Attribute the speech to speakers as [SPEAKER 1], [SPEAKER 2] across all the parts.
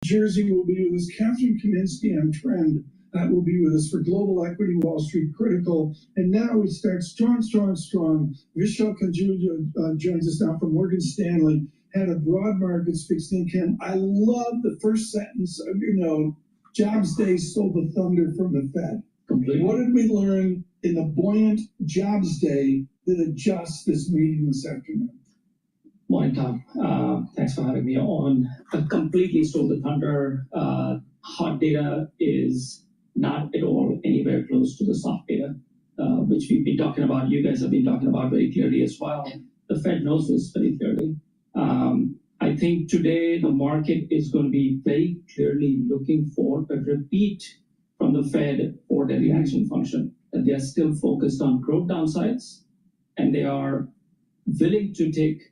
[SPEAKER 1] Jersey will be with us. Catherine Kaminsky on Trend will be with us for Global Equity Wall Street Critical. And now we start strong. Vishal Kanjuja joins us now from Morgan Stanley, head of broad markets fixed income. I love the first sentence of your note. Jobs Day stole the thunder from the Fed.
[SPEAKER 2] Completely.
[SPEAKER 1] What did we learn in the buoyant Jobs Day that adjusts this meeting this afternoon?
[SPEAKER 2] Morning, Tom. Thanks for having me on. Completely stole the thunder. Hot data is not at all anywhere close to the soft data, which we've been talking about. You guys have been talking about very clearly as well. The Fed knows this very clearly. I think today the market is going to be very clearly looking for a repeat from the Fed for their reaction function, that they are still focused on growth downsides, and they are willing to take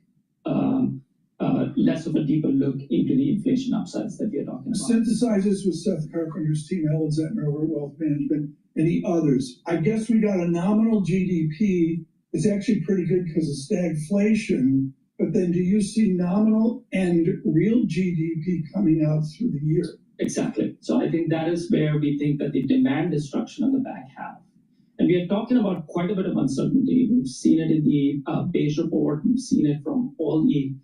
[SPEAKER 2] less of a deeper look into the inflation upsides that we are talking about.
[SPEAKER 1] Synthesizes with Seth Carpenter's team, Ellen Zentner over at Wealth Management, and the others. I guess we got a nominal GDP. It's actually pretty good because of stagflation. But then do you see nominal and real GDP coming out through the year?
[SPEAKER 2] Exactly. So I think that is where we think that the demand destruction on the back half. And we are talking about quite a bit of uncertainty. We've seen it in the Beige report. We've seen it from all the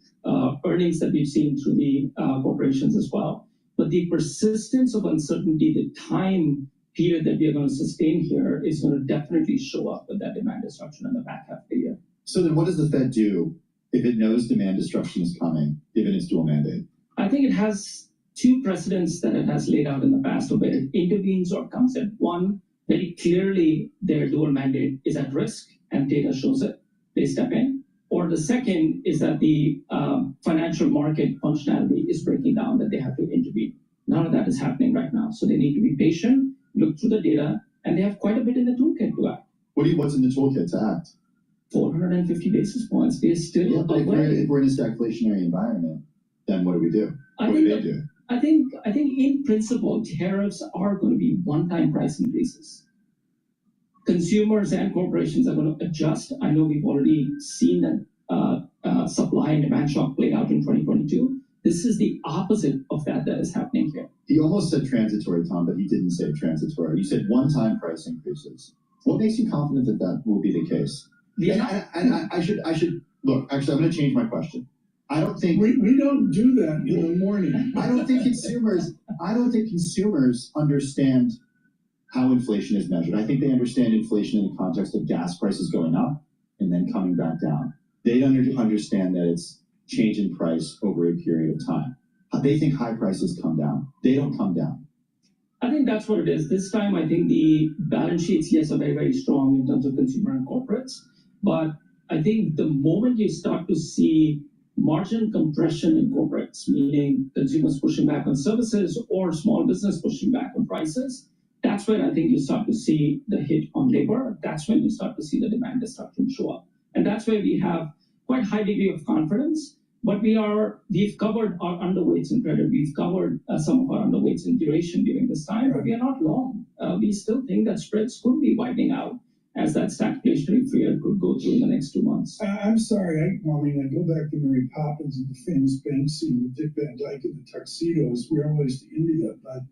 [SPEAKER 2] earnings that we've seen through the corporations as well. But the persistence of uncertainty, the time period that we are going to sustain here is going to definitely show up with that demand destruction in the back half of the year.
[SPEAKER 3] So then what does the Fed do if it knows demand destruction is coming, given its dual mandate?
[SPEAKER 2] I think it has two precedents that it has laid out in the past where it intervenes or comes in. One, very clearly their dual mandate is at risk and data shows it, they step in. Or the second is that the financial market functionality is breaking down, that they have to intervene. None of that is happening right now. So they need to be patient, look through the data, and they have quite a bit in the toolkit to act.
[SPEAKER 3] What's in the toolkit to act?
[SPEAKER 2] 450 basis points. They're still away.
[SPEAKER 3] If we're in a stagflationary environment, then what do we do? What do they do?
[SPEAKER 2] I think in principle, tariffs are going to be one-time price increases. Consumers and corporations are going to adjust. I know we've already seen that supply and demand shock played out in 2022. This is the opposite of that is happening here.
[SPEAKER 3] He almost said transitory, Tom, but he didn't say transitory. You said one-time price increases. What makes you confident that that will be the case? I should look. Actually, I'm going to change my question. I don't think
[SPEAKER 1] we don't do that in the morning.
[SPEAKER 3] I don't think consumers understand how inflation is measured. I think they understand inflation in the context of gas prices going up and then coming back down. They don't understand that it's change in price over a period of time. They think high prices come down. They don't come down.
[SPEAKER 2] I think that's what it is. This time, I think the balance sheets, yes, are very, very strong in terms of consumer and corporates. But I think the moment you start to see margin compression in corporates, meaning consumers pushing back on services or small business pushing back on prices, that's when I think you start to see the hit on labor. That's when you start to see the demand destruction show up. And that's where we have quite high degree of confidence. But we've covered our underweights in credit. We've covered some of our underweights in duration during this time, but we are not long. We still think that spreads could be widening out as that stagflationary fear could go through in the next 2 months.
[SPEAKER 1] I'm sorry, I go back to Mary Poppins and the famous bank scene with Dick Van Dyke in the tuxedos. We're always to India, but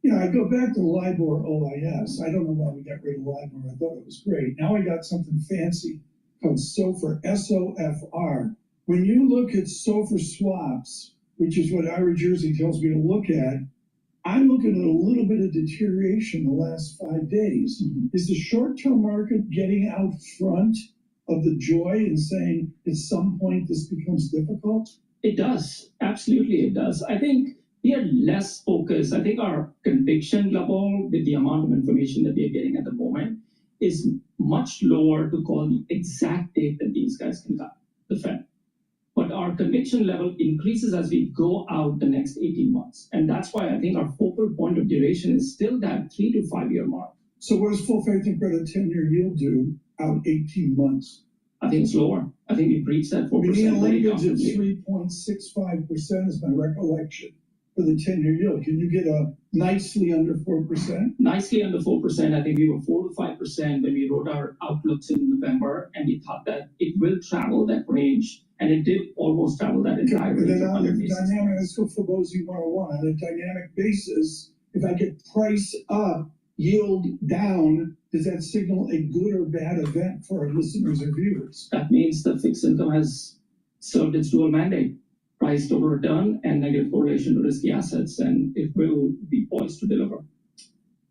[SPEAKER 1] I go back to LIBOR OIS. I don't know why we got rid of LIBOR. I thought it was great. Now I got something fancy called SOFR, SOFR. When you look at SOFR swaps, which is what Ira Jersey tells me to look at, I'm looking at a little bit of deterioration the last 5 days. Mm-hmm. Is the short-term market getting out front of the joy and saying at some point this becomes difficult?
[SPEAKER 2] It does. Absolutely it does. I think we are less focused. I think our conviction level with the amount of information that we are getting at the moment is much lower to call the exact date that these guys can cut, the Fed. But our conviction level increases as we go out the next 18 months. And that's why I think our focal point of duration is still that 3 to 5 year mark.
[SPEAKER 1] So what does full faith and credit 10-year yield do out 18 months?
[SPEAKER 2] I think it's lower. I think we breached that 4%.
[SPEAKER 1] Median linkage of 3.65% is my recollection. for the 10-year yield? Can you get a nicely under 4%?
[SPEAKER 2] Nicely under 4%. I think we were 4 to 5% when we wrote our outlooks in November, and we thought that it will travel that range, and it did almost travel that entire
[SPEAKER 1] Okay,
[SPEAKER 2] range
[SPEAKER 1] then
[SPEAKER 2] of
[SPEAKER 1] on
[SPEAKER 2] 100
[SPEAKER 1] the
[SPEAKER 2] basis
[SPEAKER 1] dynamic,
[SPEAKER 2] points.
[SPEAKER 1] let's go for Bosey 101. On a dynamic basis, if I get price up, yield down, does that signal a good or bad event for our listeners or viewers?
[SPEAKER 2] That means the fixed income has served its dual mandate, priced over return and negative correlation to risky assets, and it will be poised to deliver.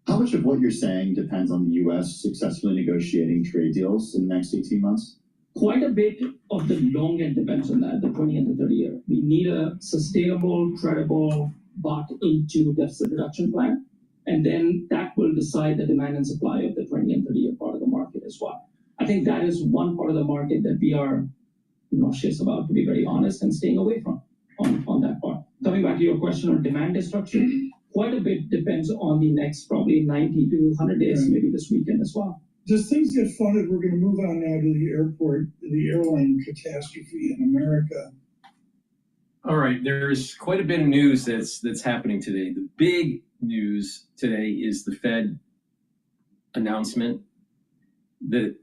[SPEAKER 3] How much of what you're saying depends on the U.S. successfully negotiating trade deals in the next 18 months?
[SPEAKER 2] Quite a bit of the long end depends on that, the 20 and the 30 year. We need a sustainable, credible, bought into deficit reduction plan. And then that will decide the demand and supply of the 20 and 30 year part of the market as well. I think that is one part of the market that we are nauseous about, to be very honest, and staying away from on that part. Coming back to your question on demand destruction, quite a bit depends on the next probably 90 to 100 days,
[SPEAKER 1] Right.
[SPEAKER 2] maybe this weekend as well.
[SPEAKER 1] Does things get funded? We're going to move on now to the airport, the airline catastrophe in America.
[SPEAKER 4] All right, there's quite a bit of news that's happening today. The big news today is the Fed announcement. I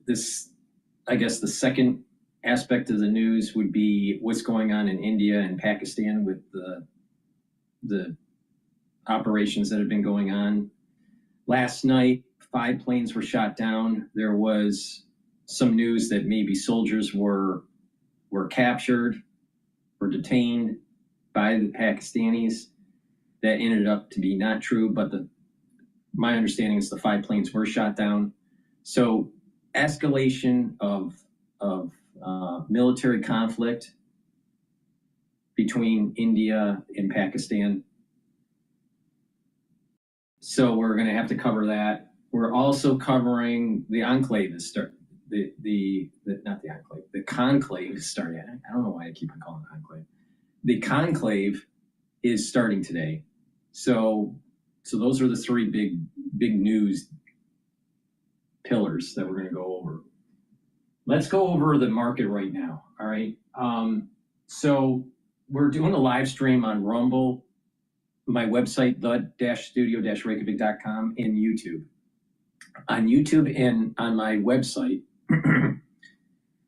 [SPEAKER 4] guess the second aspect of the news would be what's going on in India and Pakistan with the operations that have been going on. Last night, 5 planes were shot down. There was some news that maybe soldiers were captured or detained by the Pakistanis. That ended up to be not true, but my understanding is the 5 planes were shot down. So escalation of military conflict between India and Pakistan. So we're going to have to cover that. We're also covering the Conclave is not the Enclave. The Conclave is starting. I don't know why I keep on calling it Conclave. The Conclave is starting today. So those are the 3 big news pillars that we're going to go over. Let's go over the market right now. All right. So we're doing a live stream on Rumble, my website, the-studio-reykjavik.com, and YouTube. On YouTube and on my website,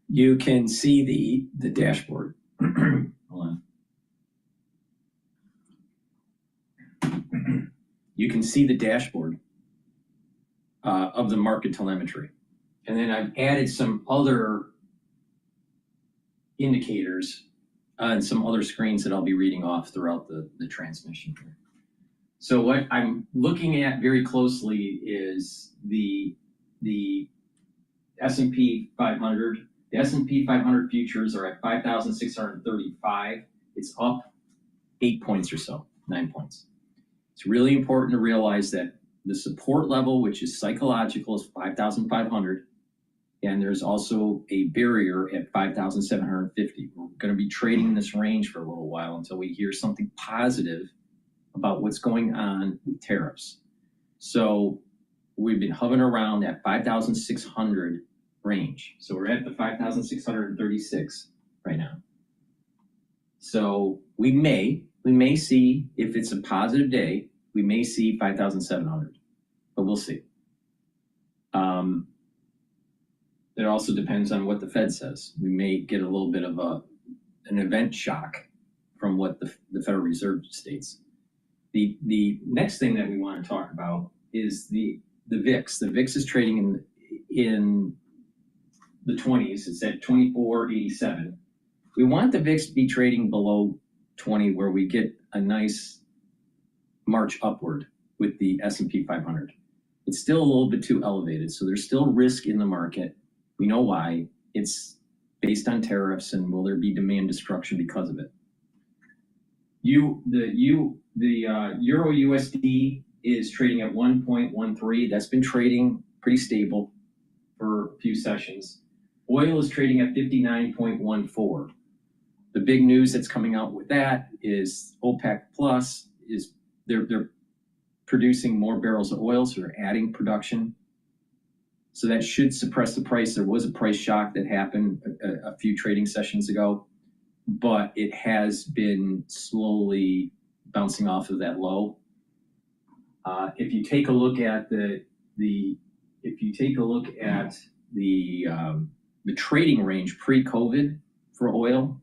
[SPEAKER 4] you can see the dashboard. Hold on. You can see the dashboard of the market telemetry. And then I've added some other indicators and some other screens that I'll be reading off throughout the transmission here. So what I'm looking at very closely is the S&P 500. The S&P 500 futures are at 5,635. It's up 8 points or so, 9 points. It's really important to realize that the support level, which is psychological, is 5,500. And there's also a barrier at 5,750. We're going to be trading in this range for a little while until we hear something positive about what's going on with tariffs. So we've been hovering around that 5,600 range. So we're at the 5,636 right now. So we may see, if it's a positive day, we may see 5,700, but we'll see. It also depends on what the Fed says. We may get a little bit of an event shock from what the Federal Reserve states. The next thing that we want to talk about is the VIX. The VIX is trading in the 20s. It's at 24.87. We want the VIX to be trading below 20, where we get a nice march upward with the S&P 500. It's still a little bit too elevated, so there's still risk in the market. We know why. It's based on tariffs, and will there be demand destruction because of it? The Euro USD is trading at 1.13. That's been trading pretty stable for a few sessions. Oil is trading at 59.14. The big news that's coming out with that is OPEC Plus is they're producing more barrels of oil, so they're adding production. So that should suppress the price. There was a price shock that happened a few trading sessions ago, but it has been slowly bouncing off of that low. If you take a look at the trading range pre-COVID for oil,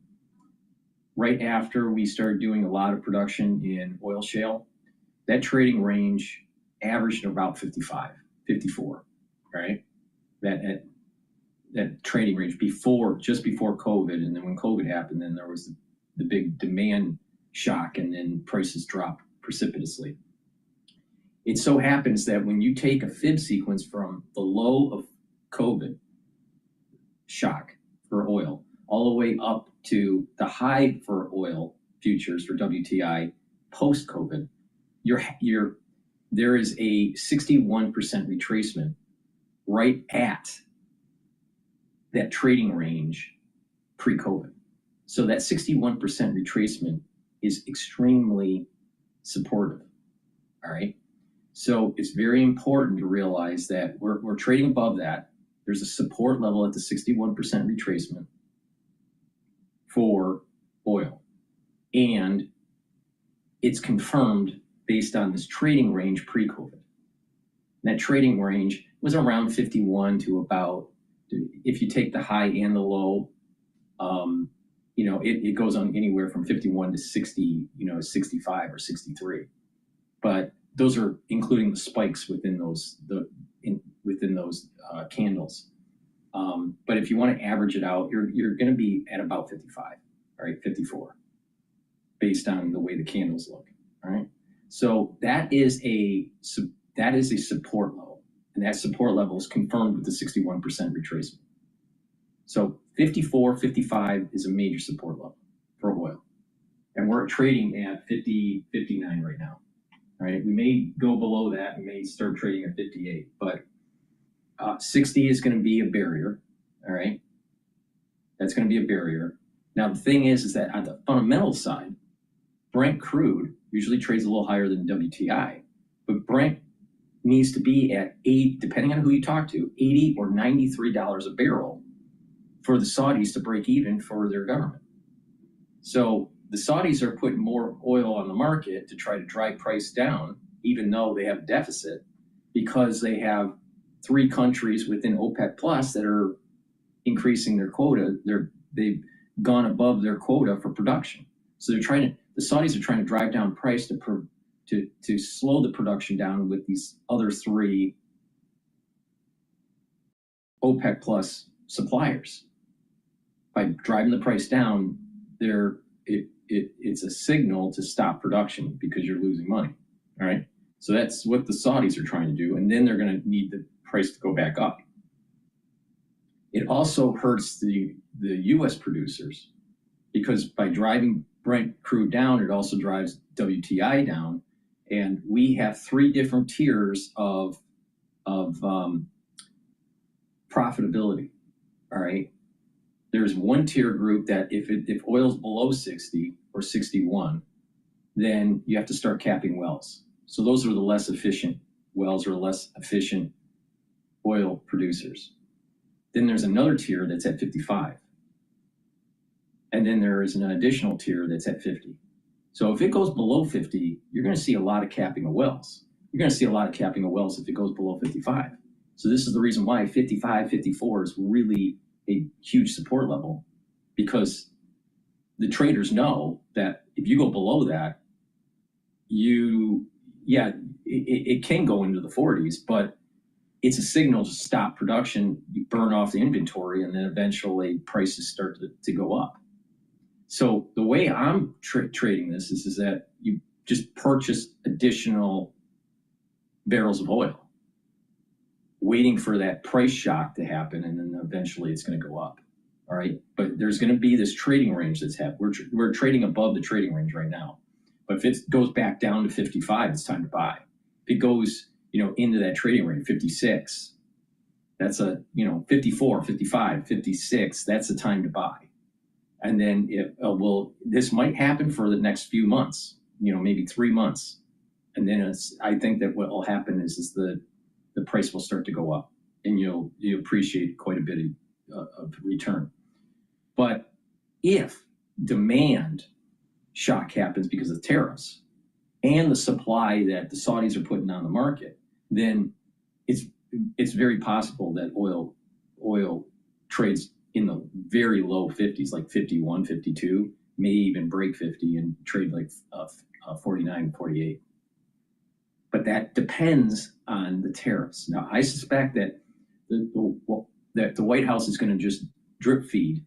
[SPEAKER 4] right after we started doing a lot of production in oil shale, that trading range averaged about 55, 54, right? That trading range just before COVID, and then when COVID happened, then there was the big demand shock, and then prices dropped precipitously. It so happens that when you take a fib sequence from the low of COVID shock for oil all the way up to the high for oil futures for WTI post-COVID, there is a 61% retracement right at that trading range pre-COVID. So that 61% retracement is extremely supportive, all right? So it's very important to realize that we're trading above that. There's a support level at the 61% retracement for oil. And it's confirmed based on this trading range pre-COVID. That trading range was around 51 to about, if you take the high and the low, it goes on anywhere from 51 to 60, 65 or 63. But those are including the spikes within those candles. But if you want to average it out, you're going to be at about 55, all right, 54, based on the way the candles look. All right. So that is a support level, and that support level is confirmed with the 61% retracement. So 54, 55 is a major support level for oil, and we're trading at 50, 59 right now. All right, we may go below that. We may start trading at 58, but 60 is going to be a barrier. All right, that's going to be a barrier. Now the thing is that on the fundamental side, Brent crude usually trades a little higher than WTI, but Brent needs to be at 8, depending on who you talk to, $80 or $93 a barrel for the Saudis to break even for their government. So the Saudis are putting more oil on the market to try to drive price down, even though they have a deficit, because they have 3 countries within OPEC Plus that are increasing their quota. They've gone above their quota for production. So the Saudis are trying to drive down price to slow the production down with these other 3 OPEC Plus suppliers. By driving the price down, it's a signal to stop production because you're losing money. All right. So that's what the Saudis are trying to do. And then they're going to need the price to go back up. It also hurts the US producers, because by driving Brent crude down, it also drives WTI down. And we have 3 different tiers of profitability. All right. There's one tier group that if oil's below 60 or 61, then you have to start capping wells. So those are the less efficient wells or less efficient oil producers. Then there's another tier that's at 55. And then there is an additional tier that's at 50. So if it goes below 50, you're going to see a lot of capping of wells. You're going to see a lot of capping of wells if it goes below 55. So this is the reason why 55, 54 is really a huge support level, because the traders know that if you go below that, it can go into the 40s, but it's a signal to stop production. You burn off the inventory, and then eventually prices start to go up. So the way I'm trading this is that you just purchase additional barrels of oil, waiting for that price shock to happen, and then eventually it's going to go up. All right, but there's going to be this trading range that's happening. We're trading above the trading range right now, but if it goes back down to 55, it's time to buy. If it goes, into that trading range, 56, that's 54, 55, 56, that's the time to buy. And then this might happen for the next few months, maybe 3 months, and then I think that what will happen is the price will start to go up, and you'll appreciate quite a bit of return. But if demand shock happens because of tariffs, and the supply that the Saudis are putting on the market, then it's very possible that oil trades in the very low 50s, like 51, 52, may even break 50 and trade like 49, 48. But that depends on the tariffs. Now, I suspect that the White House is going to just drip feed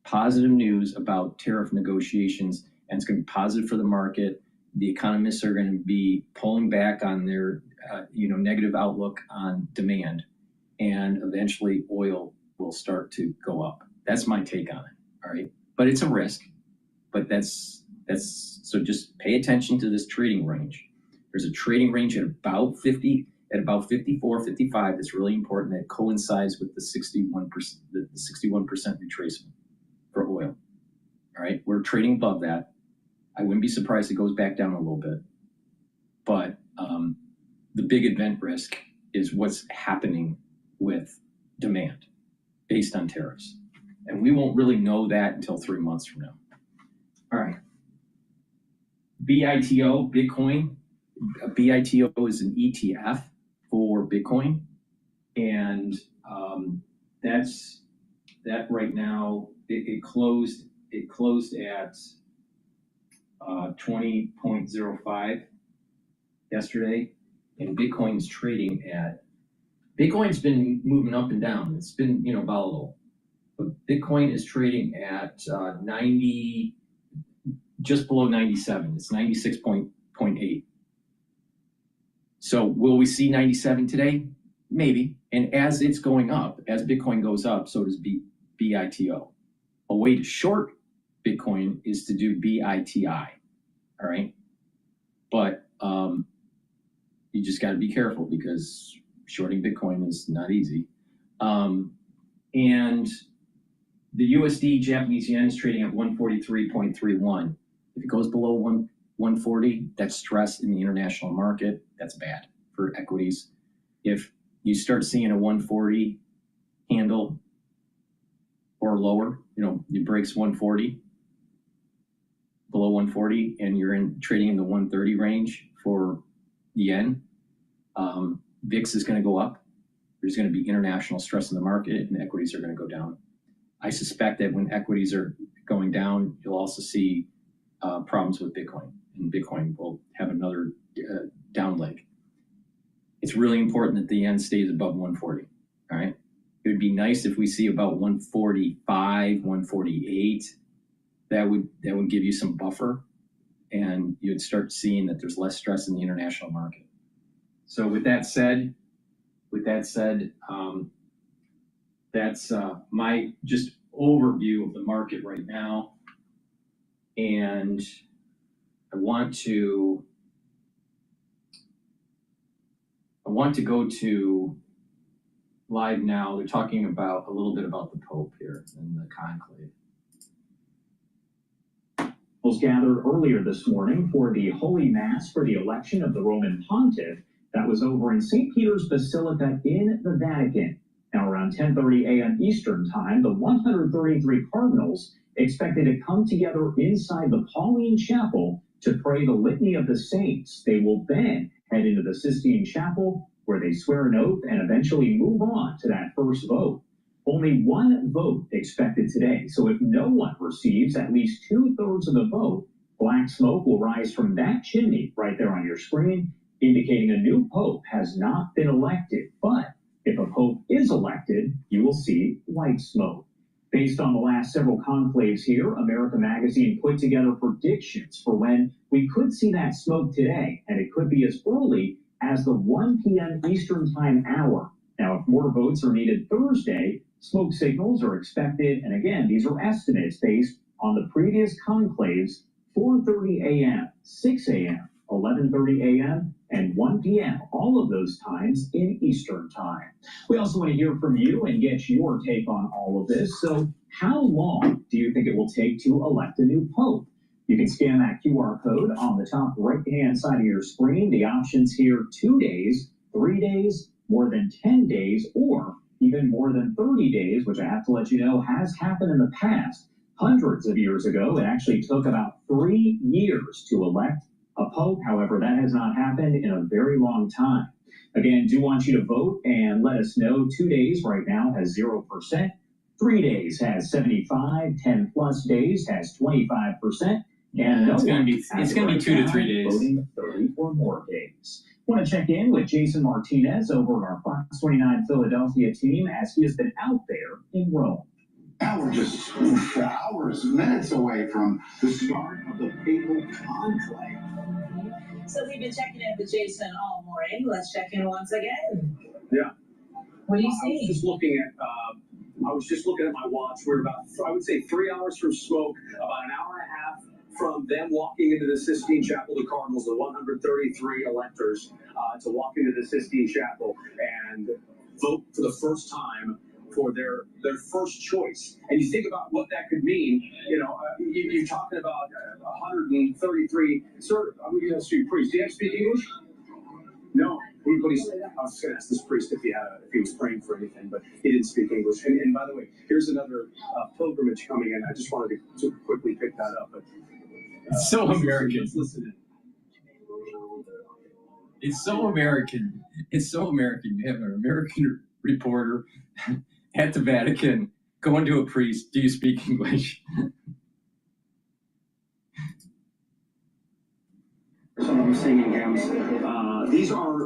[SPEAKER 4] positive news about tariff negotiations, and it's going to be positive for the market. The economists are going to be pulling back on their negative outlook on demand, and eventually oil will start to go up. That's my take on it. All right, but it's a risk. But that's so just pay attention to this trading range. There's a trading range at about 50, at about 54, 55. That's really important. That coincides with the 61%, the 61% retracement for oil. All right, we're trading above that. I wouldn't be surprised if it goes back down a little bit. But the big event risk is what's happening with demand based on tariffs. And we won't really know that until 3 months from now. All right. BITO, Bitcoin. BITO is an ETF for Bitcoin. And that's that right now. It closed at 20.05 yesterday, and Bitcoin's trading at, Bitcoin's been moving up and down. It's been, volatile, but Bitcoin is trading at 90, just below 97. It's 96.8. So will we see 97 today? Maybe. And as it's going up, as Bitcoin goes up, so does BITO. A way to short Bitcoin is to do BITI. All right. But you just got to be careful because shorting Bitcoin is not easy. And the USD Japanese yen is trading at 143.31. If it goes below 140, that's stress in the international market. That's bad for equities. If you start seeing a 140 handle or lower, it breaks 140, below 140, and you're trading in the 130 range for yen, VIX is going to go up. There's going to be international stress in the market, and equities are going to go down. I suspect that when equities are going down, you'll also see problems with Bitcoin, and Bitcoin will have another down leg. It's really important that the yen stays above 140. All right. It would be nice if we see about 145, 148. That would give you some buffer, and you'd start seeing that there's less stress in the international market. So with that said, that's my just overview of the market right now. And I want to go to live now. They're talking about a little bit about the Pope here in the conclave.
[SPEAKER 5] Gathered earlier this morning for the Holy Mass for the election of the Roman Pontiff that was over in St. Peter's Basilica in the Vatican. Now around 10:30 a.m. Eastern Time, the 133 cardinals expected to come together inside the Pauline Chapel to pray the Litany of the Saints. They will then head into the Sistine Chapel where they swear an oath and eventually move on to that first vote. Only one vote expected today, so if no one receives at least 2/3 of the vote, black smoke will rise from that chimney right there on your screen, indicating a new pope has not been elected. But if a pope is elected, you will see white smoke. Based on the last several conclaves here, America Magazine put together predictions for when we could see that smoke today, and it could be as early as the 1 p.m. Eastern Time hour. Now, if more votes are needed Thursday, smoke signals are expected, and again, these are estimates based on the previous conclaves, 4:30 a.m., 6 a.m., 11:30 a.m., and 1 p.m., all of those times in Eastern Time. We also want to hear from you and get your take on all of this. So how long do you think it will take to elect a new pope? You can scan that QR code on the top right-hand side of your screen. The options here: 2 days, 3 days, more than 10 days, or even more than 30 days, which I have to let you know has happened in the past. Hundreds of years ago, it actually took about 3 years to elect a pope. However, that has not happened in a very long time. Again, do want you to vote and let us know. 2 days right now has 0%. 3 days has 75. 10 plus days has 25%. And no
[SPEAKER 4] it's gonna
[SPEAKER 5] one
[SPEAKER 4] be
[SPEAKER 5] has
[SPEAKER 4] 2 to 3 days.
[SPEAKER 5] voting 30 or more days. Want to check in with Jason Martinez over at our Fox 29 Philadelphia team as he has been out there in Rome.
[SPEAKER 6] Now we're just hours, minutes away from the start of the papal conclave.
[SPEAKER 7] So we've been checking in with Jason all morning. Let's check in once again.
[SPEAKER 8] Yeah.
[SPEAKER 7] What do you
[SPEAKER 8] I was
[SPEAKER 7] see?
[SPEAKER 8] just looking at my watch. We're about, I would say, 3 hours from smoke, about an hour and a half from them walking into the Sistine Chapel, the Cardinals, the 133 electors, to walk into the Sistine Chapel and vote for the first time for their first choice. And you think about what that could mean. You know, you're talking about 133 priests. Do you have to speak English? No. I was going to ask this priest if he was praying for anything, but he didn't speak English. And by the way, here's another pilgrimage coming in. I just wanted to quickly pick that up. But
[SPEAKER 4] It's so American.
[SPEAKER 8] Let's listen in.
[SPEAKER 4] It's so American. It's so American. You have an American reporter at the Vatican going to a priest. Do you speak English?
[SPEAKER 8] Some of them singing hymns. These are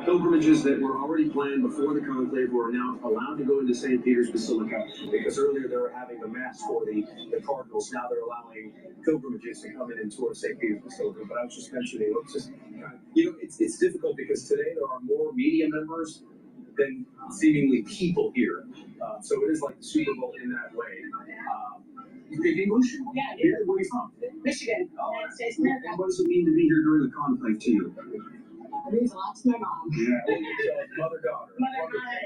[SPEAKER 8] pilgrimages that were already planned before the conclave. Were now allowed to go into St. Peter's Basilica because earlier they were having the mass for the cardinals. Now they're allowing pilgrimages to come in and tour St. Peter's Basilica. But I was just mentioning, it's difficult because today there are more media members than seemingly people here. So it is like the Super Bowl in that way. You speak English?
[SPEAKER 7] Yeah.
[SPEAKER 8] Where are you from?
[SPEAKER 7] Michigan, United States, America.
[SPEAKER 8] What does it mean to be here during the conclave to you?
[SPEAKER 7] It means a lot to my mom.
[SPEAKER 8] Yeah, mother-daughter.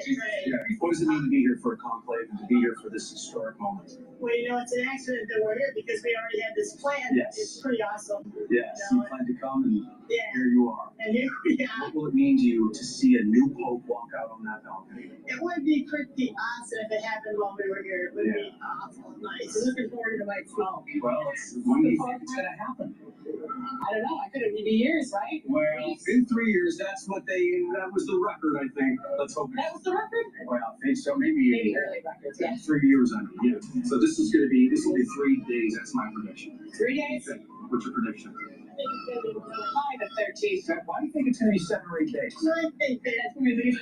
[SPEAKER 7] Yeah.
[SPEAKER 8] What does it mean to be here for a conclave and to be here for this historic moment?
[SPEAKER 7] Well, it's an accident that we're here because we already had this plan.
[SPEAKER 8] Yes.
[SPEAKER 7] It's pretty awesome.
[SPEAKER 8] Yes, you plan to come and
[SPEAKER 7] Yeah.
[SPEAKER 8] here you are.
[SPEAKER 7] And here we are.
[SPEAKER 8] What will it mean to you to see a new pope walk out on that balcony?
[SPEAKER 7] It would be pretty awesome if it happened while we were here. It would be awful nice. Looking forward to the white smoke.
[SPEAKER 8] Well, when do you think it's going to happen?
[SPEAKER 7] I don't know. I could have maybe years, right?
[SPEAKER 8] Well, in 3 years, that was the record, I think. Let's hope.
[SPEAKER 7] That was the record?
[SPEAKER 8] Well, I think so. Maybe
[SPEAKER 7] early records, yeah.
[SPEAKER 8] 3 years, I mean. Yeah. So this will be 3 days. That's my prediction.
[SPEAKER 7] 3 days?
[SPEAKER 8] What's your prediction?
[SPEAKER 7] Probably the 13th.
[SPEAKER 8] Why do you think it's going to be 7 or 8 days?
[SPEAKER 7] I think that's really.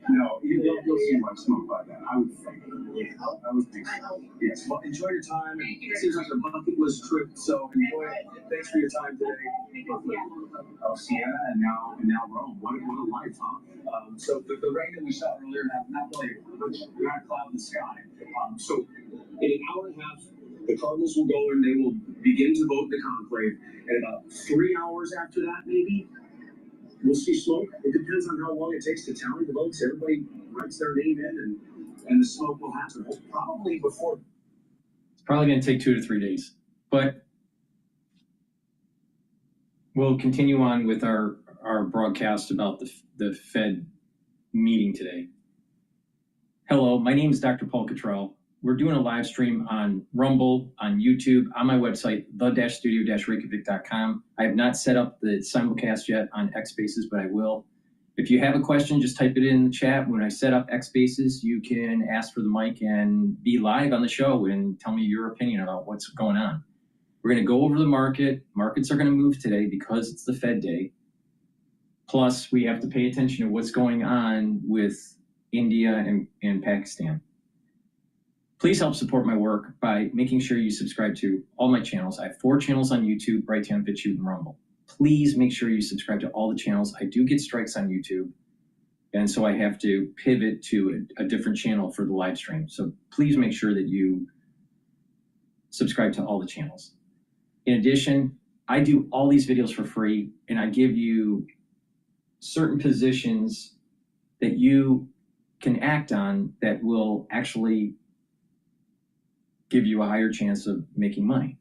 [SPEAKER 8] No, you'll see white smoke by then. I would think.
[SPEAKER 7] Yeah.
[SPEAKER 8] I would think so. Yes. Well, enjoy your time. It seems like a bucket list trip, so enjoy it. Thanks for your time today. Oh, Siena and now Rome. What a life, huh? So the rain that we saw earlier, not really not a cloud in the sky. So in an hour and a half, the Cardinals will go and they will begin to vote in the conclave. And about 3 hours after that, maybe, we'll see smoke. It depends on how long it takes to tally the votes. Everybody writes their name in, and the smoke will happen. Probably before.
[SPEAKER 4] It's probably going to take 2 to 3 days. But we'll continue on with our broadcast about the Fed meeting today. Hello, my name is DrPaulCottrell. We're doing a live stream on Rumble, on YouTube, on my website, the-studio-reykjavik.com. I have not set up the simulcast yet on X Spaces, but I will. If you have a question, just type it in the chat. When I set up X Spaces, you can ask for the mic and be live on the show and tell me your opinion about what's going on. We're going to go over the market. Markets are going to move today because it's the Fed day. Plus, we have to pay attention to what's going on with India and Pakistan. Please help support my work by making sure you subscribe to all my channels. I have 4 channels on YouTube, Brighteon, Bitchute, and Rumble. Please make sure you subscribe to all the channels. I do get strikes on YouTube, and so I have to pivot to a different channel for the live stream. So please make sure that you subscribe to all the channels. In addition, I do all these videos for free, and I give you certain positions that you can act on that will actually give you a higher chance of making money.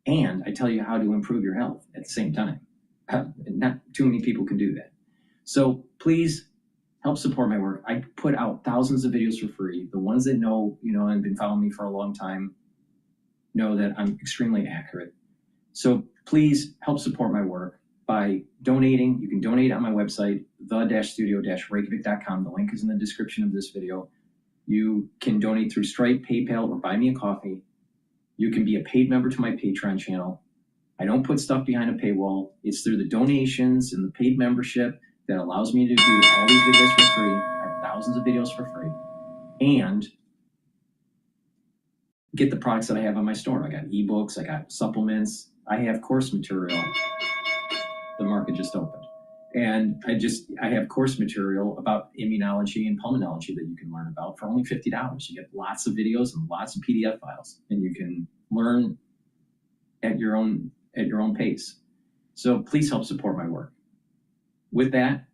[SPEAKER 4] And I tell you how to improve your health at the same time. Not too many people can do that. So please help support my work. I put out thousands of videos for free. The ones that know, and been following me for a long time know that I'm extremely accurate. So please help support my work by donating. You can donate on my website, the-studio-reykjavik.com. The link is in the description of this video. You can donate through Stripe, PayPal, or buy me a coffee. You can be a paid member to my Patreon channel. I don't put stuff behind a paywall. It's through the donations and the paid membership that allows me to do all these videos for free. I have thousands of videos for free. And get the products that I have on my store. I got ebooks, I got supplements, I have course material. The market just opened. And I have course material about immunology and pulmonology that you can learn about for only $50. You get lots of videos and lots of PDF files, and you can learn at your own pace. So please help support my work. With that,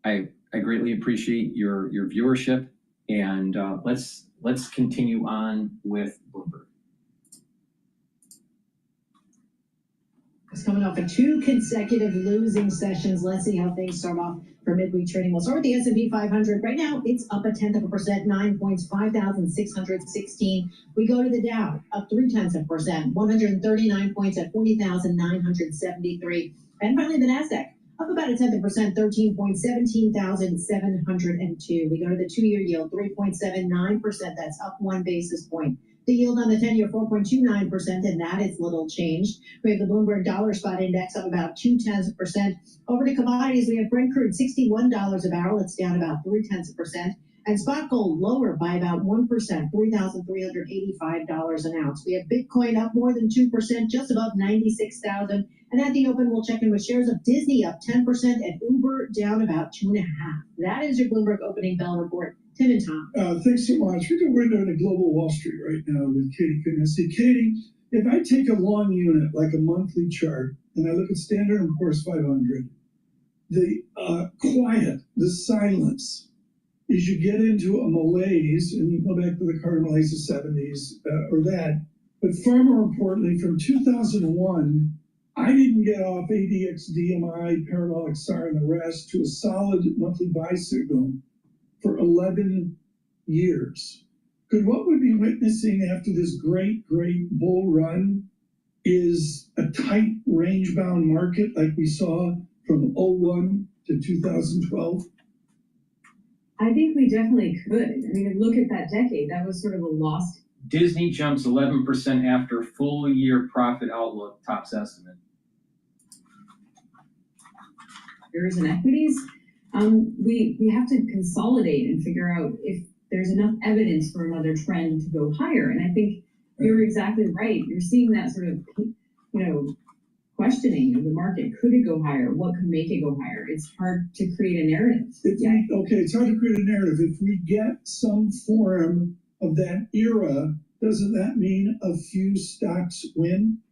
[SPEAKER 4] I greatly appreciate your viewership, and let's continue on with Bloomberg.
[SPEAKER 9] It's coming off of 2 consecutive losing sessions. Let's see how things start off for midweek trading. We'll start with the S&P 500. Right now, it's up 0.1%, 9 points, 5,616. We go to the Dow, up 0.3%, 139 points at 40,973. And finally, the Nasdaq, up about 0.1%, 13 points, 17,702. We go to the 2-year yield, 3.79%. That's up 1 basis point. The yield on the 10-year, 4.29%, and that is little changed. We have the Bloomberg Dollar Spot Index up about 0.2%. Over to commodities, we have Brent crude, $61 a barrel. It's down about 0.3%. And spot gold lower by about 1%, $3,385 an ounce. We have Bitcoin up more than 2%, just above 96,000. And at the open, we'll check in with shares of Disney up 10% and Uber down about 2.5%. That is your Bloomberg opening bell report. Tim and Tom.
[SPEAKER 1] Thanks so much. We're doing a global Wall Street right now with Katie Kunissi. Katie, if I take a long unit, like a monthly chart, and I look at Standard & Poor's 500, the quiet, the silence, is you get into a malaise, and you go back to the Carter malaise of 70s or that. But far more importantly, from 2001, I didn't get off ADX, DMI, parabolic SAR, and the rest to a solid monthly buy signal for 11 years. Could what we've been witnessing after this great bull run is a tight range-bound market like we saw from 01 to 2012?
[SPEAKER 10] I think we definitely could. I mean, look at that decade. That was sort of a lost.
[SPEAKER 4] Disney jumps 11% after full year profit outlook tops estimate.
[SPEAKER 10] Shares and equities. We have to consolidate and figure out if there's enough evidence for another trend to go higher. And I think you're exactly right. You're seeing that sort of, questioning of the market. Could it go higher? What could make it go higher? It's hard to create a narrative.
[SPEAKER 1] It's hard to create a narrative. If we get some form of that era, doesn't that mean a few stocks win?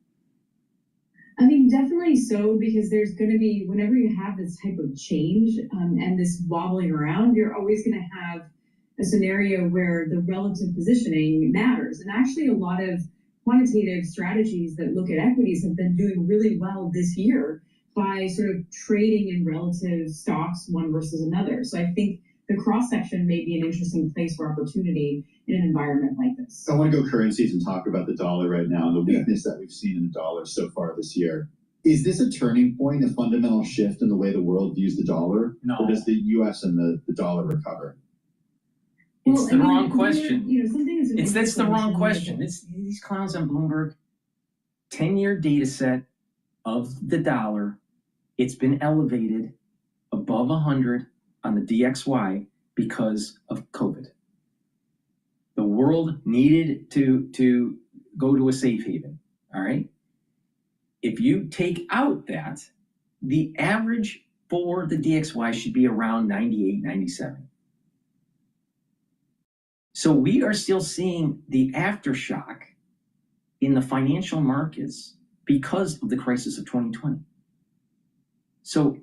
[SPEAKER 10] I mean, definitely so, because there's going to be, whenever you have this type of change and this wobbling around, you're always going to have a scenario where the relative positioning matters. And actually, a lot of quantitative strategies that look at equities have been doing really well this year by sort of trading in relative stocks, one versus another. So I think the cross-section may be an interesting place for opportunity in an environment like this.
[SPEAKER 3] I want to go currencies and talk about the dollar right now and the weakness that we've seen in the dollar so far this year. Is this a turning point, a fundamental shift in the way the world views the dollar?
[SPEAKER 4] No.
[SPEAKER 3] Or does the U.S. and the dollar recover?
[SPEAKER 4] It's the wrong question.
[SPEAKER 10] Something
[SPEAKER 4] That's the wrong question. These clowns on Bloomberg, 10-year data set of the dollar, it's been elevated above 100 on the DXY because of COVID. The world needed to go to a safe haven, all right? If you take out that, the average for the DXY should be around 98, 97. So we are still seeing the aftershock in the financial markets because of the crisis of 2020. So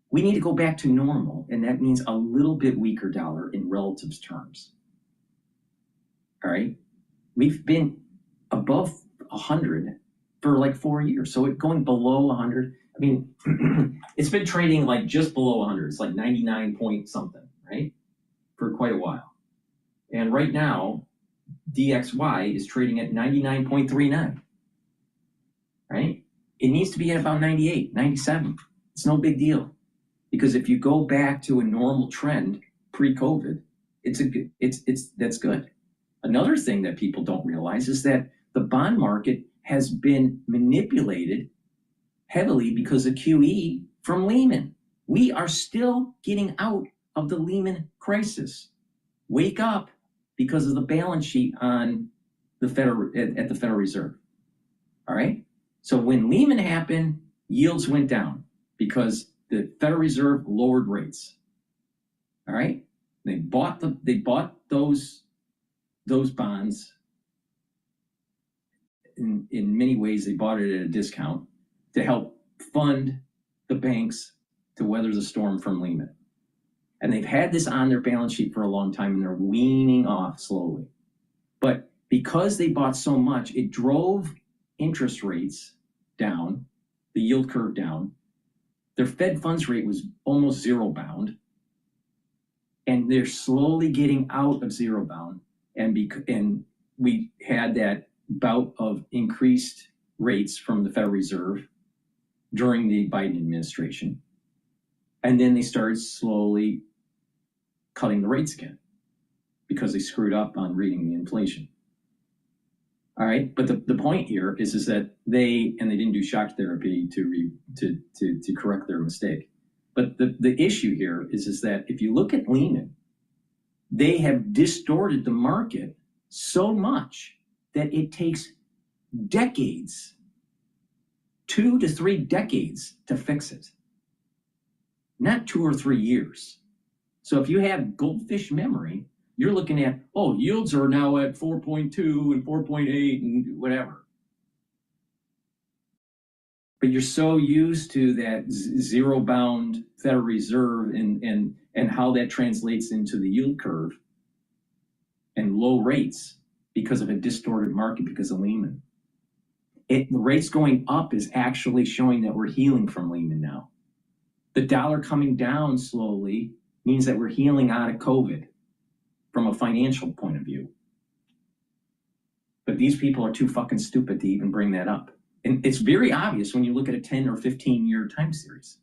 [SPEAKER 4] we need to go back to normal, and that means a little bit weaker dollar in relative terms. All right? We've been above 100 for like 4 years. So it going below 100, I mean, it's been trading like just below 100. It's like 99 point something, right? For quite a while. And right now, DXY is trading at 99.39. right? It needs to be at about 98, 97. It's no big deal. Because if you go back to a normal trend pre-COVID, that's good. Another thing that people don't realize is that the bond market has been manipulated heavily because of QE from Lehman. We are still getting out of the Lehman crisis. Wake up, because of the balance sheet on the at the Federal Reserve. All right. So when Lehman happened, yields went down because the Federal Reserve lowered rates. All right. They bought those bonds. In many ways, they bought it at a discount to help fund the banks to weather the storm from Lehman. And they've had this on their balance sheet for a long time, and they're weaning off slowly. But because they bought so much, it drove interest rates down, the yield curve down. Their Fed funds rate was almost zero bound. And they're slowly getting out of zero bound. And we had that bout of increased rates from the Federal Reserve during the Biden administration. And then they started slowly cutting the rates again because they screwed up on reading the inflation. All right, but the point here is that they didn't do shock therapy to correct their mistake. But the issue here is that if you look at Lehman, they have distorted the market so much that it takes decades, 2 to 3 decades to fix it. Not 2 or 3 years. So if you have goldfish memory, you're looking at, yields are now at 4.2 and 4.8 and whatever. But you're so used to that zero bound Federal Reserve and how that translates into the yield curve and low rates because of a distorted market because of Lehman. The rates going up is actually showing that we're healing from Lehman now. The dollar coming down slowly means that we're healing out of COVID from a financial point of view. But these people are too fucking stupid to even bring that up. And it's very obvious when you look at a 10 or 15 year time series.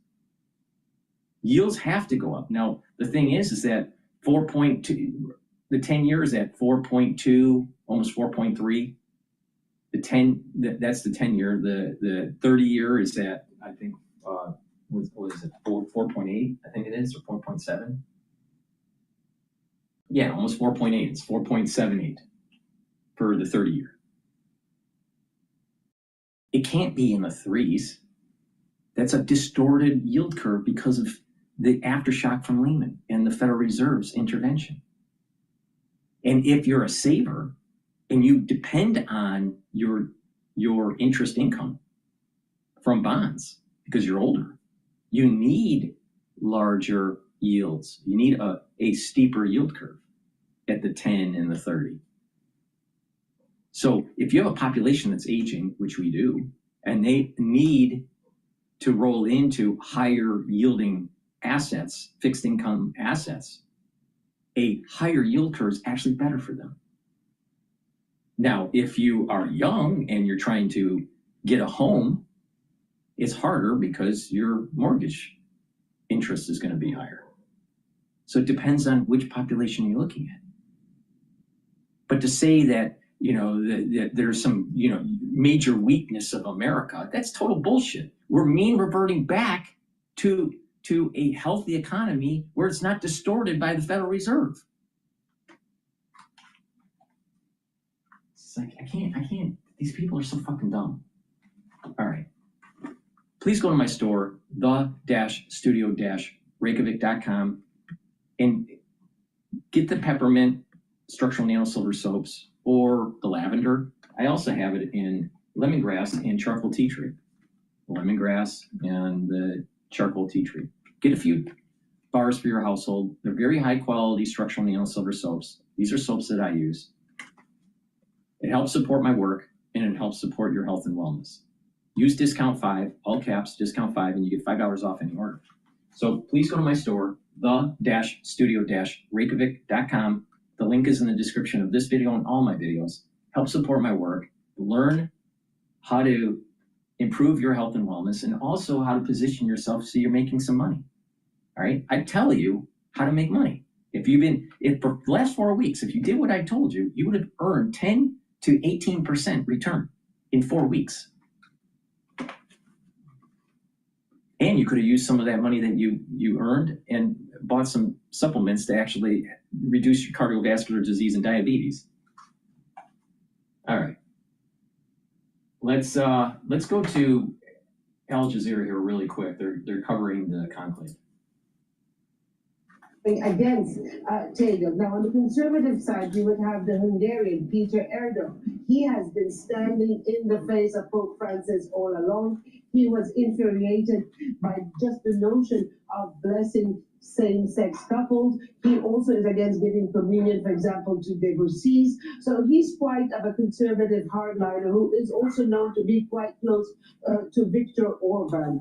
[SPEAKER 4] Yields have to go up. Now, the thing is that 4.2, the 10 year is at 4.2, almost 4.3. That's the 10 year. The 30 year is at, I think, what is it, 4.8? I think it is, or 4.7. Yeah, almost 4.8. It's 4.78 for the 30 year. It can't be in the 3s. That's a distorted yield curve because of the aftershock from Lehman and the Federal Reserve's intervention. And if you're a saver and you depend on your interest income from bonds because you're older, you need larger yields. You need a steeper yield curve at the 10 and the 30. So if you have a population that's aging, which we do, and they need to roll into higher yielding assets, fixed income assets, a higher yield curve is actually better for them. Now, if you are young and you're trying to get a home, it's harder because your mortgage interest is going to be higher. So it depends on which population you're looking at. But to say that, that there's some, major weakness of America, that's total bullshit. We're mean reverting back to a healthy economy where it's not distorted by the Federal Reserve. It's like, I can't, these people are so fucking dumb. All right. Please go to my store, the-studio-reykjavik.com, and get the peppermint structural nano silver soaps or the lavender. I also have it in lemongrass and charcoal tea tree. Lemongrass and the charcoal tea tree. Get a few bars for your household. They're very high quality structural nano silver soaps. These are soaps that I use. It helps support my work and it helps support your health and wellness. Use discount 5, all caps, discount 5, and you get $5 off any order. So please go to my store, the-studio-reykjavik.com. The link is in the description of this video and all my videos. Help support my work. Learn how to improve your health and wellness, and also how to position yourself so you're making some money. All right, I tell you how to make money. If for the last 4 weeks, if you did what I told you, you would have earned 10 to 18% return in 4 weeks. And you could have used some of that money that you earned and bought some supplements to actually reduce your cardiovascular disease and diabetes. All right. Let's go to Al Jazeera here really quick. They're covering the conclave.
[SPEAKER 11] Against Taylor. Now, on the conservative side, you would have the Hungarian Ph.D. He has been standing in the face of Pope Francis all along. He was infuriated by just the notion of blessing same-sex couples. He also is against giving communion, for example, to divorcees. So he's quite of a conservative hardliner who is also known to be quite close to Viktor Orban.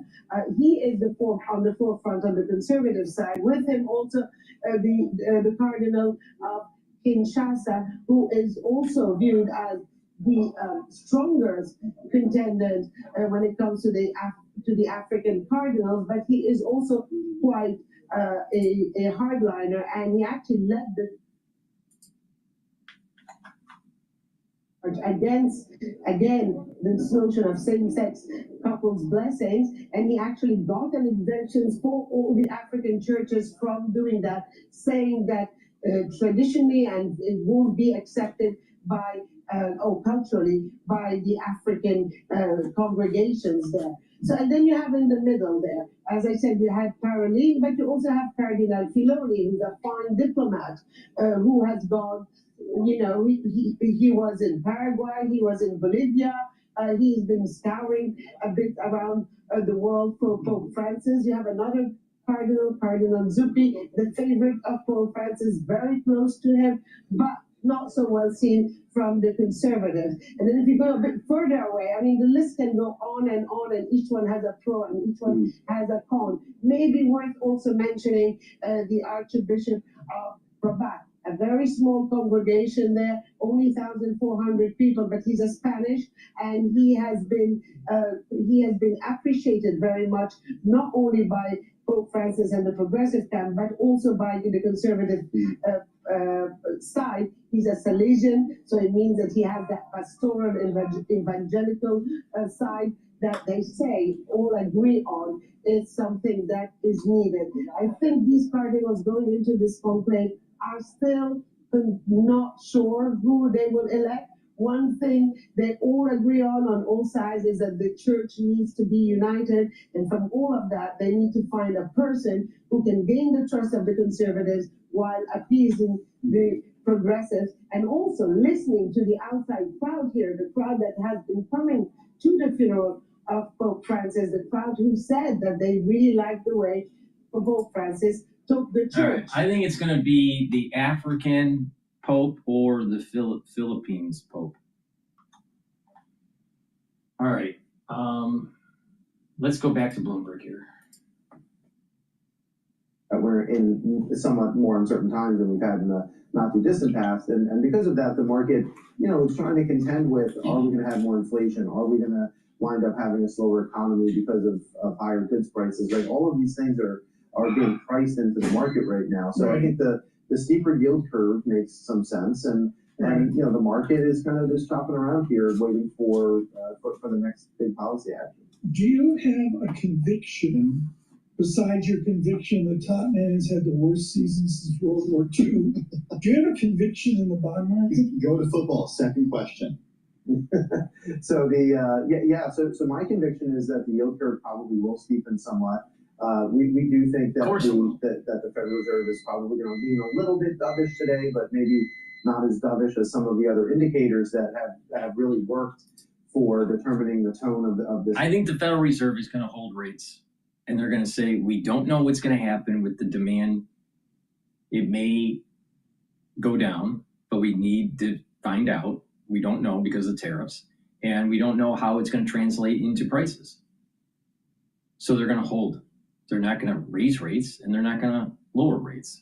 [SPEAKER 11] He is on the forefront on the conservative side. With him also the Cardinal of Kinshasa, who is also viewed as the strongest contender when it comes to the African cardinals, but he is also quite a hardliner, and he actually led the against, again, this notion of same-sex couples blessings, and he actually got an exemption for all the African churches from doing that, saying that traditionally and it won't be accepted by culturally by the African congregations there. So, and then you have in the middle there, as I said, you had Caroline, but you also have Cardinal Filoni, who's a fine diplomat, who has gone, you know, he was in Paraguay, he was in Bolivia, he's been scouring a bit around the world for Pope Francis. You have another Cardinal Zuppi, the favorite of Pope Francis, very close to him, but not so well seen from the conservatives. And then if you go a bit further away, I mean, the list can go on, and each one has a pro and each one has a con. Maybe worth also mentioning the Archbishop of Rabat, a very small congregation there, only 1,400 people, but he's a Spanish, and he has been appreciated very much, not only by Pope Francis and the progressive camp, but also by the conservative side. He's a Salesian, so it means that he has that pastoral evangelical side that they say all agree on is something that is needed. I think these cardinals going into this conclave are still not sure who they will elect. One thing they all agree on all sides is that the church needs to be united, and from all of that, they need to find a person who can gain the trust of the conservatives while appeasing the progressives, and also listening to the outside crowd here, the crowd that has been coming to the funeral of Pope Francis, the crowd who said that they really liked the way Pope Francis took the church.
[SPEAKER 4] All right. I think it's going to be the African Pope or the Philippines Pope. All right. Let's go back to Bloomberg here.
[SPEAKER 12] We're in somewhat more uncertain times than we've had in the not too distant past, and because of that, the market, you know, is trying to contend with: are we going to have more inflation? Are we going to wind up having a slower economy because of higher goods prices? Right, all of these things are being priced into the market right now. So I think the steeper yield curve makes some sense, and you know, the market is kind of just chopping around here, waiting for the next big policy action.
[SPEAKER 1] Do you have a conviction, besides your conviction that top man has had the worst season since World War II? Do you have a conviction in the bond market?
[SPEAKER 3] Go to football. Second question.
[SPEAKER 12] So so my conviction is that the yield curve probably will steepen somewhat. We do think that the Federal Reserve is probably going to be a little bit dovish today, but maybe not as dovish as some of the other indicators that have really worked for determining the tone of this.
[SPEAKER 4] I think the Federal Reserve is going to hold rates, and they're going to say, we don't know what's going to happen with the demand. It may go down, but we need to find out. We don't know because of tariffs, and we don't know how it's going to translate into prices. So they're going to hold. They're not going to raise rates, and they're not going to lower rates.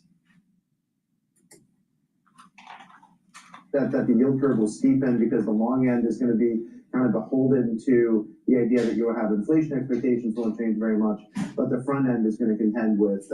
[SPEAKER 12] That the yield curve will steepen because the long end is going to be kind of beholden to the idea that you'll have inflation expectations won't change very much, but the front end is going to contend with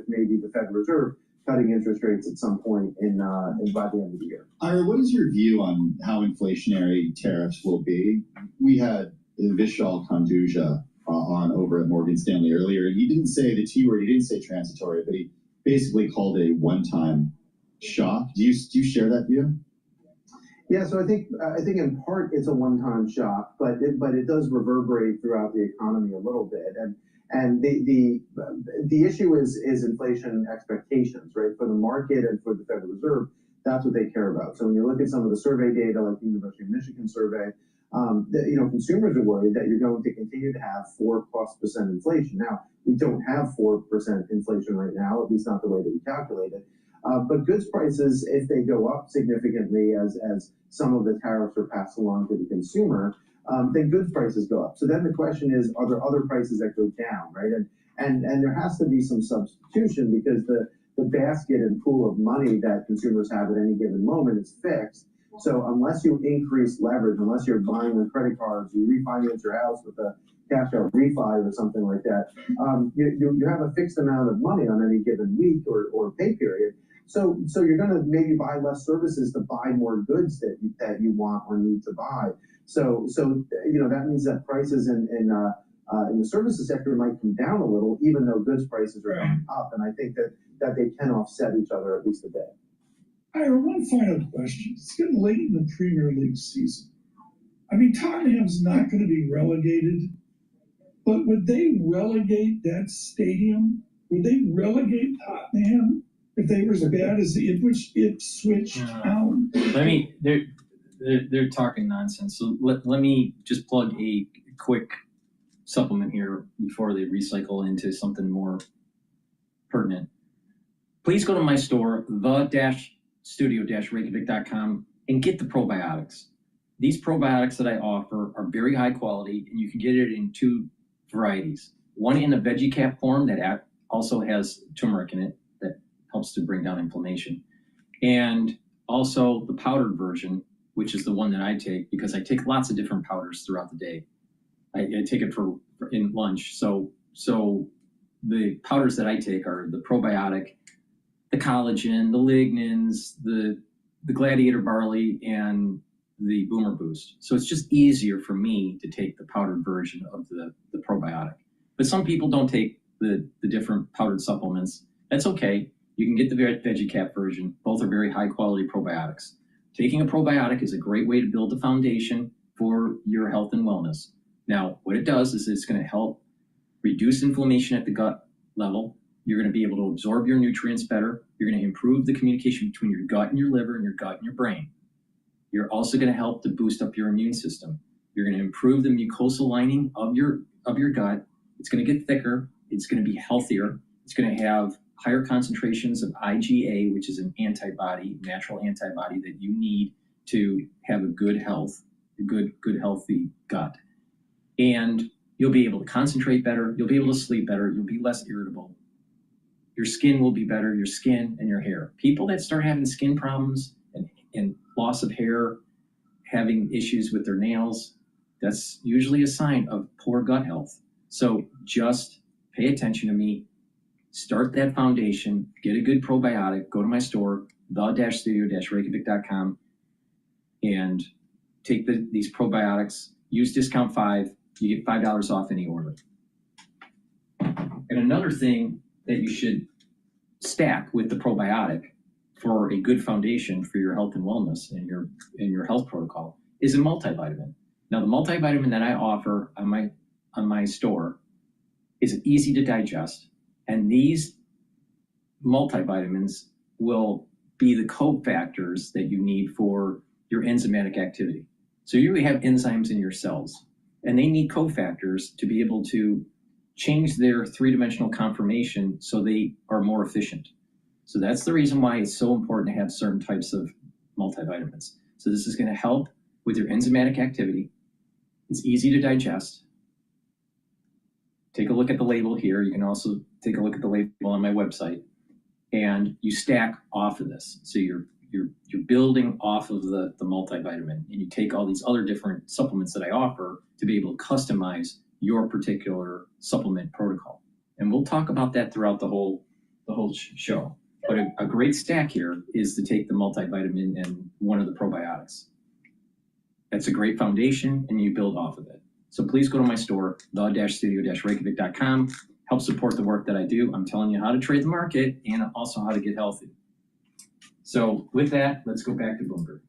[SPEAKER 12] maybe the Federal Reserve cutting interest rates at some point by the end of the year.
[SPEAKER 3] Ira, what is your view on how inflationary tariffs will be? We had Vishal Kanduja on over at Morgan Stanley earlier, and he didn't say the T word, he didn't say transitory, but he basically called a one-time shock. Do you share that view?
[SPEAKER 12] Yeah, so I think in part it's a one-time shock, but it does reverberate throughout the economy a little bit, and the issue is inflation expectations, right? For the market and for the Federal Reserve, that's what they care about. So when you look at some of the survey data, like the University of Michigan survey, consumers are worried that you're going to continue to have 4+% inflation. Now, we don't have 4% inflation right now, at least not the way that we calculate it. But goods prices, if they go up significantly as some of the tariffs are passed along to the consumer, then goods prices go up. So then the question is, are there other prices that go down, right? And there has to be some substitution because the basket and pool of money that consumers have at any given moment is fixed. So unless you increase leverage, unless you're buying with credit cards, you refinance your house with a cash out refi or something like that, you have a fixed amount of money on any given week or pay period. So you're going to maybe buy less services to buy more goods that you want or need to buy. So that means that prices in the services sector might come down a little, even though goods prices are going up. And I think that they can offset each other at least a bit.
[SPEAKER 1] Ira, one final question. It's getting late in the Premier League season. I mean, Tottenham's not going to be relegated, but would they relegate that stadium? Would they relegate Tottenham if they were as bad as the Ipswich Town?
[SPEAKER 4] They're talking nonsense. So let me just plug a quick supplement here before they recycle into something more pertinent. Please go to my store, the-studio-reykjavik.com, and get the probiotics. These probiotics that I offer are very high quality, and you can get it in 2 varieties. One in a veggie cap form that also has turmeric in it that helps to bring down inflammation. And also the powdered version, which is the one that I take because I take lots of different powders throughout the day. I take it for in lunch. So the powders that I take are the probiotic, the collagen, the lignans, the gladiator barley, and the boomer boost. So it's just easier for me to take the powdered version of the probiotic. But some people don't take the different powdered supplements. That's okay. You can get the veggie cap version. Both are very high quality probiotics. Taking a probiotic is a great way to build a foundation for your health and wellness. Now, what it does is it's going to help reduce inflammation at the gut level. You're going to be able to absorb your nutrients better. You're going to improve the communication between your gut and your liver and your gut and your brain. You're also going to help to boost up your immune system. You're going to improve the mucosal lining of your gut. It's going to get thicker. It's going to be healthier. It's going to have higher concentrations of IgA, which is an antibody, natural antibody that you need to have a good health, a good healthy gut. And you'll be able to concentrate better. You'll be able to sleep better. You'll be less irritable. Your skin will be better, your skin and your hair. People that start having skin problems and loss of hair, having issues with their nails, that's usually a sign of poor gut health. So just pay attention to me, start that foundation, get a good probiotic, go to my store, the-studio-reykjavik.com, and take these probiotics, use discount 5, you get $5 off any order. And another thing that you should stack with the probiotic for a good foundation for your health and wellness and your health protocol is a multivitamin. Now, the multivitamin that I offer on my store is easy to digest, and these multivitamins will be the cofactors that you need for your enzymatic activity. So you have enzymes in your cells, and they need cofactors to be able to change their 3-dimensional conformation so they are more efficient. So that's the reason why it's so important to have certain types of multivitamins. So this is going to help with your enzymatic activity. It's easy to digest. Take a look at the label here. You can also take a look at the label on my website. And you stack off of this. So you're you're building off of the multivitamin, and you take all these other different supplements that I offer to be able to customize your particular supplement protocol. And we'll talk about that throughout the whole show. But a great stack here is to take the multivitamin and one of the probiotics. That's a great foundation, and you build off of it. So please go to my store, the-studio-reykjavik.com. Help support the work that I do. I'm telling you how to trade the market and also how to get healthy. So with that, let's go back to Bloomberg.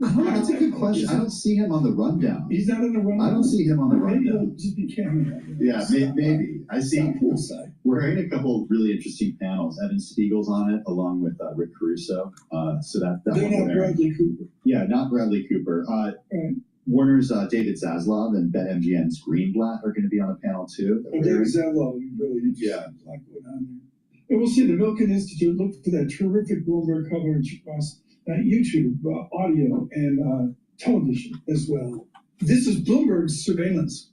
[SPEAKER 3] That's a good question. I don't see him on the rundown.
[SPEAKER 1] He's not on the rundown.
[SPEAKER 3] I don't see him on the
[SPEAKER 1] Maybe he'll
[SPEAKER 3] rundown.
[SPEAKER 1] just be camera.
[SPEAKER 3] Yeah, maybe. I see. We're in a couple of really interesting panels. Evan Spiegel's on it, along with Rick Caruso. So that
[SPEAKER 1] They're
[SPEAKER 3] one
[SPEAKER 1] not
[SPEAKER 3] there.
[SPEAKER 1] Bradley Cooper.
[SPEAKER 3] Yeah, not Bradley Cooper.
[SPEAKER 1] Right.
[SPEAKER 3] Warner's David Zaslav and BetMGM's Greenblatt are going to be on the panel too.
[SPEAKER 1] Oh, David Zaslav, really interesting.
[SPEAKER 3] Yeah.
[SPEAKER 1] Like going on there. And we'll see the Milken Institute. Look for that terrific Bloomberg coverage across YouTube, audio, and television as well. This is Bloomberg's surveillance.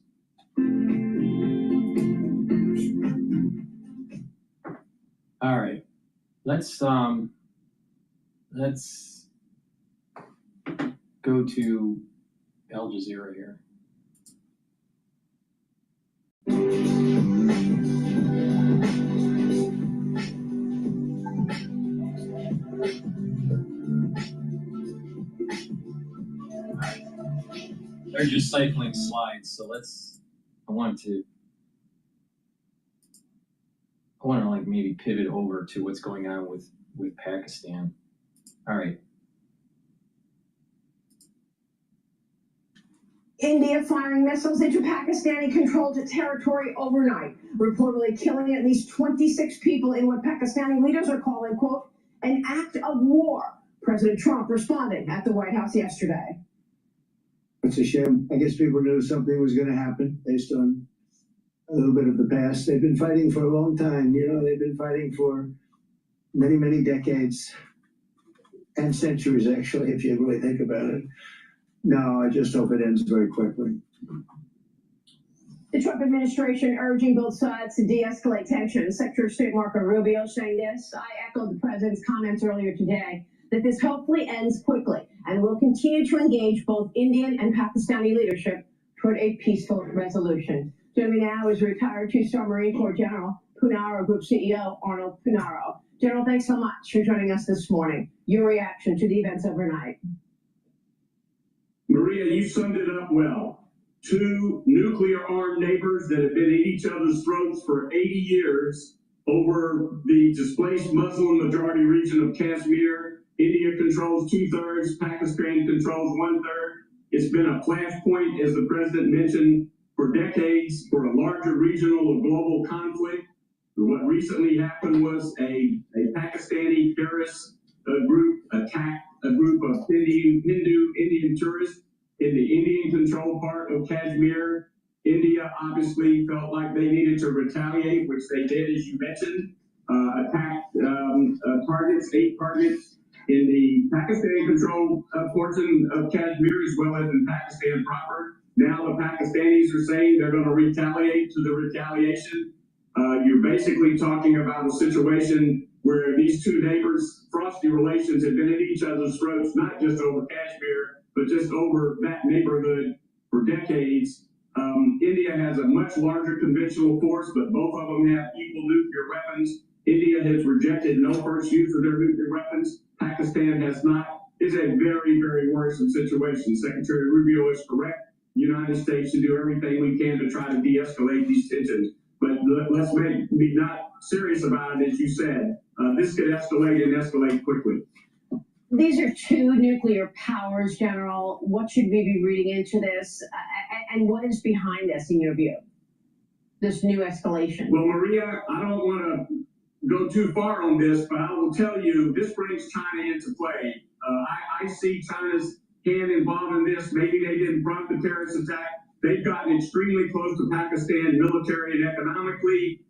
[SPEAKER 4] All right, let's go to Al Jazeera here. They're just cycling slides, so I want to like maybe pivot over to what's going on with Pakistan. All right.
[SPEAKER 11] India firing missiles into Pakistani-controlled territory overnight, reportedly killing at least 26 people in what Pakistani leaders are calling, quote, an act of war. President Trump responding at the White House yesterday.
[SPEAKER 13] It's a shame. I guess people knew something was going to happen based on a little bit of the past. They've been fighting for a long time. They've been fighting for many, many decades and centuries, actually, if you really think about it. No, I just hope it ends very quickly.
[SPEAKER 11] The Trump administration urging both sides to de-escalate tensions. Secretary of State Marco Rubio saying this. I echoed the president's comments earlier today that this hopefully ends quickly and will continue to engage both Indian and Pakistani leadership toward a peaceful resolution. Joining me now is retired two-star Marine Corps General Punaro Group CEO Arnold Punaro. General, thanks so much for joining us this morning. Your reaction to the events overnight.
[SPEAKER 8] Maria, you summed it up well. Two nuclear-armed neighbors that have been at each other's throats for 80 years over the displaced Muslim majority region of Kashmir. India controls 2/3, Pakistan controls 1/3. It's been a flashpoint, as the president mentioned, for decades for a larger regional or global conflict. What recently happened was a Pakistani terrorist group attacked a group of Indian tourists in the Indian-controlled part of Kashmir. India obviously felt like they needed to retaliate, which they did, as you mentioned, attacked targets, 8 targets in the Pakistan-controlled portion of Kashmir, as well as in Pakistan proper. Now the Pakistanis are saying they're going to retaliate to the retaliation. You're basically talking about a situation where these two neighbors' frosty relations have been at each other's throats, not just over Kashmir, but just over that neighborhood for decades. India has a much larger conventional force, but both of them have equal nuclear weapons. India has rejected no first use of their nuclear weapons. Pakistan has not. It's a very, very worrisome situation. Secretary Rubio is correct. The United States should do everything we can to try to de-escalate these tensions. But let's be not serious about it, as you said. This could escalate and escalate quickly.
[SPEAKER 11] These are two nuclear powers, General. What should we be reading into this? And what is behind this, in your view? This new escalation?
[SPEAKER 8] Well, Maria, I don't want to go too far on this, but I will tell you, this brings China into play. I see China's hand involved in this. Maybe they didn't prompt the terrorist attack. They've gotten extremely close to Pakistan military and economically.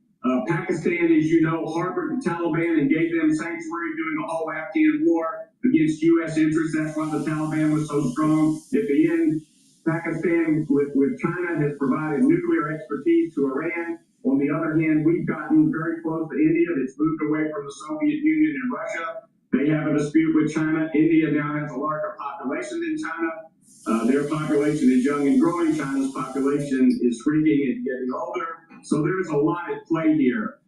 [SPEAKER 8] Pakistan, as you know, harbored the Taliban and gave them sanctuary during the whole Afghan war against U.S. interests. That's why the Taliban was so strong. At the end, Pakistan, with China, has provided nuclear expertise to Iran. On the other hand, we've gotten very close to India that's moved away from the Soviet Union and Russia. They have a dispute with China. India now has a larger population than China. Their population is young and growing. China's population is shrinking and getting older. So there's a lot at play here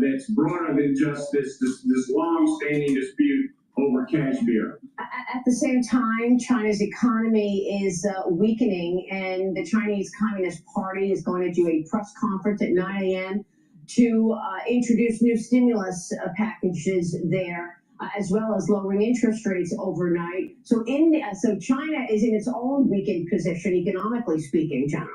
[SPEAKER 8] that's broader than just this long-standing dispute over Kashmir.
[SPEAKER 9] At the same time, China's economy is weakening, and the Chinese Communist Party is going to do a press conference at 9 a.m. to introduce new stimulus packages there, as well as lowering interest rates overnight. So China is in its own weakened position, economically speaking, General.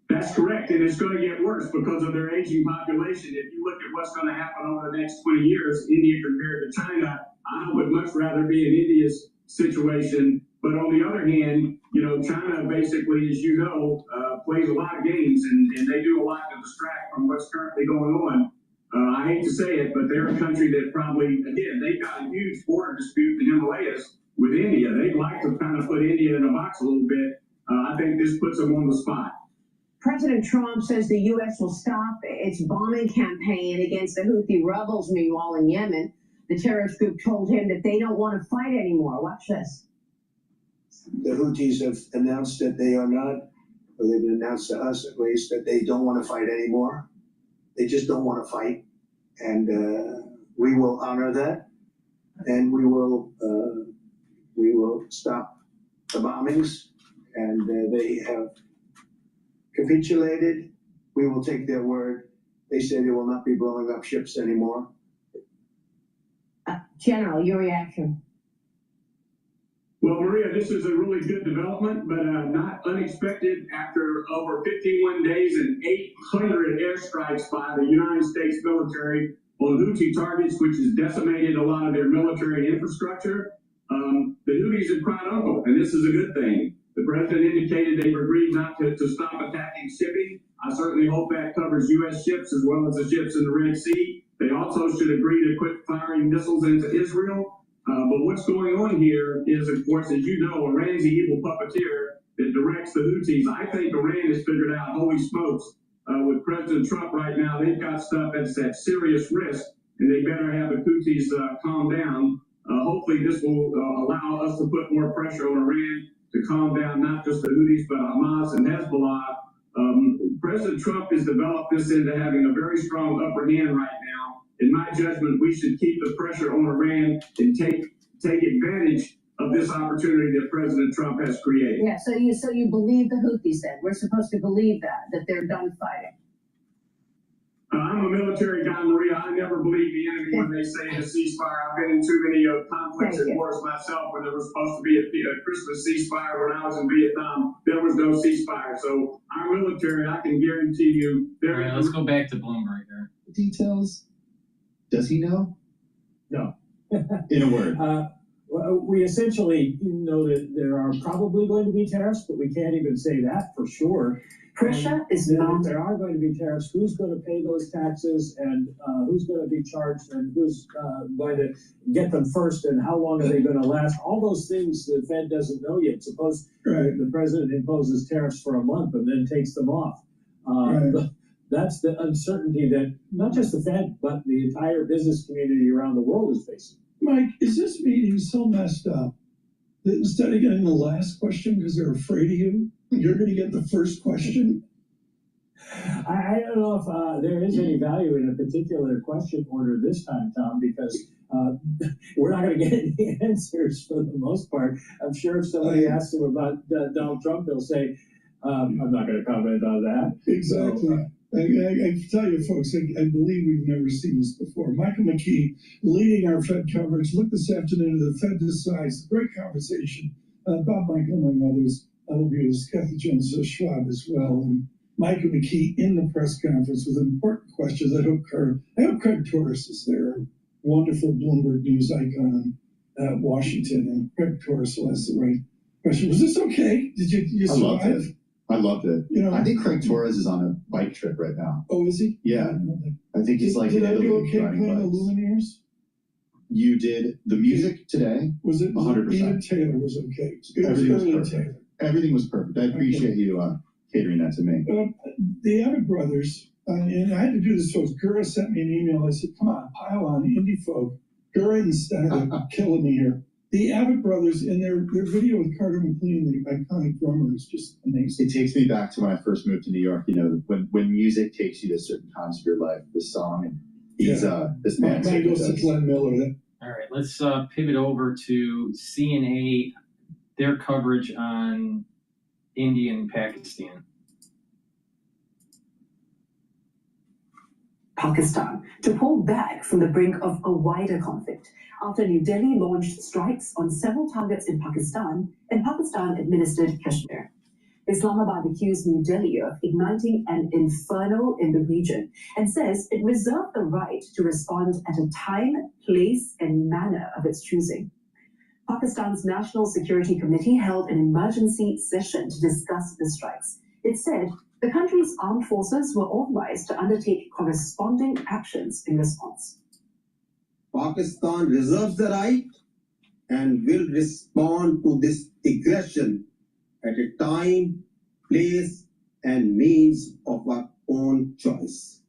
[SPEAKER 8] That's correct, and it's going to get worse because of their aging population. If you look at what's going to happen over the next 20 years, India compared to China, I would much rather be in India's situation. But on the other hand, China basically, as you know, plays a lot of games, and they do a lot to distract from what's currently going on. I hate to say it, but they're a country that probably, again, they've got a huge border dispute in the Himalayas with India. They'd like to kind of put India in a box a little bit. I think this puts them on the spot.
[SPEAKER 9] President Trump says the U.S. will stop its bombing campaign against the Houthi rebels, meanwhile, in Yemen. The terrorist group told him that they don't want to fight anymore. Watch this.
[SPEAKER 13] The Houthis have announced that they are not, or they've announced to us at least, that they don't want to fight anymore. They just don't want to fight. And we will honor that. And we will stop the bombings. And they have capitulated. We will take their word. They say they will not be blowing up ships anymore.
[SPEAKER 9] General, your reaction?
[SPEAKER 8] Well, Maria, this is a really good development, but not unexpected after over 51 days and 800 airstrikes by the United States military on Houthi targets, which has decimated a lot of their military infrastructure. The Houthis have cried uncle, and this is a good thing. The president indicated they've agreed not to stop attacking shipping. I certainly hope that covers U.S. ships as well as the ships in the Red Sea. They also should agree to quit firing missiles into Israel. But what's going on here is, of course, as you know, Iran's the evil puppeteer that directs the Houthis. I think Iran has figured out, holy smokes, with President Trump right now, they've got stuff that's at serious risk, and they better have the Houthis calm down. Hopefully this will allow us to put more pressure on Iran to calm down not just the Houthis, but Hamas and Hezbollah. President Trump has developed this into having a very strong upper hand right now. In my judgment, we should keep the pressure on Iran and take advantage of this opportunity that President Trump has created.
[SPEAKER 9] Yeah, so you believe the Houthis then? We're supposed to believe that they're done fighting.
[SPEAKER 8] I'm a military guy, Maria. I never believe the enemy when they say a ceasefire. I've been in too many conflicts and wars myself when there was supposed to be a Christmas ceasefire when I was in Vietnam. There was no ceasefire. So our military, I can guarantee you.
[SPEAKER 4] All right, let's go back to Bloomberg here.
[SPEAKER 3] Details? Does he know?
[SPEAKER 14] No.
[SPEAKER 3] In a word.
[SPEAKER 14] Well, we essentially know that there are probably going to be tariffs, but we can't even say that for sure.
[SPEAKER 9] Pressure is
[SPEAKER 14] mounting. There are going to be tariffs. Who's going to pay those taxes, and who's going to be charged, and who's going to get them first, and how long are they going to last? All those things the Fed doesn't know yet. Suppose the president imposes tariffs for a month and then takes them off. That's the uncertainty that not just the Fed, but the entire business community around the world is facing.
[SPEAKER 1] Mike, is this meeting so messed up that instead of getting the last question because they're afraid of you, you're going to get the first question?
[SPEAKER 14] I don't know if there is any value in a particular question order this time, Tom, because we're not going to get any answers for the most part. I'm sure if somebody asks them about Donald Trump, they'll say, I'm not going to comment on that.
[SPEAKER 1] Exactly.
[SPEAKER 14] So,
[SPEAKER 1] I tell you, folks, I believe we've never seen this before. Michael McKee, leading our Fed coverage, look this afternoon at the Fed Decides. Great conversation. Bob Michael, among others, interviews Kathy Jones Schwab as well. And Michael McKee in the press conference with important questions. I hope Craig Torres is there, wonderful Bloomberg News icon in Washington. And Craig Torres will ask the right question. Was this okay? Did you survive?
[SPEAKER 3] I loved it. I think Craig Torres is on a bike trip right now.
[SPEAKER 1] Oh, is he?
[SPEAKER 3] Yeah. I think he's like
[SPEAKER 1] Did I do okay
[SPEAKER 3] riding
[SPEAKER 1] playing the
[SPEAKER 3] bikes.
[SPEAKER 1] Lumineers?
[SPEAKER 3] You did the music today.
[SPEAKER 1] Was it
[SPEAKER 3] 100%?
[SPEAKER 1] Edith Taylor was okay.
[SPEAKER 3] Everything was
[SPEAKER 1] Edith
[SPEAKER 3] perfect.
[SPEAKER 1] Taylor.
[SPEAKER 3] Everything was perfect. I appreciate you catering that to me.
[SPEAKER 1] The Abbott brothers And I had to do this, so Gura sent me an email. I said, come on, pile on, indie folk. Gura instead of killing me here. The Abbott brothers in their video with Carter McLean, the iconic drummer, is just amazing.
[SPEAKER 3] It takes me back to when I first moved to New York. You know, when music takes you to certain times of your life, this song and he's this man.
[SPEAKER 1] Mine goes to Glenn Miller.
[SPEAKER 4] All right, let's pivot over to CNA, their coverage on India and Pakistan.
[SPEAKER 15] Pakistan to pull back from the brink of a wider conflict after New Delhi launched strikes on several targets in Pakistan-administered Kashmir. Islamabad accused New Delhi of igniting an inferno in the region and says it reserved the right to respond at a time, place, and manner of its choosing. Pakistan's National Security Committee held an emergency session to discuss the strikes. It said the country's armed forces were authorized to undertake corresponding actions in response.
[SPEAKER 16] Pakistan reserves the right and will respond to this aggression at a time, place, and means of our own choice.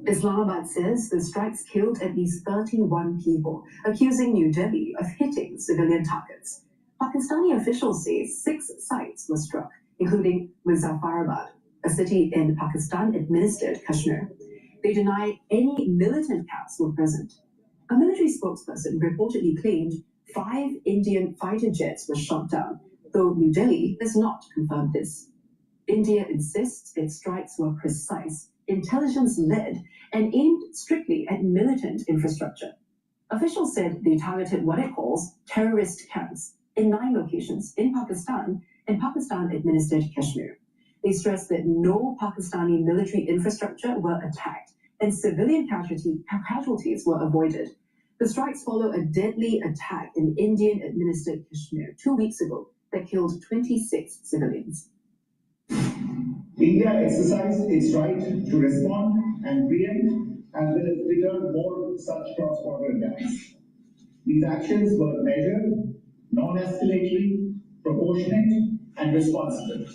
[SPEAKER 15] Islamabad says the strikes killed at least 31 people, accusing New Delhi of hitting civilian targets. Pakistani officials say 6 sites were struck, including Muzaffarabad, a city in Pakistan-administered Kashmir. They deny any militant camps were present. A military spokesperson reportedly claimed 5 Indian fighter jets were shot down, though New Delhi has not confirmed this. India insists its strikes were precise, intelligence-led, and aimed strictly at militant infrastructure. Officials said they targeted what it calls terrorist camps in 9 locations in Pakistan and Pakistan-administered Kashmir. They stressed that no Pakistani military infrastructure were attacked and civilian casualties were avoided. The strikes follow a deadly attack in Indian-administered Kashmir 2 weeks ago that killed 26 civilians.
[SPEAKER 6] India exercised its right to respond and preempt as well as deter more such cross-border attacks. These actions were measured, non-escalatory, proportionate, and responsible.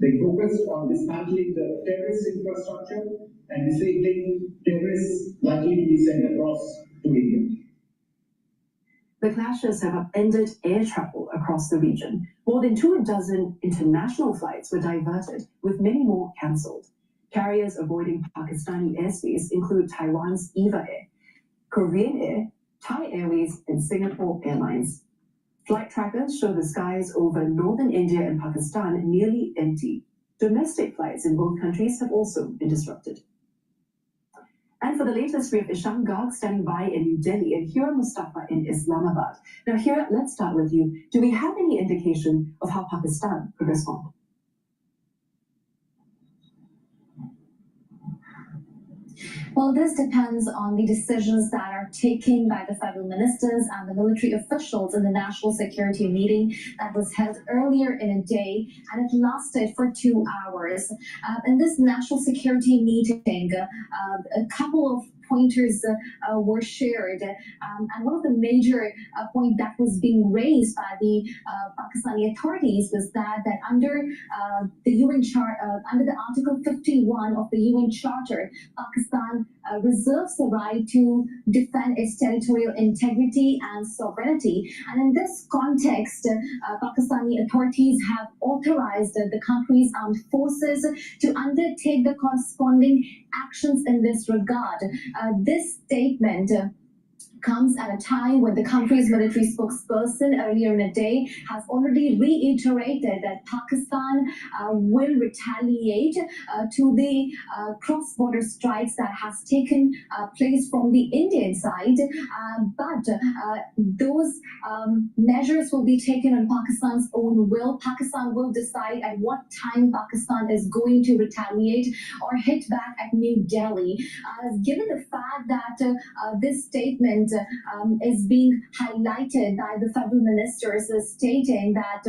[SPEAKER 6] They focused on dismantling the terrorist infrastructure and disabling terrorists likely to be sent across to India.
[SPEAKER 15] The clashes have upended air travel across the region. More than 24 international flights were diverted, with many more cancelled. Carriers avoiding Pakistani airspace include Taiwan's EVA Air, Korean Air, Thai Airways, and Singapore Airlines. Flight trackers show the skies over northern India and Pakistan nearly empty. Domestic flights in both countries have also been disrupted. And for the latest, we have Ishan Garg standing by in New Delhi and Hira Mustafa in Islamabad. Now, Hira, let's start with you. Do we have any indication of how Pakistan could respond?
[SPEAKER 17] Well, this depends on the decisions that are taken by the federal ministers and the military officials in the national security meeting that was held earlier in a day, and it lasted for 2 hours. In this national security meeting, a couple of pointers were shared, and one of the major point that was being raised by the Pakistani authorities was that under the UN under the Article 51 of the UN Charter, Pakistan reserves the right to defend its territorial integrity and sovereignty. And in this context, Pakistani authorities have authorized the country's armed forces to undertake the corresponding actions in this regard. This statement comes at a time when the country's military spokesperson earlier in the day has already reiterated that Pakistan will retaliate to the cross-border strikes that has taken place from the Indian side, but those measures will be taken on Pakistan's own will. Pakistan will decide at what time Pakistan is going to retaliate or hit back at New Delhi. Given the fact that this statement is being highlighted by the federal ministers, stating that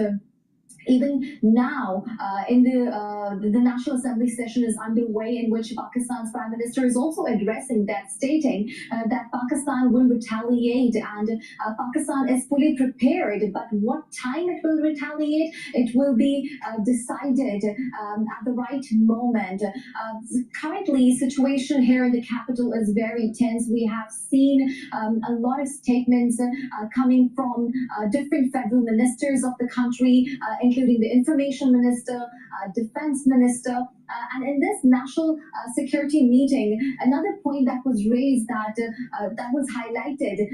[SPEAKER 17] Even now, in the National Assembly session is underway, in which Pakistan's Prime Minister is also addressing that, stating that Pakistan will retaliate, and Pakistan is fully prepared. But what time it will retaliate, it will be decided at the right moment. Currently, situation here in the capital is very tense. We have seen a lot of statements coming from different federal ministers of the country, including the information minister, defense minister, and in this national security meeting, another point that was raised, that was highlighted,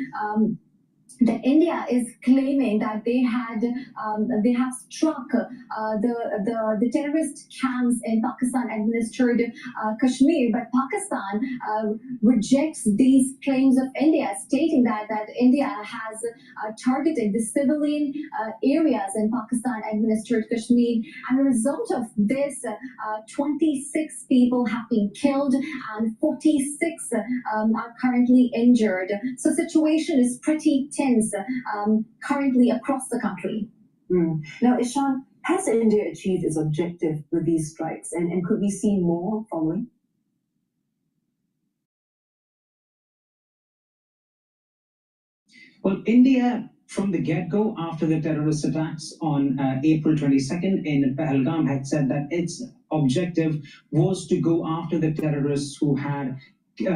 [SPEAKER 17] that India is claiming that they have struck the terrorist camps in Pakistan administered Kashmir, but Pakistan rejects these claims of India, stating that India has targeted the civilian areas in Pakistan administered Kashmir, and a result of this, 26 people have been killed and 46 are currently injured. So situation is pretty tense currently across the country.
[SPEAKER 15] Now, Ishan, has India achieved its objective with these strikes, and could we see more following?
[SPEAKER 18] Well, India, from the get-go, after the terrorist attacks on April 22nd in Pahalgam, had said that its objective was to go after the terrorists who had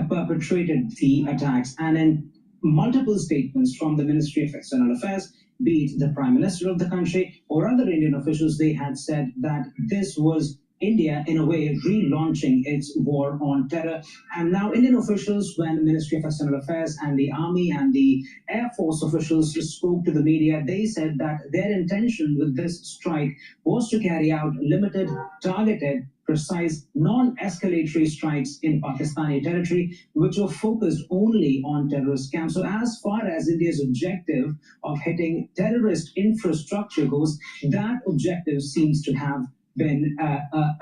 [SPEAKER 18] perpetrated the attacks. And in multiple statements from the Ministry of External Affairs, be it the Prime Minister of the country or other Indian officials, they had said that this was India, in a way, relaunching its war on terror. And now Indian officials, when the Ministry of External Affairs and the Army and the Air Force officials spoke to the media, they said that their intention with this strike was to carry out limited, targeted, precise, non-escalatory strikes in Pakistani territory, which were focused only on terrorist camps. So as far as India's objective of hitting terrorist infrastructure goes, that objective seems to have been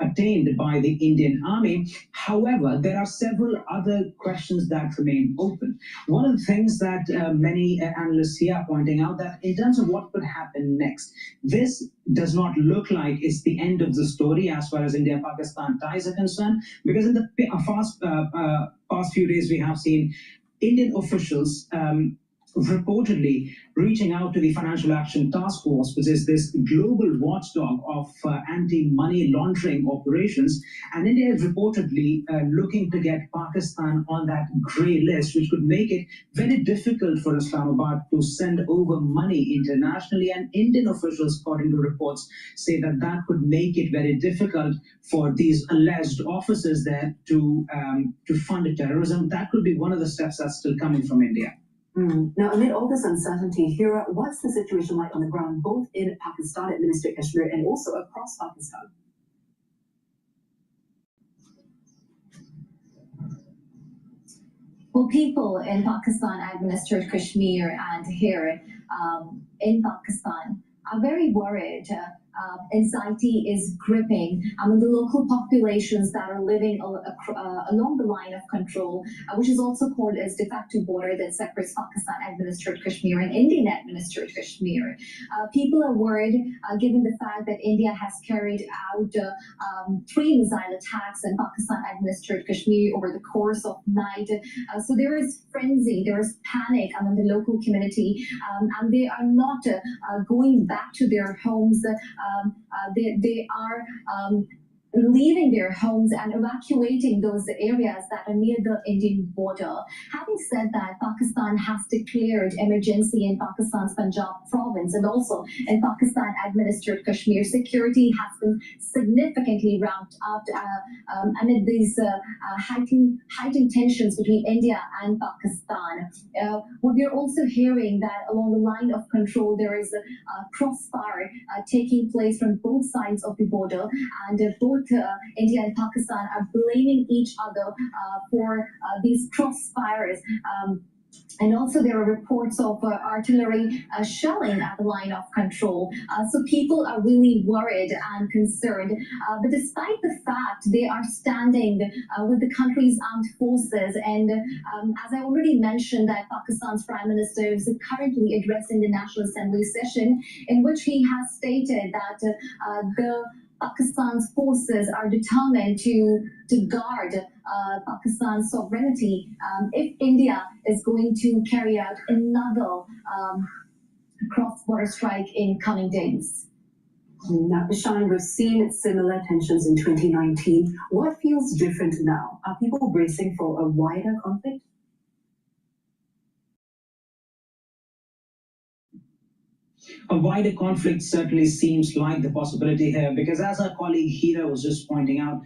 [SPEAKER 18] attained by the Indian Army. However, there are several other questions that remain open. One of the things that many analysts here are pointing out, that in terms of what could happen next, this does not look like it's the end of the story as far as India-Pakistan ties are concerned, because in the past few days we have seen Indian officials reportedly reaching out to the Financial Action Task Force, which is this global watchdog of anti-money laundering operations. And India is reportedly looking to get Pakistan on that grey list, which could make it very difficult for Islamabad to send over money internationally. And Indian officials, according to reports, say that that could make it very difficult for these alleged officers there to fund terrorism. That could be one of the steps that's still coming from India.
[SPEAKER 15] Now, amid all this uncertainty, Hira, what's the situation like on the ground, both in Pakistan administered Kashmir and also across Pakistan?
[SPEAKER 17] Well, people in Pakistan administered Kashmir and here in Pakistan are very worried. Anxiety is gripping the local populations that are living along the line of control, which is also called as de facto border that separates Pakistan-administered Kashmir and Indian-administered Kashmir. People are worried given the fact that India has carried out 3 missile attacks in Pakistan-administered Kashmir over the course of night. So there is frenzy, there is panic among the local community, and they are not going back to their homes. They are leaving their homes and evacuating those areas that are near the Indian border. Having said that, Pakistan has declared emergency in Pakistan's Punjab province and also in Pakistan-administered Kashmir. Security has been significantly ramped up amid these heightened tensions between India and Pakistan. We are also hearing that along the line of control, there is a crossfire taking place from both sides of the border, and both India and Pakistan are blaming each other for these crossfires. And also there are reports of artillery shelling at the line of control. So people are really worried and concerned. But despite the fact they are standing with the country's armed forces, and as I already mentioned, that Pakistan's Prime Minister is currently addressing the National Assembly session, in which he has stated that the Pakistan's forces are determined to guard Pakistan's sovereignty if India is going to carry out another cross-border strike in coming days.
[SPEAKER 15] Now, Ishan, we've seen similar tensions in 2019. What feels different now? Are people bracing for a wider conflict?
[SPEAKER 18] A wider conflict certainly seems like the possibility here, because as our colleague Hira was just pointing out,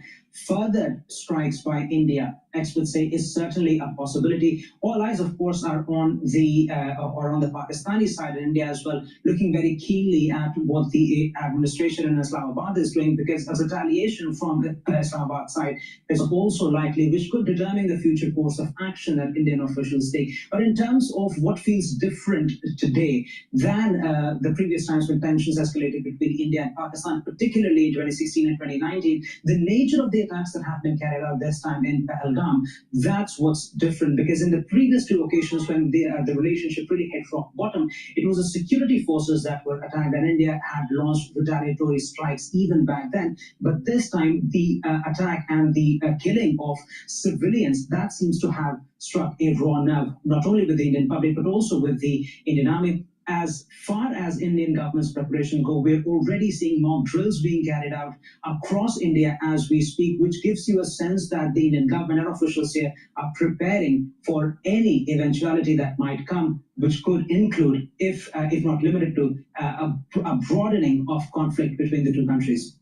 [SPEAKER 18] further strikes by India, experts say, is certainly a possibility. All eyes, of course, are on the Pakistani side in India as well, looking very keenly at what the administration in Islamabad is doing, because as retaliation from the Islamabad side is also likely, which could determine the future course of action that Indian officials take. But in terms of what feels different today than the previous times when tensions escalated between India and Pakistan, particularly in 2016 and 2019, the nature of the attacks that have been carried out this time in Pahalgam, that's what's different, because in the previous two occasions when the relationship really hit rock bottom, it was the security forces that were attacked, and India had launched retaliatory strikes even back then. But this time, the attack and the killing of civilians, that seems to have struck a raw nerve, not only with the Indian public, but also with the Indian Army. As far as Indian government's preparation go, we're already seeing mock drills being carried out across India as we speak, which gives you a sense that the Indian government and officials here are preparing for any eventuality that might come, which could include, if not limited to, a broadening of conflict between the two countries.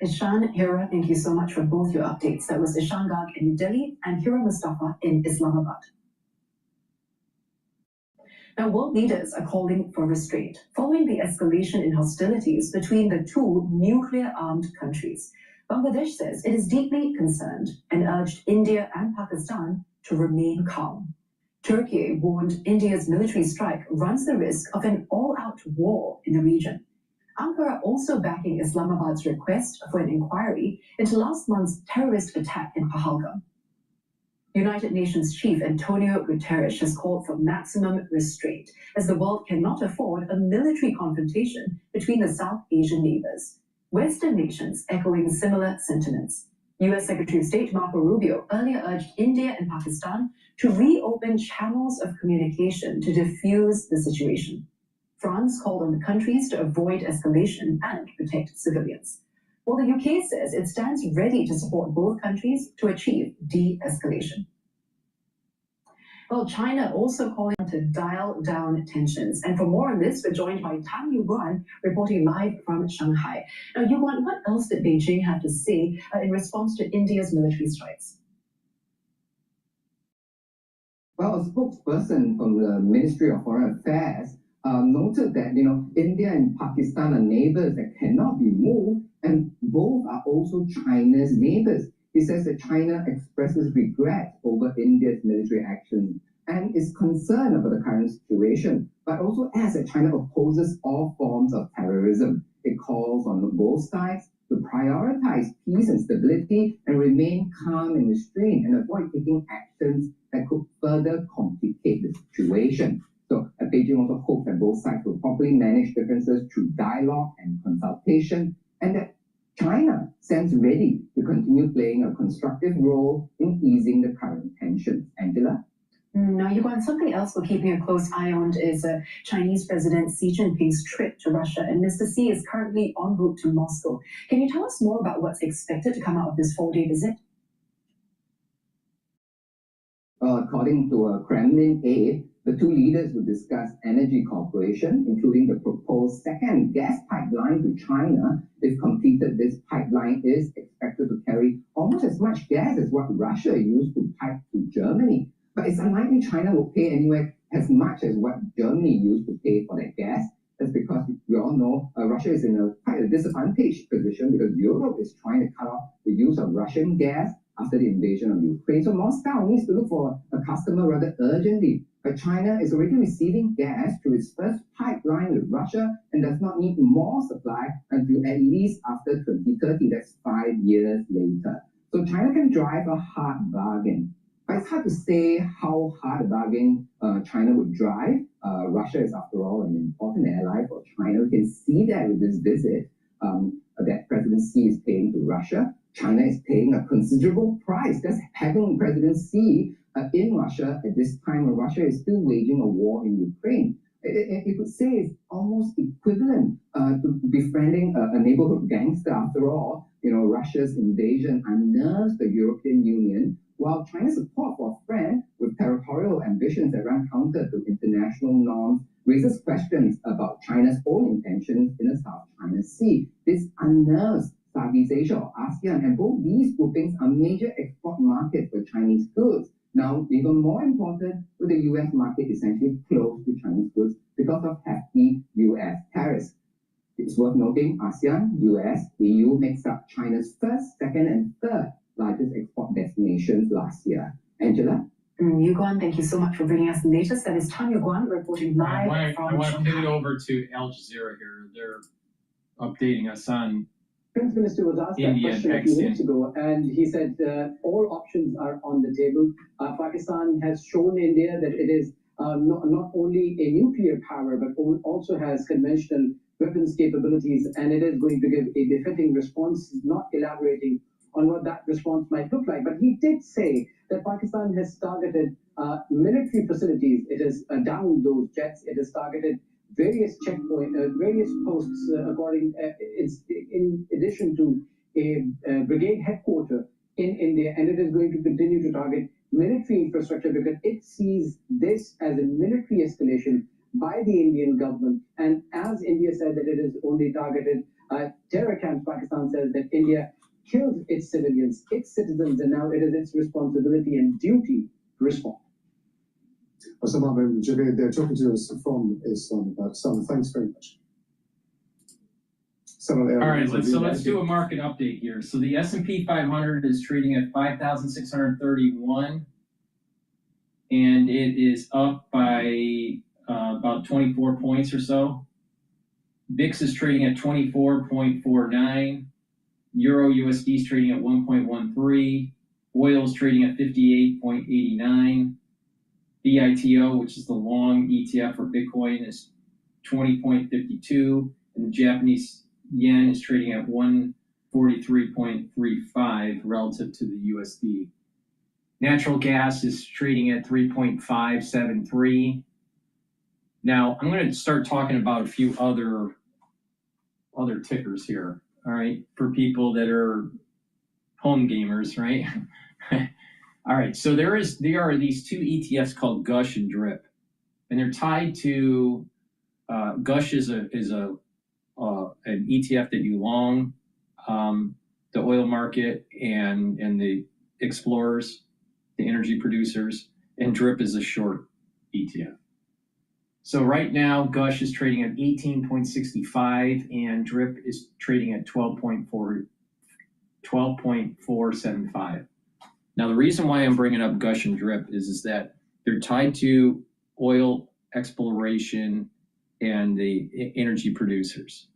[SPEAKER 15] Ishan, Hira, thank you so much for both your updates. That was Ishan Gag in New Delhi and Hira Mustafa in Islamabad. Now, world leaders are calling for restraint following the escalation in hostilities between the two nuclear-armed countries. Bangladesh says it is deeply concerned and urged India and Pakistan to remain calm. Turkey warned India's military strike runs the risk of an all-out war in the region. Ankara also backing Islamabad's request for an inquiry into last month's terrorist attack in Pahalgam. United Nations Chief Antonio Guterres has called for maximum restraint, as the world cannot afford a military confrontation between the South Asian neighbors. Western nations echoing similar sentiments. U.S. Secretary of State Marco Rubio earlier urged India and Pakistan to reopen channels of communication to defuse the situation. France called on the countries to avoid escalation and protect civilians. Well, the UK says it stands ready to support both countries to achieve de-escalation. Well, China also calling to dial down tensions. And for more on this, we're joined by Tang Yuguan, reporting live from Shanghai. Now, Yuguan, what else did Beijing have to say in response to India's military strikes?
[SPEAKER 19] Well, a spokesperson from the Ministry of Foreign Affairs noted that, India and Pakistan are neighbors that cannot be moved, and both are also China's neighbors. He says that China expresses regret over India's military actions and is concerned about the current situation, but also adds that China opposes all forms of terrorism. It calls on both sides to prioritize peace and stability and remain calm and restrained and avoid taking actions that could further complicate the situation. So Beijing also hopes that both sides will properly manage differences through dialogue and consultation, and that China stands ready to continue playing a constructive role in easing the current tensions. Angela?
[SPEAKER 15] Now, Yuguan, something else we're keeping a close eye on is Chinese President Xi Jinping's trip to Russia, and Mr. Xi is currently en route to Moscow. Can you tell us more about what's expected to come out of this 4-day visit?
[SPEAKER 19] Well, according to a Kremlin aide, the two leaders will discuss energy cooperation, including the proposed second gas pipeline to China. If completed, this pipeline is expected to carry almost as much gas as what Russia used to pipe to Germany. But it's unlikely China will pay anywhere as much as what Germany used to pay for that gas. That's because we all know Russia is in quite a disadvantaged position because Europe is trying to cut off the use of Russian gas after the invasion of Ukraine. So Moscow needs to look for a customer rather urgently. But China is already receiving gas through its first pipeline with Russia and does not need more supply until at least after 2030. That's 5 years later. So China can drive a hard bargain. But it's hard to say how hard a bargain China would drive. Russia is, after all, an important ally for China. We can see that with this visit that President Xi is paying to Russia. China is paying a considerable price. That's having President Xi in Russia at this time when Russia is still waging a war in Ukraine. You could say it's almost equivalent to befriending a neighborhood gangster. After all, Russia's invasion unnerves the European Union, while China's support for a friend with territorial ambitions that run counter to international norms raises questions about China's own intentions in the South China Sea. This unnerves Southeast Asia or ASEAN, and both these groupings are major export markets for Chinese goods. Now, even more important, with the US market essentially closed to Chinese goods because of hefty US tariffs. It's worth noting ASEAN, US, EU makes up China's first, second, and third largest export destinations last year. Angela?
[SPEAKER 15] Yuguan, thank you so much for bringing us the latest. That is Tom Yuguan reporting live from
[SPEAKER 4] I want to
[SPEAKER 15] Shanghai.
[SPEAKER 4] pivot over to Al Jazeera here. They're updating us on
[SPEAKER 20] Defense Minister was asked that
[SPEAKER 4] India
[SPEAKER 20] question a
[SPEAKER 4] and
[SPEAKER 20] few
[SPEAKER 4] Pakistan.
[SPEAKER 20] minutes ago, and he said all options are on the table. Pakistan has shown India that it is not only a nuclear power, but also has conventional weapons capabilities, and it is going to give a befitting response, not elaborating on what that response might look like. But he did say that Pakistan has targeted military facilities. It has downed those jets. It has targeted various checkpoints, various posts, in addition to a brigade headquarters in India, and it is going to continue to target military infrastructure because it sees this as a military escalation by the Indian government. And as India said that it is only targeted terror camps, Pakistan says that India killed its civilians, its citizens, and now it is its responsibility and duty to respond.
[SPEAKER 21] Javid, they're talking to us from Islamabad. Thanks very much.
[SPEAKER 4] All right, let's do a market update here. So the S&P 500 is trading at 5,631, and it is up by about 24 points or so. VIX is trading at 24.49. Euro USD is trading at 1.13. Oil is trading at 58.89. BITO, which is the long ETF for Bitcoin, is 20.52, and the Japanese yen is trading at 143.35 relative to the USD. Natural gas is trading at 3.573. Now, I'm going to start talking about a few other tickers here, all right, for people that are home gamers, right? All right, so there are these two ETFs called Gush and DRIP, and they're tied to Gush is an ETF that you long the oil market and the explorers, the energy producers, and DRIP is a short ETF. So right now, Gush is trading at 18.65, and DRIP is trading at 12.475. Now, the reason why I'm bringing up Gush and DRIP is that they're tied to oil exploration and the energy producers.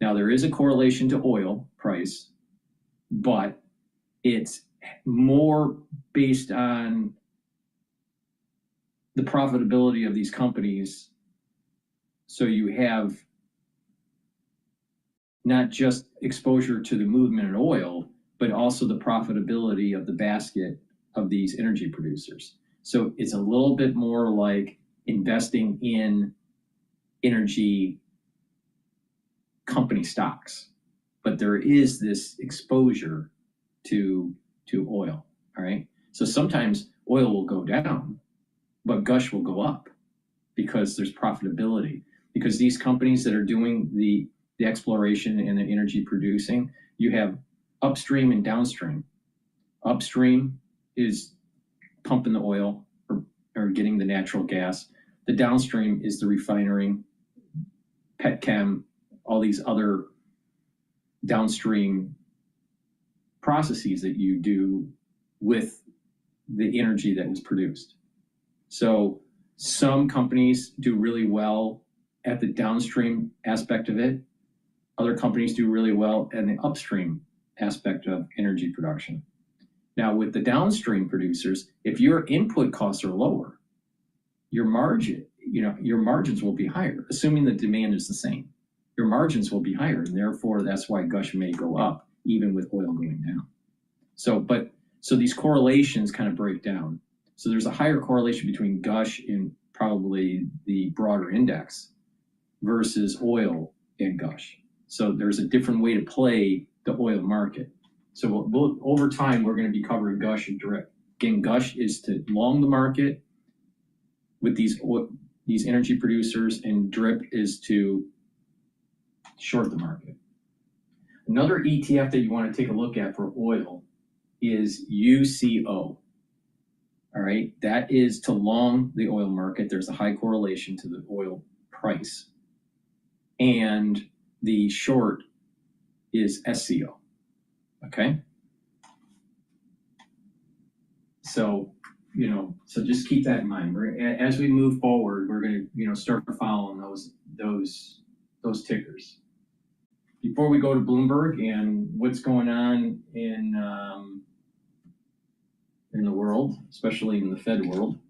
[SPEAKER 4] Now, there is a correlation to oil price, but it's more based on the profitability of these companies. So you have not just exposure to the movement in oil, but also the profitability of the basket of these energy producers. So it's a little bit more like investing in energy company stocks, but there is this exposure to oil, all right? So sometimes oil will go down, but Gush will go up because there's profitability. Because these companies that are doing the exploration and the energy producing, you have upstream and downstream. Upstream is pumping the oil or getting the natural gas. The downstream is the refinery, petchem, all these other downstream processes that you do with the energy that was produced. So some companies do really well at the downstream aspect of it. Other companies do really well in the upstream aspect of energy production. Now with the downstream producers, if your input costs are lower, your margins will be higher, assuming the demand is the same. Your margins will be higher, and therefore that's why gush may go up, even with oil going down. So these correlations kind of break down. So there's a higher correlation between gush and probably the broader index versus oil and gush. So there's a different way to play the oil market. So over time, we're going to be covering gush and drip. Again, gush is to long the market with these energy producers, and drip is to short the market. Another ETF that you want to take a look at for oil is UCO. All right, that is to long the oil market. There's a high correlation to the oil price. And the short is SCO. Okay. So, so just keep that in mind. As we move forward, we're going to, start following those tickers. Before we go to Bloomberg and what's going on in the world, especially in the Fed world,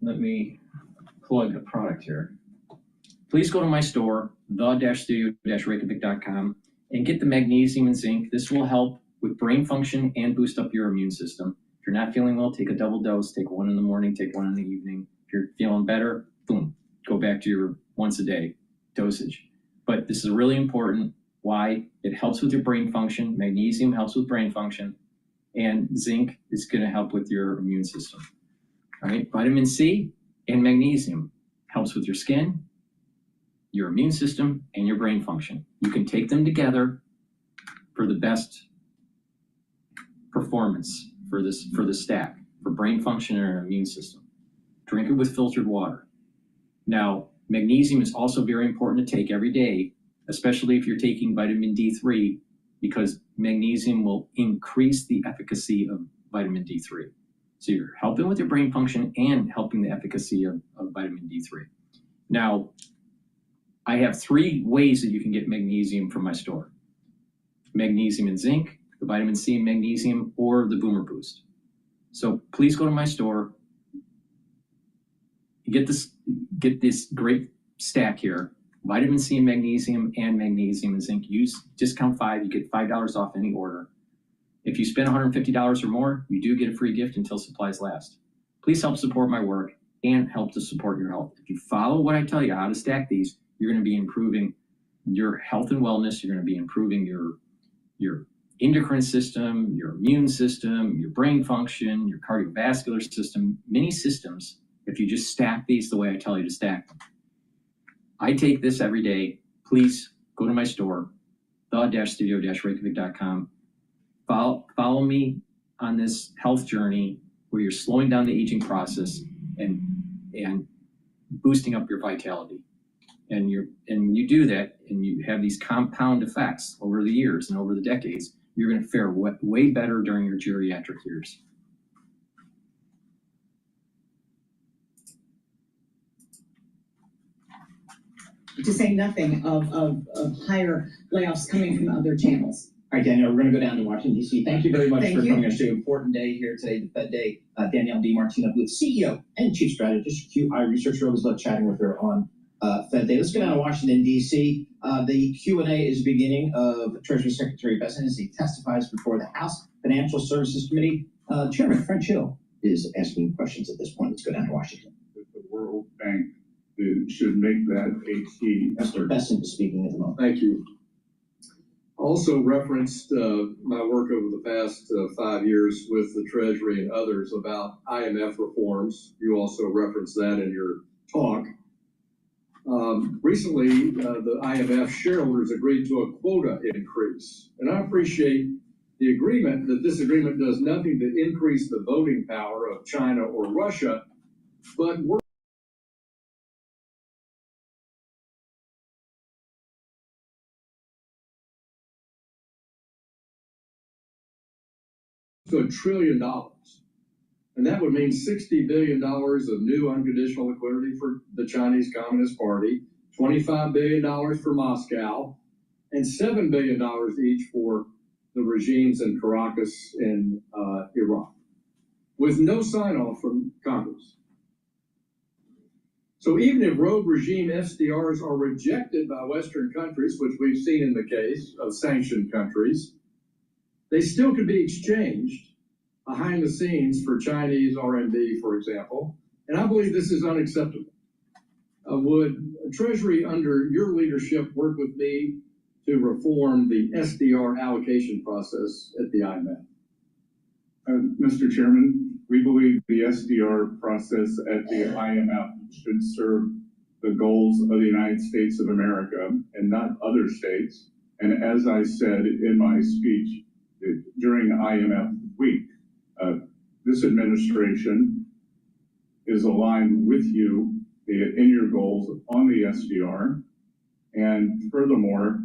[SPEAKER 4] let me plug a product here. Please go to my store, the-studio-reykjavik.com, and get the magnesium and zinc. This will help with brain function and boost up your immune system. If you're not feeling well, take a double dose. Take one in the morning, take one in the evening. If you're feeling better, boom, go back to your once a day dosage. But this is really important. Why? It helps with your brain function. Magnesium helps with brain function. And zinc is going to help with your immune system. All right, vitamin C and magnesium helps with your skin, your immune system, and your brain function. You can take them together for the best performance for the stack, for brain function and our immune system. Drink it with filtered water. Now, magnesium is also very important to take every day, especially if you're taking vitamin D3, because magnesium will increase the efficacy of vitamin D3. So you're helping with your brain function and helping the efficacy of vitamin D3. Now, I have 3 ways that you can get magnesium from my store. Magnesium and zinc, the vitamin C and magnesium, or the Boomer Boost. So please go to my store, get this great stack here, vitamin C and magnesium and zinc. Use discount 5, you get $5 off any order. If you spend $150 or more, you do get a free gift until supplies last. Please help support my work and help to support your health. If you follow what I tell you how to stack these, you're going to be improving your health and wellness. You're going to be improving your endocrine system, your immune system, your brain function, your cardiovascular system, many systems, if you just stack these the way I tell you to stack them. I take this every day. Please go to my store, the-studio-reykjavik.com. Follow me on this health journey where you're slowing down the aging process and boosting up your vitality. And when you do that and you have these compound effects over the years and over the decades, you're going to fare way better during your geriatric years.
[SPEAKER 9] To say nothing of higher layoffs coming from other channels.
[SPEAKER 2] All right, Danielle, we're going to go down to Washington, D.C. Thank you very much for
[SPEAKER 9] you.
[SPEAKER 2] coming on to an important day here today, the Fed Day. Danielle DiMartino, who is CEO and Chief Strategist, QI Research. We always love chatting with her on Fed Day. Let's go down to Washington, D.C. The Q&A is beginning of Treasury Secretary Bessent as he testifies before the House Financial Services Committee. Chairman French Hill is asking questions at this point. Let's go down to Washington.
[SPEAKER 22] The World Bank should make that a key.
[SPEAKER 2] Mr. Bessent is speaking at the moment.
[SPEAKER 22] Thank you. Also referenced my work over the past 5 years with the Treasury and others about IMF reforms. You also referenced that in your talk. Recently, the IMF shareholders agreed to a quota increase. And I appreciate the agreement that this agreement does nothing to increase the voting power of China or Russia, but we're to $1 trillion. And that would mean $60 billion of new unconditional liquidity for the Chinese Communist Party, $25 billion for Moscow, and $7 billion each for the regimes in Caracas and Iran, with no sign-off from Congress. So even if rogue regime SDRs are rejected by Western countries, which we've seen in the case of sanctioned countries, they still could be exchanged behind the scenes for Chinese RMB, for example, and I believe this is unacceptable. Would Treasury, under your leadership, work with me to reform the SDR allocation process at the IMF?
[SPEAKER 5] Mr. Chairman, we believe the SDR process at the IMF should serve the goals of the United States of America and not other states. And as I said in my speech during IMF week, this administration is aligned with you in your goals on the SDR. And furthermore,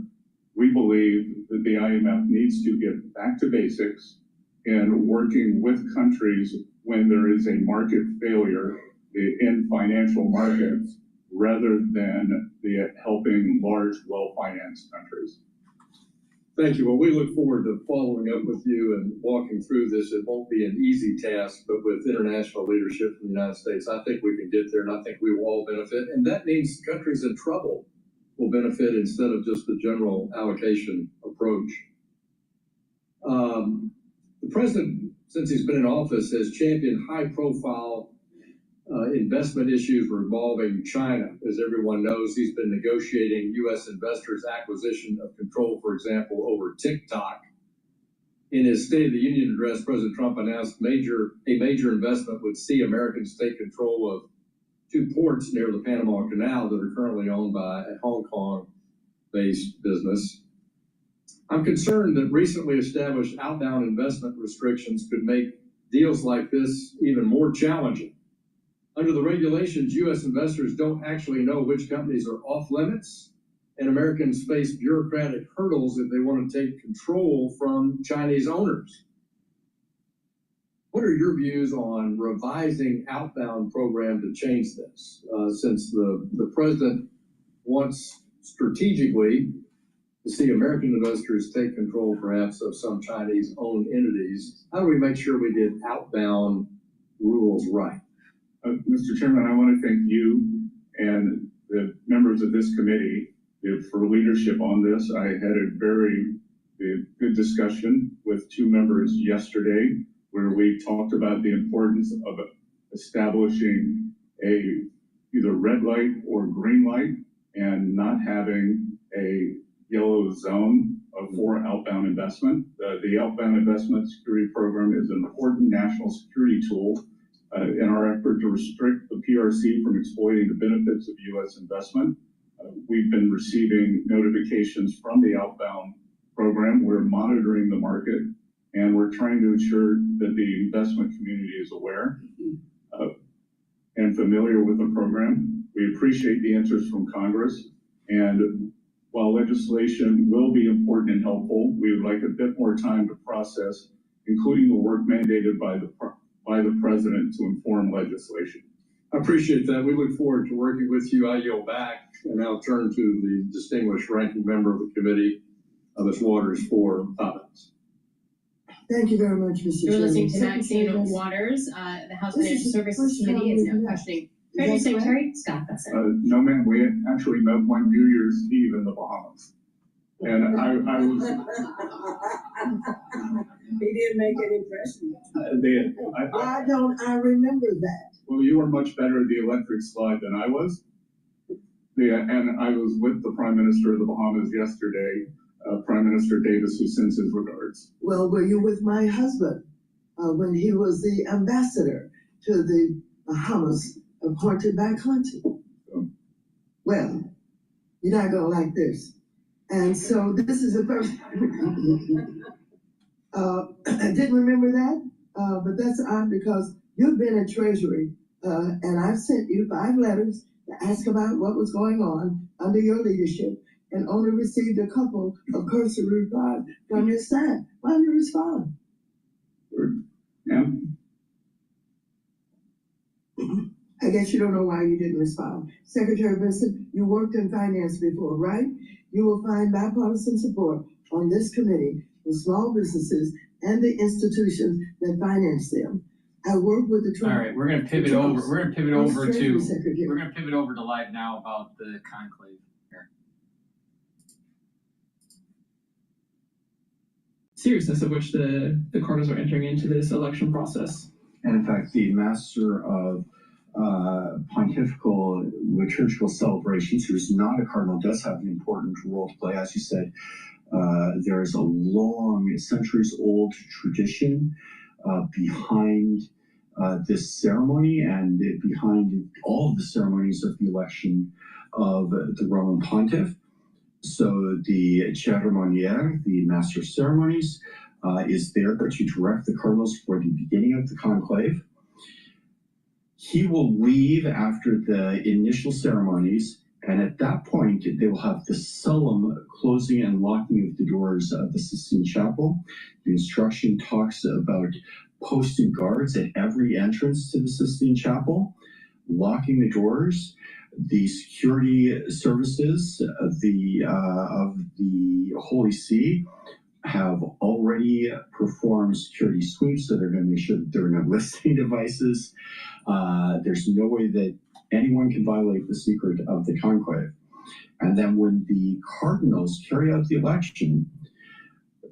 [SPEAKER 5] we believe that the IMF needs to get back to basics in working with countries when there is a market failure in financial markets rather than helping large, well-financed countries.
[SPEAKER 22] Thank you. Well, we look forward to following up with you and walking through this. It won't be an easy task, but with international leadership from the United States, I think we can get there, and I think we will all benefit. And that means countries in trouble will benefit instead of just the general allocation approach. The president, since he's been in office, has championed high-profile investment issues revolving China. As everyone knows, he's been negotiating U.S. investors' acquisition of control, for example, over TikTok. In his State of the Union address, President Trump announced a major investment would see Americans take control of 2 ports near the Panama Canal that are currently owned by a Hong Kong-based business. I'm concerned that recently established outbound investment restrictions could make deals like this even more challenging. Under the regulations, U.S. investors don't actually know which companies are off limits, and Americans face bureaucratic hurdles if they want to take control from Chinese owners. What are your views on revising outbound program to change this? Since the president wants strategically to see American investors take control perhaps of some Chinese-owned entities, how do we make sure we get outbound rules right?
[SPEAKER 5] Mr. Chairman, I want to thank you and the members of this committee for leadership on this. I had a very good discussion with 2 members yesterday where we talked about the importance of establishing either red light or green light and not having a yellow zone for outbound investment. The outbound investment security program is an important national security tool in our effort to restrict the PRC from exploiting the benefits of U.S. investment. We've been receiving notifications from the outbound program. We're monitoring the market, and we're trying to ensure that the investment community is aware and familiar with the program. We appreciate the interest from Congress, and while legislation will be important and helpful, we would like a bit more time to process, including the work mandated by the president to inform legislation.
[SPEAKER 22] I appreciate that. We look forward to working with you. I yield back, and I'll turn to the distinguished ranking member of the committee, Ms. Waters, for comments.
[SPEAKER 7] Thank you very much, Mr.
[SPEAKER 9] You're
[SPEAKER 7] Chairman.
[SPEAKER 9] listening to Maxine Waters. The House Financial Services Committee is now questioning Treasury Secretary Scott Bessent.
[SPEAKER 5] No, ma'am, we actually met one New Year's Eve in the Bahamas. And I was...
[SPEAKER 7] He didn't make an impression.
[SPEAKER 5] Why
[SPEAKER 7] don't I remember that?
[SPEAKER 5] Well, you were much better at the electric slide than I was. And I was with the Prime Minister of the Bahamas yesterday, Prime Minister Davis, who sends his regards.
[SPEAKER 7] Well, were you with my husband when he was the ambassador to the Bahamas, appointed by Clinton? Well, you're not going to like this. And so this is the first... I didn't remember that, but that's odd because you've been at Treasury, and I've sent you 5 letters to ask about what was going on under your leadership, and only received a couple of cursory replies from your staff. Why didn't you respond? I guess you don't know why you didn't respond. Secretary Vincent, you worked in finance before, right? You will find bipartisan support on this committee for small businesses and the institutions that finance them. I work with the.
[SPEAKER 4] All right, we're gonna pivot over. We're gonna pivot over to.
[SPEAKER 7] Secretary.
[SPEAKER 4] We're gonna pivot over to live now about the conclave here.
[SPEAKER 10] Seriousness of which the Cardinals are entering into this election process.
[SPEAKER 12] And in fact, the master of pontifical liturgical celebrations, who is not a cardinal, does have an important role to play. As you said, there is a long, centuries-old tradition behind this ceremony and behind all of the ceremonies of the election of the Roman pontiff. So the ceremoniere, the master of ceremonies, is there to direct the cardinals for the beginning of the conclave. He will leave after the initial ceremonies, and at that point, they will have the solemn closing and locking of the doors of the Sistine Chapel. The instruction talks about posting guards at every entrance to the Sistine Chapel, locking the doors. The security services of the Holy See have already performed security sweeps, so they're going to make sure that there are no listening devices. There's no way that anyone can violate the secret of the conclave. And then when the cardinals carry out the election,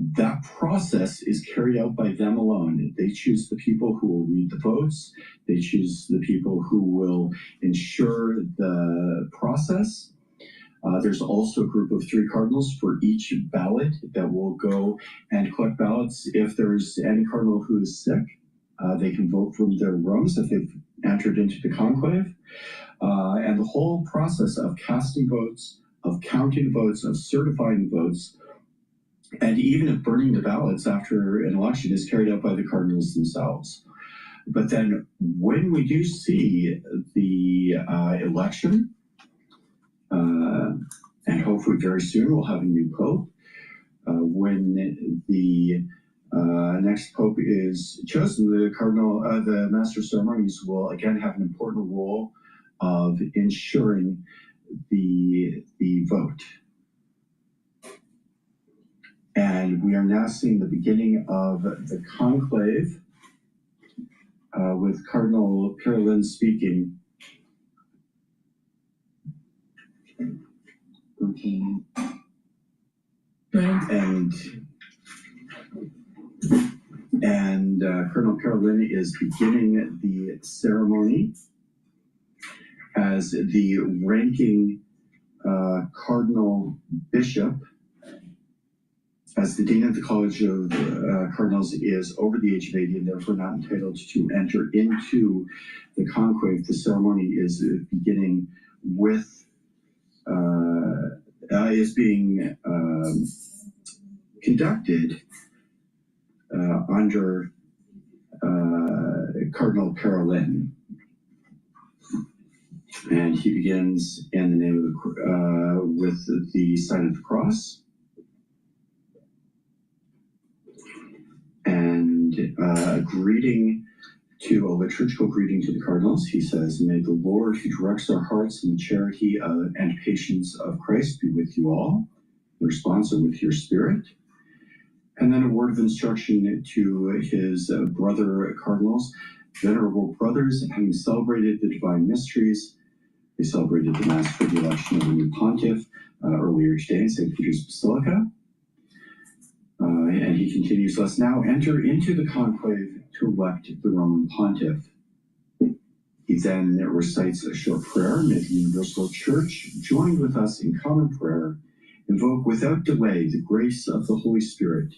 [SPEAKER 12] that process is carried out by them alone. They choose the people who will read the votes. They choose the people who will ensure the process. There's also a group of 3 cardinals for each ballot that will go and collect ballots. If there's any cardinal who is sick, they can vote from their rooms if they've entered into the conclave. And the whole process of casting votes, of counting votes, of certifying votes, and even of burning the ballots after an election is carried out by the cardinals themselves. But then when we do see the election, and hopefully very soon we'll have a new pope, when the next pope is chosen, the master of ceremonies will again have an important role of ensuring the vote. And we are now seeing the beginning of the conclave with Cardinal Perelin speaking. And Cardinal Perelin is beginning the ceremony as the ranking cardinal bishop. As the dean of the College of Cardinals is over the age of 80 and therefore not entitled to enter into the conclave, the ceremony is beginning with, is being conducted under Cardinal Perelin. And he begins in the name of with the sign of the cross. And a liturgical greeting to the cardinals. He says, "May the Lord who directs our hearts in the charity and patience of Christ be with you all." The response, "with your spirit." And then a word of instruction to his brother cardinals. "Venerable brothers, having celebrated the divine mysteries," they celebrated the Mass for the election of the new pontiff earlier today in St. Peter's Basilica. And he continues, "Let's now enter into the conclave to elect the Roman pontiff." He then recites a short prayer. "May the universal church, joined with us in common prayer, invoke without delay the grace of the Holy Spirit,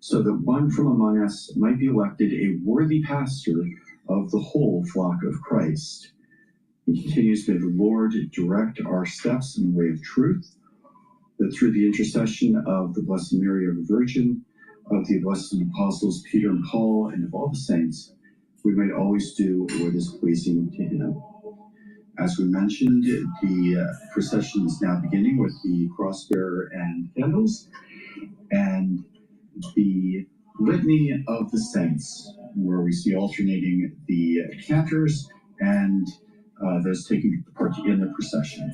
[SPEAKER 12] so that one from among us might be elected a worthy pastor of the whole flock of Christ." He continues, "May the Lord direct our steps in the way of truth, that through the intercession of the Blessed Mary, ever Virgin, of the blessed apostles Peter and Paul, and of all the saints, we might always do what is pleasing to him." As we mentioned, the procession is now beginning with the cross-bearer and candles, and the litany of the saints, where we see alternating the cantors and that's taking part in the procession.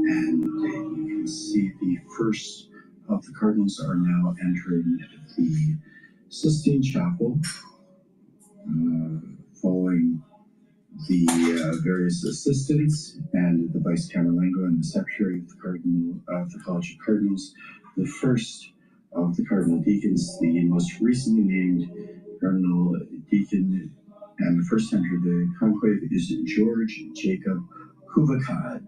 [SPEAKER 12] And you can see the first of the cardinals are now entering the Sistine Chapel, following the various assistants and the Vice Camerlengo and the Secretary of the Cardinal of the College of Cardinals. The first of the Cardinal Deacons, the most recently named Cardinal Deacon, and the first to enter the conclave is George Jacob Kuvakad.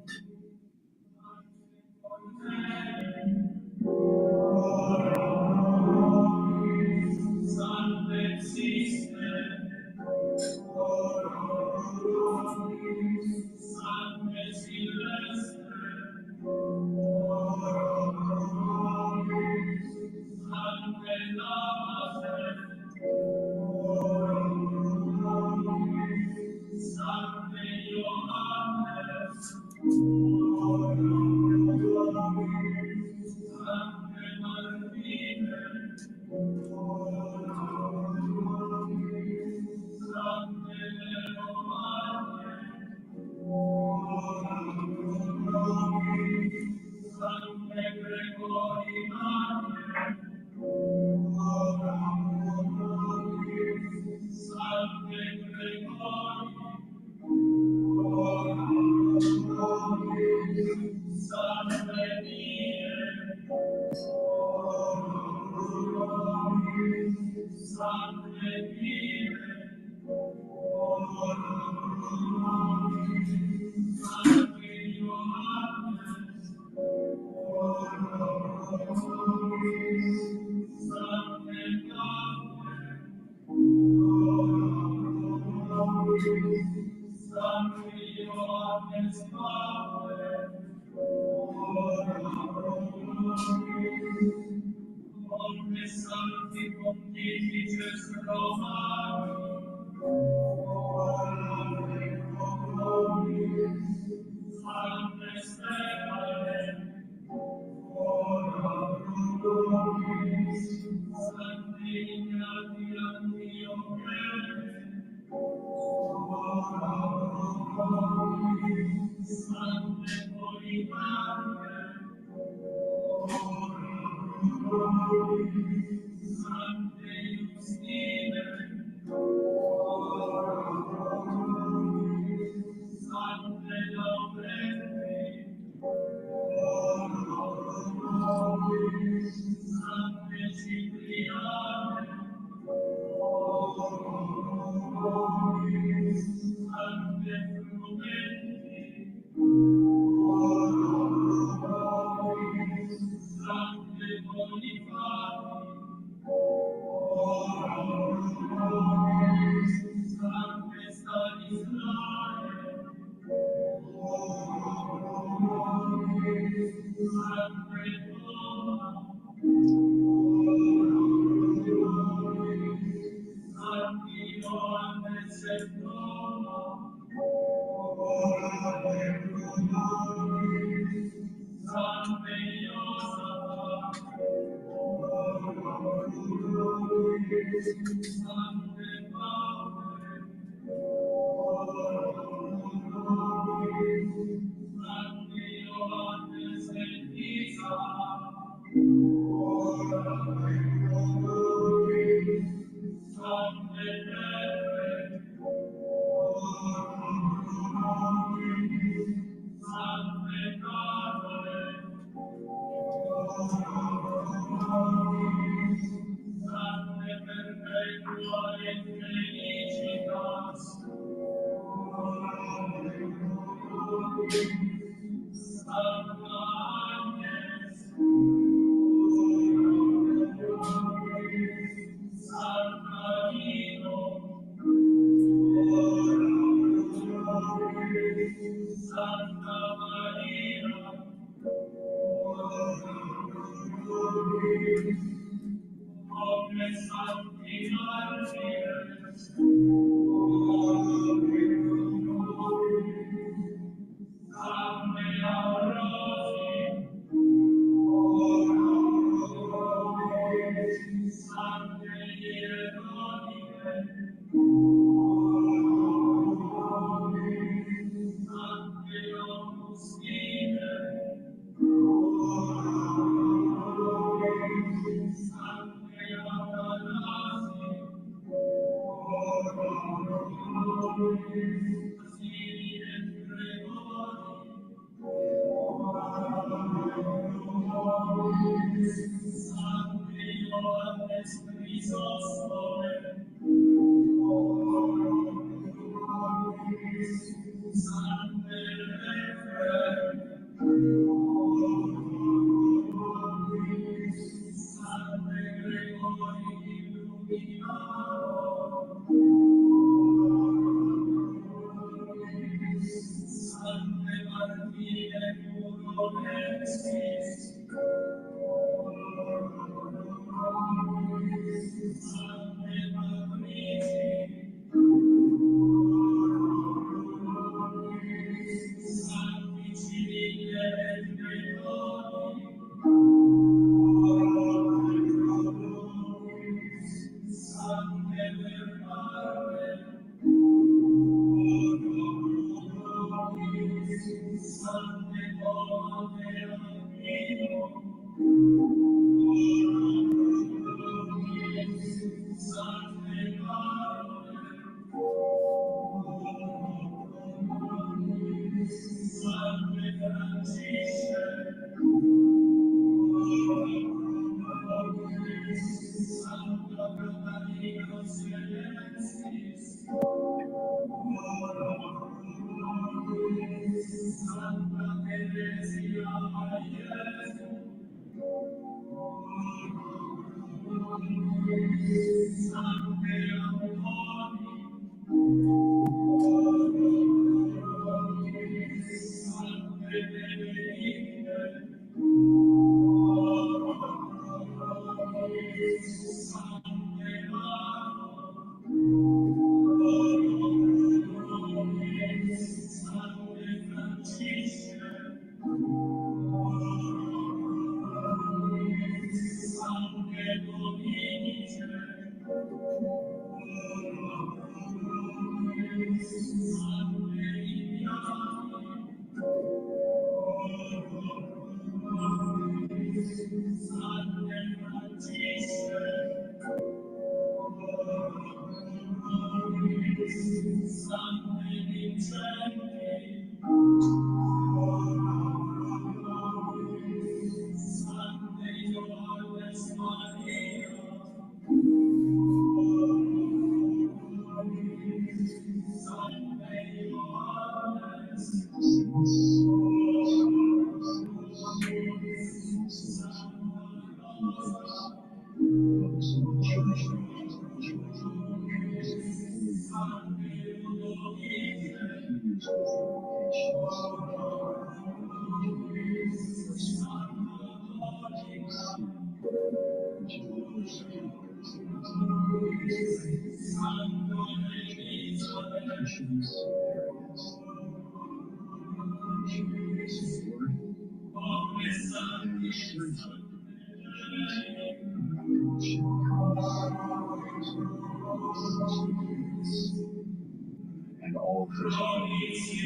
[SPEAKER 12] And all of those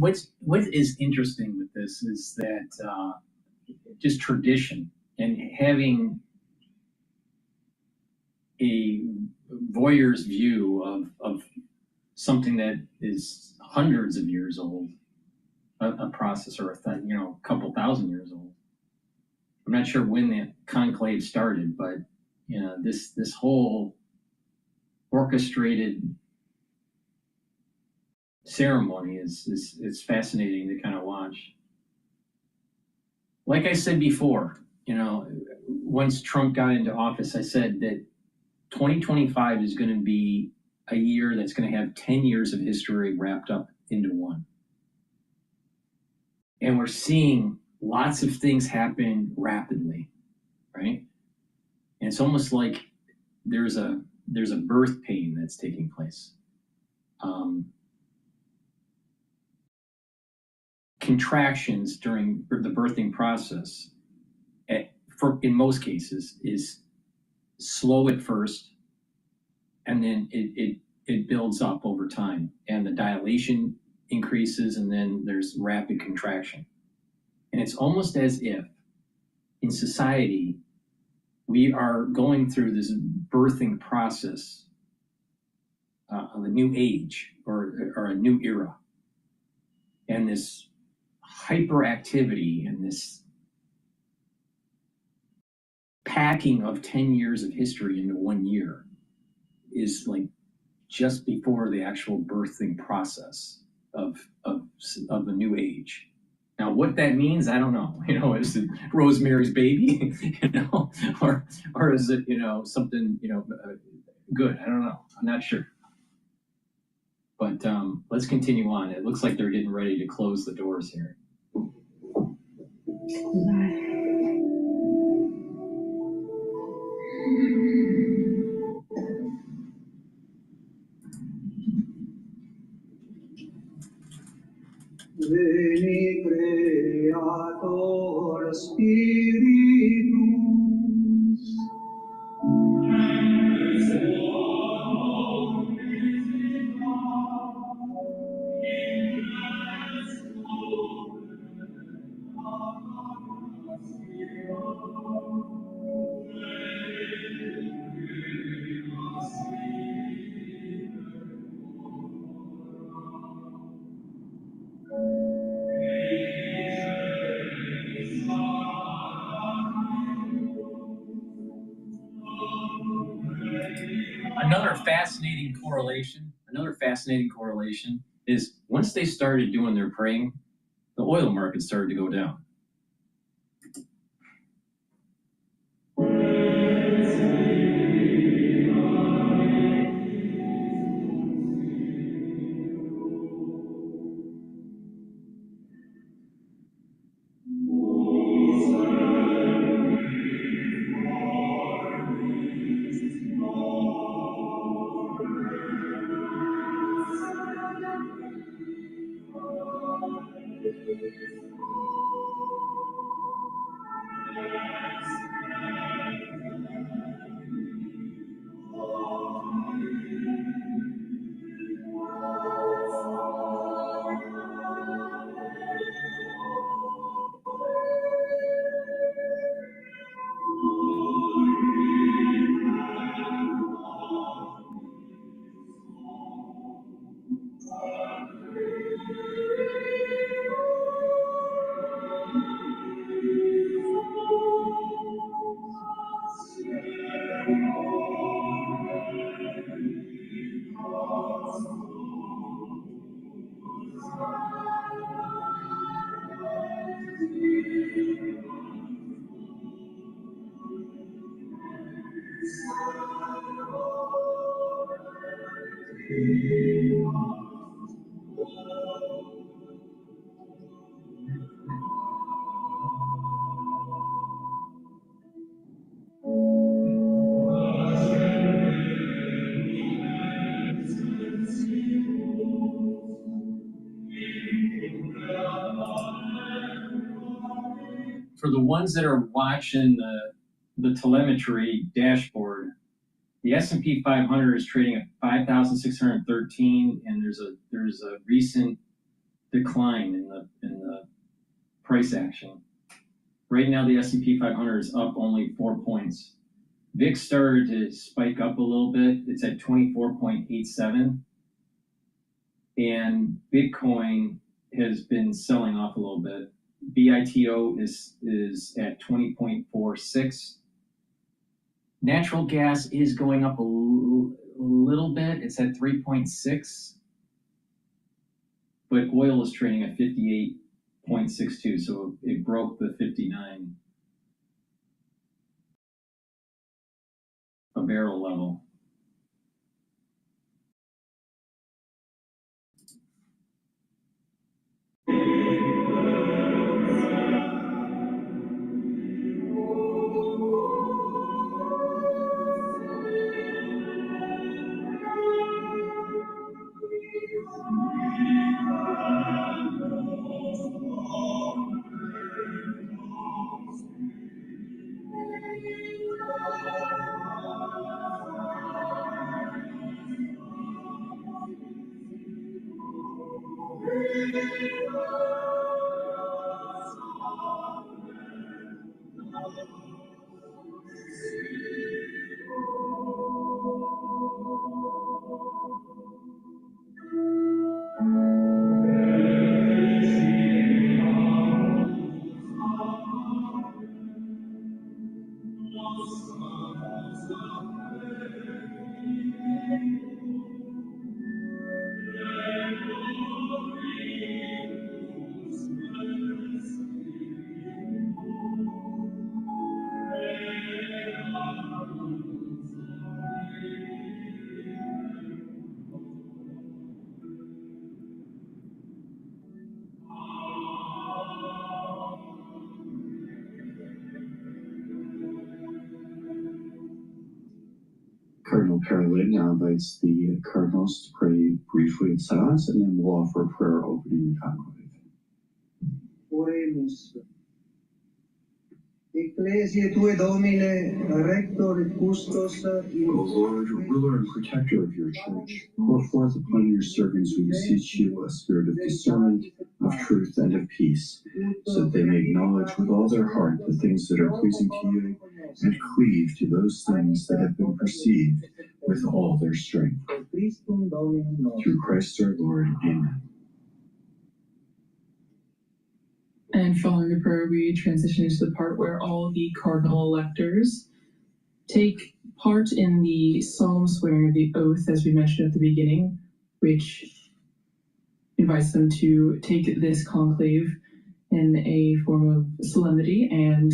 [SPEAKER 4] what is interesting with this is that just tradition and having a voyeur's view of something that is hundreds of years old, a process or a couple thousand years old. I'm not sure when the conclave started, but this whole orchestrated ceremony is fascinating to kind of watch. Like I said before, once Trump got into office, I said that 2025 is going to be a year that's going to have 10 years of history wrapped up into one. And we're seeing lots of things happen rapidly, right? And it's almost like there's a birth pain that's taking place. Contractions during the birthing process, in most cases, is slow at first, and then it builds up over time, and the dilation increases, and then there's rapid contraction. And it's almost as if in society we are going through this birthing process of a new age or a new era, and this hyperactivity and this packing of 10 years of history into 1 year is like just before the actual birthing process of a new age. Now, what that means, I don't know. Is it Rosemary's Baby, or is it, something, good? I don't know. I'm not sure. But let's continue on. It looks like they're getting ready to close the doors here.
[SPEAKER 6] Veni Creator Spiritus.
[SPEAKER 4] Another fascinating correlation is once they started doing their praying, the oil market started to go down. For the ones that are watching the telemetry dashboard, the S&P 500 is trading at 5,613, and there's a recent decline in the price action. Right now, the S&P 500 is up only 4 points. VIX started to spike up a little bit. It's at 24.87. And Bitcoin has been selling off a little bit. BITO is at 20.46. Natural gas is going up a little bit. It's at 3.6. But oil is trading at 58.62, so it broke the 59 a barrel level.
[SPEAKER 12] Cardinal Carolyn now invites the cardinals to pray briefly in silence, and then we'll offer a prayer opening the conclave.
[SPEAKER 6] Oremus. Ecclesiae tue Domine, rector et custos in...
[SPEAKER 12] O Lord, ruler and protector of your church, pour forth upon your servants, we beseech you, a spirit of discernment, of truth, and of peace, so that they may acknowledge with all their heart the things that are pleasing to you, and cleave to those things that have been perceived with all their strength. Through Christ our Lord. Amen.
[SPEAKER 10] And following the prayer, we transition into the part where all the cardinal electors take part in the solemn swearing of the oath, as we mentioned at the beginning, which invites them to take this conclave in a form of solemnity and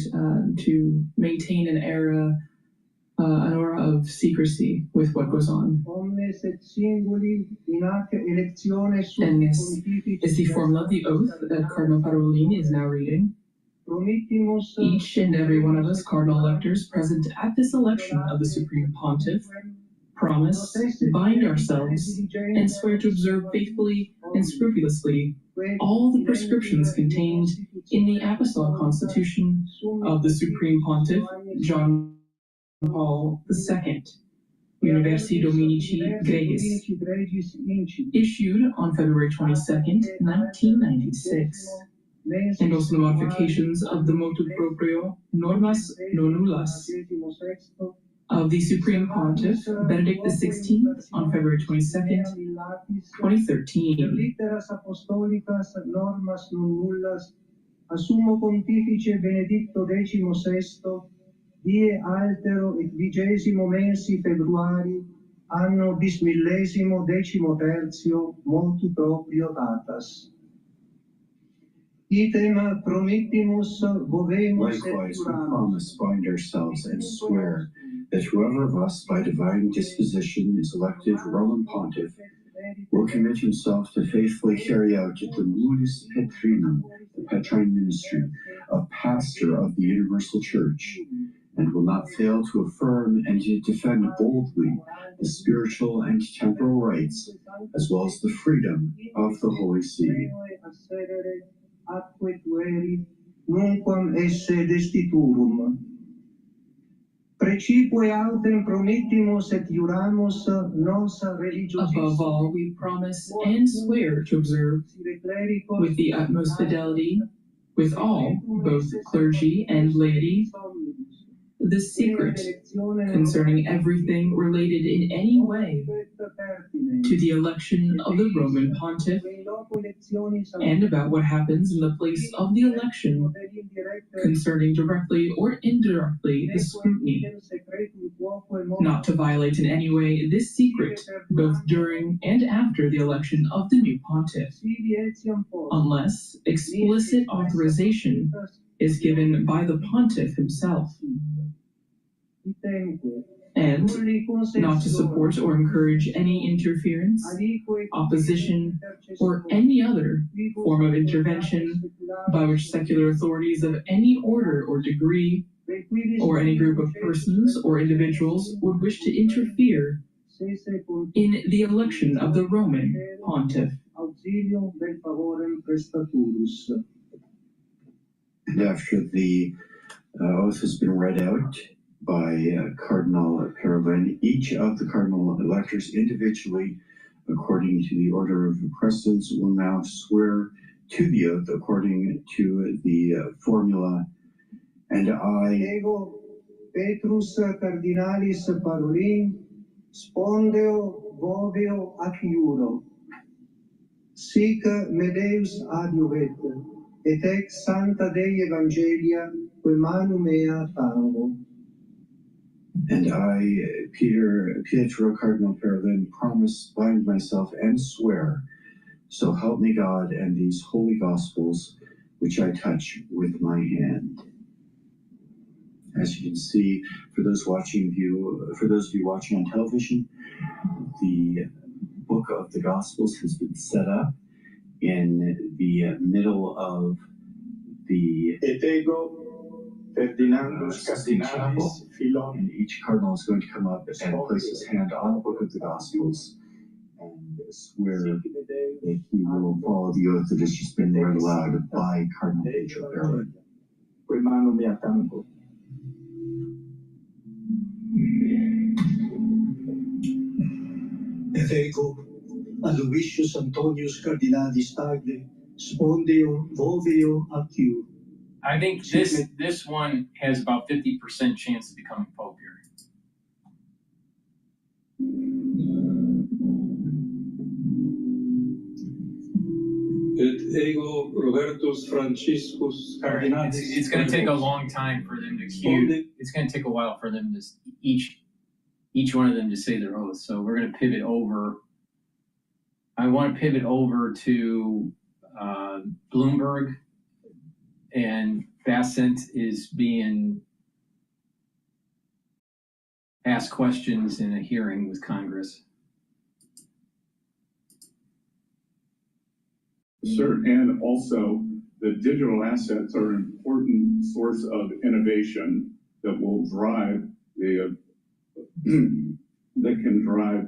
[SPEAKER 10] to maintain an aura of secrecy with what goes on. And this is the formula of the oath that Cardinal Parolin is now reading. Each and every one of us cardinal electors present at this election of the Supreme Pontiff promise, bind ourselves, and swear to observe faithfully and scrupulously all the prescriptions contained in the Apostolic Constitution of the Supreme Pontiff, John Paul II, Universi Dominici Gregis, issued on February 22nd, 1996, and also the modifications of the motu proprio Normas Nonnullas of the Supreme Pontiff, Benedict XVI, on February 22nd, 2013. Assumo Pontifice Benedicto XVI, die altero et 20 mensi februari, anno bismillesimo 13 motu proprio datas. Item promittimus vovemus.
[SPEAKER 12] Likewise, we promise, bind ourselves, and swear that whoever of us by divine disposition is elected Roman Pontiff will commit himself to faithfully carry out the Munus Petrinum, the Petrine ministry, of pastor of the Universal Church, and will not fail to affirm and to defend boldly the spiritual and temporal rights, as well as the freedom of the Holy See.
[SPEAKER 10] Above all, we promise and swear to observe with the utmost fidelity, with all, both clergy and laity, the secret concerning everything related in any way to the election of the Roman Pontiff, and about what happens in the place of the election concerning directly or indirectly the scrutiny, not to violate in any way this secret both during and after the election of the new pontiff, unless explicit authorization is given by the pontiff himself, and not to support or encourage any interference, opposition, or any other form of intervention by which secular authorities of any order or degree, or any group of persons or individuals would wish to interfere in the election of the Roman pontiff.
[SPEAKER 12] And after the oath has been read out by Cardinal Parolin, each of the cardinal electors individually, according to the order of precedence, will now swear to the oath according to the formula. And I,
[SPEAKER 6] Ego Petrus Cardinalis Parolin, spondeo voveo acciuro, sic medeus adiuvet, et ex Santa Dei Evangelia, que manu mea tango.
[SPEAKER 12] and I, Pietro Cardinal Parolin, promise, bind myself, and swear, so help me God and these holy gospels, which I touch with my hand. As you can see, for those of you watching on television, the book of the Gospels has been set up in the middle of the chapel, and each cardinal is going to come up and place his hand on the book of the Gospels and swear that he will follow the oath that has just been read aloud by Cardinal Pietro Parolin.
[SPEAKER 11] Et ego Aloysius Antonius Cardinalis Tagle, spondeo voveo acciur.
[SPEAKER 4] I think this one has about 50% chance of becoming Pope here.
[SPEAKER 11] Et ego Robertus Franciscus Cardinalis.
[SPEAKER 4] It's going to take a long time for them to queue. It's going to take a while for them to each one of them to say their oath. So we're going to pivot over. I want to pivot over to Bloomberg, and Bassett is being asked questions in a hearing with Congress.
[SPEAKER 5] Sir, and also the digital assets are an important source of innovation that will drive that can drive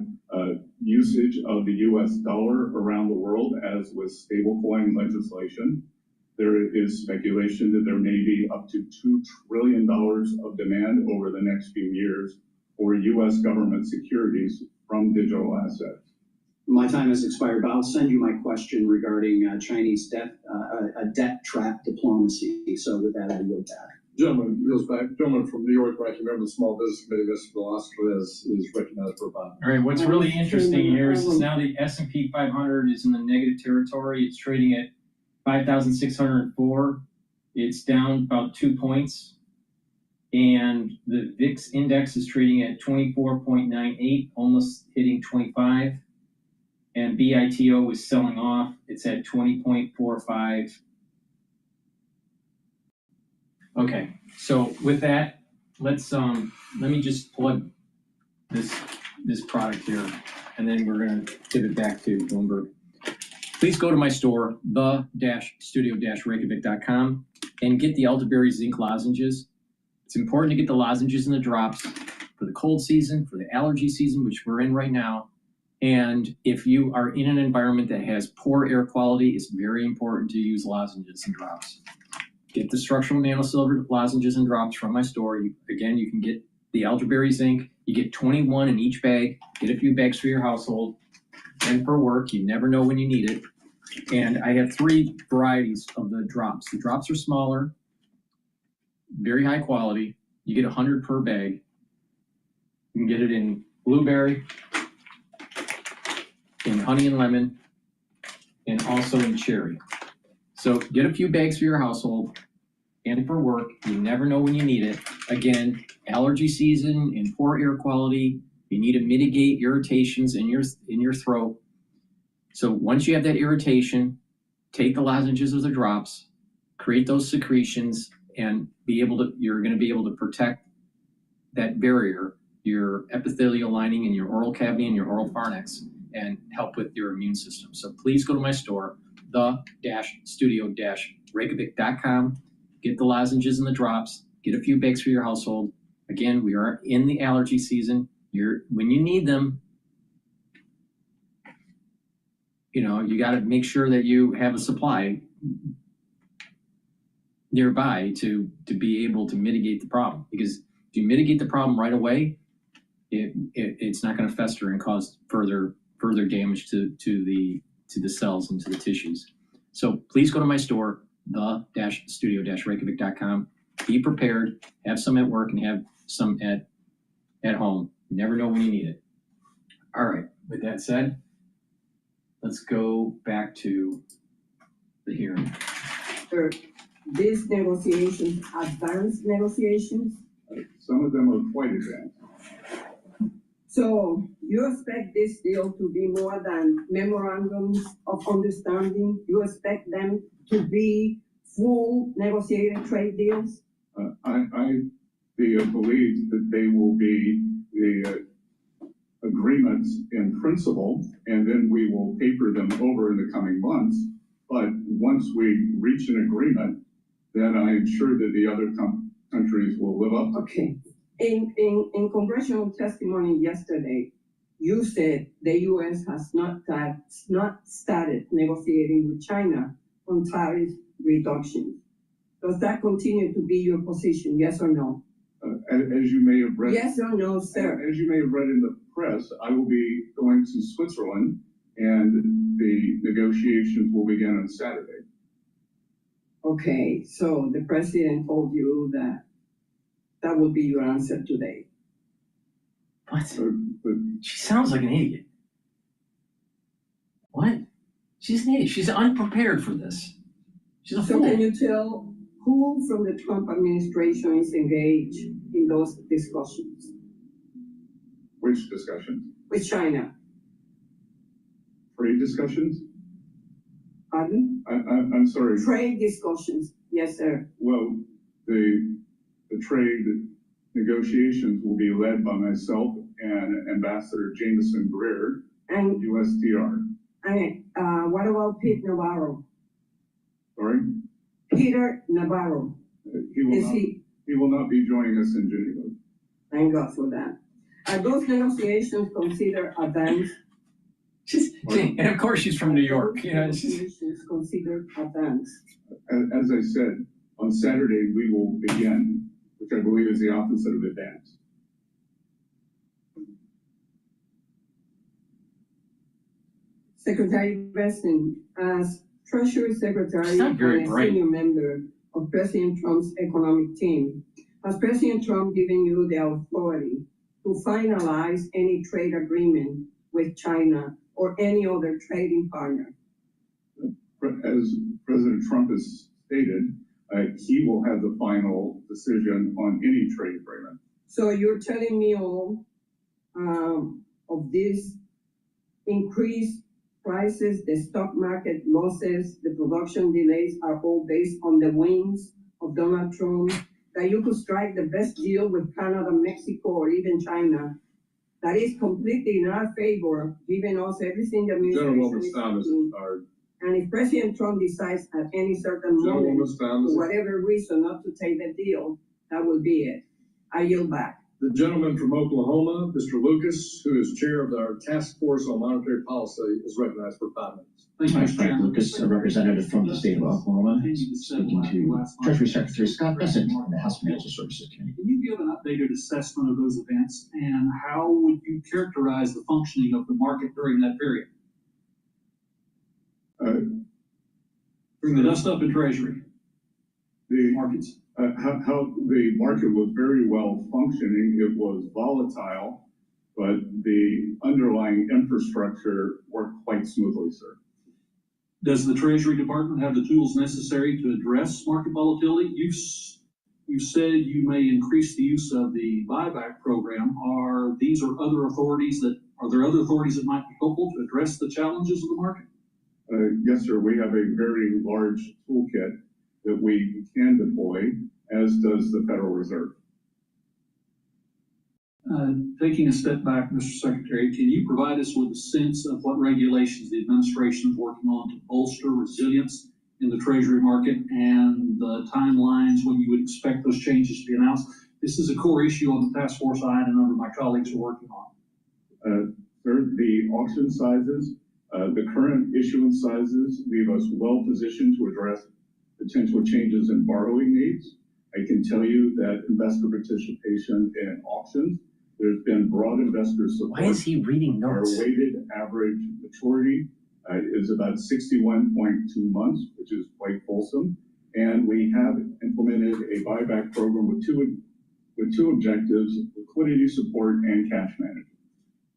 [SPEAKER 5] usage of the U.S. dollar around the world, as with stablecoin legislation. There is speculation that there may be up to $2 trillion of demand over the next few years for U.S. government securities from digital assets.
[SPEAKER 13] My time has expired, but I'll send you my question regarding Chinese debt trap diplomacy. So with that, I yield back.
[SPEAKER 22] Gentleman from New York, ranking member of the Small Business Committee, Mr. Velasquez, is recognized for about.
[SPEAKER 4] All right, what's really interesting here is now the S&P 500 is in the negative territory. It's trading at 5,604. It's down about 2 points. And the VIX index is trading at 24.98, almost hitting 25. And BITO is selling off. It's at 20.45. Okay, so with that, let's let me just plug this product here, and then we're gonna pivot back to Bloomberg. Please go to my store, the-studio-reykjavik.com, and get the elderberry zinc lozenges. It's important to get the lozenges and the drops for the cold season, for the allergy season, which we're in right now. And if you are in an environment that has poor air quality, it's very important to use lozenges and drops. Get the structural nanosilver lozenges and drops from my store. You can get the elderberry zinc. You get 21 in each bag. Get a few bags for your household and for work. You never know when you need it. And I have 3 varieties of the drops. The drops are smaller, very high quality. You get 100 per bag. You can get it in blueberry, in honey and lemon, and also in cherry. So get a few bags for your household and for work. You never know when you need it. Again, allergy season and poor air quality. You need to mitigate irritations in your throat. So once you have that irritation, take the lozenges or the drops, create those secretions, and you're going to be able to protect that barrier, your epithelial lining in your oral cavity and your oral pharynx, and help with your immune system. So please go to my store, the-studio-reykjavik.com. Get the lozenges and the drops. Get a few bags for your household. Again, we are in the allergy season. When you need them, you got to make sure that you have a supply nearby to be able to mitigate the problem. Because if you mitigate the problem right away, it's not going to fester and cause further damage to the cells and to the tissues. So please go to my store, the-studio-reykjavik.com. Be prepared. Have some at work and have some at home. You never know when you need it. All right. With that said, let's go back to the hearing.
[SPEAKER 8] Are these negotiations advanced negotiations?
[SPEAKER 5] Some of them are quite advanced.
[SPEAKER 8] So you expect this deal to be more than memorandums of understanding? You expect them to be full negotiated trade deals?
[SPEAKER 5] I believe that they will be the agreements in principle, and then we will paper them over in the coming months. But once we reach an agreement, then I am sure that the other countries will live up to it.
[SPEAKER 8] Okay. In congressional testimony yesterday, you said the U.S. has not started negotiating with China on tariff reductions. Does that continue to be your position, yes or no?
[SPEAKER 5] As you may have read.
[SPEAKER 8] Yes or no, sir?
[SPEAKER 5] As you may have read in the press, I will be going to Switzerland, and the negotiations will begin on Saturday.
[SPEAKER 8] Okay, so the president told you that would be your answer today.
[SPEAKER 4] What? She sounds like an idiot. What? She's an idiot. She's unprepared for this. She's a fool.
[SPEAKER 8] So can you tell who from the Trump administration is engaged in those discussions?
[SPEAKER 5] Which discussions?
[SPEAKER 8] With China.
[SPEAKER 5] Trade discussions?
[SPEAKER 8] Pardon?
[SPEAKER 5] I'm sorry.
[SPEAKER 8] Trade discussions, yes, sir.
[SPEAKER 5] Well, the trade negotiations will be led by myself and Ambassador Jameson Greer,
[SPEAKER 8] and
[SPEAKER 5] USTR.
[SPEAKER 8] And what about Pete Navarro?
[SPEAKER 5] Sorry?
[SPEAKER 8] Peter Navarro.
[SPEAKER 5] He will not be joining us in Geneva.
[SPEAKER 8] Thank God for that. Are those negotiations considered advanced?
[SPEAKER 4] And of course she's from New York.
[SPEAKER 8] Negotiations considered advanced.
[SPEAKER 5] As I said, on Saturday we will begin, which I believe is the opposite of advanced.
[SPEAKER 8] Secretary Besson, as Treasury Secretary and a senior member of President Trump's economic team, has President Trump given you the authority to finalize any trade agreement with China or any other trading partner?
[SPEAKER 5] As President Trump has stated, he will have the final decision on any trade agreement.
[SPEAKER 8] So you're telling me all of these increased prices, the stock market losses, the production delays are all based on the whims of Donald Trump, that you could strike the best deal with Canada, Mexico, or even China that is completely in our favor, giving us everything the administration is doing. And if President Trump decides at any certain moment, for whatever reason, not to take the deal, that will be it. I yield back.
[SPEAKER 22] The gentleman from Oklahoma, Mr. Lucas, who is chair of our task force on monetary policy, is recognized for 5 minutes.
[SPEAKER 2] Hi, Frank Lucas, a representative from the state of Oklahoma, speaking to Treasury Secretary Scott Bessent in the House Financial Services Committee.
[SPEAKER 3] Can you give an updated assessment of those events, and how would you characterize the functioning of the market during that period? Bring the dust up in Treasury.
[SPEAKER 5] The
[SPEAKER 3] markets.
[SPEAKER 5] How the market was very well functioning. It was volatile, but the underlying infrastructure worked quite smoothly, sir.
[SPEAKER 3] Does the Treasury Department have the tools necessary to address market volatility? You said you may increase the use of the buyback program. Are there other authorities that might be helpful to address the challenges of the market?
[SPEAKER 5] Yes, sir. We have a very large toolkit that we can deploy, as does the Federal Reserve.
[SPEAKER 3] Taking a step back, Mr. Secretary, can you provide us with a sense of what regulations the administration is working on to bolster resilience in the Treasury market and the timelines when you would expect those changes to be announced? This is a core issue on the task force I and a number of my colleagues are working on.
[SPEAKER 5] Sir, the auction sizes, the current issuance sizes leave us well positioned to address potential changes in borrowing needs. I can tell you that investor participation in auctions, there's been broad investor support.
[SPEAKER 4] Why is he reading notes?
[SPEAKER 5] Our weighted average maturity is about 61.2 months, which is quite fulsome. And we have implemented a buyback program with two objectives: liquidity support and cash management.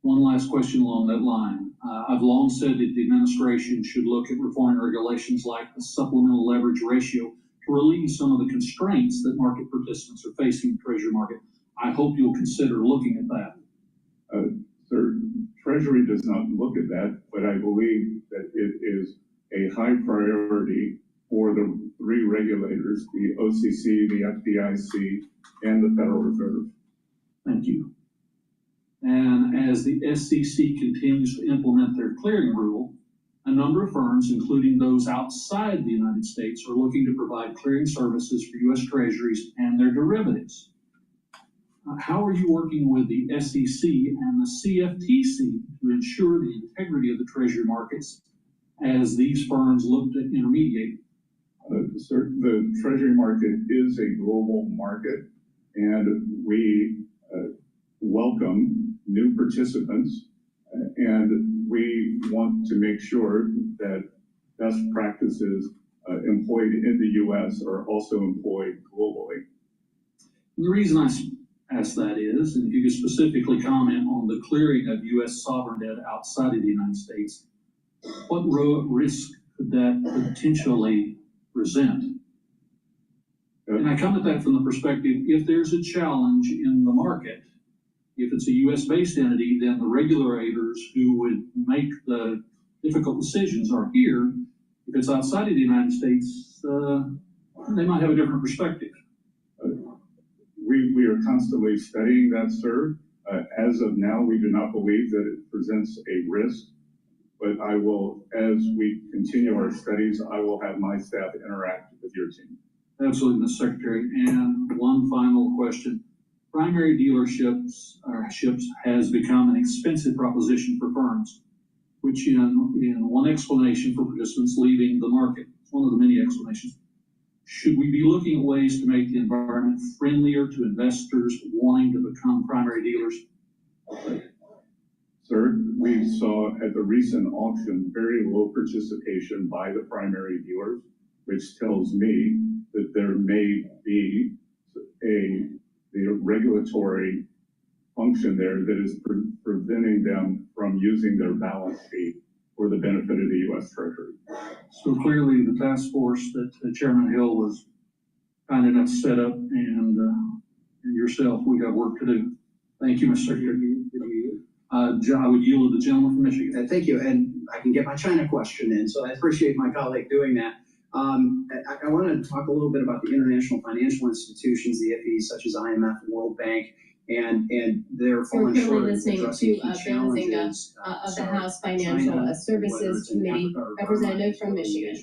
[SPEAKER 3] One last question along that line. I've long said that the administration should look at reforming regulations like the supplemental leverage ratio to relieve some of the constraints that market participants are facing in the Treasury market. I hope you'll consider looking at that.
[SPEAKER 5] Sir, Treasury does not look at that, but I believe that it is a high priority for the three regulators, the OCC, the FDIC, and the Federal Reserve.
[SPEAKER 3] Thank you. And as the SEC continues to implement their clearing rule, a number of firms, including those outside the United States, are looking to provide clearing services for U.S. Treasuries and their derivatives. How are you working with the SEC and the CFTC to ensure the integrity of the Treasury markets as these firms look to intermediate?
[SPEAKER 5] Sir, the Treasury market is a global market, and we welcome new participants, and we want to make sure that best practices employed in the U.S. are also employed globally.
[SPEAKER 3] The reason I ask that is, and if you could specifically comment on the clearing of U.S. sovereign debt outside of the United States, what risk could that potentially present? And I come at that from the perspective, if there's a challenge in the market, if it's a U.S.-based entity, then the regulators who would make the difficult decisions are here. If it's outside of the United States, they might have a different perspective.
[SPEAKER 5] We are constantly studying that, sir. As of now, we do not believe that it presents a risk, but I will, as we continue our studies, I will have my staff interact with your team.
[SPEAKER 3] Absolutely, Mr. Secretary. And one final question. Primary dealerships has become an expensive proposition for firms, which in one explanation for participants leaving the market, one of the many explanations. Should we be looking at ways to make the environment friendlier to investors wanting to become primary dealers?
[SPEAKER 5] Sir, we saw at the recent auction very low participation by the primary dealers, which tells me that there may be the regulatory function there that is preventing them from using their balance sheet for the benefit of the U.S. Treasury.
[SPEAKER 3] So clearly the task force that Chairman Hill was kind enough to set up and yourself, we have work to do. Thank you, Mr. Secretary. I would yield to the gentleman from Michigan.
[SPEAKER 13] Thank you, and I can get my China question in, so I appreciate my colleague doing that. I want to talk a little bit about the international financial institutions, the FEs such as IMF, World Bank, and their falling short of addressing key challenges
[SPEAKER 9] of the House Financial Services Committee, representative from Michigan.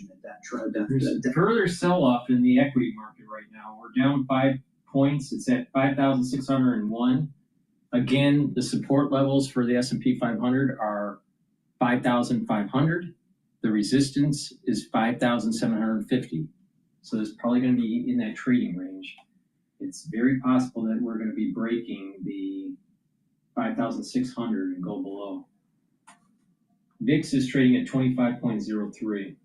[SPEAKER 4] There's a further sell-off in the equity market right now. We're down 5 points. It's at 5,601. Again, the support levels for the S&P 500 are 5,500. The resistance is 5,750. So it's probably going to be in that trading range. It's very possible that we're going to be breaking the 5,600 and go below. VIX is trading at 25.03.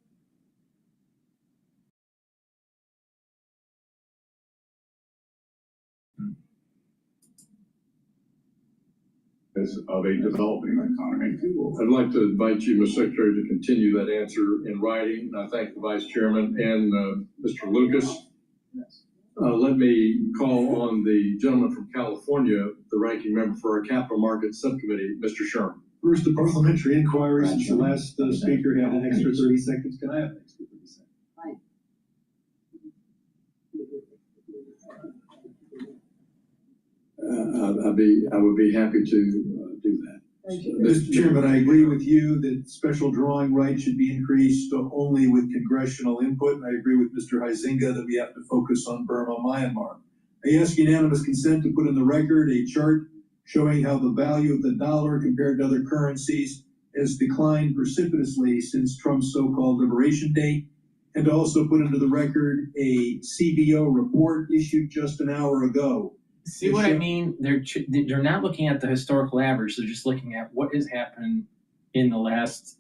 [SPEAKER 5] As of a developing economy. I'd like to invite you, Mr. Secretary, to continue that answer in writing. And I thank the Vice Chairman and Mr. Lucas. Let me call on the gentleman from California, the ranking member for our Capital Markets Subcommittee, Mr. Sherman.
[SPEAKER 1] First, the parliamentary inquiry, since the last speaker had an extra 30 seconds. Can I have an extra 30 seconds?
[SPEAKER 5] I would be happy to do that.
[SPEAKER 1] Mr. Chairman, I agree with you that special drawing rights should be increased only with congressional input. And I agree with Mr. Huizinga that we have to focus on Burma, Myanmar. I ask unanimous consent to put in the record a chart showing how the value of the dollar compared to other currencies has declined precipitously since Trump's so-called Liberation Day, and to also put into the record a CBO report issued just an hour ago.
[SPEAKER 4] See what I mean? They're not looking at the historical average. They're just looking at what has happened in the last,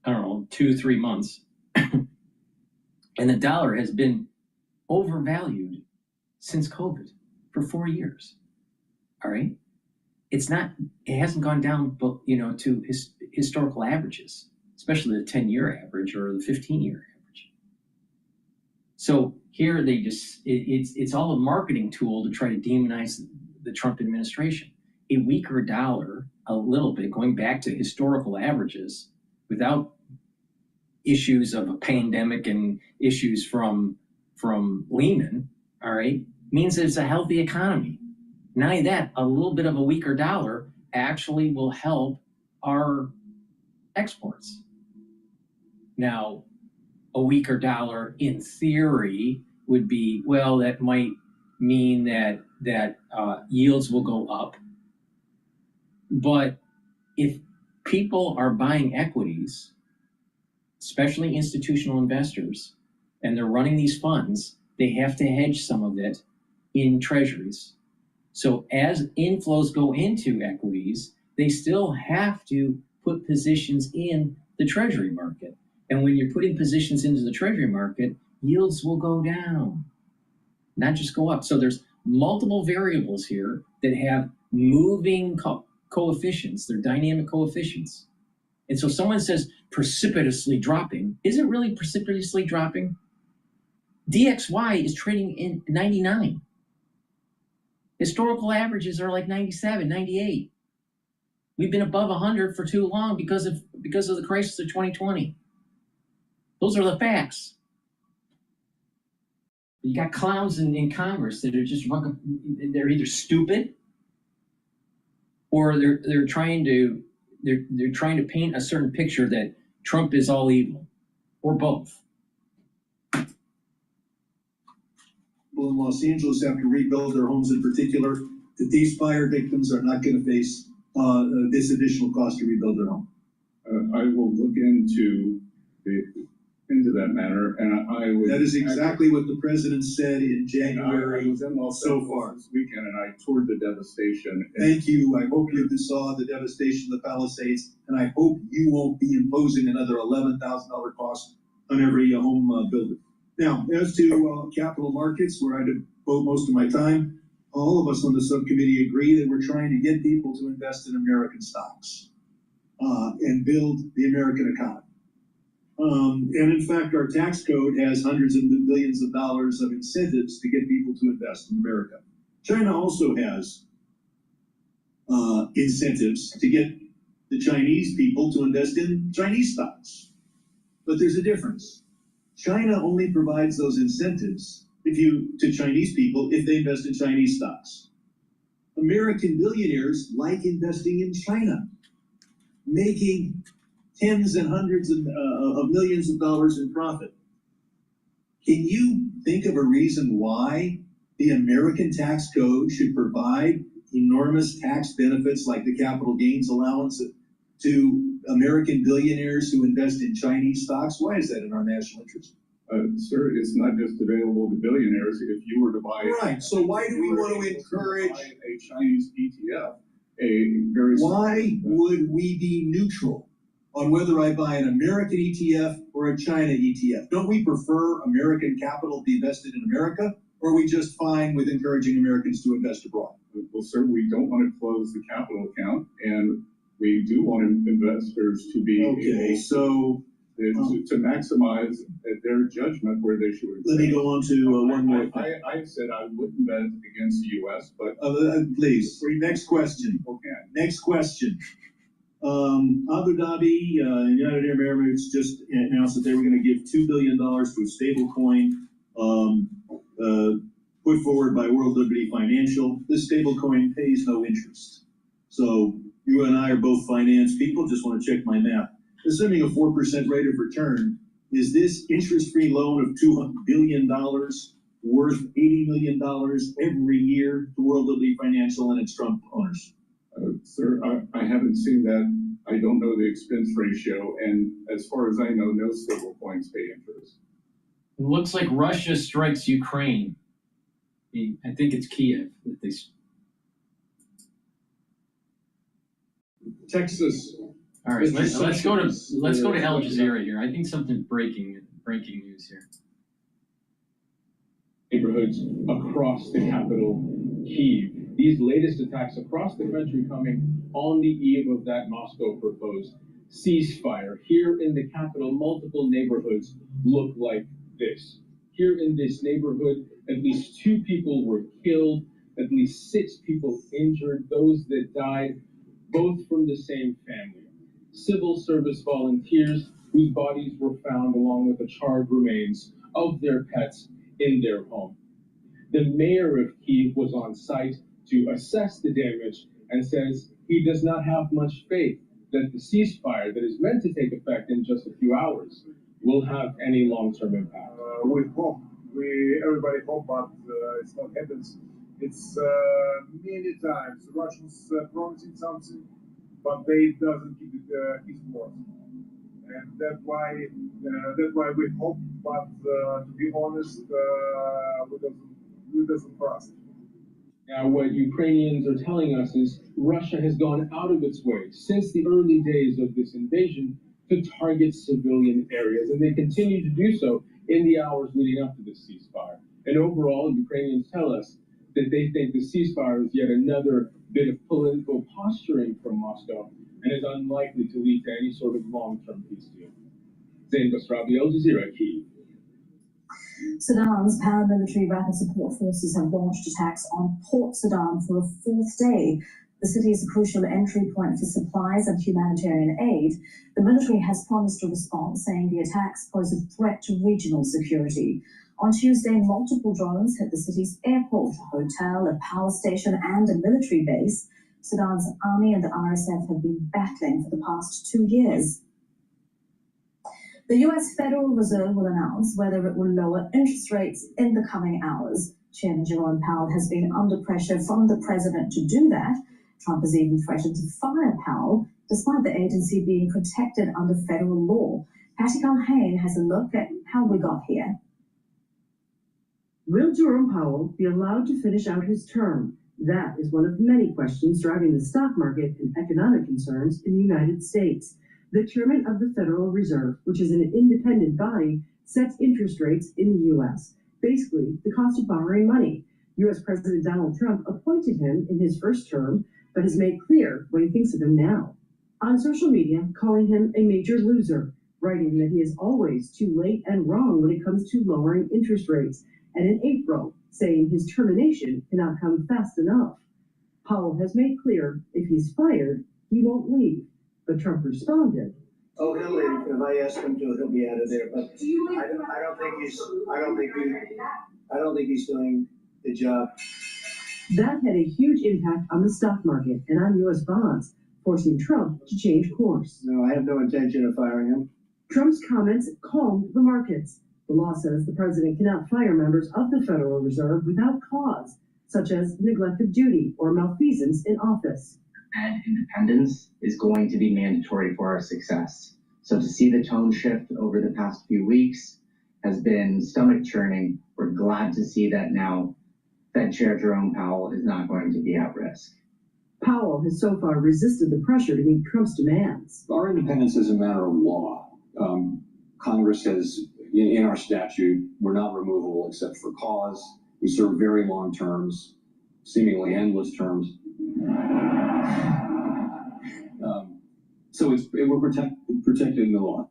[SPEAKER 4] I don't know, 2-3 months. And the dollar has been overvalued since COVID for 4 years. All right? It hasn't gone down, to historical averages, especially the 10-year average or the 15-year average. So here it's all a marketing tool to try to demonize the Trump administration. A weaker dollar, a little bit, going back to historical averages without issues of a pandemic and issues from Lehman, all right, means that it's a healthy economy. Not only that, a little bit of a weaker dollar actually will help our exports. Now, a weaker dollar in theory would be, well, that might mean that yields will go up. But if people are buying equities, especially institutional investors, and they're running these funds, they have to hedge some of it in treasuries. So as inflows go into equities, they still have to put positions in the treasury market. And when you're putting positions into the treasury market, yields will go down, not just go up. So there's multiple variables here that have moving coefficients. They're dynamic coefficients. And so someone says precipitously dropping. Is it really precipitously dropping? DXY is trading in 99. Historical averages are like 97, 98. We've been above 100 for too long because of the crisis of 2020. Those are the facts. You got clowns in Congress that are just they're either stupid or they're trying to paint a certain picture that Trump is all evil, or both.
[SPEAKER 1] People in Los Angeles have to rebuild their homes in particular, that these fire victims are not going to face this additional cost to rebuild their home.
[SPEAKER 5] I will look into that matter, and I would.
[SPEAKER 1] That is exactly what the president said in January.
[SPEAKER 5] I was in Los Angeles this weekend, and I toured the devastation.
[SPEAKER 1] Thank you. I hope you saw the devastation of the Palisades, and I hope you won't be imposing another $11,000 cost on every home builder. Now, as to capital markets, where I devote most of my time, all of us on the subcommittee agree that we're trying to get people to invest in American stocks and build the American economy. And in fact, our tax code has hundreds of billions of dollars of incentives to get people to invest in America. China also has incentives to get the Chinese people to invest in Chinese stocks. But there's a difference. China only provides those incentives to Chinese people if they invest in Chinese stocks. American billionaires like investing in China, making tens and hundreds of millions of dollars in profit. Can you think of a reason why the American tax code should provide enormous tax benefits like the capital gains allowance to American billionaires who invest in Chinese stocks? Why is that in our national interest?
[SPEAKER 5] Sir, it's not just available to billionaires. If you were to buy
[SPEAKER 1] Right, so why do we want to encourage?
[SPEAKER 5] a Chinese ETF, a very
[SPEAKER 1] Why would we be neutral on whether I buy an American ETF or a China ETF? Don't we prefer American capital be invested in America, or are we just fine with encouraging Americans to invest abroad?
[SPEAKER 5] Well, sir, we don't want to close the capital account, and we do want investors to be
[SPEAKER 1] Okay, so
[SPEAKER 5] to maximize their judgment where they should.
[SPEAKER 1] let me go on to one more thing.
[SPEAKER 5] I said I wouldn't bet against the U.S., but
[SPEAKER 1] please, next question.
[SPEAKER 5] Okay.
[SPEAKER 1] Next question. Abu Dhabi, United Arab Emirates just announced that they were going to give $2 billion to a stable coin put forward by World Liberty Financial. This stable coin pays no interest. So you and I are both finance people, just want to check my math. Assuming a 4% rate of return, is this interest-free loan of $200 billion worth $80 million every year to World Liberty Financial and its Trump owners?
[SPEAKER 5] Sir, I haven't seen that. I don't know the expense ratio, and as far as I know, no stable coins pay interest.
[SPEAKER 4] It looks like Russia strikes Ukraine. I think it's Kiev that they.
[SPEAKER 22] Texas.
[SPEAKER 4] All right, let's go to Al Jazeera here. I think something breaking news here.
[SPEAKER 14] Neighborhoods across the capital, Kyiv. These latest attacks across the country coming on the eve of that Moscow proposed ceasefire. Here in the capital, multiple neighborhoods look like this. Here in this neighborhood, at least 2 people were killed, at least 6 people injured, those that died, both from the same family. Civil service volunteers whose bodies were found along with the charred remains of their pets in their home. The mayor of Kyiv was on site to assess the damage and says he does not have much faith that the ceasefire that is meant to take effect in just a few hours will have any long-term impact.
[SPEAKER 6] We hope, everybody hope, but it's not happens. It's many times Russians promising something, but they doesn't keep his word, and that's why we hope. But to be honest, we doesn't trust.
[SPEAKER 14] Now, what Ukrainians are telling us is Russia has gone out of its way since the early days of this invasion to target civilian areas, and they continue to do so in the hours leading up to this ceasefire. And overall, Ukrainians tell us that they think the ceasefire is yet another bit of political posturing from Moscow and is unlikely to lead to any sort of long-term peace deal. Zain Basrabi, Al Jazeera, Kyiv.
[SPEAKER 16] Sudan's paramilitary rapid support forces have launched attacks on Port Sudan for a 4th day. The city is a crucial entry point for supplies and humanitarian aid. The military has promised a response, saying the attacks pose a threat to regional security. On Tuesday, multiple drones hit the city's airport, a hotel, a power station, and a military base. Sudan's army and the RSF have been battling for the past 2 years. The U.S. Federal Reserve will announce whether it will lower interest rates in the coming hours. Chairman Jerome Powell has been under pressure from the president to do that. Trump has even threatened to fire Powell, despite the agency being protected under federal law. Patty Culhane has a look at how we got here.
[SPEAKER 23] Will Jerome Powell be allowed to finish out his term? That is one of many questions driving the stock market and economic concerns in the United States. The chairman of the Federal Reserve, which is an independent body, sets interest rates in the U.S., basically the cost of borrowing money. U.S. President Donald Trump appointed him in his first term, but has made clear what he thinks of him now. On social media, calling him a major loser, writing that he is always too late and wrong when it comes to lowering interest rates, and in April, saying his termination cannot come fast enough. Powell has made clear if he's fired, he won't leave. But Trump responded,
[SPEAKER 24] "Oh, he'll leave. If I ask him to, he'll be out of there. But I don't think he's doing the job."
[SPEAKER 23] That had a huge impact on the stock market and on U.S. bonds, forcing Trump to change course.
[SPEAKER 24] No, I have no intention of firing him.
[SPEAKER 23] Trump's comments calmed the markets. The law says the president cannot fire members of the Federal Reserve without cause, such as neglect of duty or malfeasance in office.
[SPEAKER 15] and independence is going to be mandatory for our success. So to see the tone shift over the past few weeks has been stomach churning. We're glad to see that now Fed Chair Jerome Powell is not going to be at risk.
[SPEAKER 23] Powell has so far resisted the pressure to meet Trump's demands.
[SPEAKER 17] Our independence is a matter of law. Congress has, in our statute, we're not removable except for cause. We serve very long terms, seemingly endless terms. So we're protected in the law.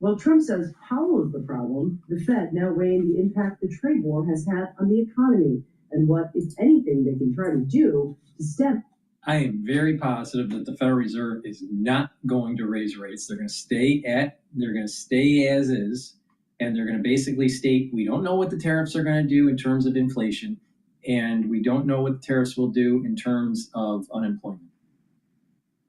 [SPEAKER 23] While Trump says Powell is the problem, the Fed now weighing the impact the trade war has had on the economy and what, if anything, they can try to do to stem.
[SPEAKER 4] I am very positive that the Federal Reserve is not going to raise rates. They're going to stay as is, and they're going to basically state, we don't know what the tariffs are going to do in terms of inflation, and we don't know what the tariffs will do in terms of unemployment.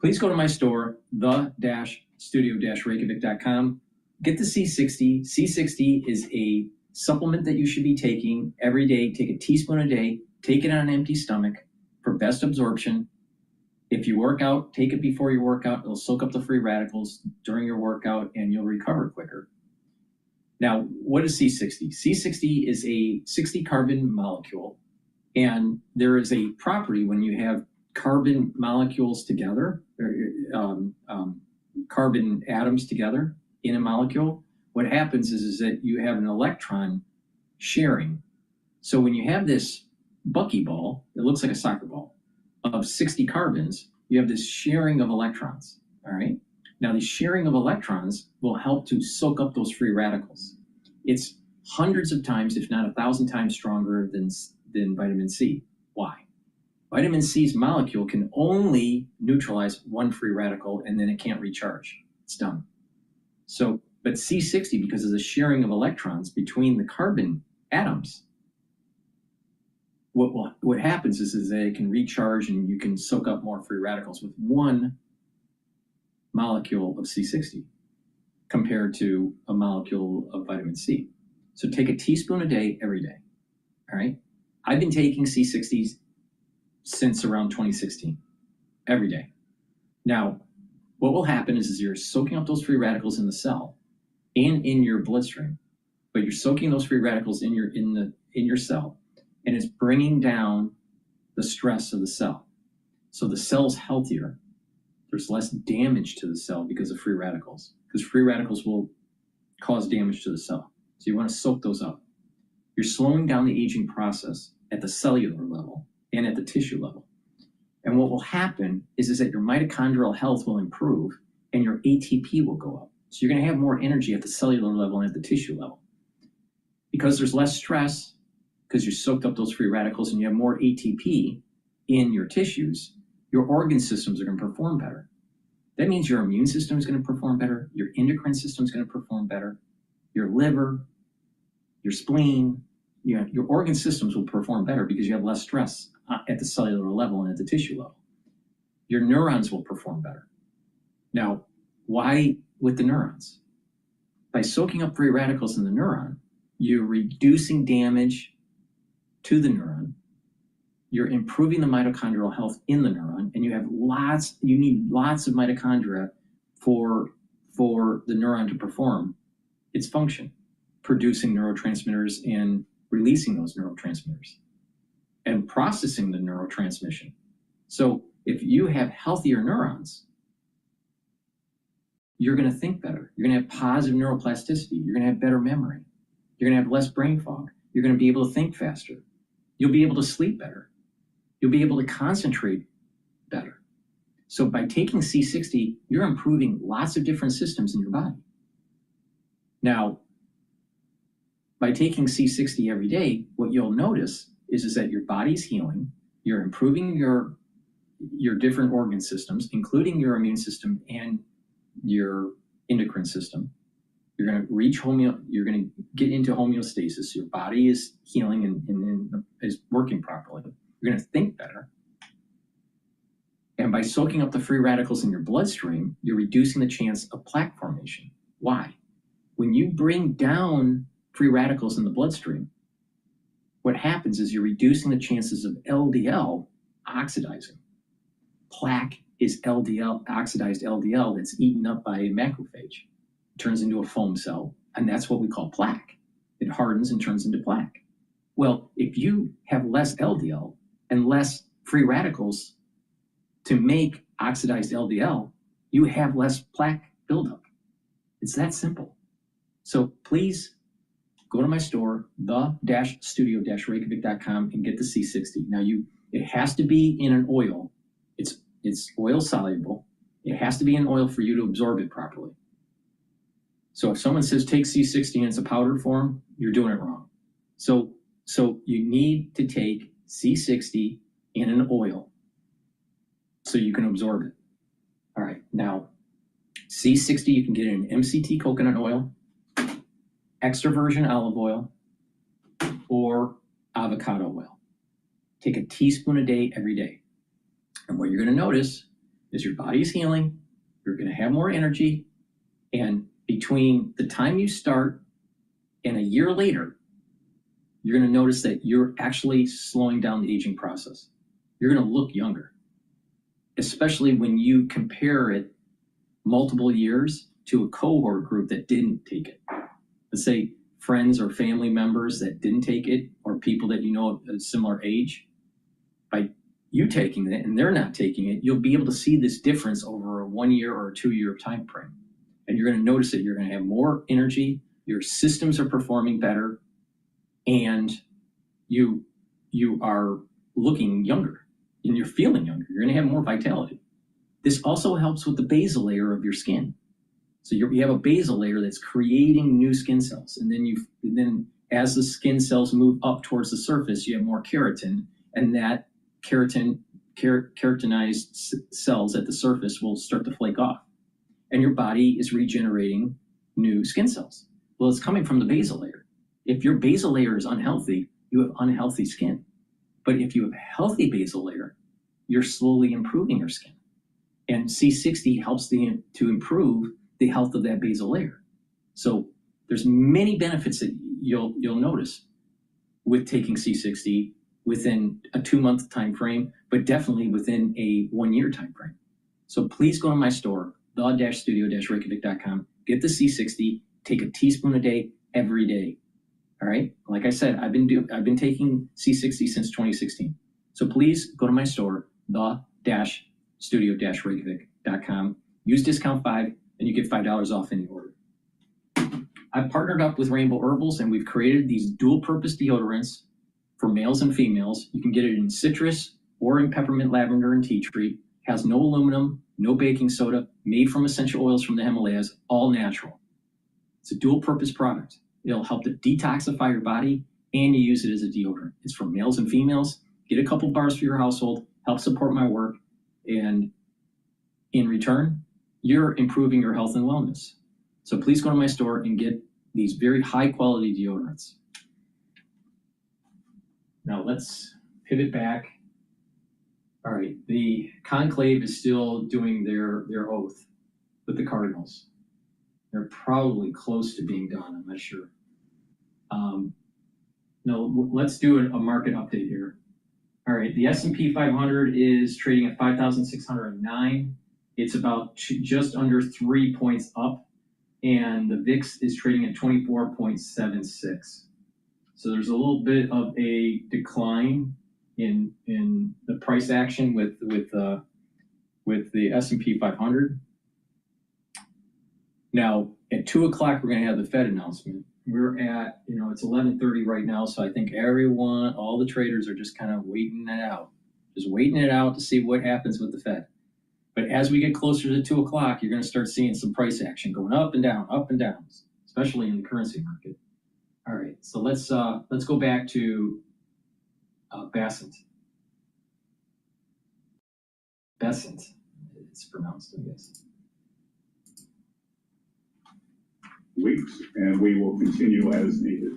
[SPEAKER 4] Please go to my store, the-studio-reykjavik.com. Get the C60. C60 is a supplement that you should be taking every day. Take a teaspoon a day. Take it on an empty stomach for best absorption. If you work out, take it before your workout. It'll soak up the free radicals during your workout and you'll recover quicker. Now, what is C60? C60 is a 60 carbon molecule. And there is a property when you have carbon molecules together, carbon atoms together in a molecule. What happens is that you have an electron sharing. So when you have this buckyball, it looks like a soccer ball, of 60 carbons, you have this sharing of electrons, all right? Now, the sharing of electrons will help to soak up those free radicals. It's hundreds of times, if not 1,000 times stronger than vitamin C. Why? Vitamin C's molecule can only neutralize one free radical and then it can't recharge. It's done. So, but C60, because of the sharing of electrons between the carbon atoms, what happens is that it can recharge and you can soak up more free radicals with one molecule of C60 compared to a molecule of vitamin C. So take a teaspoon a day every day, all right? I've been taking C60s since around 2016, every day. Now, what will happen is you're soaking up those free radicals in the cell and in your bloodstream, but you're soaking those free radicals in your cell, and it's bringing down the stress of the cell. So the cell's healthier. There's less damage to the cell because of free radicals, because free radicals will cause damage to the cell. So you want to soak those up. You're slowing down the aging process at the cellular level and at the tissue level. And what will happen is that your mitochondrial health will improve and your ATP will go up. So you're going to have more energy at the cellular level and at the tissue level. Because there's less stress, because you soaked up those free radicals and you have more ATP in your tissues, your organ systems are going to perform better. That means your immune system is going to perform better, your endocrine system is going to perform better, your liver, your spleen, your organ systems will perform better because you have less stress at the cellular level and at the tissue level. Your neurons will perform better. Now, why with the neurons? By soaking up free radicals in the neuron, you're reducing damage to the neuron, you're improving the mitochondrial health in the neuron, and you need lots of mitochondria for the neuron to perform its function, producing neurotransmitters and releasing those neurotransmitters and processing the neurotransmission. So if you have healthier neurons, you're going to think better. You're going to have positive neuroplasticity. You're going to have better memory. You're going to have less brain fog. You're going to be able to think faster. You'll be able to sleep better. You'll be able to concentrate better. So by taking C60, you're improving lots of different systems in your body. Now, by taking C60 every day, what you'll notice is that your body's healing, you're improving your different organ systems, including your immune system and your endocrine system. You're going to you're going to get into homeostasis. Your body is healing and is working properly. You're going to think better. And by soaking up the free radicals in your bloodstream, you're reducing the chance of plaque formation. Why? When you bring down free radicals in the bloodstream, what happens is you're reducing the chances of LDL oxidizing. Plaque is LDL, oxidized LDL that's eaten up by a macrophage. It turns into a foam cell, and that's what we call plaque. It hardens and turns into plaque. Well, if you have less LDL and less free radicals to make oxidized LDL, you have less plaque buildup. It's that simple. So please go to my store, the-studio-reykjavik.com, and get the C60. Now it has to be in an oil. It's oil soluble. It has to be in oil for you to absorb it properly. So if someone says take C60 and it's a powder form, you're doing it wrong. So you need to take C60 in an oil so you can absorb it. All right, now C60 you can get in MCT coconut oil, extra virgin olive oil, or avocado oil. Take a teaspoon a day every day. And what you're going to notice is your body is healing, you're going to have more energy, and between the time you start and a year later, you're going to notice that you're actually slowing down the aging process. You're going to look younger, especially when you compare it multiple years to a cohort group that didn't take it. Let's say friends or family members that didn't take it, or people that you know of a similar age. By you taking it and they're not taking it, you'll be able to see this difference over a 1 year or a 2 year time frame. And you're going to notice that you're going to have more energy, your systems are performing better, and you are looking younger and you're feeling younger. You're going to have more vitality. This also helps with the basal layer of your skin. So you have a basal layer that's creating new skin cells. And then as the skin cells move up towards the surface, you have more keratin, and that keratinized cells at the surface will start to flake off. And your body is regenerating new skin cells. Well, it's coming from the basal layer. If your basal layer is unhealthy, you have unhealthy skin. But if you have a healthy basal layer, you're slowly improving your skin. And C60 helps to improve the health of that basal layer. So there's many benefits that you'll notice with taking C60 within a 2-month time frame, but definitely within a 1 year time frame. So please go to my store, the-studio-reykjavik.com, get the C60, take a teaspoon a day every day. All right. Like I said, I've been taking C60 since 2016. So please go to my store, the-studio-reykjavik.com. Use discount 5, and you get $5 off any order. I've partnered up with Rainbow Herbals, and we've created these dual-purpose deodorants for males and females. You can get it in citrus or in peppermint, lavender, and tea tree. Has no aluminum, no baking soda, made from essential oils from the Himalayas, all natural. It's a dual-purpose product. It'll help to detoxify your body, and you use it as a deodorant. It's for males and females. Get a couple bars for your household, help support my work, and in return, you're improving your health and wellness. So please go to my store and get these very high-quality deodorants. Now let's pivot back. All right, the Conclave is still doing their oath with the Cardinals. They're probably close to being done, I'm not sure. No, let's do a market update here. All right, the S&P 500 is trading at 5,609. It's about just under 3 points up, and the VIX is trading at 24.76. So there's a little bit of a decline in the price action with the S&P 500. Now at 2 o'clock we're going to have the Fed announcement. We're at it's 11:30 right now, so I think all the traders are just kind of waiting it out to see what happens with the Fed. But as we get closer to 2 o'clock, you're going to start seeing some price action going up and down, especially in the currency market. All right, so let's go back to Besant. It's pronounced, I guess.
[SPEAKER 5] Weeks, and we will continue as needed.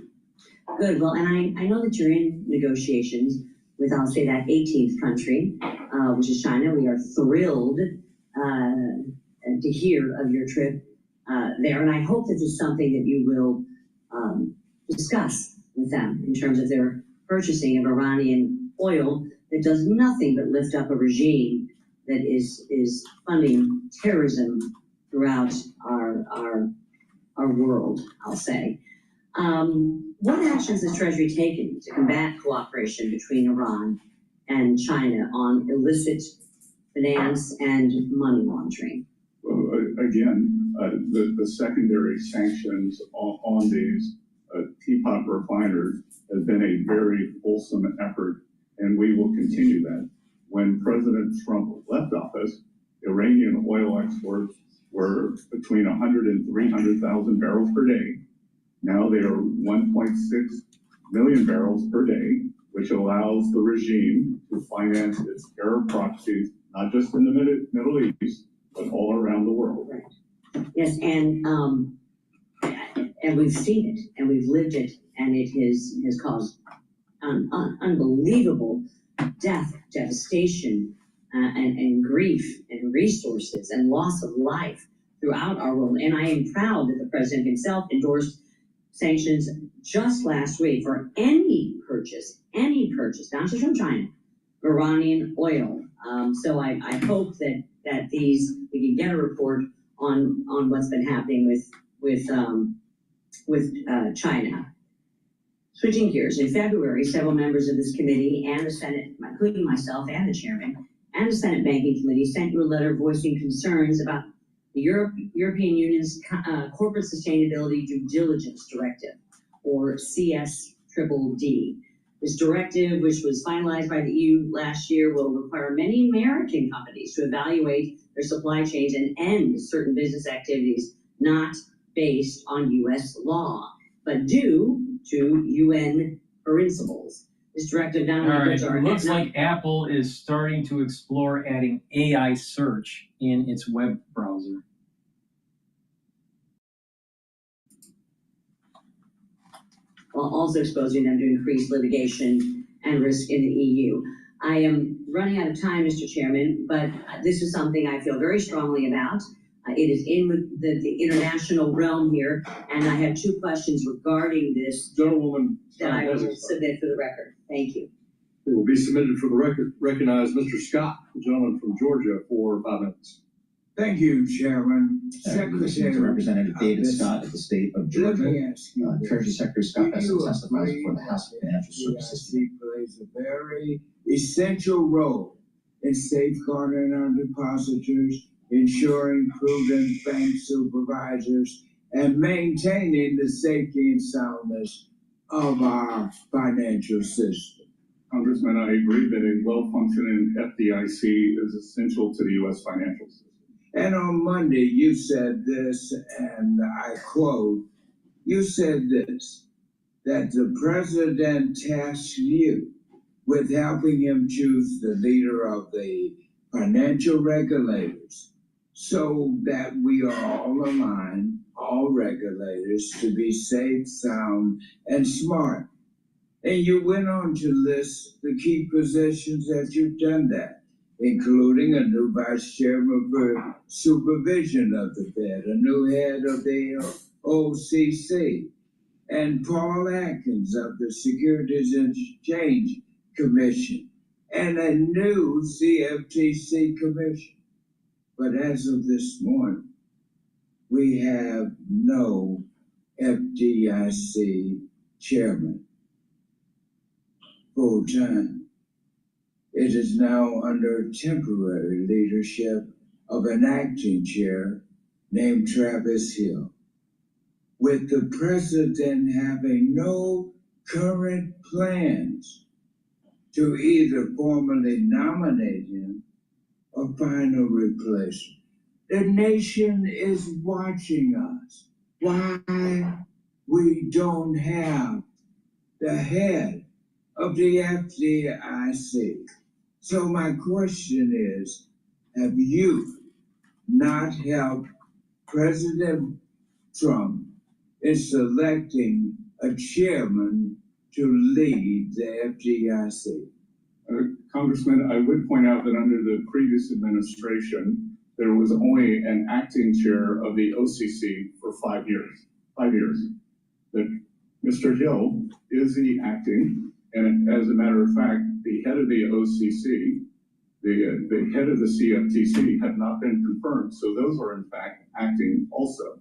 [SPEAKER 18] Good. Well, and I know that you're in negotiations with, I'll say, that 18th country, which is China. We are thrilled to hear of your trip there, and I hope that this is something that you will discuss with them in terms of their purchasing of Iranian oil that does nothing but lift up a regime that is funding terrorism throughout our world, I'll say. What actions has Treasury taken to combat cooperation between Iran and China on illicit finance and money laundering?
[SPEAKER 5] Well, again, the secondary sanctions on these teapot refiners has been a very fulsome effort, and we will continue that. When President Trump left office, Iranian oil exports were between 100 and 300,000 barrels per day. Now they are 1.6 million barrels per day, which allows the regime to finance its terror proxies, not just in the Middle East, but all around the world.
[SPEAKER 18] Right. Yes, and we've seen it, and we've lived it, and it has caused unbelievable death, devastation, and grief, and resources, and loss of life throughout our world. And I am proud that the president himself endorsed sanctions just last week for any purchase, not just from China, of Iranian oil. So I hope that we can get a report on what's been happening with China. Switching gears, in February, several members of this committee and the Senate, including myself and the chairman, and the Senate Banking Committee sent you a letter voicing concerns about the European Union's Corporate Sustainability Due Diligence Directive, or CSDDD. This directive, which was finalized by the EU last year, will require many American companies to evaluate their supply chains and end certain business activities not based on U.S. law, but due to UN principles. This directive not only puts our...
[SPEAKER 4] It looks like Apple is starting to explore adding AI search in its web browser.
[SPEAKER 18] While also exposing them to increased litigation and risk in the EU. I am running out of time, Mr. Chairman, but this is something I feel very strongly about. It is in the international realm here, and I have two questions regarding this
[SPEAKER 22] Gentlewoman,
[SPEAKER 18] that I will submit for the record. Thank you.
[SPEAKER 22] it will be submitted for the record. Recognize Mr. Scott, the gentleman from Georgia, for 5 minutes.
[SPEAKER 7] Thank you, Chairman.
[SPEAKER 2] Listening to Representative David Scott of the state of Georgia. Treasury Secretary Scott Bessel testifies before the House of Financial Services.
[SPEAKER 7] The plays a very essential role in safeguarding our depositors, ensuring prudent bank supervisors, and maintaining the safety and soundness of our financial system.
[SPEAKER 5] Congressman, I agree that a well-functioning FDIC is essential to the U.S. financial system.
[SPEAKER 7] And on Monday, you said this, and I quote, you said this, that the president tasked you with helping him choose the leader of the financial regulators so that we are all aligned, all regulators, to be safe, sound, and smart. And you went on to list the key positions that you've done that, including a new vice chairman for supervision of the Fed, a new head of the OCC, and Paul Atkins of the Securities and Exchange Commission, and a new CFTC commission. But as of this morning, we have no FDIC chairman full time. It is now under temporary leadership of an acting chair named Travis Hill, with the president having no current plans to either formally nominate him or find a replacement. The nation is watching us. Why we don't have the head of the FDIC. So my question is, have you not helped President Trump in selecting a chairman to lead the FDIC?
[SPEAKER 5] Congressman, I would point out that under the previous administration, there was only an acting chair of the OCC for 5 years. 5 years. That Mr. Hill is the acting, and as a matter of fact, the head of the OCC, the head of the CFTC have not been confirmed, so those are in fact acting also.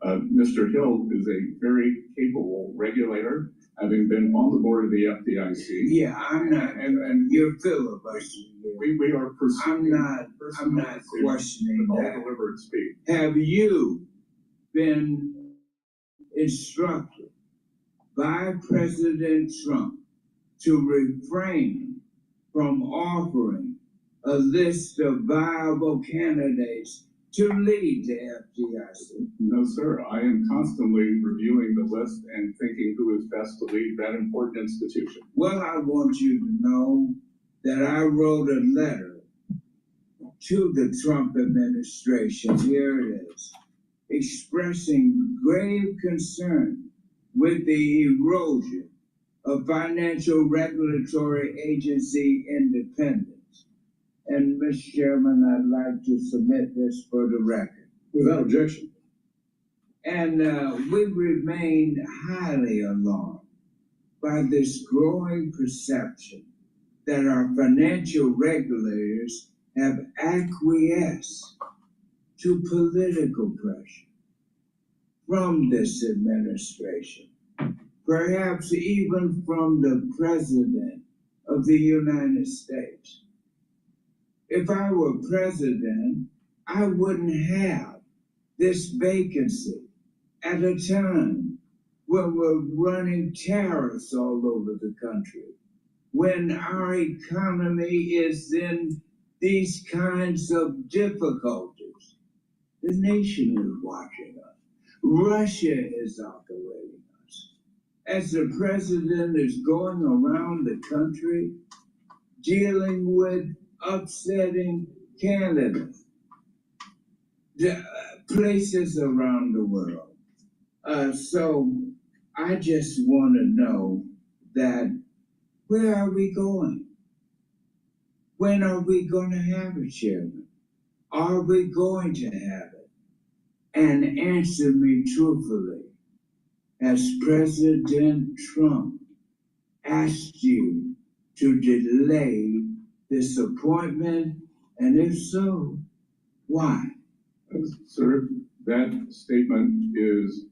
[SPEAKER 5] Mr. Hill is a very capable regulator, having been on the board of the FDIC.
[SPEAKER 7] Yeah, I'm not, and you're filibustering.
[SPEAKER 5] We are pursuing.
[SPEAKER 7] I'm not questioning
[SPEAKER 5] all
[SPEAKER 7] that.
[SPEAKER 5] deliberate speed.
[SPEAKER 7] Have you been instructed by President Trump to refrain from offering a list of viable candidates to lead the FDIC?
[SPEAKER 5] No, sir. I am constantly reviewing the list and thinking who is best to lead that important institution.
[SPEAKER 7] Well, I want you to know that I wrote a letter to the Trump administration, here it is, expressing grave concern with the erosion of financial regulatory agency independence. And, Mr. Chairman, I'd like to submit this for the record.
[SPEAKER 22] Without objection.
[SPEAKER 7] And we remain highly alarmed by this growing perception that our financial regulators have acquiesced to political pressure from this administration, perhaps even from the President of the United States. If I were president, I wouldn't have this vacancy at a time when we're running tariffs all over the country, when our economy is in these kinds of difficulties. The nation is watching us. Russia is operating us. As the president is going around the country dealing with upsetting candidates, places around the world. So I just want to know that where are we going? When are we going to have a chairman? Are we going to have it? And answer me truthfully. Has President Trump asked you to delay this appointment? And if so, why?
[SPEAKER 5] Sir, that statement is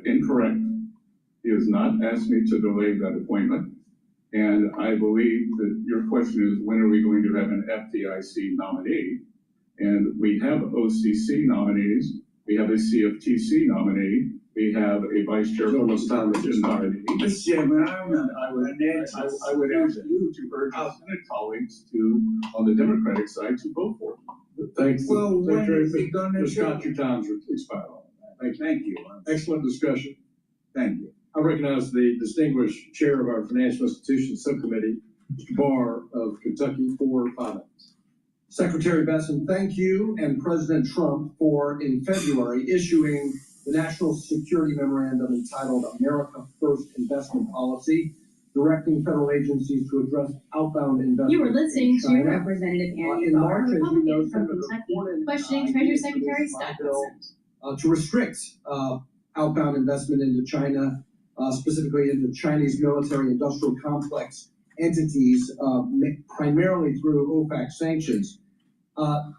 [SPEAKER 5] incorrect. He has not asked me to delay that appointment. And I believe that your question is, when are we going to have an FDIC nominee? And we have OCC nominees. We have a CFTC nominee. We have a vice chairman nominee.
[SPEAKER 7] Mr. Chairman,
[SPEAKER 5] I would ask you to urge our Senate colleagues to, on the Democratic side, to vote for it.
[SPEAKER 22] Thanks.
[SPEAKER 7] Well, when is he going to
[SPEAKER 22] Ms. Scott, your time's expired.
[SPEAKER 7] Thank you.
[SPEAKER 22] Excellent discussion.
[SPEAKER 7] Thank you.
[SPEAKER 22] I recognize the distinguished chair of our Financial Institutions Subcommittee, Mr. Barr of Kentucky, for 5 minutes.
[SPEAKER 10] Secretary Besson, thank you, and President Trump for, in February, issuing the National Security Memorandum entitled America First Investment Policy, directing federal agencies to address outbound investment.
[SPEAKER 19] You were listening
[SPEAKER 10] in China.
[SPEAKER 19] to Representative Andy
[SPEAKER 10] In
[SPEAKER 19] Barr,
[SPEAKER 10] March, as you know,
[SPEAKER 19] Republican from
[SPEAKER 10] Senator
[SPEAKER 19] Kentucky,
[SPEAKER 10] Warren
[SPEAKER 19] questioning Treasury Secretary Scott Bessent.
[SPEAKER 10] To restrict outbound investment into China, specifically into Chinese military-industrial complex entities, primarily through OFAC sanctions.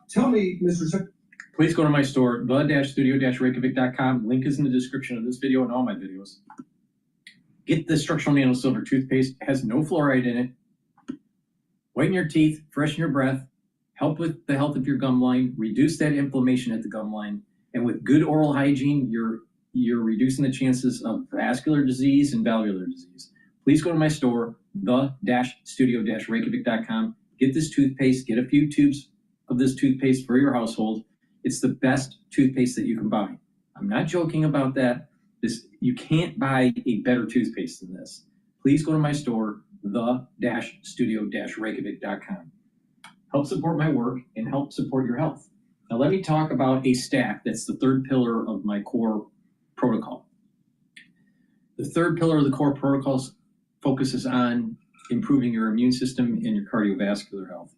[SPEAKER 10] Tell me, Mr. Secretary.
[SPEAKER 4] Please go to my store, the-studio-reykjavik.com. Link is in the description of this video and all my videos. Get the structural nano silver toothpaste. It has no fluoride in it. Whiten your teeth, freshen your breath, help with the health of your gum line, reduce that inflammation at the gum line, and with good oral hygiene, you're reducing the chances of vascular disease and valvular disease. Please go to my store, the-studio-reykjavik.com. Get this toothpaste, get a few tubes of this toothpaste for your household. It's the best toothpaste that you can buy. I'm not joking about that. You can't buy a better toothpaste than this. Please go to my store, the-studio-reykjavik.com. Help support my work and help support your health. Now let me talk about a stack that's the third pillar of my core protocol. The third pillar of the core protocols focuses on improving your immune system and your cardiovascular health.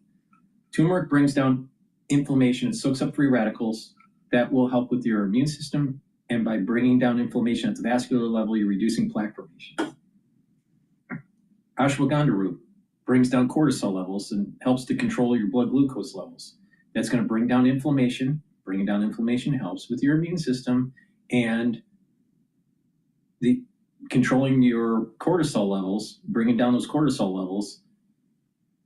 [SPEAKER 4] Turmeric brings down inflammation and soaks up free radicals. That will help with your immune system, and by bringing down inflammation at the vascular level, you're reducing plaque formation. Ashwagandha root brings down cortisol levels and helps to control your blood glucose levels. That's going to bring down inflammation. Bringing down inflammation helps with your immune system, and the controlling your cortisol levels, bringing down those cortisol levels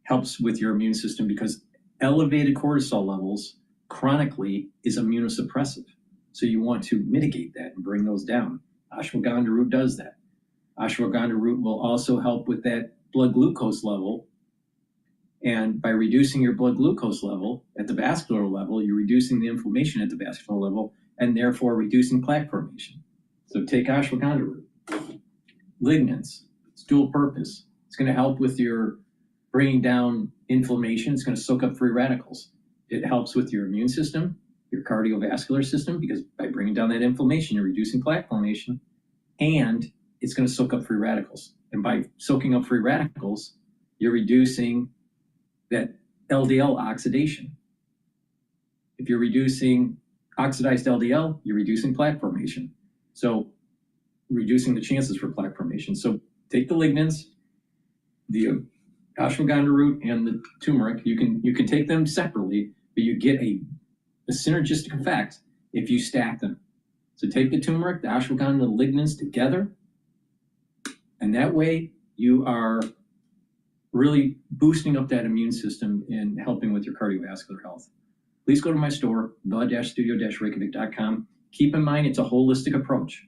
[SPEAKER 4] helps with your immune system, because elevated cortisol levels chronically is immunosuppressive. So you want to mitigate that and bring those down. Ashwagandha root does that. Ashwagandha root will also help with that blood glucose level. And by reducing your blood glucose level at the vascular level, you're reducing the inflammation at the vascular level, and therefore reducing plaque formation. So take ashwagandha root. Lignans, it's dual purpose. It's going to help with your bringing down inflammation. It's going to soak up free radicals. It helps with your immune system, your cardiovascular system, because by bringing down that inflammation, you're reducing plaque formation, and it's going to soak up free radicals. And by soaking up free radicals, you're reducing that LDL oxidation. If you're reducing oxidized LDL, you're reducing plaque formation. So reducing the chances for plaque formation. So take the lignans, the ashwagandha root and the turmeric. You can take them separately, but you get a synergistic effect if you stack them. So take the turmeric, the ashwagandha, the lignans together, and that way you are really boosting up that immune system and helping with your cardiovascular health. Please go to my store, the-studio-reykjavik.com. Keep in mind, it's a holistic approach.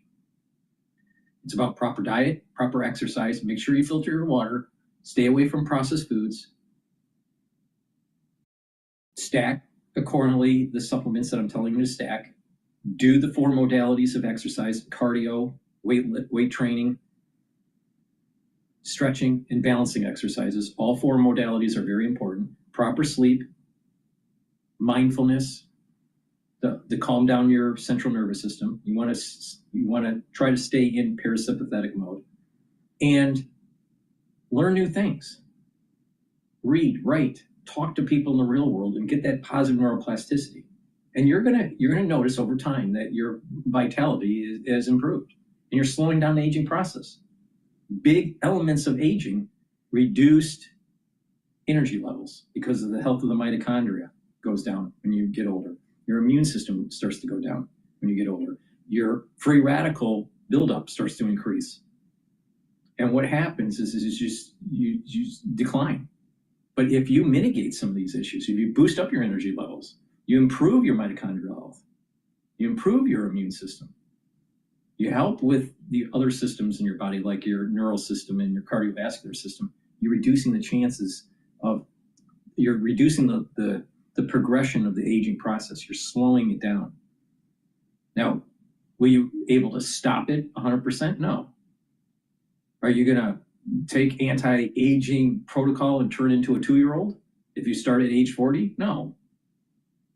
[SPEAKER 4] It's about proper diet, proper exercise. Make sure you filter your water. Stay away from processed foods. Stack accordingly the supplements that I'm telling you to stack. Do the 4 modalities of exercise: cardio, weight training, stretching, and balancing exercises. All 4 modalities are very important. Proper sleep, mindfulness, to calm down your central nervous system. You want to try to stay in parasympathetic mode, and learn new things. Read, write, talk to people in the real world, and get that positive neuroplasticity. And you're gonna notice over time that your vitality has improved, and you're slowing down the aging process. Big elements of aging: reduced energy levels because of the health of the mitochondria goes down when you get older. Your immune system starts to go down when you get older. Your free radical buildup starts to increase. And what happens is you just decline. But if you mitigate some of these issues, if you boost up your energy levels, you improve your mitochondrial health, you improve your immune system, you help with the other systems in your body, like your neural system and your cardiovascular system, you're reducing the chances of, you're reducing the progression of the aging process. You're slowing it down. Now, were you able to stop it 100%? No. Are you going to take anti-aging protocol and turn into a 2-year-old if you start at age 40? No.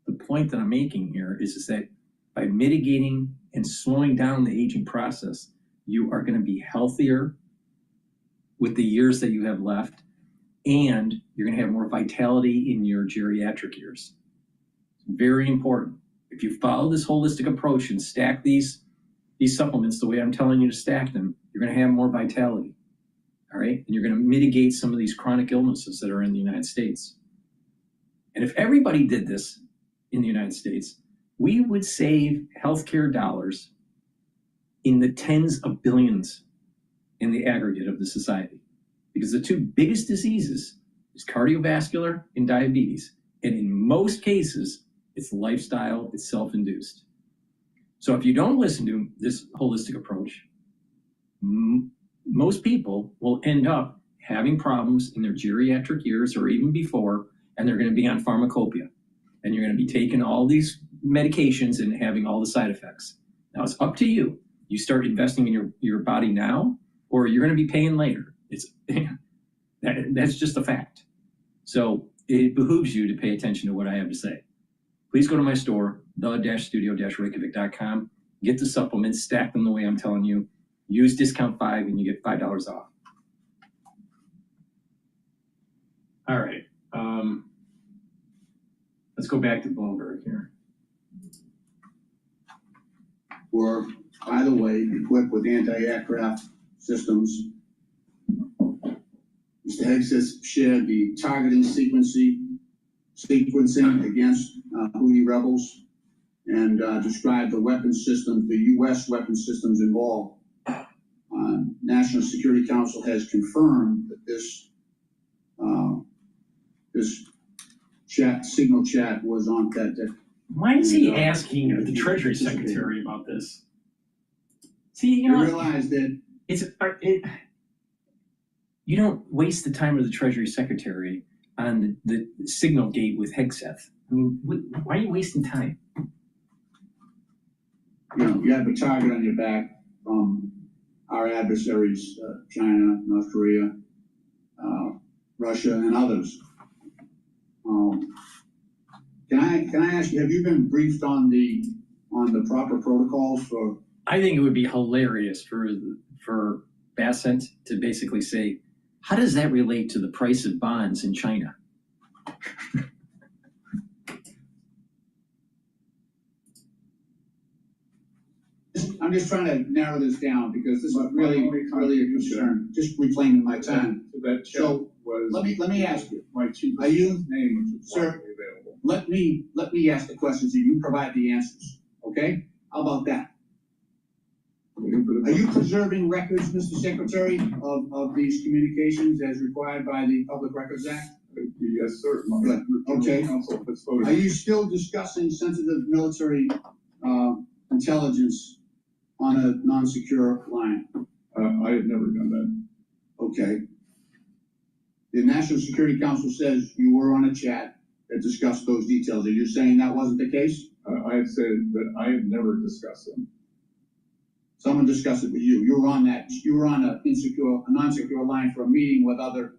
[SPEAKER 4] The point that I'm making here is that by mitigating and slowing down the aging process, you are going to be healthier with the years that you have left, and you're going to have more vitality in your geriatric years. It's very important. If you follow this holistic approach and stack these supplements the way I'm telling you to stack them, you're going to have more vitality. All right? And you're going to mitigate some of these chronic illnesses that are in the United States. And if everybody did this in the United States, we would save healthcare dollars in the tens of billions in the aggregate of the society. Because the 2 biggest diseases is cardiovascular and diabetes. And in most cases, it's lifestyle, it's self-induced. So if you don't listen to this holistic approach, most people will end up having problems in their geriatric years or even before, and they're going to be on pharmacopoeia. And you're going to be taking all these medications and having all the side effects. Now it's up to you. You start investing in your body now, or you're going to be paying later. That's just a fact. So it behooves you to pay attention to what I have to say. Please go to my store, the-studio-reykjavik.com. Get the supplements, stack them the way I'm telling you. Use discount 5 and you get $5 off. All right. Let's go back to Bloomberg here.
[SPEAKER 6] Were, by the way, equipped with anti-aircraft systems.
[SPEAKER 11] Mr. Hegseth shared the targeting sequencing against Houthi rebels and described the weapon systems, the U.S. weapon systems involved. National Security Council has confirmed that this signal chat was on that.
[SPEAKER 4] Why is he asking the Treasury Secretary about this? See, you know,
[SPEAKER 11] realize that
[SPEAKER 4] you don't waste the time of the Treasury Secretary on the signal gate with Hegseth. I mean, why are you wasting time?
[SPEAKER 11] You know, you have a target on your back from our adversaries, China, North Korea, Russia, and others. Can I ask you, have you been briefed on the proper protocols for?
[SPEAKER 4] I think it would be hilarious for Bassett to basically say, how does that relate to the price of bonds in China?
[SPEAKER 11] I'm just trying to narrow this down because this is really a concern. Just reclaiming my time. So let me ask you. Are you, sir? Let me ask the questions and you provide the answers. Okay? How about that? Are you preserving records, Mr. Secretary, of these communications as required by the Public Records Act?
[SPEAKER 5] Yes, sir.
[SPEAKER 11] Okay. Are you still discussing sensitive military intelligence on a non-secure line?
[SPEAKER 5] I have never done that.
[SPEAKER 11] Okay. The National Security Council says you were on a chat that discussed those details. Are you saying that wasn't the case?
[SPEAKER 5] I have said that I have never discussed them.
[SPEAKER 11] Someone discussed it with you. You were on that. You were on a non-secure line for a meeting with other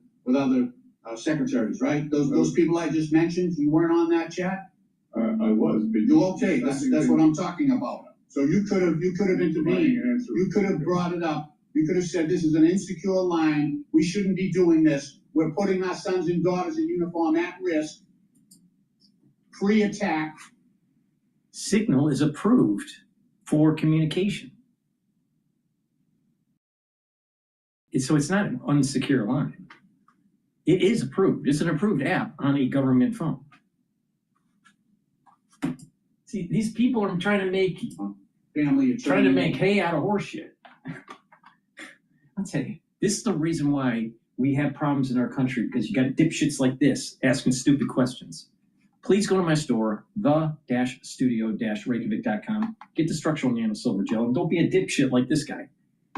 [SPEAKER 11] secretaries, right? Those people I just mentioned. You weren't on that chat.
[SPEAKER 5] I was. But
[SPEAKER 11] you okay? That's what I'm talking about. So you could have intervened. You could have brought it up. You could have said this is an insecure line. We shouldn't be doing this. We're putting our sons and daughters in uniform at risk. Pre-attack.
[SPEAKER 4] Signal is approved for communication. So it's not an unsecure line. It is approved. It's an approved app on a government phone. See, these people are trying to make hay out of horse shit. I'll tell you, this is the reason why we have problems in our country, because you got dipshits like this asking stupid questions. Please go to my store, the-studio-reykjavik.com. Get the structural nano silver gel, and don't be a dipshit like this guy.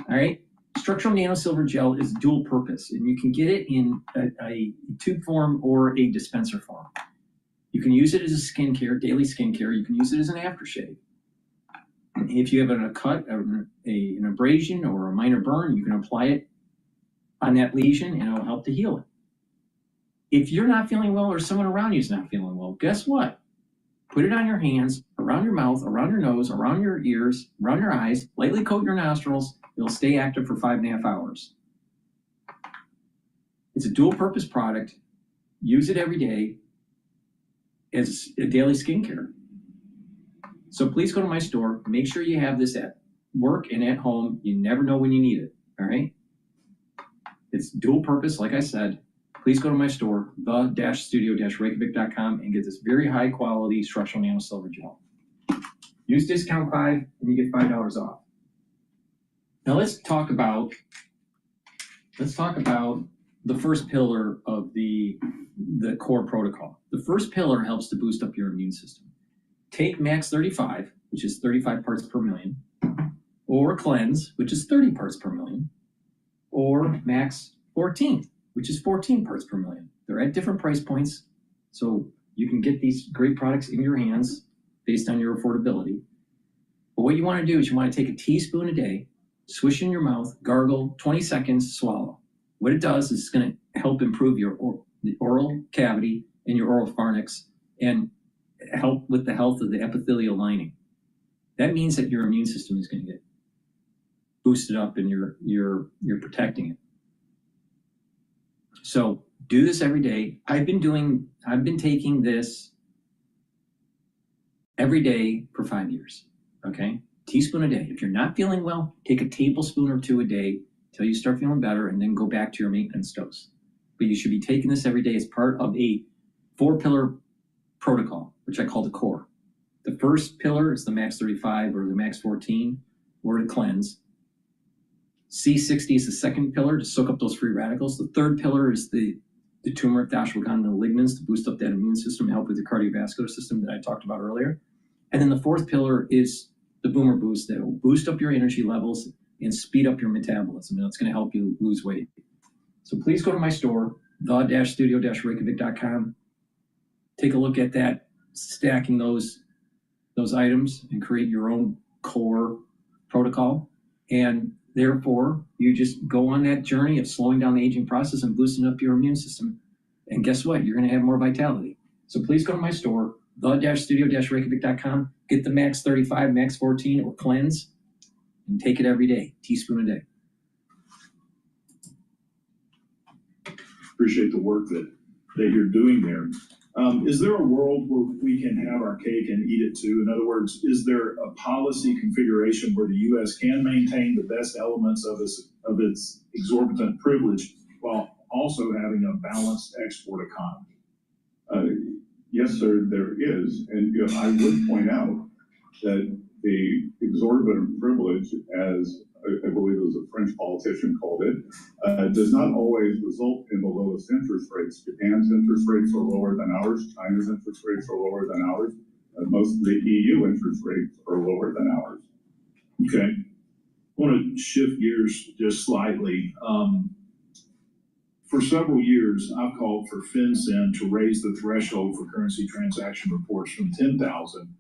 [SPEAKER 4] All right? Structural nano silver gel is dual purpose, and you can get it in a tube form or a dispenser form. You can use it as a skincare, daily skincare. You can use it as an aftershave. If you have a cut, an abrasion, or a minor burn, you can apply it on that lesion, and it'll help to heal it. If you're not feeling well or someone around you is not feeling well, guess what? Put it on your hands, around your mouth, around your nose, around your ears, around your eyes, lightly coat your nostrils. It'll stay active for 5.5 hours. It's a dual purpose product. Use it every day as a daily skincare. So please go to my store. Make sure you have this at work and at home. You never know when you need it, all right? It's dual purpose, like I said. Please go to my store, the-studio-reykjavik.com, and get this very high quality structural nano silver gel. Use discount 5 and you get $5 off. Now let's talk about the first pillar of the core protocol. The first pillar helps to boost up your immune system. Take Max 35, which is 35 parts per million, or Cleanse, which is 30 parts per million, or Max 14, which is 14 parts per million. They're at different price points, so you can get these great products in your hands based on your affordability. But what you want to do is you want to take a teaspoon a day, swish in your mouth, gargle, 20 seconds, swallow. What it does is it's going to help improve your oral cavity and your oral pharynx and help with the health of the epithelial lining. That means that your immune system is going to get boosted up and you're protecting it. So do this every day. I've been taking this every day for 5 years. Okay? Teaspoon a day. If you're not feeling well, take a tablespoon or 2 a day till you start feeling better, and then go back to your maintenance dose. but you should be taking this every day as part of a 4-pillar protocol, which I call the core. The first pillar is the max 35 or the max 14 or to cleanse. C60 is the second pillar to soak up those free radicals. The third pillar is the turmeric, the ashwagandha, the lignans to boost up that immune system and help with the cardiovascular system that I talked about earlier. And then the fourth pillar is the boomer boost that will boost up your energy levels and speed up your metabolism. And it's going to help you lose weight. So please go to my store, the-studio-reykjavik.com. Take a look at that, stacking those items and create your own core protocol. And therefore, you just go on that journey of slowing down the aging process and boosting up your immune system. And guess what? You're going to have more vitality. So please go to my store, the-studio-reykjavik.com. Get the max 35, max 14, or cleanse, and take it every day, teaspoon a day.
[SPEAKER 1] Appreciate the work that you're doing there. Is there a world where we can have our cake and eat it too? In other words, is there a policy configuration where the U.S. can maintain the best elements of its exorbitant privilege while also having a balanced export economy?
[SPEAKER 5] Yes, sir, there is. And I would point out that the exorbitant privilege, as I believe it was a French politician called it, does not always result in the lowest interest rates. Japan's interest rates are lower than ours. China's interest rates are lower than ours. Most of the EU interest rates are lower than ours.
[SPEAKER 1] Okay. I want to shift gears just slightly. For several years, I've called for FinCEN to raise the threshold for currency transaction reports from 10,000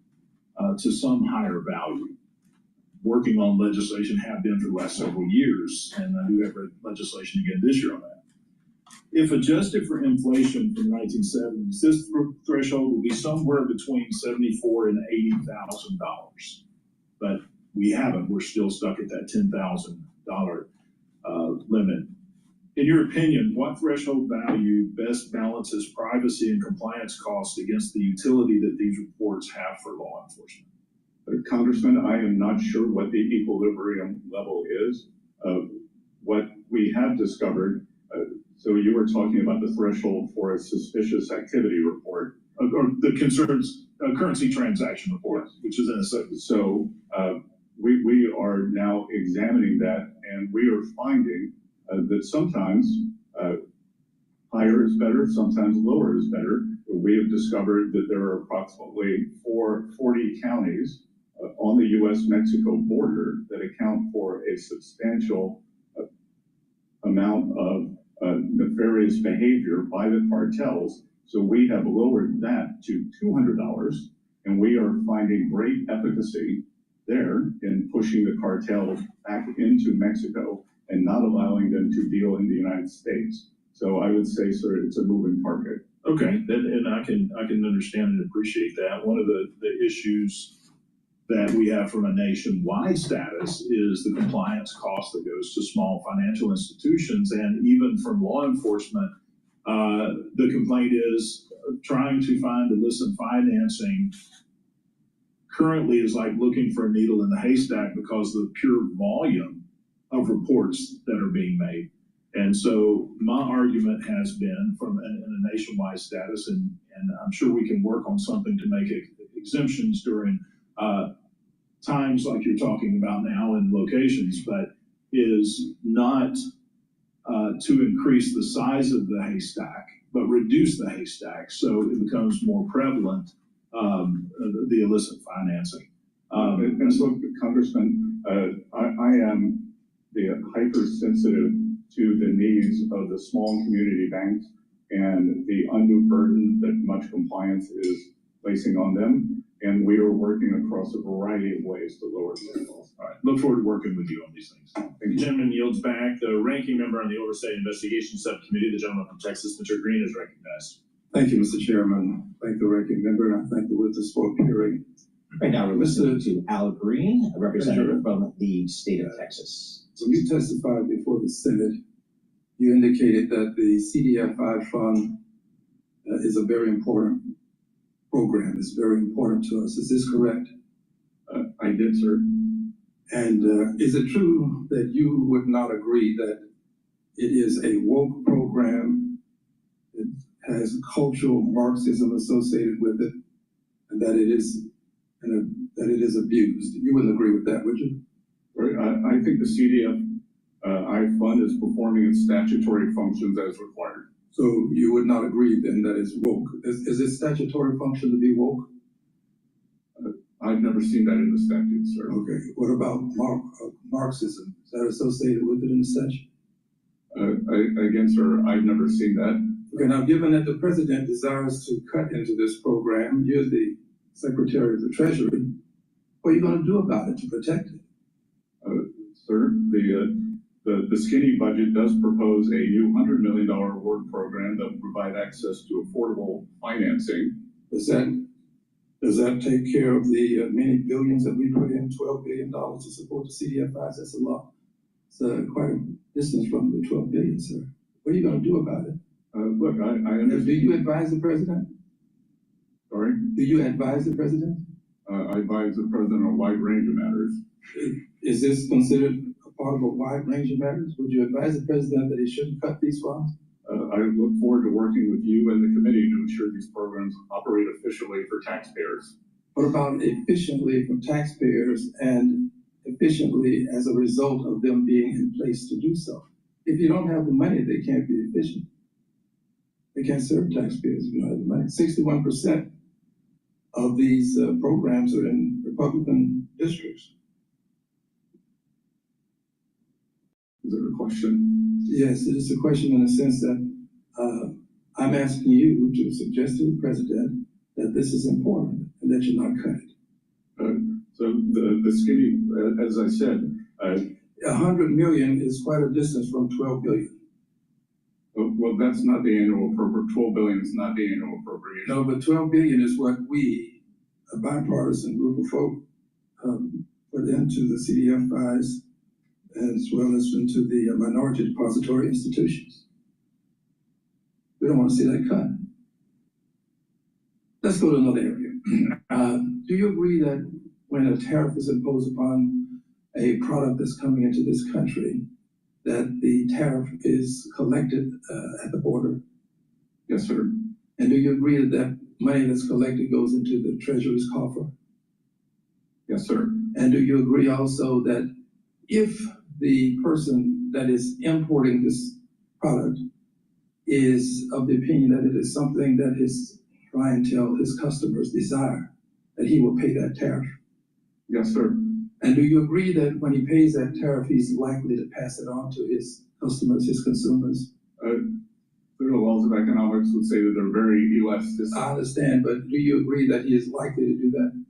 [SPEAKER 1] to some higher value. Working on legislation have been for the last several years, and I do have legislation again this year on that. If adjusted for inflation from the 1970s, this threshold will be somewhere between $74,000 and $80,000. But we haven't. We're still stuck at that $10,000 limit. In your opinion, what threshold value best balances privacy and compliance costs against the utility that these reports have for law enforcement?
[SPEAKER 5] Congressman, I am not sure what the equilibrium level is. What we have discovered, so you were talking about the threshold for a suspicious activity report.
[SPEAKER 1] Or the concerns, currency transaction report, which is in a second.
[SPEAKER 5] So we are now examining that, and we are finding that sometimes higher is better, sometimes lower is better. We have discovered that there are approximately 40 counties on the U.S.-Mexico border that account for a substantial amount of nefarious behavior by the cartels. So we have lowered that to $200, and we are finding great efficacy there in pushing the cartels back into Mexico and not allowing them to deal in the United States. So I would say, sir, it's a moving target.
[SPEAKER 1] Okay, and I can understand and appreciate that. One of the issues that we have from a nationwide status is the compliance cost that goes to small financial institutions, and even from law enforcement, the complaint is trying to find illicit financing currently is like looking for a needle in the haystack because of the pure volume of reports that are being made. And so my argument has been from in a nationwide status, and I'm sure we can work on something to make exemptions during times like you're talking about now in locations, but is not to increase the size of the haystack, but reduce the haystack so it becomes more prevalent, the illicit financing.
[SPEAKER 5] And so, Congressman, I am hypersensitive to the needs of the small community banks and the undue burden that much compliance is placing on them. And we are working across a variety of ways to lower their costs.
[SPEAKER 1] All right, look forward to working with you on these things.
[SPEAKER 5] Thank you.
[SPEAKER 8] The gentleman yields back. The ranking member on the Oversight Investigation Subcommittee, the gentleman from Texas, Mr. Green, is recognized.
[SPEAKER 12] Thank you, Mr. Chairman. Thank the ranking member, and I thank the witness for appearing.
[SPEAKER 2] Right now, we're listening to Al Green, a representative from the state of Texas.
[SPEAKER 12] When you testified before the Senate, you indicated that the CDFI fund is a very important program. It's very important to us. Is this correct?
[SPEAKER 5] I did, sir.
[SPEAKER 12] And is it true that you would not agree that it is a woke program has cultural Marxism associated with it, and that it is abused. You wouldn't agree with that, would you?
[SPEAKER 5] I think the CDFI fund is performing its statutory functions as required.
[SPEAKER 12] So you would not agree then that it's woke? Is it statutory function to be woke?
[SPEAKER 5] I've never seen that in the statute, sir.
[SPEAKER 12] Okay. What about Marxism? Is that associated with it in the statute?
[SPEAKER 5] Again, sir, I've never seen that.
[SPEAKER 12] Okay. Now, given that the president desires to cut into this program, you're the Secretary of the Treasury. What are you going to do about it to protect it?
[SPEAKER 5] Sir, the skinny budget does propose a new $100 million award program that will provide access to affordable financing.
[SPEAKER 12] Does that take care of the many billions that we put in, $12 billion to support the CDFIs? That's a lot. It's quite a distance from the 12 billion, sir. What are you going to do about it?
[SPEAKER 5] Look, I understand.
[SPEAKER 12] Do you advise the president?
[SPEAKER 5] Sorry?
[SPEAKER 12] Do you advise the president?
[SPEAKER 5] I advise the president on a wide range of matters.
[SPEAKER 12] Is this considered a part of a wide range of matters? Would you advise the president that he shouldn't cut these funds?
[SPEAKER 5] I look forward to working with you and the committee to ensure these programs operate efficiently for taxpayers.
[SPEAKER 12] What about efficiently for taxpayers and efficiently as a result of them being in place to do so? If you don't have the money, they can't be efficient. They can't serve taxpayers if you don't have the money. 61% of these programs are in Republican districts.
[SPEAKER 5] Is there a question?
[SPEAKER 12] Yes, it is a question in the sense that I'm asking you to suggest to the president that this is important and that you're not cut it.
[SPEAKER 5] So the skinny, as I said,
[SPEAKER 12] 100 million is quite a distance from 12 billion.
[SPEAKER 5] Well, that's not the annual appropriation. 12 billion is not the annual appropriation.
[SPEAKER 12] No, but 12 billion is what we, a bipartisan group of folk, put into the CDFIs as well as into the minority depository institutions. We don't want to see that cut. Let's go to another area. Do you agree that when a tariff is imposed upon a product that's coming into this country, that the tariff is collected at the border?
[SPEAKER 5] Yes, sir.
[SPEAKER 12] And do you agree that that money that's collected goes into the Treasury's coffer?
[SPEAKER 5] Yes, sir.
[SPEAKER 12] And do you agree also that if the person that is importing this product is of the opinion that it is something that his clientele, his customers desire, that he will pay that tariff?
[SPEAKER 5] Yes, sir.
[SPEAKER 12] And do you agree that when he pays that tariff, he's likely to pass it on to his customers, his consumers?
[SPEAKER 5] The laws of economics would say that they're very elastic.
[SPEAKER 12] I understand, but do you agree that he is likely to do that?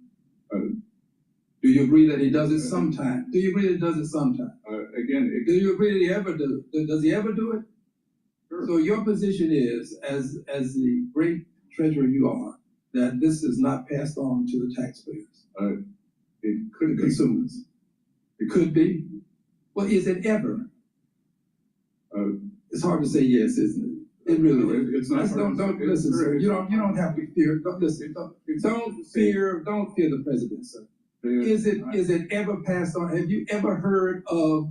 [SPEAKER 12] Do you agree that he does it sometime? Do you agree that he does it sometime? Do you agree that he ever does it? Does he ever do it?
[SPEAKER 5] Sure.
[SPEAKER 12] So your position is, as the great treasurer you are, that this is not passed on to the taxpayers?
[SPEAKER 5] It could be.
[SPEAKER 12] Consumers. It could be. Well, is it ever? It's hard to say yes, isn't it? It really is.
[SPEAKER 5] It's not.
[SPEAKER 12] Don't listen, sir. You don't have to fear. Don't listen. Don't fear the president, sir. Is it ever passed on? Have you ever heard of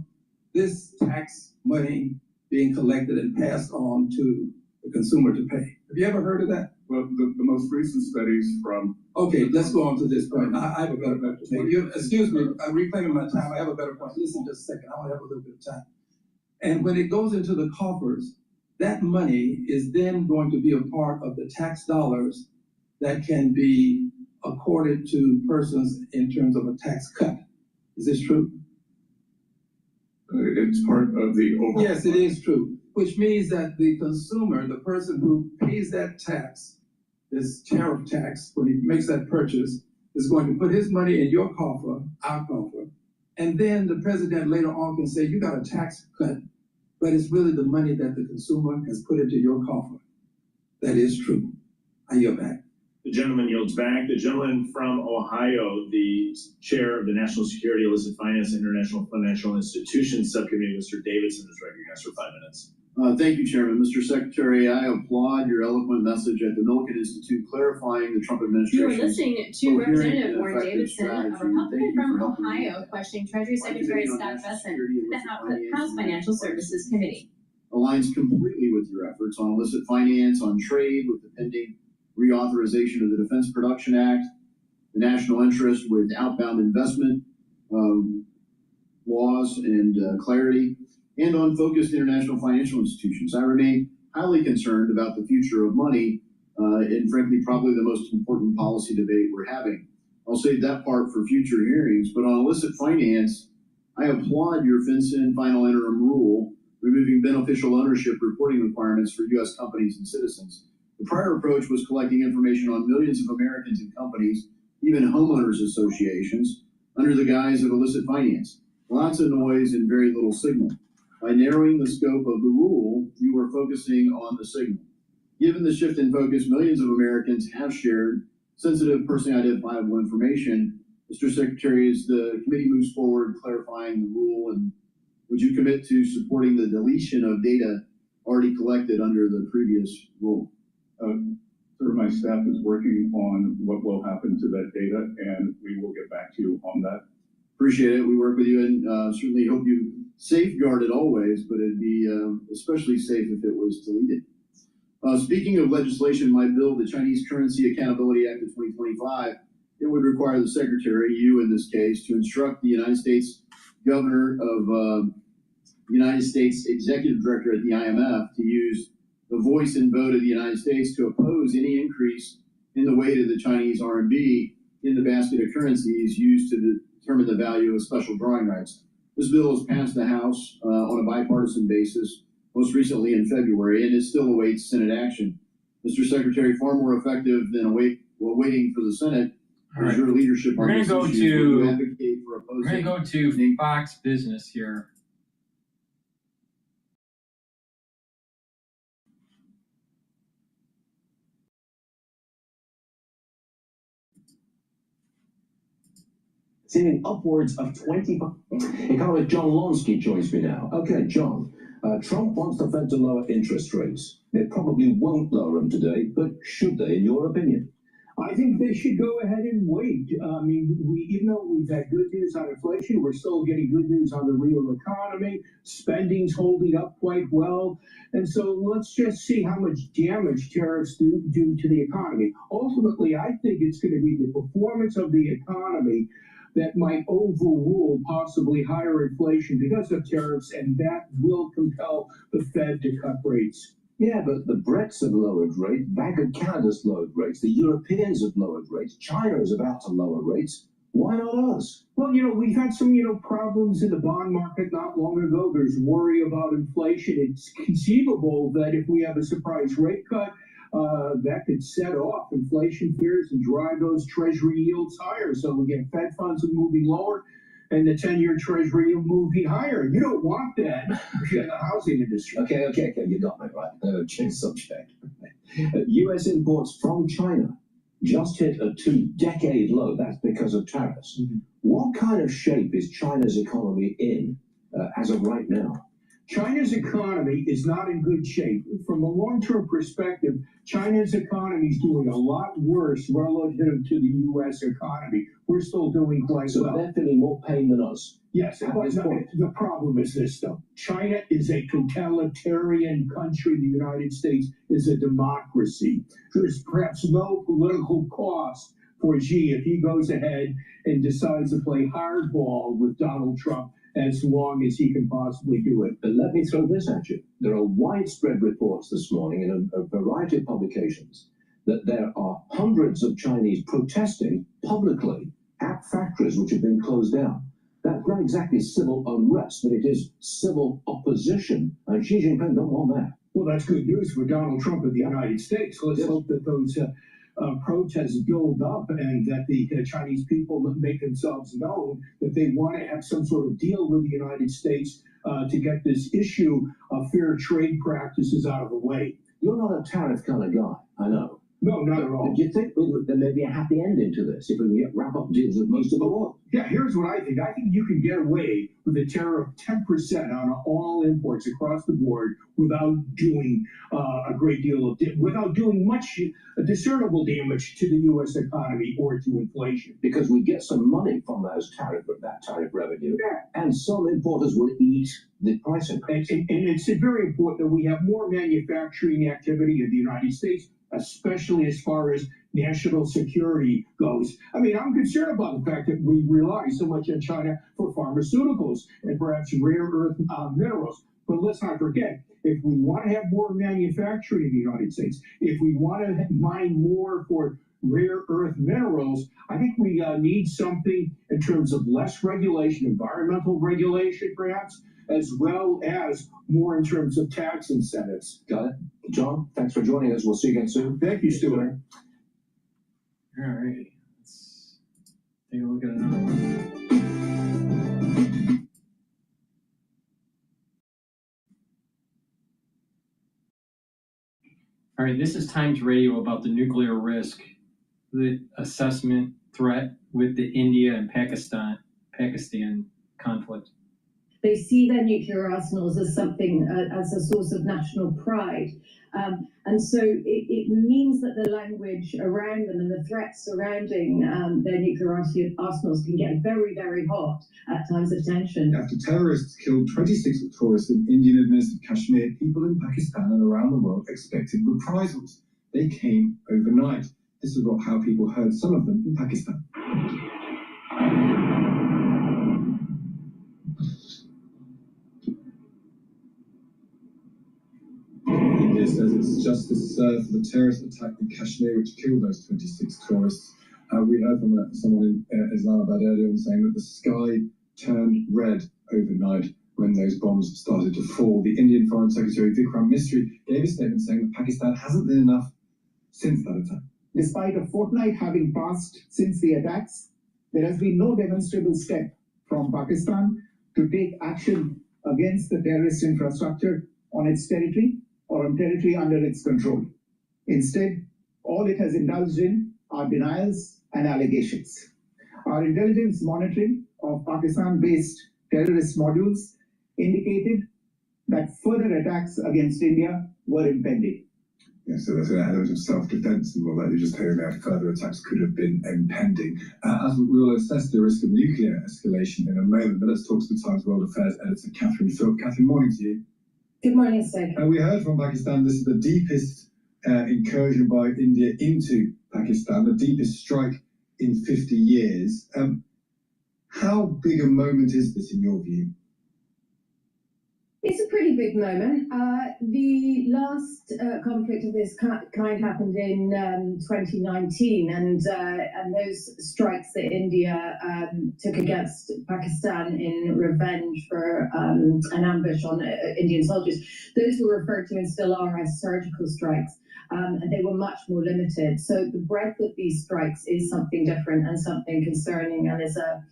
[SPEAKER 12] this tax money being collected and passed on to the consumer to pay? Have you ever heard of that?
[SPEAKER 5] Well, the most recent studies from...
[SPEAKER 12] Okay, let's go on to this point. I have a better point to make. Excuse me, I'm reclaiming my time. I have a better point. Listen just a second. I only have a little bit of time. And when it goes into the coffers, that money is then going to be a part of the tax dollars that can be accorded to persons in terms of a tax cut. Is this true?
[SPEAKER 5] It's part of the overall...
[SPEAKER 12] Yes, it is true. Which means that the consumer, the person who pays that tax, this tariff tax, when he makes that purchase, is going to put his money in your coffer, our coffer, and then the president later on can say, you got a tax cut, but it's really the money that the consumer has put into your coffer. That is true. I yield back.
[SPEAKER 8] The gentleman yields back. The gentleman from Ohio, the chair of the National Security, Illicit Finance, and International Financial Institutions Subcommittee, Mr. Davidson, is recognized for 5 minutes.
[SPEAKER 3] Thank you, Chairman. Mr. Secretary, I applaud your eloquent message at the Millikan Institute clarifying the Trump administration.
[SPEAKER 19] You are listening to Representative Warren Davidson, a Republican from Ohio, questioning Treasury Secretary Scott Bessent, the House Financial Services Committee.
[SPEAKER 3] aligns completely with your efforts on illicit finance, on trade with the pending reauthorization of the Defense Production Act, the national interest with outbound investment laws and clarity, and on focused international financial institutions. I remain highly concerned about the future of money and frankly, probably the most important policy debate we're having. I'll save that part for future hearings, but on illicit finance, I applaud your FinCEN final interim rule, removing beneficial ownership reporting requirements for U.S. companies and citizens. The prior approach was collecting information on millions of Americans and companies, even homeowners associations, under the guise of illicit finance. Lots of noise and very little signal. By narrowing the scope of the rule, you are focusing on the signal. Given the shift in focus, millions of Americans have shared sensitive, personally identifiable information. Mr. Secretary, as the committee moves forward clarifying the rule, and would you commit to supporting the deletion of data already collected under the previous rule?
[SPEAKER 5] Sir, my staff is working on what will happen to that data, and we will get back to you on that.
[SPEAKER 3] Appreciate it. We work with you, and certainly hope you safeguard it always, but it'd be especially safe if it was deleted. Speaking of legislation, my bill, the Chinese Currency Accountability Act of 2025, it would require the Secretary, you in this case, to instruct the United States Governor of the United States Executive Director at the IMF to use the voice and vote of the United States to oppose any increase in the weight of the Chinese RMB in the basket of currencies used to determine the value of special drawing rights. This bill has passed the House on a bipartisan basis, most recently in February, and it still awaits Senate action. Mr. Secretary, far more effective than waiting for the Senate is your leadership on this issue. You advocate for opposing.
[SPEAKER 4] We're going to go to Fox Business here.
[SPEAKER 9] Seeming upwards of 20. Economist John Lonsky joins me now. Okay, John. Trump wants the Fed to lower interest rates. They probably won't lower them today, but should they, in your opinion?
[SPEAKER 13] I think they should go ahead and wait. I mean, even though we've had good news on inflation, we're still getting good news on the real economy. Spending's holding up quite well. And so let's just see how much damage tariffs do to the economy. Ultimately, I think it's going to be the performance of the economy that might overrule possibly higher inflation because of tariffs, and that will compel the Fed to cut rates.
[SPEAKER 9] Yeah, but the Brits have lowered rates, Bank of Canada's lowered rates, the Europeans have lowered rates, China is about to lower rates. Why not us?
[SPEAKER 13] Well, we've had some, problems in the bond market not long ago. There's worry about inflation. It's conceivable that if we have a surprise rate cut, that could set off inflation fears and drive those treasury yields higher. So we get Fed funds moving lower and the 10-year treasury yield moving higher. You don't want that in the housing industry.
[SPEAKER 9] Okay, you got me right. Change subject. U.S. imports from China just hit a 2-decade low. That's because of tariffs. Mm-hmm. What kind of shape is China's economy in as of right now?
[SPEAKER 13] China's economy is not in good shape. From a long-term perspective, China's economy is doing a lot worse relative to the U.S. economy. We're still doing quite well.
[SPEAKER 9] So they're feeling more pain than us.
[SPEAKER 13] Yes, but the problem is this, though. China is a totalitarian country. The United States is a democracy. There's perhaps no political cost for Xi if he goes ahead and decides to play hardball with Donald Trump as long as he can possibly do it.
[SPEAKER 9] But let me throw this at you. There are widespread reports this morning in a variety of publications that there are hundreds of Chinese protesting publicly at factories which have been closed down. That's not exactly civil unrest, but it is civil opposition, and Xi Jinping don't want that.
[SPEAKER 13] Well, that's good news for Donald Trump of the United States. Let's hope that those protests build up and that the Chinese people make themselves known that they want to have some sort of deal with the United States to get this issue of fair trade practices out of the way.
[SPEAKER 9] You're not a tariff kind of guy, I know.
[SPEAKER 13] No, not at all.
[SPEAKER 9] Do you think there may be a happy ending to this if we can wrap up deals with most of the world?
[SPEAKER 13] Yeah, here's what I think. I think you can get away with a tariff of 10% on all imports across the board without doing a great deal of, without doing much discernible damage to the U.S. economy or to inflation.
[SPEAKER 9] Because we get some money from that tariff revenue, and some importers will eat the price increase.
[SPEAKER 13] And it's very important that we have more manufacturing activity in the United States, especially as far as national security goes. I mean, I'm concerned about the fact that we rely so much on China for pharmaceuticals and perhaps rare earth minerals. But let's not forget, if we want to have more manufacturing in the United States, if we want to mine more for rare earth minerals, I think we need something in terms of less regulation, environmental regulation perhaps, as well as more in terms of tax incentives.
[SPEAKER 9] Got it. John, thanks for joining us. We'll see you again soon.
[SPEAKER 13] Thank you, Stuart.
[SPEAKER 4] All right, let's take a look at another one. All right, this is Times Radio about the nuclear risk, the assessment threat with the India and Pakistan conflict.
[SPEAKER 14] They see their nuclear arsenals as something, as a source of national pride. And so it means that the language around them and the threats surrounding their nuclear arsenals can get very, very hot at times of tension.
[SPEAKER 16] After terrorists killed 26 tourists in Indian-administered Kashmir, people in Pakistan and around the world expected reprisals. They came overnight. This is how people heard some of them in Pakistan. India says it's justice for the terrorist attack in Kashmir which killed those 26 tourists. We heard from someone in Islamabad earlier on saying that the sky turned red overnight when those bombs started to fall. The Indian Foreign Secretary Vikram Misri gave a statement saying that Pakistan hasn't done enough since that attack.
[SPEAKER 6] Despite a fortnight having passed since the attacks, there has been no demonstrable step from Pakistan to take action against the terrorist infrastructure on its territory or on territory under its control. Instead, all it has indulged in are denials and allegations. Our intelligence monitoring of Pakistan-based terrorist modules indicated that further attacks against India were impending.
[SPEAKER 16] Yeah, so there's an element of self-defense and more likely just hearing that further attacks could have been impending. As we will assess the risk of nuclear escalation in a moment, but let's talk to the Times World Affairs editor, Catherine Philp. Catherine, morning to you.
[SPEAKER 14] Good morning, Steve.
[SPEAKER 16] We heard from Pakistan this is the deepest incursion by India into Pakistan, the deepest strike in 50 years. How big a moment is this in your view?
[SPEAKER 14] It's a pretty big moment. The last conflict of this kind happened in 2019, and those strikes that India took against Pakistan in revenge for an ambush on Indian soldiers, those were referred to and still are as surgical strikes. And they were much more limited. So the breadth of these strikes is something different and something concerning, and is a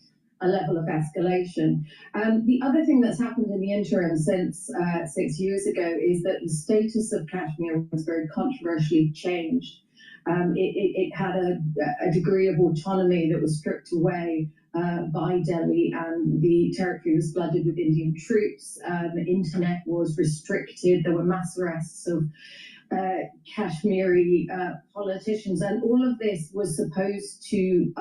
[SPEAKER 14] level of escalation. The other thing that's happened in the interim since 6 years ago is that the status of Kashmir was very controversially changed. It had a degree of autonomy that was stripped away by Delhi, and the territory was flooded with Indian troops. The internet was restricted. There were mass arrests of Kashmiri politicians, and all of this was supposed to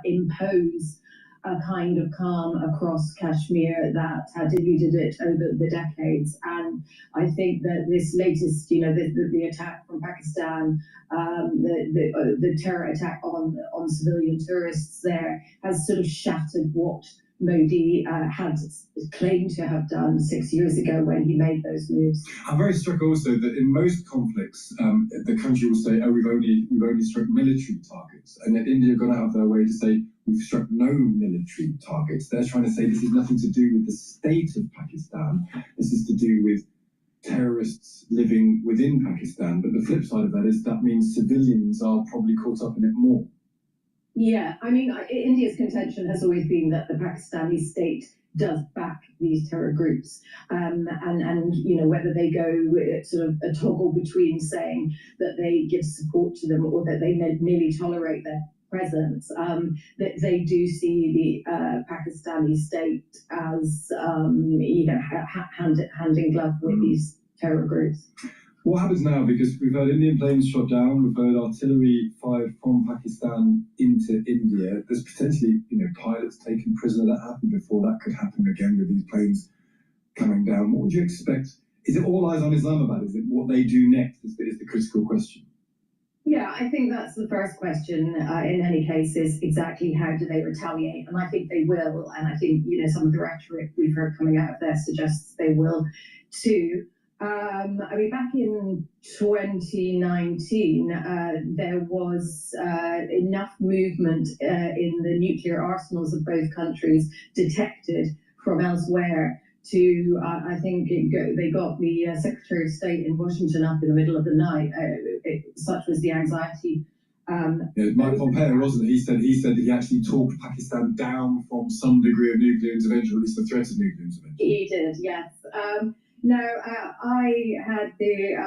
[SPEAKER 14] impose a kind of calm across Kashmir that had eluded it over the decades. And I think that this latest, the attack from Pakistan, the terror attack on civilian tourists there has sort of shattered what Modi had claimed to have done 6 years ago when he made those moves.
[SPEAKER 16] I'm very struck also that in most conflicts, the country will say, "Oh, we've only struck military targets," and then India are going to have their way to say, "We've struck no military targets." They're trying to say this is nothing to do with the state of Pakistan. This is to do with terrorists living within Pakistan. But the flip side of that is that means civilians are probably caught up in it more.
[SPEAKER 14] Yeah, I mean, India's contention has always been that the Pakistani state does back these terror groups, and you know, whether they go sort of a toggle between saying that they give support to them or that they merely tolerate their presence, that they do see the Pakistani state as you know, hand in glove with these terror groups.
[SPEAKER 16] What happens now? Because we've heard Indian planes shot down, we've heard artillery fired from Pakistan into India. There's potentially, you know, pilots taken prisoner. That happened before. That could happen again with these planes coming down. What would you expect? Is it all eyes on Islamabad? Is it what they do next? Is the critical question?
[SPEAKER 14] Yeah, I think that's the first question. In any case, is exactly how do they retaliate? And I think they will. And I think, you know, some of the rhetoric we've heard coming out of there suggests they will too. I mean, back in 2019, there was enough movement in the nuclear arsenals of both countries detected from elsewhere to, I think, they got the Secretary of State in Washington up in the middle of the night. Such was the anxiety.
[SPEAKER 16] Mike Pompeo, wasn't it? He said that he actually talked Pakistan down from some degree of nuclear intervention, or at least the threat of nuclear intervention.
[SPEAKER 14] He did, yes. No, I had the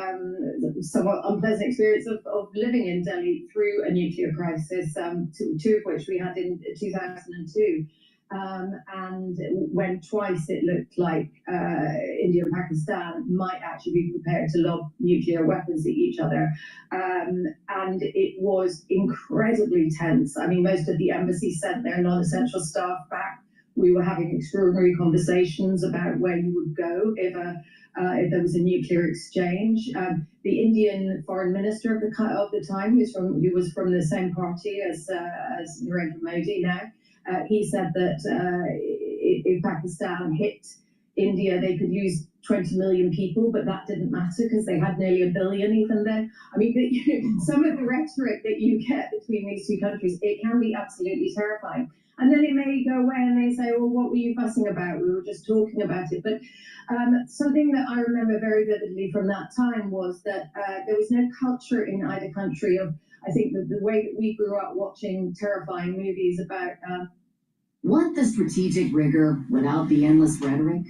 [SPEAKER 14] somewhat unpleasant experience of living in Delhi through a nuclear crisis, two of which we had in 2002. And when twice it looked like India and Pakistan might actually be prepared to lob nuclear weapons at each other. And it was incredibly tense. I mean, most of the embassies sent their non-essential staff back. We were having extraordinary conversations about where you would go if there was a nuclear exchange. The Indian foreign minister of the time, who was from the same party as Narendra Modi now, he said that if Pakistan hit India, they could lose 20 million people, but that didn't matter because they had nearly 1 billion even then. I mean, some of the rhetoric that you get between these two countries, it can be absolutely terrifying. And then it may go away and they say, well, what were you fussing about? We were just talking about it. But something that I remember very vividly from that time was that there was no culture in either country of, I think, the way that we grew up watching terrifying movies about...
[SPEAKER 15] Want the strategic rigor without the endless rhetoric?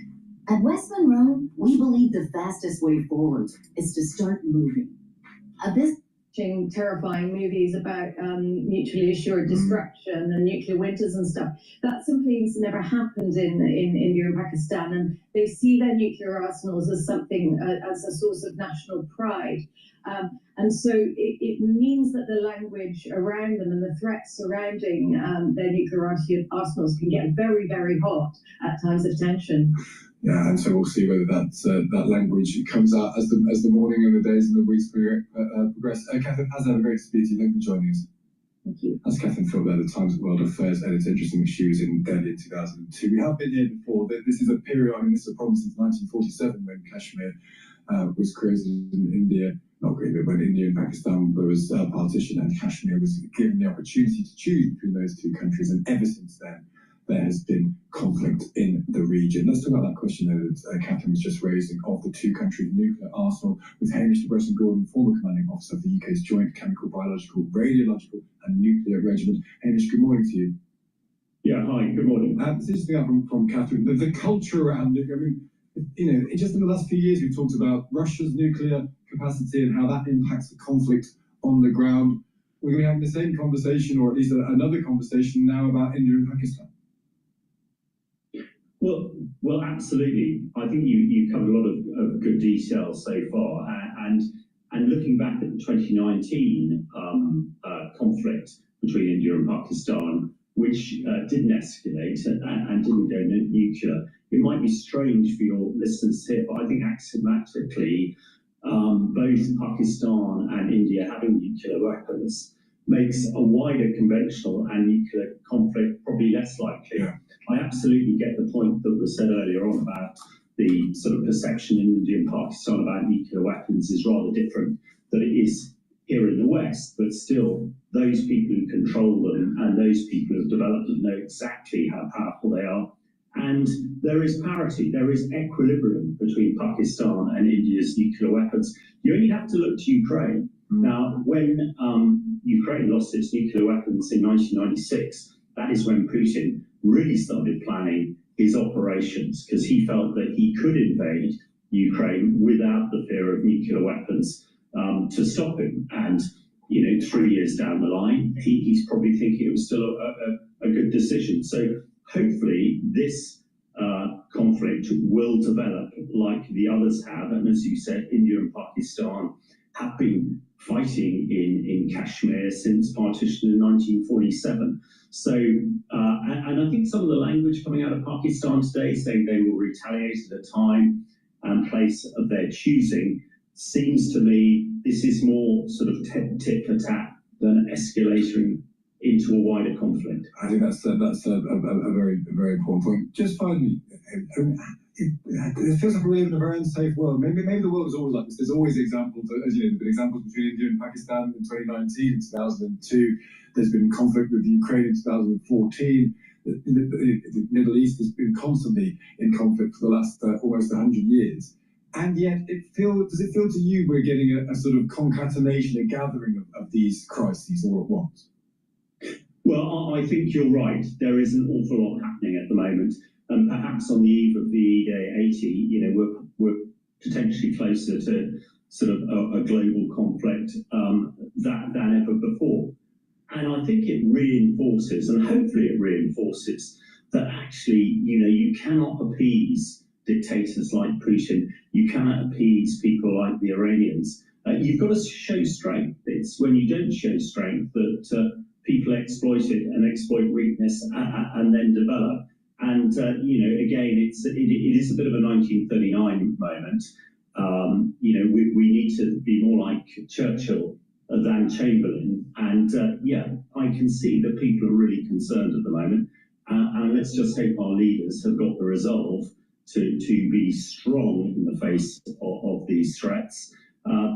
[SPEAKER 15] At West Monroe, we believe the fastest way forward is to start moving.
[SPEAKER 14] Watching terrifying movies about mutually assured destruction and nuclear winters and stuff. That simply has never happened in India and Pakistan, and they see their nuclear arsenals as something, as a source of national pride. And so it means that the language around them and the threats surrounding their nuclear arsenals can get very, very hot at times of tension.
[SPEAKER 16] Yeah, and so we'll see whether that language comes out as the morning and the days and the weeks progress. Catherine, as ever, great to speak to you. Thank you for joining us.
[SPEAKER 14] Thank you.
[SPEAKER 16] As Catherine Philbert, the Times World Affairs editor, interesting that she was in Delhi in 2002. We have been here before. This is a period, I mean, this is a problem since 1947 when Kashmir was created in India. Not really, but when India and Pakistan was partition and Kashmir was given the opportunity to choose between those two countries, and ever since then there has been conflict in the region. Let's talk about that question that Catherine was just raising of the two countries' nuclear arsenal with Hamish Gordon, former commanding officer of the UK's Joint Chemical, Biological, Radiological and Nuclear Regiment. Hamish, good morning to you.
[SPEAKER 20] Yeah, hi, good morning.
[SPEAKER 16] This is from Catherine. The culture around nuclear, I mean, you know, just in the last few years we've talked about Russia's nuclear capacity and how that impacts the conflict on the ground. We're going to be having the same conversation, or at least another conversation now, about India and Pakistan.
[SPEAKER 20] Well, absolutely. I think you covered a lot of good details so far, and looking back at the 2019 conflict between India and Pakistan, which didn't escalate and didn't go nuclear. It might be strange for your listeners here, but I think axiomatically, both Pakistan and India having nuclear weapons makes a wider conventional and nuclear conflict probably less likely. Yeah. I absolutely get the point that was said earlier on about the sort of perception in India and Pakistan about nuclear weapons is rather different than it is here in the West, but still those people who control them and those people who have developed them know exactly how powerful they are. And there is parity, there is equilibrium between Pakistan and India's nuclear weapons. You only have to look to Ukraine. Now, when Ukraine lost its nuclear weapons in 1996, that is when Putin really started planning his operations, because he felt that he could invade Ukraine without the fear of nuclear weapons to stop him. And 3 years down the line, he's probably thinking it was still a good decision. So hopefully this conflict will develop like the others have. And as you said, India and Pakistan have been fighting in Kashmir since partition in 1947. So, and I think some of the language coming out of Pakistan today, saying they will retaliate at a time and place of their choosing, seems to me this is more sort of tit for tat than escalating into a wider conflict.
[SPEAKER 16] I think that's a very important point. Just finally, it feels like we live in a very unsafe world. Maybe the world is always like this. There's always examples, as you know, there's been examples between India and Pakistan in 2019 and 2002. There's been conflict with Ukraine in 2014. The Middle East has been constantly in conflict for the last almost 100 years. And yet, does it feel to you we're getting a sort of concatenation, a gathering of these crises all at once?
[SPEAKER 20] Well, I think you're right. There is an awful lot happening at the moment. And perhaps on the eve of the ED80, we're potentially closer to sort of a global conflict than ever before. And I think it reinforces, and hopefully it reinforces, that actually, you cannot appease dictators like Putin. You cannot appease people like the Iranians. You've got to show strength. It's when you don't show strength that people exploit it and exploit weakness and then develop. And, again, it is a bit of a 1939 moment. We need to be more like Churchill than Chamberlain. And, I can see that people are really concerned at the moment. And let's just hope our leaders have got the resolve to be strong in the face of these threats,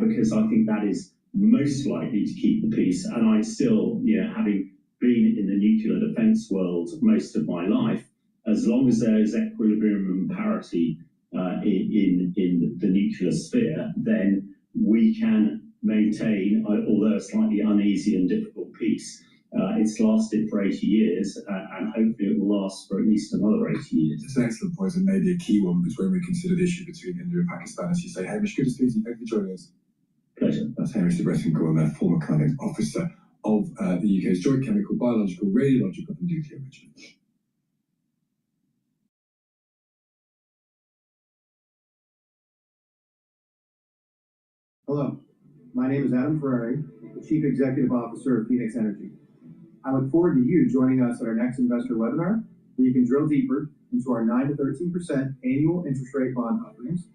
[SPEAKER 20] because I think that is most likely to keep the peace. And I still, having been in the nuclear defense world most of my life, as long as there is equilibrium and parity in the nuclear sphere, then we can maintain, although a slightly uneasy and difficult peace. It's lasted for 80 years, and hopefully it will last for at least another 80 years.
[SPEAKER 16] It's an excellent point, and maybe a key one when we consider the issue between India and Pakistan. As you say, Hamish, good to speak to you. Thank you for joining us.
[SPEAKER 20] Pleasure.
[SPEAKER 16] That's Hamish de Bretton, former commanding officer of the UK's Joint Chemical, Biological, Radiological and Nuclear Regiment.
[SPEAKER 17] Hello, my name is Adam Ferrari, the Chief Executive Officer of Phoenix Energy. I look forward to you joining us at our next investor webinar, where you can drill deeper into our 9 to 13% annual interest rate bond offerings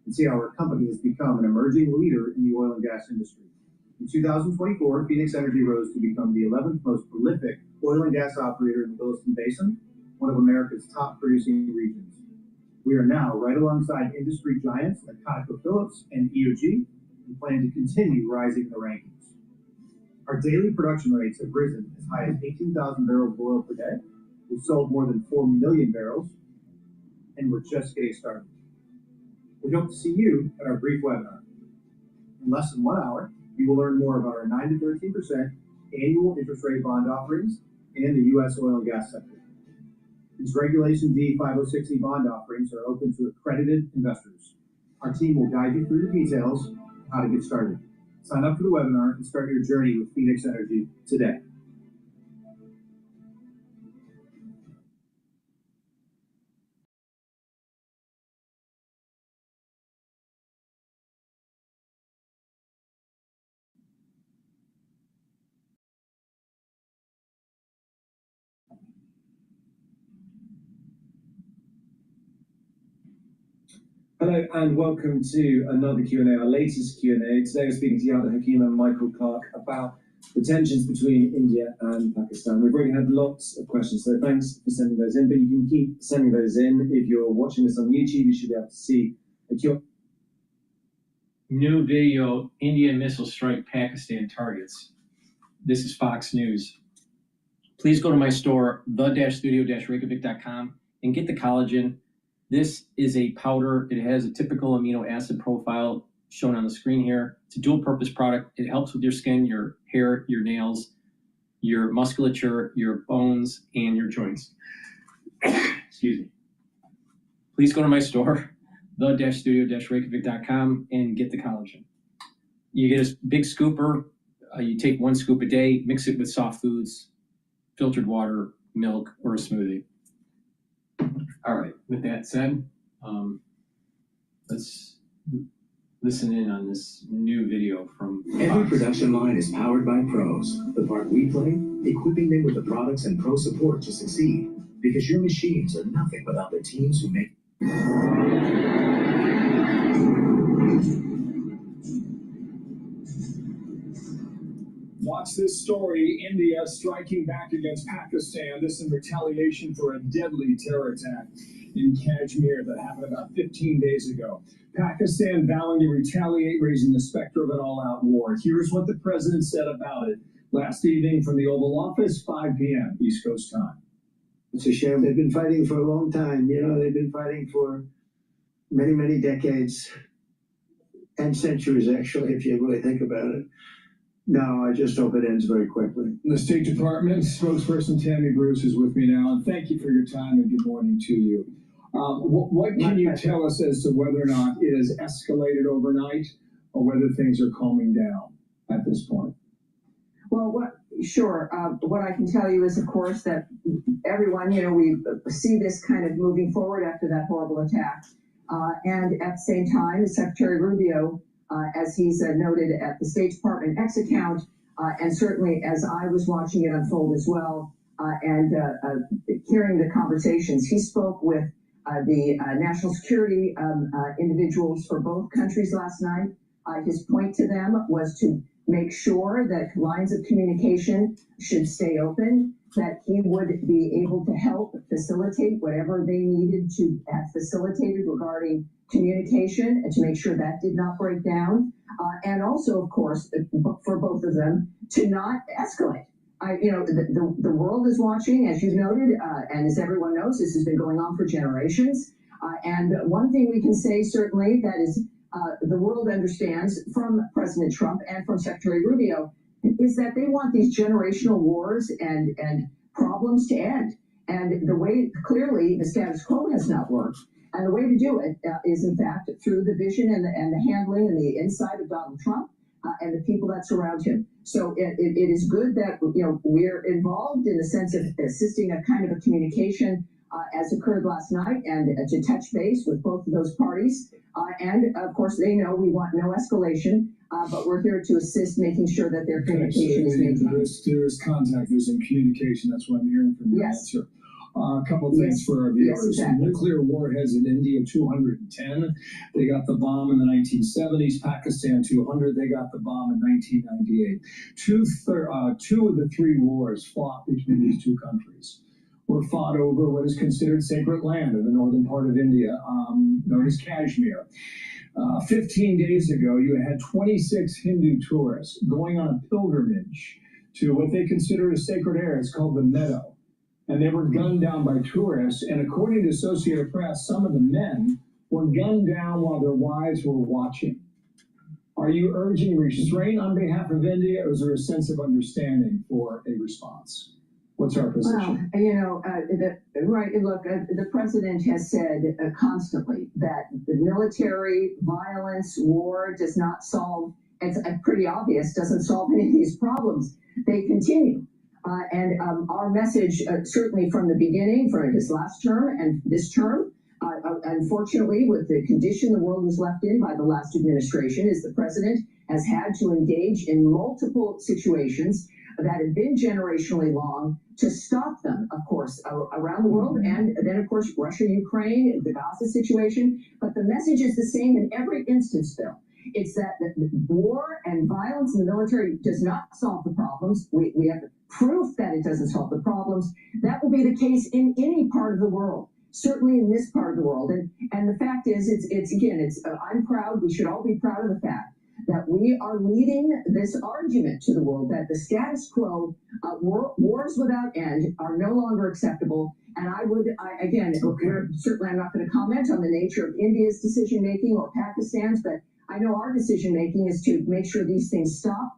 [SPEAKER 17] and see how our company has become an emerging leader in the oil and gas industry. In 2024, Phoenix Energy rose to become the 11th most prolific oil and gas operator in the Williston Basin, one of America's top producing regions. We are now right alongside industry giants like ConocoPhillips and EOG, and plan to continue rising in the rankings. Our daily production rates have risen as high as 18,000 barrels of oil per day. We've sold more than 4 million barrels, and we're just getting started. We hope to see you at our brief webinar. In less than 1 hour, you will learn more about our 9 to 13% annual interest rate bond offerings and the U.S. oil and gas sector. These Regulation D 506E bond offerings are open to accredited investors. Our team will guide you through the details of how to get started. Sign up for the webinar and start your journey with Phoenix Energy today.
[SPEAKER 21] Hello and welcome to another Q&A, our latest Q&A. Today we're speaking to Yada Hakim and Michael Clark about the tensions between India and Pakistan. We've already had lots of questions, so thanks for sending those in, but you can keep sending those in. If you're watching this on YouTube, you should be able to see a Q&A.
[SPEAKER 4] New video, Indian missile strike Pakistan targets. This is Fox News. Please go to my store, the-studio-reykjavik.com, and get the collagen. This is a powder. It has a typical amino acid profile. shown on the screen here. It's a dual purpose product. It helps with your skin, your hair, your nails, your musculature, your bones, and your joints. Excuse me. Please go to my store, the-studio-reykjavik.com, and get the collagen. You get a big scooper. You take 1 scoop a day, mix it with soft foods, filtered water, milk, or a smoothie. All right, with that said, let's listen in on this new video from
[SPEAKER 7] Every production line is powered by pros. The part we play, equipping them with the products and pro support to succeed. Because your machines are nothing without the teams who make.
[SPEAKER 18] Watch this story. India striking back against Pakistan. This in retaliation for a deadly terror attack in Kashmir that happened about 15 days ago. Pakistan vowing to retaliate, raising the specter of an all-out war. Here's what the president said about it last evening from the Oval Office, 5 p.m. East Coast time.
[SPEAKER 23] It's a shame. They've been fighting for a long time. You know, they've been fighting for many, many decades and centuries, actually, if you really think about it. No, I just hope it ends very quickly.
[SPEAKER 18] The State Department spokesperson Tammy Bruce is with me now, and thank you for your time and good morning to you. What can you tell us as to whether or not it has escalated overnight or whether things are calming down at this point?
[SPEAKER 24] Well, what I can tell you is, of course, that everyone, we see this kind of moving forward after that horrible attack. And at the same time, Secretary Rubio, as he's noted at the State Department X account, and certainly as I was watching it unfold as well, and hearing the conversations, he spoke with the national security individuals for both countries last night. His point to them was to make sure that lines of communication should stay open, that he would be able to help facilitate whatever they needed to have facilitated regarding communication and to make sure that did not break down. And also, of course, for both of them, to not escalate. The world is watching, as you've noted, and as everyone knows, this has been going on for generations. And one thing we can say, certainly, that is the world understands from President Trump and from Secretary Rubio, is that they want these generational wars and problems to end. And the way, clearly, the status quo has not worked. And the way to do it is, in fact, through the vision and the handling and the insight of Donald Trump and the people that surround him. So it is good that we're involved in the sense of assisting a kind of a communication as occurred last night, and to touch base with both of those parties. And of course, they know we want no escalation, but we're here to assist making sure that their communication is maintained.
[SPEAKER 18] There is contact, there's in communication. That's what I'm hearing from your answer. A couple of things for our viewers.
[SPEAKER 24] Yes, exactly.
[SPEAKER 18] Nuclear warheads in India, 210. They got the bomb in the 1970s. Pakistan, 200. They got the bomb in 1998. Two of the 3 wars fought between these 2 countries were fought over what is considered sacred land in the northern part of India, known as Kashmir. 15 days ago, you had 26 Hindu tourists going on a pilgrimage to what they consider a sacred area. It's called the Meadow. And they were gunned down by tourists. And according to Associated Press, some of the men were gunned down while their wives were watching. Are you urging restraint on behalf of India, or is there a sense of understanding for a response? What's our position?
[SPEAKER 24] Well, the president has said constantly that the military violence, war does not solve, it's pretty obvious, doesn't solve any of these problems. They continue. And our message, certainly from the beginning, for his last term and this term, unfortunately, with the condition the world was left in by the last administration, is the president has had to engage in multiple situations that have been generationally long to stop them, of course, around the world. And then, of course, Russia, Ukraine, the Gaza situation. But the message is the same in every instance, Bill. It's that war and violence in the military does not solve the problems. We have proof that it doesn't solve the problems. That will be the case in any part of the world, certainly in this part of the world. And the fact is, I'm proud, we should all be proud of the fact that we are leading this argument to the world that the status quo, wars without end, are no longer acceptable. And certainly I'm not going to comment on the nature of India's decision making or Pakistan's, but I know our decision making is to make sure these things stop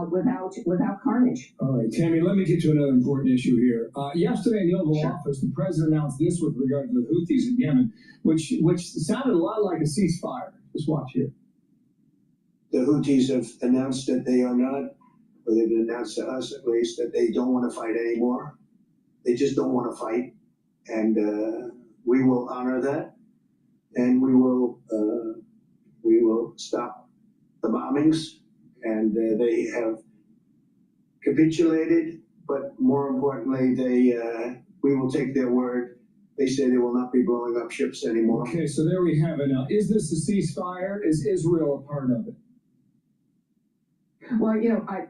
[SPEAKER 24] without carnage.
[SPEAKER 18] All right, Tammy, let me get to another important issue here. Yesterday in the Oval Office, the president announced this with regard to the Houthis in Yemen, which sounded a lot like a ceasefire. Just watch here.
[SPEAKER 23] The Houthis have announced that they are not, or they've announced to us at least, that they don't want to fight anymore. They just don't want to fight. And we will honor that. And we will stop the bombings. And they have capitulated, but more importantly, we will take their word. They say they will not be blowing up ships anymore.
[SPEAKER 18] Okay, so there we have it. Now, is this a ceasefire? Is Israel a part of it?
[SPEAKER 24] Well,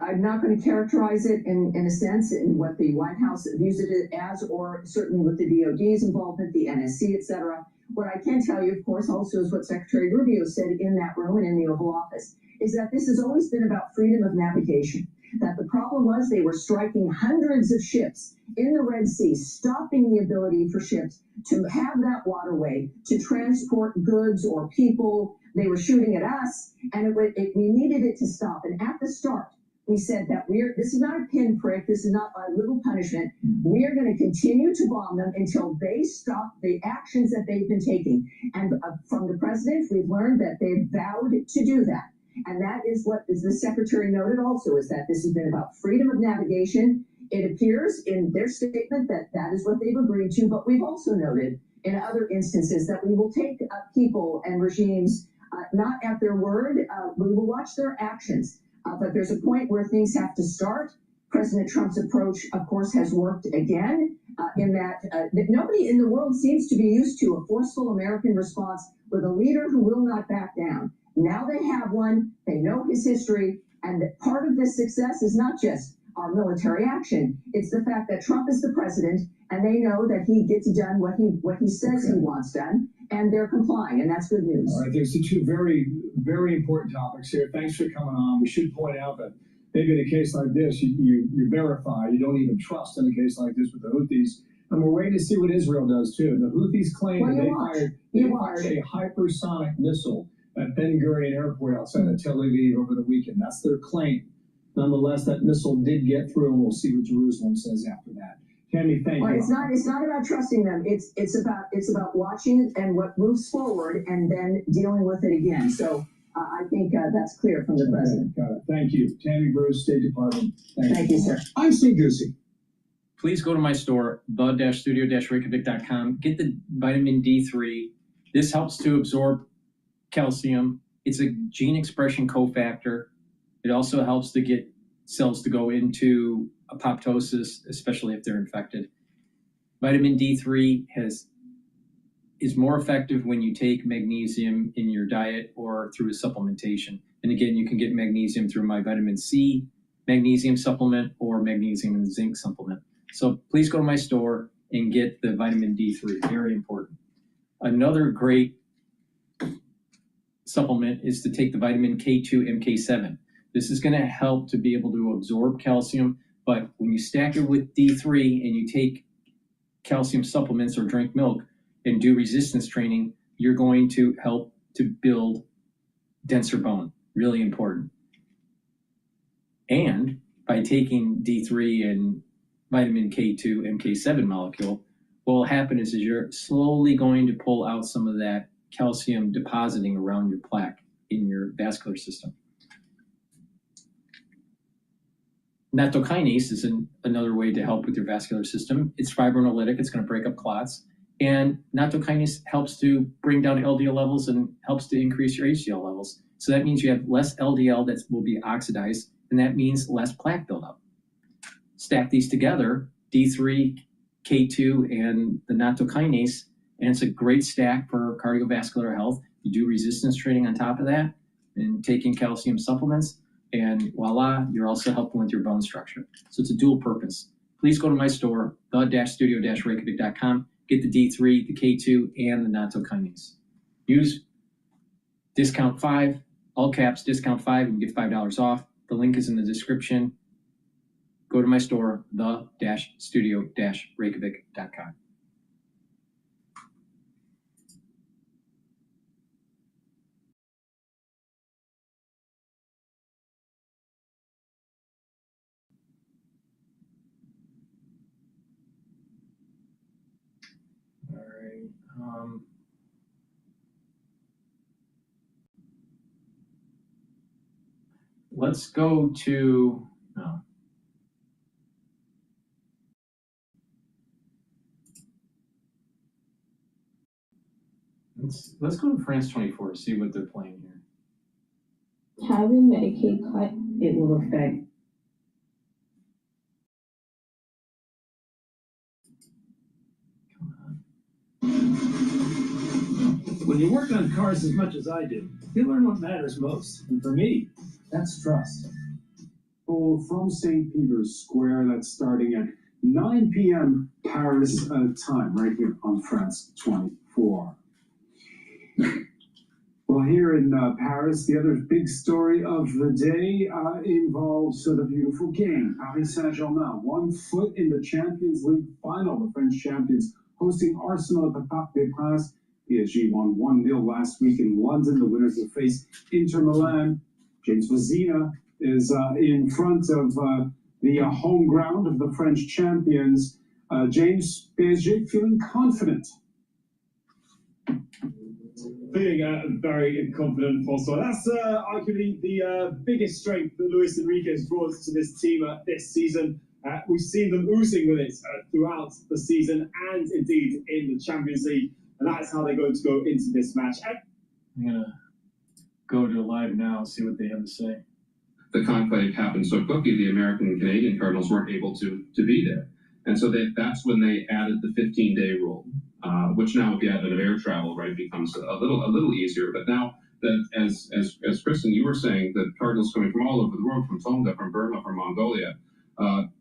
[SPEAKER 24] I'm not going to characterize it in a sense in what the White House views it as, or certainly with the DOD's involvement, the NSC, et cetera. What I can tell you, of course, also is what Secretary Rubio said in that room and in the Oval Office, is that this has always been about freedom of navigation. That the problem was they were striking hundreds of ships in the Red Sea, stopping the ability for ships to have that waterway to transport goods or people. They were shooting at us, and we needed it to stop. And at the start, we said that this is not a pinprick, this is not a little punishment. We are going to continue to bomb them until they stop the actions that they've been taking. And from the president, we've learned that they've vowed to do that. And that is what the secretary noted also, is that this has been about freedom of navigation. It appears in their statement that that is what they've agreed to, but we've also noted in other instances that we will take people and regimes not at their word. We will watch their actions, but there's a point where things have to start. President Trump's approach, of course, has worked again in that nobody in the world seems to be used to a forceful American response with a leader who will not back down. Now they have one, they know his history, and part of this success is not just our military action. It's the fact that Trump is the president, and they know that he gets done what he says he wants done, and they're complying, and that's good news.
[SPEAKER 18] All right, there's two very, very important topics here. Thanks for coming on. We should point out that maybe in a case like this, you verify, you don't even trust in a case like this with the Houthis. And we're waiting to see what Israel does, too. The Houthis claim that they fired a hypersonic missile at Ben Gurion Airport outside of Tel Aviv over the weekend. That's their claim. Nonetheless, that missile did get through, and we'll see what Jerusalem says after that. Tammy, thank you.
[SPEAKER 24] It's not about trusting them. It's about watching it and what moves forward, and then dealing with it again. So I think that's clear from the president.
[SPEAKER 18] Got it. Thank you, Tammy Bruce, State Department.
[SPEAKER 24] Thank you, sir.
[SPEAKER 18] I'm Steve Goosey.
[SPEAKER 4] Please go to my store, the-studio-reykjavik.com. Get the vitamin D3. This helps to absorb calcium. It's a gene expression cofactor. It also helps to get cells to go into apoptosis, especially if they're infected. Vitamin D3 is more effective when you take magnesium in your diet or through a supplementation. And again, you can get magnesium through my vitamin C magnesium supplement or magnesium and zinc supplement. So please go to my store and get the vitamin D3, very important. Another great supplement is to take the vitamin K2 MK7. This is going to help to be able to absorb calcium, but when you stack it with D3 and you take calcium supplements or drink milk and do resistance training, you're going to help to build denser bone. Really important. And by taking D3 and vitamin K2 MK7 molecule, what will happen is you're slowly going to pull out some of that calcium depositing around your plaque in your vascular system. Nattokinase is another way to help with your vascular system. It's fibrinolytic, it's going to break up clots. And nattokinase helps to bring down LDL levels and helps to increase your HDL levels. So that means you have less LDL that will be oxidized, and that means less plaque buildup. Stack these together, D3, K2, and the nattokinase, and it's a great stack for cardiovascular health. You do resistance training on top of that and taking calcium supplements, and voila, you're also helping with your bone structure. So it's a dual purpose. Please go to my store, the-studio-reykjavik.com, get the D3, the K2, and the nattokinase. Use discount 5, all caps, discount 5, and you get $5 off. The link is in the description. Go to my store, the-studio-reykjavik.com. right. Let's go to, no. Let's go to France 24, see what they're playing here.
[SPEAKER 1] Having Medicaid cut, it will affect.
[SPEAKER 10] When you work on cars as much as I do, you learn what matters most. And for me, that's trust.
[SPEAKER 11] Oh, from St. Peter's Square, that's starting at 9 p.m. Paris time, right here on France 24. Well, here in Paris, the other big story of the day involves the beautiful game. Paris Saint-Germain, 1 foot in the Champions League final. The French champions hosting Arsenal at the Parc des Princes. PSG won 1-0 last week in London. The winners will face Inter Milan. James Vazina is in front of the home ground of the French champions. James, PSG feeling confident.
[SPEAKER 22] Feeling very confident, François. That's arguably the biggest strength that Luis Enrique has brought to this team this season. We've seen them oozing with it throughout the season and indeed in the Champions League. And that's how they're going to go into this match.
[SPEAKER 4] I'm going to go to live now and see what they have to say.
[SPEAKER 25] The conclave happened so quickly, the American and Canadian Cardinals weren't able to be there. And so that's when they added the 15-day rule, which now with the advent of air travel, right, becomes a little easier. But now, that as Kristen, you were saying, that Cardinals coming from all over the world, from Tonga, from Burma, from Mongolia,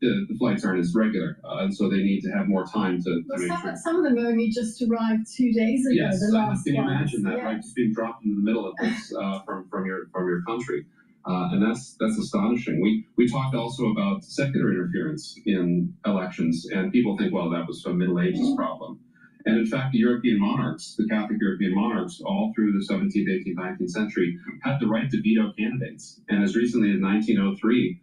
[SPEAKER 25] the flights aren't as regular, and so they need to have more time to make sure.
[SPEAKER 26] Some of them only just arrived 2 days ago.
[SPEAKER 25] Yes,
[SPEAKER 26] the last
[SPEAKER 25] can you
[SPEAKER 26] ones.
[SPEAKER 25] imagine that,
[SPEAKER 26] Yeah.
[SPEAKER 25] right? Just being dropped into the middle of this from your country, and that's astonishing. We talked also about secular interference in elections, and people think, well, that was a Middle Ages problem. And in fact, the European monarchs, the Catholic European monarchs, all through the 17th, 18th, 19th century, had the right to veto candidates. And as recently as 1903,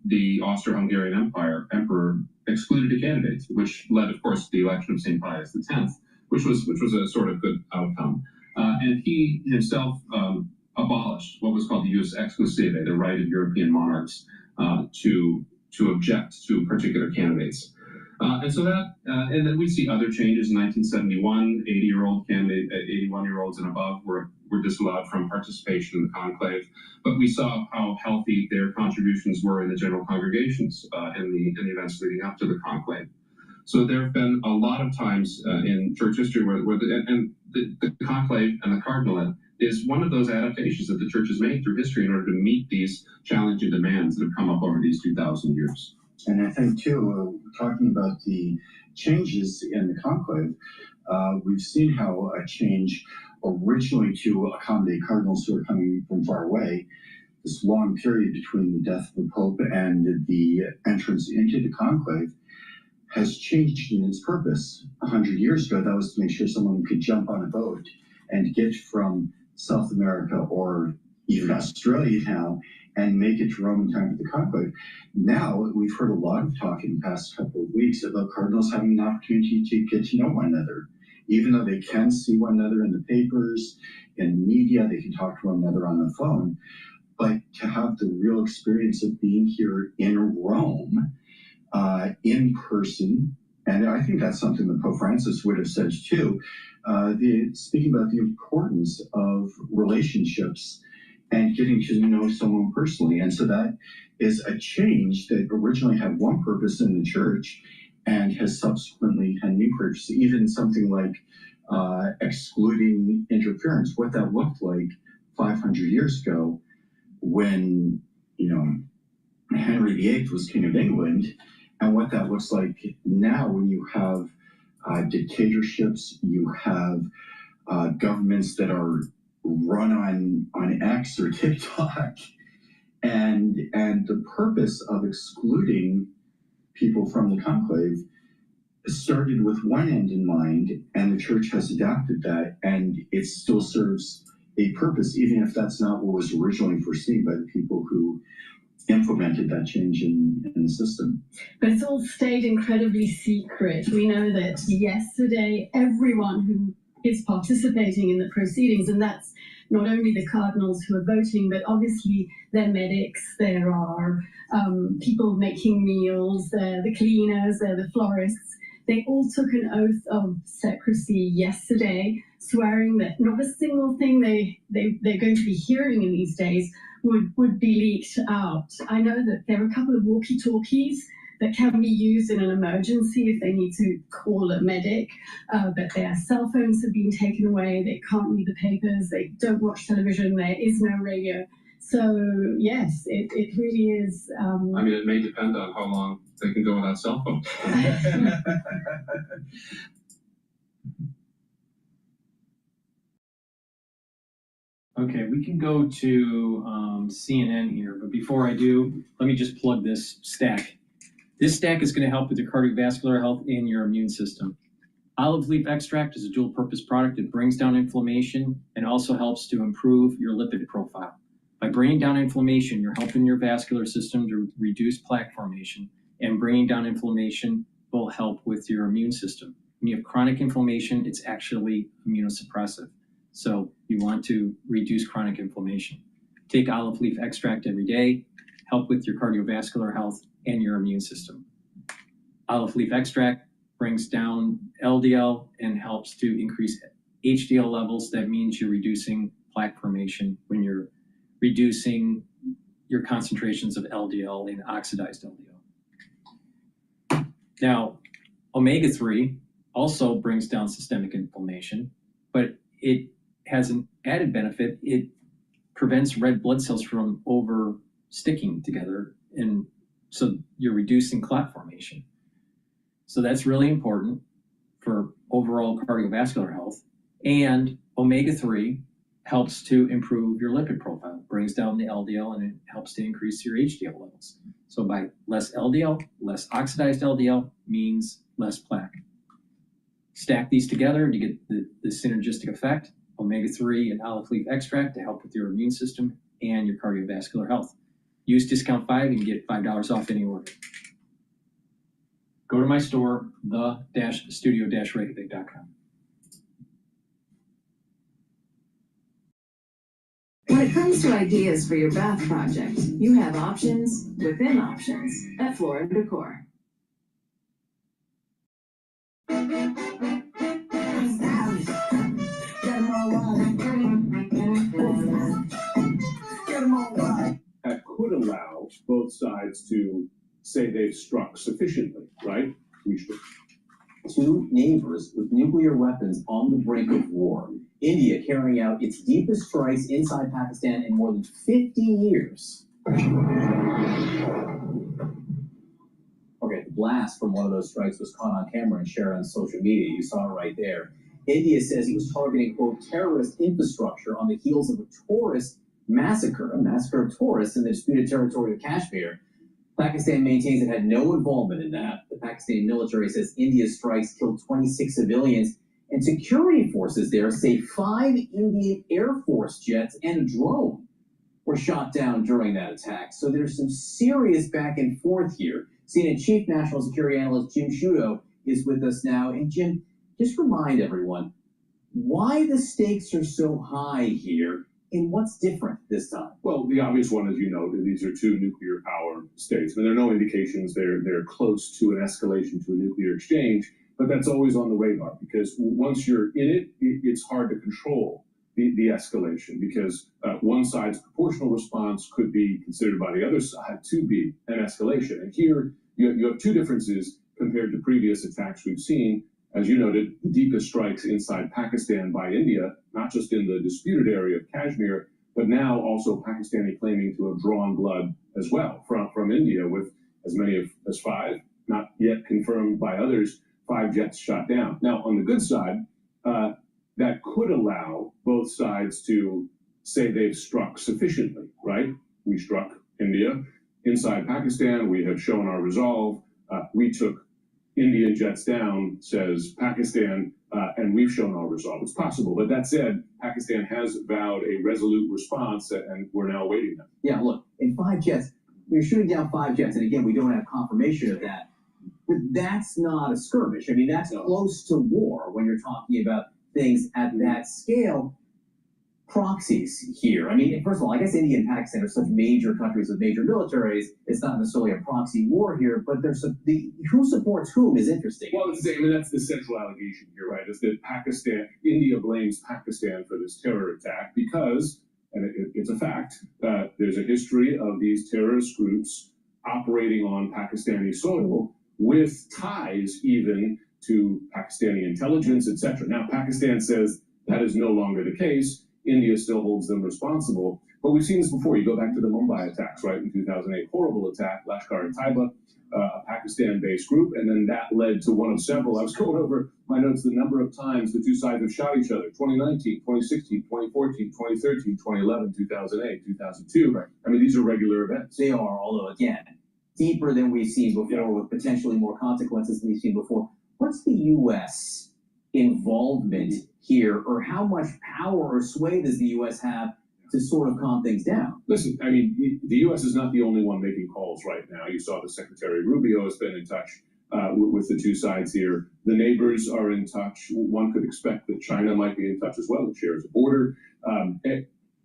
[SPEAKER 25] the Austro-Hungarian emperor excluded a candidate, which led, of course, to the election of St. Pius X, which was a sort of good outcome. And he himself abolished what was called the jus exclusive, the right of European monarchs to object to particular candidates. And so that, and then we see other changes in 1971. 81-year-olds and above were disallowed from participation in the conclave. But we saw how healthy their contributions were in the general congregations in the events leading up to the conclave. So there have been a lot of times in church history where the conclave and the cardinalate is one of those adaptations that the church has made through history in order to meet these challenging demands that have come up over these 2,000 years.
[SPEAKER 27] And I think, too, talking about the changes in the conclave, we've seen how a change originally to accommodate cardinals who are coming from far away, this long period between the death of the Pope and the entrance into the conclave, has changed in its purpose. 100 years ago, that was to make sure someone could jump on a boat and get from South America or even Australia now and make it to Rome in time for the conclave. Now, we've heard a lot of talk in the past couple of weeks about cardinals having an opportunity to get to know one another. Even though they can see one another in the papers, in the media, they can talk to one another on the phone, but to have the real experience of being here in Rome, in person, and I think that's something that Pope Francis would have said too, speaking about the importance of relationships and getting to know someone personally. And so that is a change that originally had one purpose in the church and has subsequently had new purpose, even something like excluding interference, what that looked like 500 years ago when, Henry VIII was King of England, and what that looks like now when you have dictatorships, you have governments that are run on X or TikTok, and the purpose of excluding people from the conclave started with one end in mind, and the church has adapted that, and it still serves a purpose, even if that's not what was originally foreseen by the people who implemented that change in the system.
[SPEAKER 26] But it's all stayed incredibly secret. We know that yesterday, everyone who is participating in the proceedings, and that's not only the cardinals who are voting, but obviously they're medics, there are people making meals, they're the cleaners, they're the florists. They all took an oath of secrecy yesterday, swearing that not a single thing they're going to be hearing in these days would be leaked out. I know that there are a couple of walkie-talkies that can be used in an emergency if they need to call a medic, but their cell phones have been taken away, they can't read the papers, they don't watch television, there is no radio. So yes, it really is.
[SPEAKER 25] I mean, it may depend on how long they can go without cell phones.
[SPEAKER 4] Okay, we can go to CNN here, but before I do, let me just plug this stack. This stack is going to help with your cardiovascular health and your immune system. Olive leaf extract is a dual-purpose product. It brings down inflammation and also helps to improve your lipid profile. By bringing down inflammation, you're helping your vascular system to reduce plaque formation, and bringing down inflammation will help with your immune system. When you have chronic inflammation, it's actually immunosuppressive. So you want to reduce chronic inflammation. Take olive leaf extract every day, help with your cardiovascular health and your immune system. Olive leaf extract brings down LDL and helps to increase HDL levels. That means you're reducing plaque formation when you're reducing your concentrations of LDL and oxidized LDL. Now, omega-3 also brings down systemic inflammation, but it has an added benefit. It prevents red blood cells from over sticking together, and so you're reducing clot formation. So that's really important for overall cardiovascular health. And omega-3 helps to improve your lipid profile, brings down the LDL, and it helps to increase your HDL levels. So by less LDL, less oxidized LDL means less plaque. Stack these together to get the synergistic effect, omega-3 and olive leaf extract to help with your immune system and your cardiovascular health. Use discount 5 and get $5 off any order. Go to my store, the-studio-reykjavik.com.
[SPEAKER 15] When it comes to ideas for your bath project, you have options within options at Floor & Decor.
[SPEAKER 2] That could allow both sides to say they've struck sufficiently, right? We should.
[SPEAKER 3] Two neighbors with nuclear weapons on the brink of war. India carrying out its deepest strikes inside Pakistan in more than 50 years. Okay, the blast from one of those strikes was caught on camera and shared on social media. You saw it right there. India says he was targeting, quote, terrorist infrastructure on the heels of a tourist massacre, a massacre of tourists in the disputed territory of Kashmir. Pakistan maintains it had no involvement in that. The Pakistani military says India's strikes killed 26 civilians, and security forces there say 5 Indian Air Force jets and a drone were shot down during that attack. So there's some serious back and forth here. CNN Chief National Security Analyst Jim Sciutto is with us now. And Jim, just remind everyone why the stakes are so high here and what's different this time.
[SPEAKER 2] Well, the obvious one, as you know, these are two nuclear power states. I mean, there are no indications they're close to an escalation to a nuclear exchange, but that's always on the radar because once you're in it, it's hard to control the escalation because one side's proportional response could be considered by the other side to be an escalation. And here you have two differences compared to previous attacks we've seen. As you noted, the deepest strikes inside Pakistan by India, not just in the disputed area of Kashmir, but now also Pakistani claiming to have drawn blood as well from India with as many as 5, not yet confirmed by others, 5 jets shot down. Now, on the good side, that could allow both sides to say they've struck sufficiently, right? We struck India. Inside Pakistan, we have shown our resolve. We took Indian jets down, says Pakistan, and we've shown our resolve. It's possible, but that said, Pakistan has vowed a resolute response, and we're now awaiting them.
[SPEAKER 3] Yeah, look, in 5 jets, we're shooting down 5 jets, and again, we don't have confirmation of that. But that's not a skirmish. I mean, that's close to war when you're talking about things at that scale. Proxies here. I mean, first of all, I guess India and Pakistan are such major countries with major militaries. It's not necessarily a proxy war here, but there's who supports whom is interesting.
[SPEAKER 2] Well, that's the central allegation here, right? Is that India blames Pakistan for this terror attack because, and it's a fact, there's a history of these terrorist groups operating on Pakistani soil with ties even to Pakistani intelligence, etc. Now, Pakistan says that is no longer the case. India still holds them responsible. But we've seen this before. You go back to the Mumbai attacks, right, in 2008. Horrible attack, Lashkar-e-Taiba, a Pakistan-based group, and then that led to one of several. I was going over my notes, the number of times the two sides have shot each other. 2019, 2016, 2014, 2013, 2011, 2008, 2002. Right. I mean, these are regular events.
[SPEAKER 3] They are, although, again, deeper than we've seen before, with potentially more consequences than we've seen before. What's the U.S. involvement here, or how much power or sway does the U.S. have to sort of calm things down?
[SPEAKER 2] Listen, I mean, the U.S. is not the only one making calls right now. You saw the Secretary Rubio has been in touch with the two sides here. The neighbors are in touch. One could expect that China might be in touch as well. It shares a border.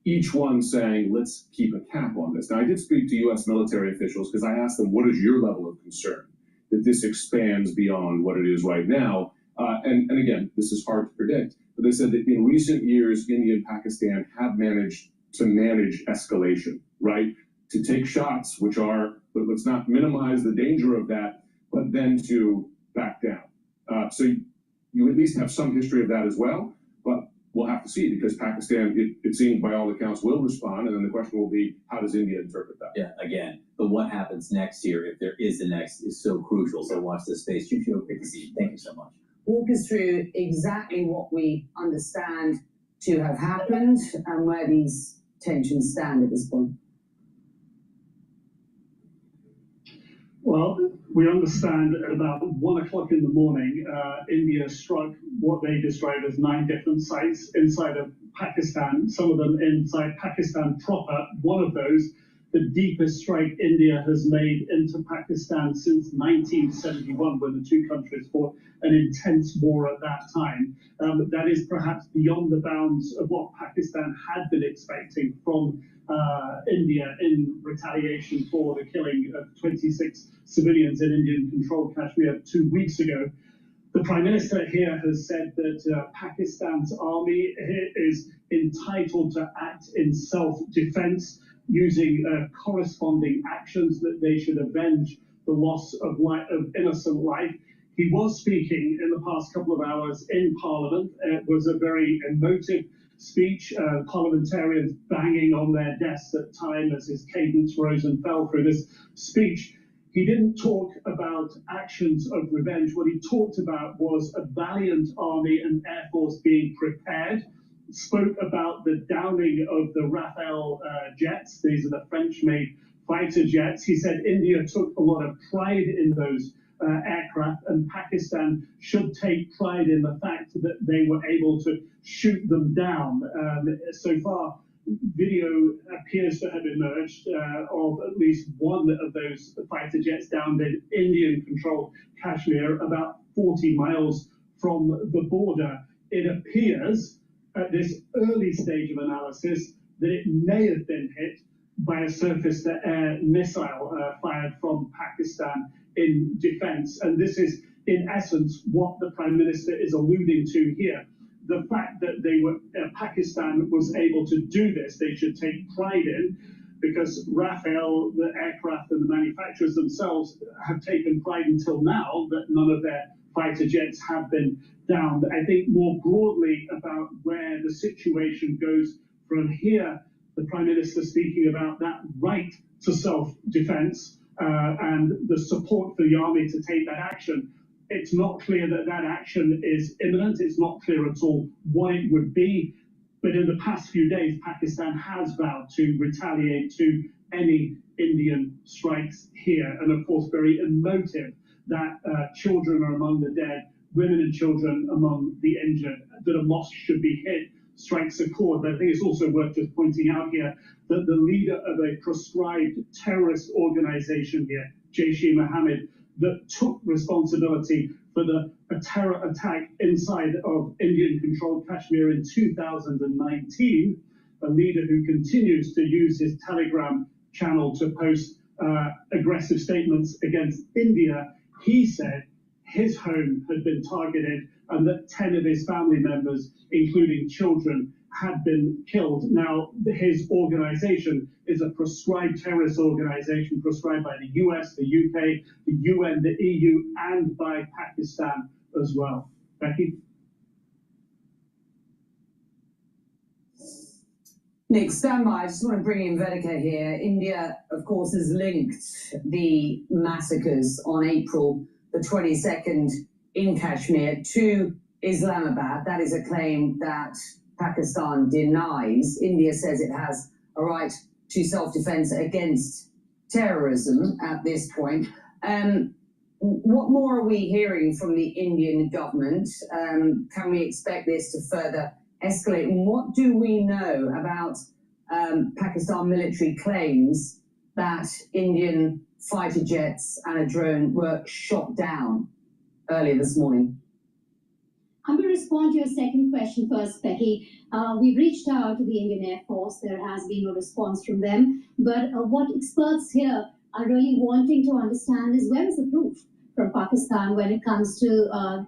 [SPEAKER 2] Each one saying, let's keep a cap on this. Now, I did speak to U.S. military officials because I asked them, what is your level of concern that this expands beyond what it is right now? And again, this is hard to predict, but they said that in recent years, India and Pakistan have managed to manage escalation, right? To take shots, which are, but let's not minimize the danger of that, but then to back down. So you at least have some history of that as well, but we'll have to see because Pakistan, it seems by all accounts, will respond, and then the question will be, how does India interpret that?
[SPEAKER 3] Yeah, again, but what happens next here, if there is the next, is so crucial. So watch this space. Chucho, great to see you. Thank you so much.
[SPEAKER 5] Walk us through exactly what we understand to have happened and where these tensions stand at this point.
[SPEAKER 22] Well, we understand at about 1 o'clock in the morning, India struck what they describe as 9 different sites inside of Pakistan, some of them inside Pakistan proper. One of those, the deepest strike India has made into Pakistan since 1971, when the two countries fought an intense war at that time. That is perhaps beyond the bounds of what Pakistan had been expecting from India in retaliation for the killing of 26 civilians in Indian-controlled Kashmir 2 weeks ago. The Prime Minister here has said that Pakistan's army is entitled to act in self-defense, using corresponding actions that they should avenge the loss of innocent life. He was speaking in the past couple of hours in Parliament. It was a very emotive speech, parliamentarians banging on their desks at times as his cadence rose and fell through this speech. He didn't talk about actions of revenge. What he talked about was a valiant army and air force being prepared. Spoke about the downing of the Rafale jets. These are the French-made fighter jets. He said India took a lot of pride in those aircraft, and Pakistan should take pride in the fact that they were able to shoot them down. So far, video appears to have emerged of at least one of those fighter jets downed in Indian-controlled Kashmir, about 40 miles from the border. It appears at this early stage of analysis that it may have been hit by a surface-to-air missile fired from Pakistan in defense. And this is, in essence, what the Prime Minister is alluding to here. The fact that Pakistan was able to do this, they should take pride in, because Rafale, the aircraft and the manufacturers themselves have taken pride until now that none of their fighter jets have been downed. I think more broadly about where the situation goes from here, the Prime Minister speaking about that right to self-defense and the support for the army to take that action. It's not clear that that action is imminent. It's not clear at all what it would be. But in the past few days, Pakistan has vowed to retaliate to any Indian strikes here. And of course, very emotive that children are among the dead, women and children among the injured, that a mosque should be hit strikes a chord. But I think it's also worth just pointing out here that the leader of a proscribed terrorist organization here, Jaish-e-Mohammed, that took responsibility for a terror attack inside of Indian-controlled Kashmir in 2019, a leader who continues to use his Telegram channel to post aggressive statements against India. He said his home had been targeted and that 10 of his family members, including children, had been killed. Now, his organization is a proscribed terrorist organization, proscribed by the US, the UK, the UN, the EU, and by Pakistan as well. Becky?
[SPEAKER 5] Nick, stand by. I just want to bring in Vedika here. India, of course, has linked the massacres on April the 22nd in Kashmir to Islamabad. That is a claim that Pakistan denies. India says it has a right to self-defense against terrorism at this point. What more are we hearing from the Indian government? Can we expect this to further escalate? And what do we know about Pakistan military claims that Indian fighter jets and a drone were shot down earlier this morning?
[SPEAKER 6] I'm going to respond to your second question first, Becky. We've reached out to the Indian Air Force. There has been no response from them. But what experts here are really wanting to understand is where is the proof from Pakistan when it comes to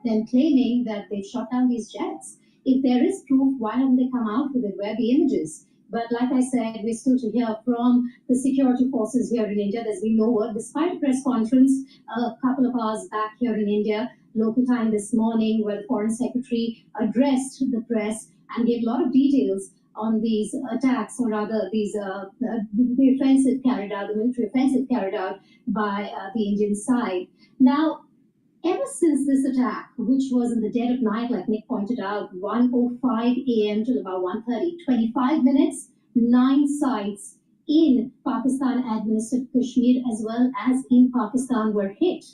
[SPEAKER 6] them claiming that they've shot down these jets? If there is proof, why haven't they come out with it? Where are the images? But like I said, we're still to hear from the security forces here in India. There's been no word, despite a press conference a couple of hours back here in India, local time this morning, where the Foreign Secretary addressed the press and gave a lot of details on these attacks, or rather these the offensive carried out, the military offensive carried out by the Indian side. Now, ever since this attack, which was in the dead of night, like Nick pointed out, 1:05 a.m. till about 1:30, 25 minutes, 9 sites in Pakistan-administered Kashmir as well as in Pakistan were hit.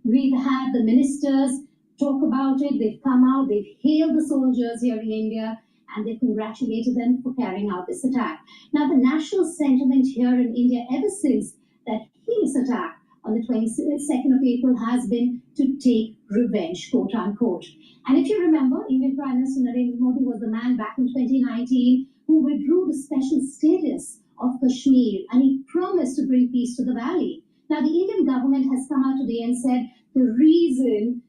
[SPEAKER 6] We've had the ministers talk about it. They've come out, they've hailed the soldiers here in India, and they've congratulated them for carrying out this attack. Now, the national sentiment here in India ever since that heinous attack on the 22nd of April has been to take revenge, quote unquote. And if you remember, Indian Prime Minister Narendra Modi was the man back in 2019 who withdrew the special status of Kashmir, and he promised to bring peace to the valley. Now, the Indian government has come out today and said the reason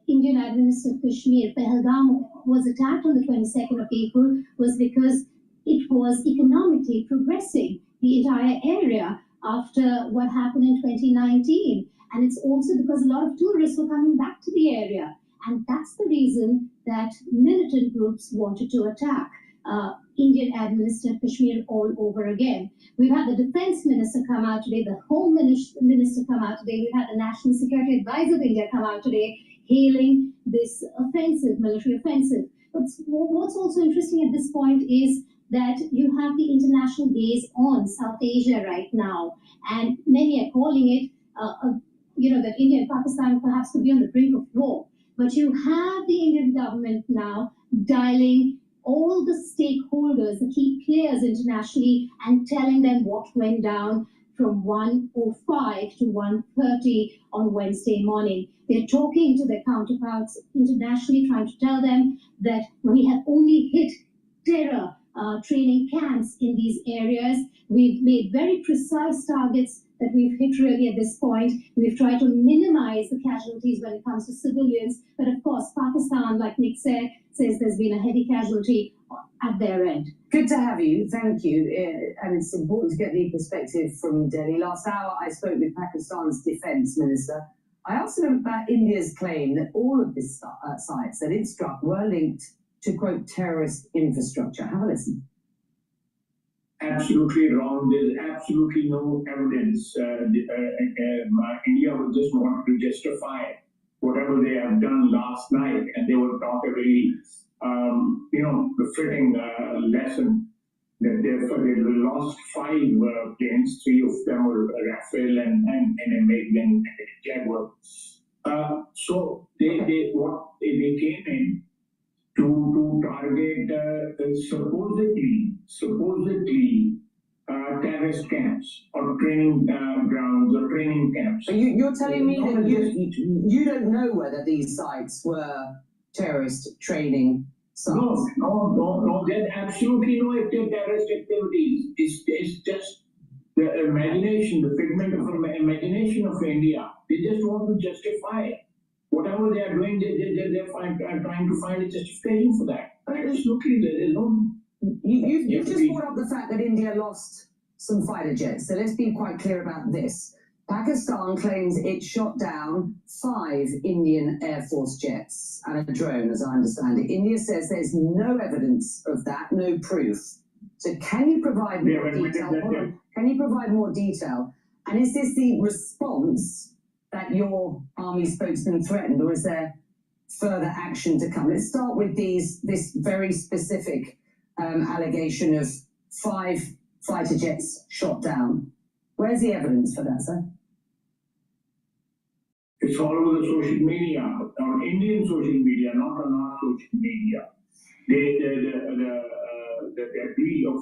[SPEAKER 6] Indian administered Kashmir, Pahalgam, was attacked on the 22nd of April was because it was economically progressing, the entire area, after what happened in 2019. And it's also because a lot of tourists were coming back to the area. And that's the reason that militant groups wanted to attack Indian-administered Kashmir all over again. We've had the defense minister come out today, the home minister come out today, we've had the national security advisor of India come out today, hailing this offensive, military offensive. But what's also interesting at this point is that you have the international gaze on South Asia right now, and many are calling it, that India and Pakistan perhaps could be on the brink of war. But you have the Indian government now dialing all the stakeholders, the key players internationally, and telling them what went down from 1:05 to 1:30 on Wednesday morning. They're talking to their counterparts internationally, trying to tell them that we have only hit terror training camps in these areas. We've made very precise targets that we've hit really at this point. We've tried to minimize the casualties when it comes to civilians. But of course, Pakistan, like Nick said, says there's been a heavy casualty at their end.
[SPEAKER 5] Good to have you. Thank you. And it's important to get the perspective from Delhi. Last hour, I spoke with Pakistan's defense minister. I asked him about India's claim that all of the sites that it struck were linked to, quote, terrorist infrastructure. Have a listen.
[SPEAKER 8] Absolutely wrong. There's absolutely no evidence. India would just want to justify whatever they have done last night, and they would talk a really, befitting lesson that they lost 5 planes. 3 of them were Rafale and American Jaguar. So they came in to to target supposedly terrorist camps or training grounds or training camps.
[SPEAKER 5] So you're telling me that you don't know whether these sites were terrorist training sites?
[SPEAKER 8] No. There's absolutely no terrorist activities. It's just the imagination, the figment of imagination of India. They just want to justify it. Whatever they are doing, they're trying to find a justification for that. Absolutely, there is no.
[SPEAKER 5] You just brought up the fact that India lost some fighter jets. So let's be quite clear about this. Pakistan claims it shot down 5 Indian Air Force jets and a drone, as I understand it. India says there's no evidence of that, no proof. So can you provide more detail? Can you provide more detail? And is this the response that your army spokesman threatened, or is there further action to come? Let's start with this very specific allegation of 5 fighter jets shot down. Where's the evidence for that, sir?
[SPEAKER 8] It's all over the social media, on Indian social media, not on our social media. The debris of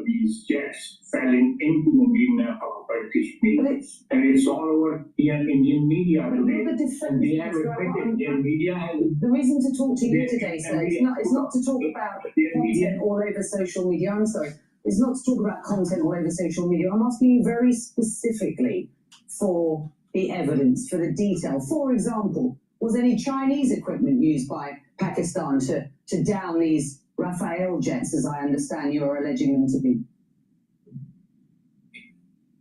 [SPEAKER 8] these jets fell into Indian occupied Kashmir, and it's all over Indian media. And they have admitted, their media has.
[SPEAKER 5] The reason to talk to you today, sir, is not to talk about content all over social media. I'm sorry. It's not to talk about content all over social media. I'm asking you very specifically for the evidence, for the detail. For example, was any Chinese equipment used by Pakistan to down these Rafale jets, as I understand you are alleging them to be?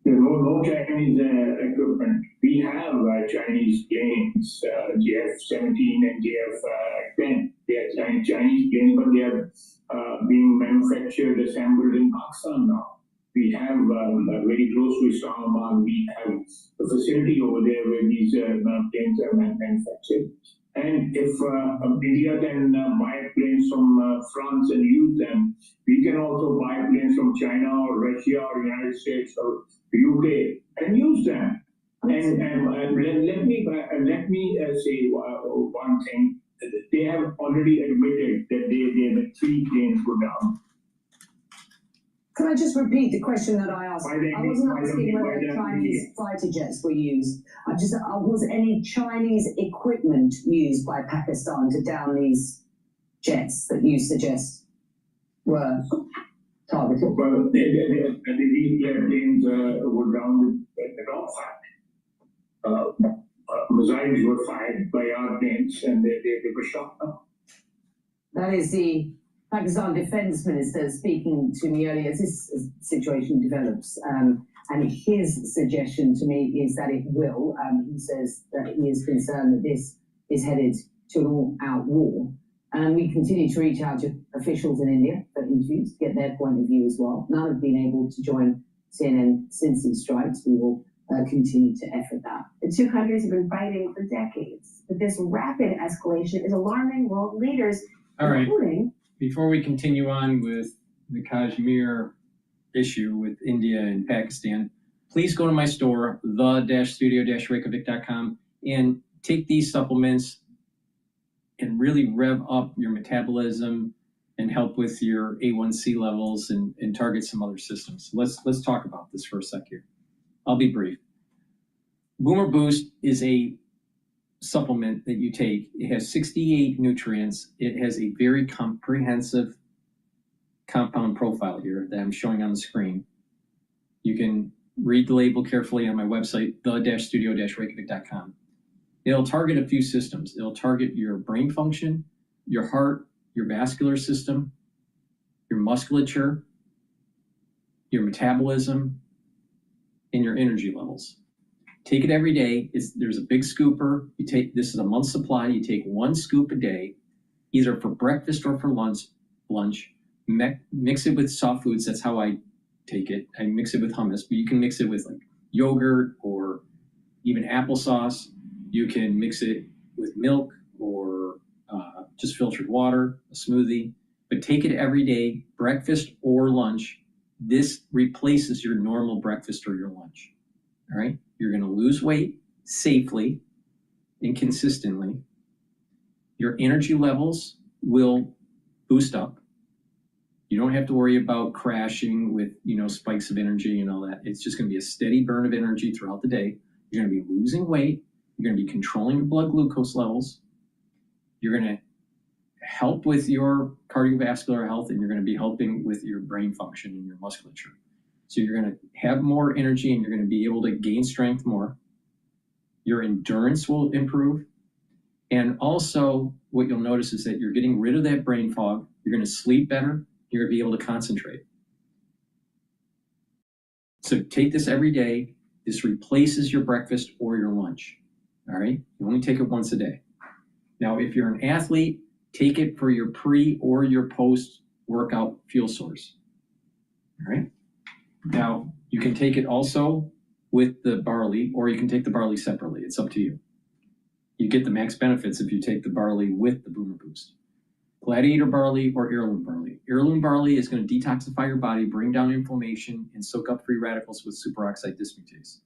[SPEAKER 8] There's no Chinese equipment. We have Chinese planes, JF-17 and JF-10. They are Chinese planes, but they are being manufactured, assembled in Pakistan now. We have very close to Islamabad, we have a facility over there where these planes are manufactured. And if India can buy planes from France and use them, we can also buy planes from China or Russia or United States or UK and use them. And let me say one thing. They have already admitted that the 3 planes were down.
[SPEAKER 5] Can I just repeat the question that I asked? I wasn't asking whether Chinese fighter jets were used. Was any Chinese equipment used by Pakistan to down these jets that you suggest were targeted?
[SPEAKER 8] Well, these planes were down with the dogfight. Missiles were fired by our planes and they were shot down.
[SPEAKER 5] That is the Pakistan Defense Minister speaking to me earlier as this situation develops. And his suggestion to me is that it will. He says that he is concerned that this is headed to an all-out war. And we continue to reach out to officials in India for interviews, to get their point of view as well. None have been able to join CNN since these strikes. We will continue to effort that.
[SPEAKER 9] The two countries have been fighting for decades, but this rapid escalation is alarming world leaders, including.
[SPEAKER 4] Before we continue on with the Kashmir issue with India and Pakistan, please go to my store, the-studio-reykjavik.com, and take these supplements and really rev up your metabolism and help with your A1C levels and target some other systems. So let's talk about this for a sec here. I'll be brief. Boomer Boost is a supplement that you take. It has 68 nutrients. It has a very comprehensive compound profile here that I'm showing on the screen. You can read the label carefully on my website, the-studio-reykjavik.com. It'll target a few systems. It'll target your brain function, your heart, your vascular system, your musculature, your metabolism, and your energy levels. Take it every day. There's a big scooper. This is a month's supply. You take 1 scoop a day, either for breakfast or for lunch. Mix it with soft foods. That's how I take it. I mix it with hummus, but you can mix it with like yogurt or even applesauce. You can mix it with milk or just filtered water, a smoothie. But take it every day, breakfast or lunch. This replaces your normal breakfast or your lunch. All right? You're going to lose weight safely and consistently. Your energy levels will boost up. You don't have to worry about crashing with, spikes of energy and all that. It's just going to be a steady burn of energy throughout the day. You're going to be losing weight. You're going to be controlling your blood glucose levels. You're going to help with your cardiovascular health, and you're going to be helping with your brain function and your musculature. So you're going to have more energy, and you're going to be able to gain strength more. Your endurance will improve. And also what you'll notice is that you're getting rid of that brain fog. You're going to sleep better. You're going to be able to concentrate. So take this every day. This replaces your breakfast or your lunch. All right? You only take it once a day. Now, if you're an athlete, take it for your pre or your post-workout fuel source. All right? Now, you can take it also with the barley, or you can take the barley separately. It's up to you. You get the max benefits if you take the barley with the Boomer Boost. Gladiator barley or heirloom barley. Heirloom barley is going to detoxify your body, bring down inflammation, and soak up free radicals with superoxide dismutase.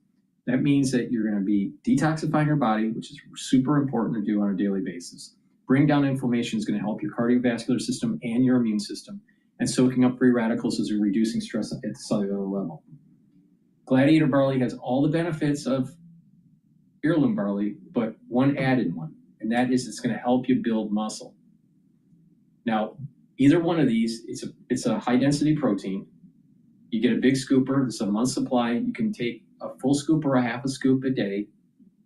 [SPEAKER 4] That means that you're going to be detoxifying your body, which is super important to do on a daily basis. Bring down inflammation is going to help your cardiovascular system and your immune system, and soaking up free radicals is reducing stress at the cellular level. Gladiator barley has all the benefits of heirloom barley, but one added one, and that is it's going to help you build muscle. Now, either one of these, it's a high-density protein. You get a big scooper. It's a month's supply. You can take a full scoop or a half a scoop a day.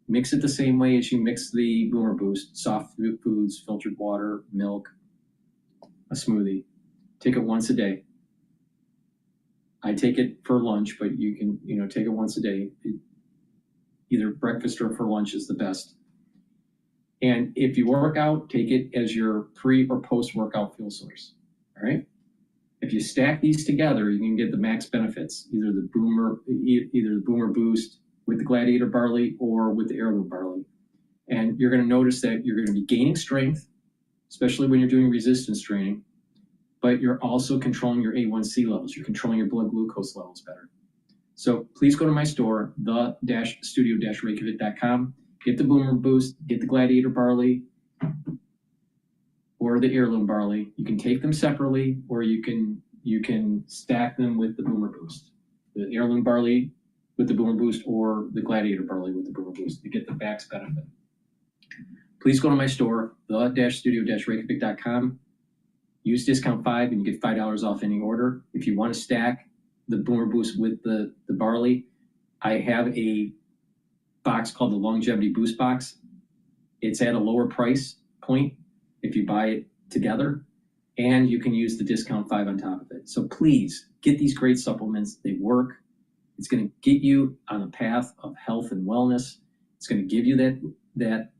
[SPEAKER 4] Mix it the same way as you mix the Boomer Boost, soft foods, filtered water, milk, a smoothie. Take it once a day. I take it for lunch, but you can, take it once a day. Either breakfast or for lunch is the best. And if you work out, take it as your pre or post-workout fuel source. All right? If you stack these together, you can get the max benefits, either the Boomer Boost with the Gladiator barley or with the heirloom barley. And you're going to notice that you're going to be gaining strength, especially when you're doing resistance training, but you're also controlling your A1C levels. You're controlling your blood glucose levels better. So please go to my store, the-studio-reykjavik.com. Get the Boomer Boost, get the Gladiator barley, or the heirloom barley. You can take them separately, or you can stack them with the Boomer Boost. The heirloom barley with the Boomer Boost, or the Gladiator barley with the Boomer Boost to get the max benefit. Please go to my store, the-studio-reykjavik.com. Use discount 5 and you get $5 off any order. If you want to stack the Boomer Boost with the barley, I have a box called the Longevity Boost Box. It's at a lower price point if you buy it together, and you can use the discount 5 on top of it. So please get these great supplements. They work. It's going to get you on a path of health and wellness. It's going to give you that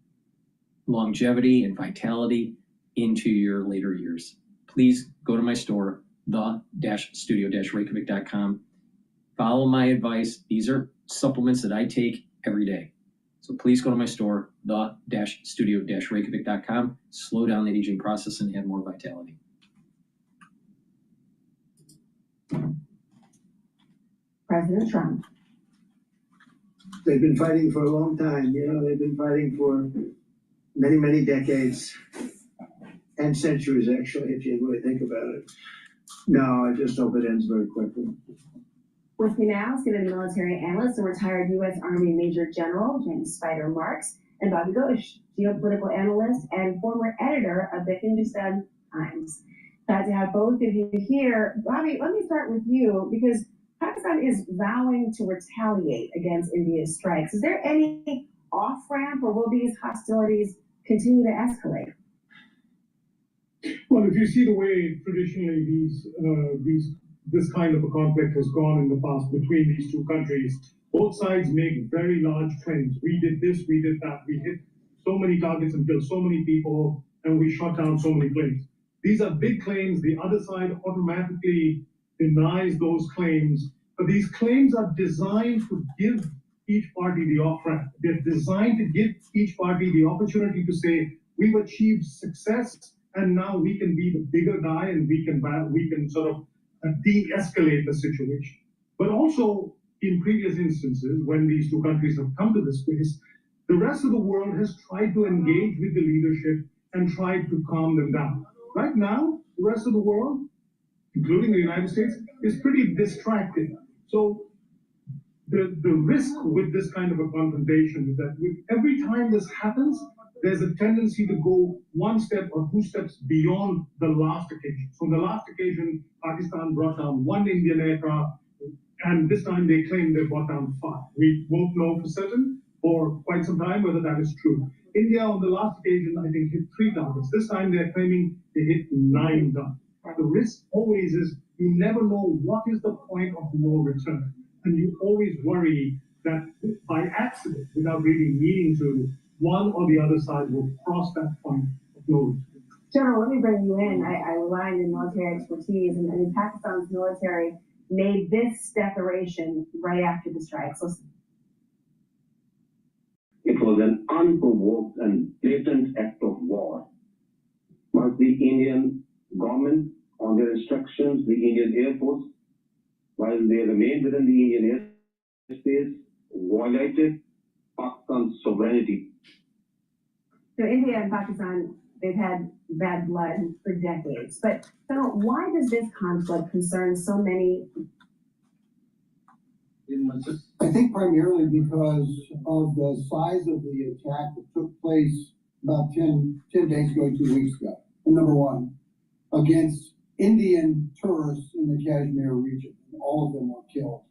[SPEAKER 4] longevity and vitality into your later years. Please go to my store, the-studio-reykjavik.com. Follow my advice. These are supplements that I take every day. So please go to my store, the-studio-reykjavik.com. Slow down the aging process and add more vitality.
[SPEAKER 9] President Trump.
[SPEAKER 23] They've been fighting for a long time. They've been fighting for many, many decades and centuries, actually, if you really think about it. No, I just hope it ends very quickly.
[SPEAKER 9] With me now is the military analyst and retired U.S. Army Major General James Spider Marks, and Bobby Ghosh, geopolitical analyst and former editor of the Hindustan Times. Glad to have both of you here. Bobby, let me start with you, because Pakistan is vowing to retaliate against India's strikes. Is there any off-ramp, or will these hostilities continue to escalate?
[SPEAKER 12] Well, if you see the way traditionally this kind of a conflict has gone in the past between these two countries, both sides make very large claims. We did this, we did that, we hit so many targets and killed so many people, and we shot down so many planes. These are big claims. The other side automatically denies those claims, but these claims are designed to give each party the off-ramp. They're designed to give each party the opportunity to say, we've achieved success, and now we can be the bigger guy, and we can sort of de-escalate the situation. But also, in previous instances, when these two countries have come to this place, the rest of the world has tried to engage with the leadership and tried to calm them down. Right now, the rest of the world, including the United States, is pretty distracted. So the risk with this kind of a confrontation is that every time this happens, there's a tendency to go one step or two steps beyond the last occasion. So the last occasion, Pakistan brought down one Indian aircraft, and this time they claim they brought down 5. We won't know for certain for quite some time whether that is true. India on the last occasion, I think, hit 3 targets. This time they're claiming they hit 9 targets. The risk always is you never know what is the point of no return. And you always worry that by accident, without really needing to, one or the other side will cross that point of no return.
[SPEAKER 9] General, let me bring you in. I rely on your military expertise, and I mean, Pakistan's military made this declaration right after the strikes. Listen.
[SPEAKER 13] It was an unprovoked and blatant act of war. Was the Indian government, on their instructions, the Indian Air Force, while they remained within the Indian airspace, violated Pakistan's sovereignty?
[SPEAKER 9] So India and Pakistan, they've had bad blood for decades. But General, why does this conflict concern so many?
[SPEAKER 14] I think primarily because of the size of the attack that took place about 10 days ago, 2 weeks ago. And number one, against Indian tourists in the Kashmir region. All of them were killed.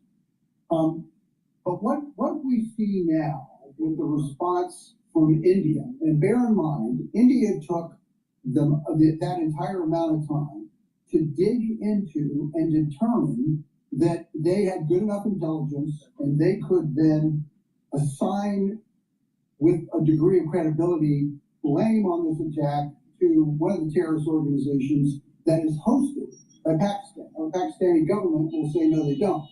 [SPEAKER 14] But what we see now with the response from India, and bear in mind, India took that entire amount of time to dig into and determine that they had good enough intelligence and they could then assign with a degree of credibility blame on this attack to one of the terrorist organizations that is hosted by Pakistan. The Pakistani government will say no, they don't.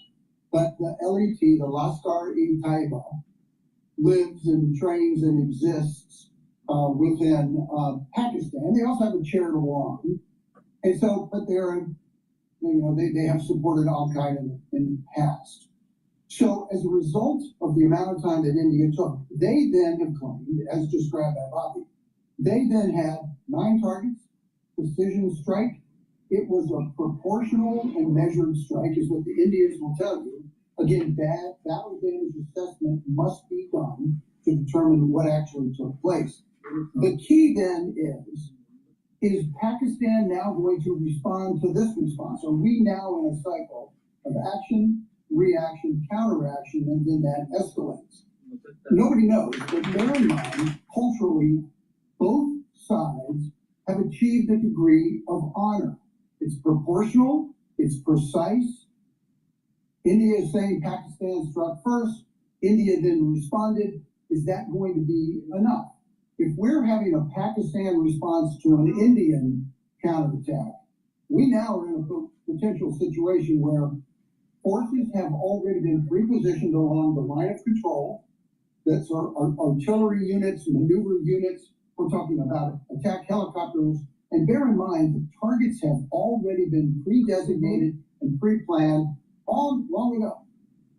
[SPEAKER 14] But the LET, the Lashkar-e-Taiba, lives and trains and exists within Pakistan. They also have a charitable arm. And so, but they have supported Al-Qaeda in the past. So as a result of the amount of time that India took, they then have claimed, as described by Bobby, they then had 9 targets, precision strike. It was a proportional and measured strike, is what the Indians will tell you. Again, battle damage assessment must be done to determine what actually took place. The key then is Pakistan now going to respond to this response? Are we now in a cycle of action, reaction, counteraction, and then that escalates? Nobody knows, but bear in mind, culturally, both sides have achieved a degree of honor. It's proportional, it's precise. India is saying Pakistan struck first, India then responded. Is that going to be enough? If we're having a Pakistan response to an Indian counterattack, we now are in a potential situation where forces have already been repositioned along the line of control. That's our artillery units, maneuver units. We're talking about attack helicopters. And bear in mind, the targets have already been pre-designated and pre-planned long ago.